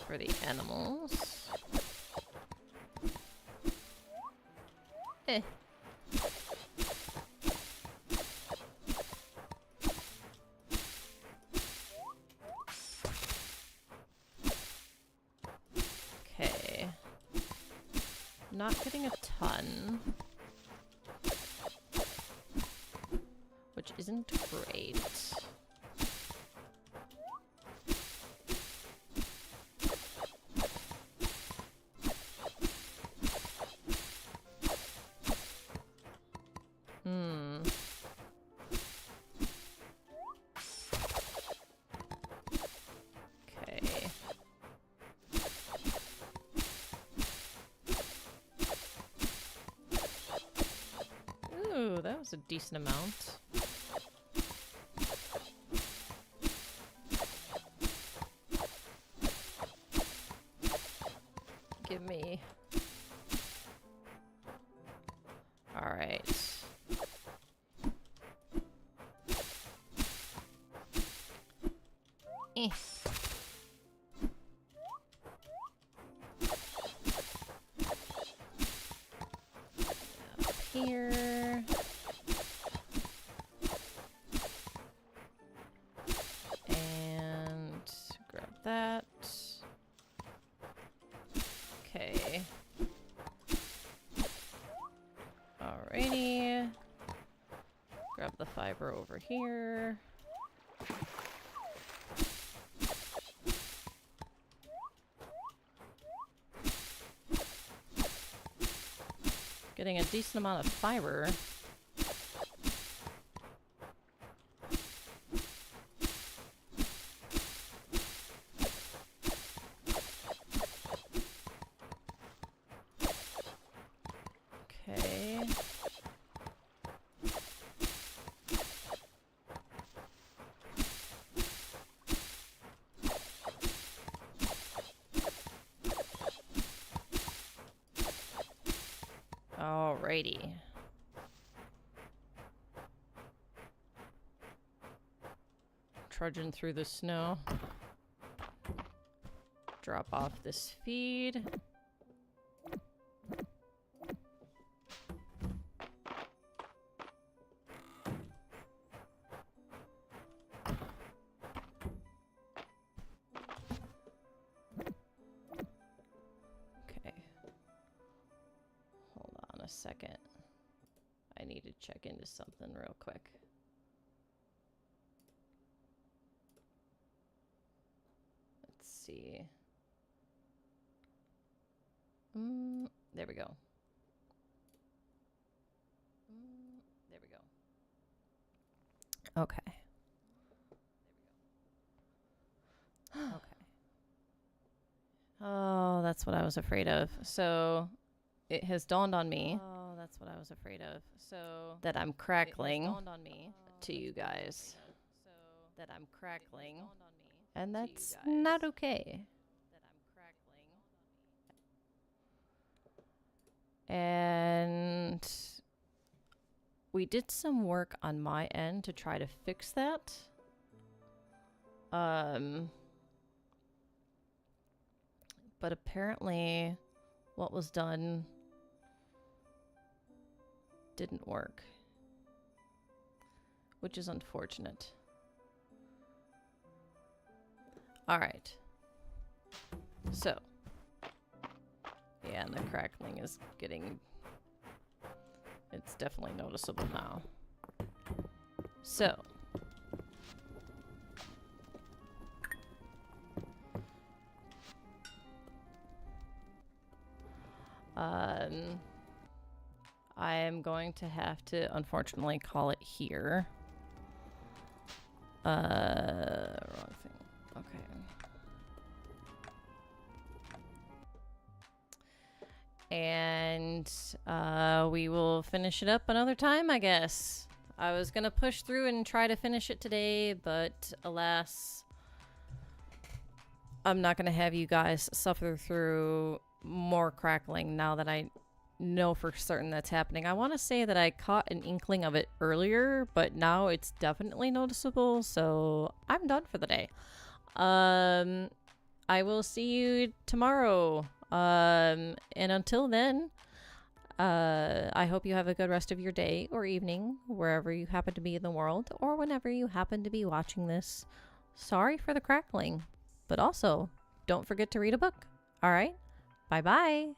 for the animals. Okay. Not getting a ton, which isn't great. Okay. Ooh, that was a decent amount. Give me. All right. Up here. And grab that. Okay. Alrighty. Grab the fiber over here. Getting a decent amount of fiber. Okay. Alrighty. Trudging through the snow. Drop off this feed. Okay. Hold on a second. need to check into something real quick. Let's see. There we go. There we go. Okay. Okay. Oh, that's what I was afraid of. So it has dawned on me. Oh, that's what I was afraid of. So that I'm crackling to you guys. That I'm crackling. And that's not okay. And we did some work on my end to try to fix that. But apparently what was done didn't work, which is unfortunate. All right. So, yeah, and the crackling is getting, it's definitely noticeable now. So, I am going to have to unfortunately call it here. Wrong thing. Okay. And we will finish it up another time, I guess. I was gonna push through and try to finish it today, but alas, I'm not gonna have you guys suffer through more crackling now that I know for certain that's happening. I want to say that I caught an inkling of it earlier, but now it's definitely noticeable, so I'm done for the day. I will see you tomorrow. And until then, I hope you have a good rest of your day or evening, wherever you happen to be in the world, or whenever you happen to be watching this. Sorry for the crackling, but also don't forget to read a book. All right? Bye-bye.